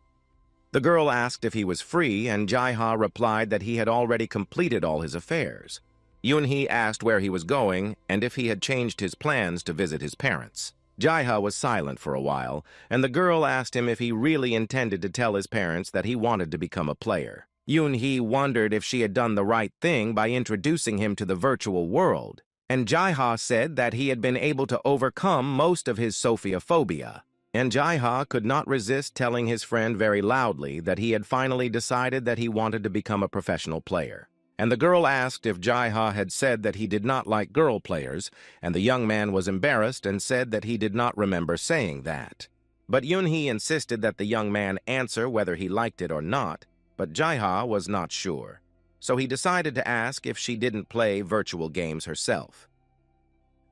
The girl asked if he was free, and Jae-ha replied that he had already completed all his affairs. Yoon-hee asked where he was going and if he had changed his plans to visit his parents. Jae-ha was silent for a while, and the girl asked him if he really intended to tell his parents that he wanted to become a player. Yoon-hee wondered if she had done the right thing by introducing him to the virtual world, and Jae-ha said that he had been able to overcome most of his Sophia-phobia. And Jae-ha could not resist telling his friend very loudly that he had finally decided that he wanted to become a professional player. And the girl asked if Jae-ha had said that he did not like girl players, and the young man was embarrassed and said that he did not remember saying that. But Yoon-hee insisted that the young man answer whether he liked it or not, but Jae-ha was not sure. So he decided to ask if she didn't play virtual games herself.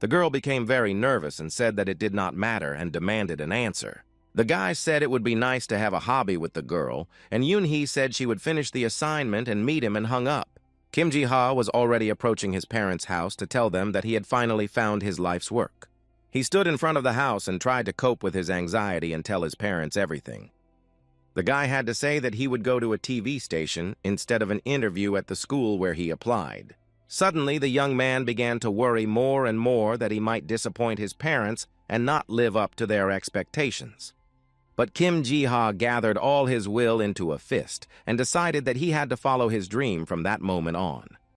The girl became very nervous and said that it did not matter and demanded an answer. The guy said it would be nice to have a hobby with the girl, and Yoon-hee said she would finish the assignment and meet him and hung up. Kim Ji-ha was already approaching his parents' house to tell them that he had finally found his life's work. He stood in front of the house and tried to cope with his anxiety and tell his parents everything. The guy had to say that he would go to a TV station instead of an interview at the school where he applied. Suddenly, the young man began to worry more and more that he might disappoint his parents and not live up to their expectations. But Kim Ji-ha gathered all his will into a fist and decided that he had to follow his dream from that moment on.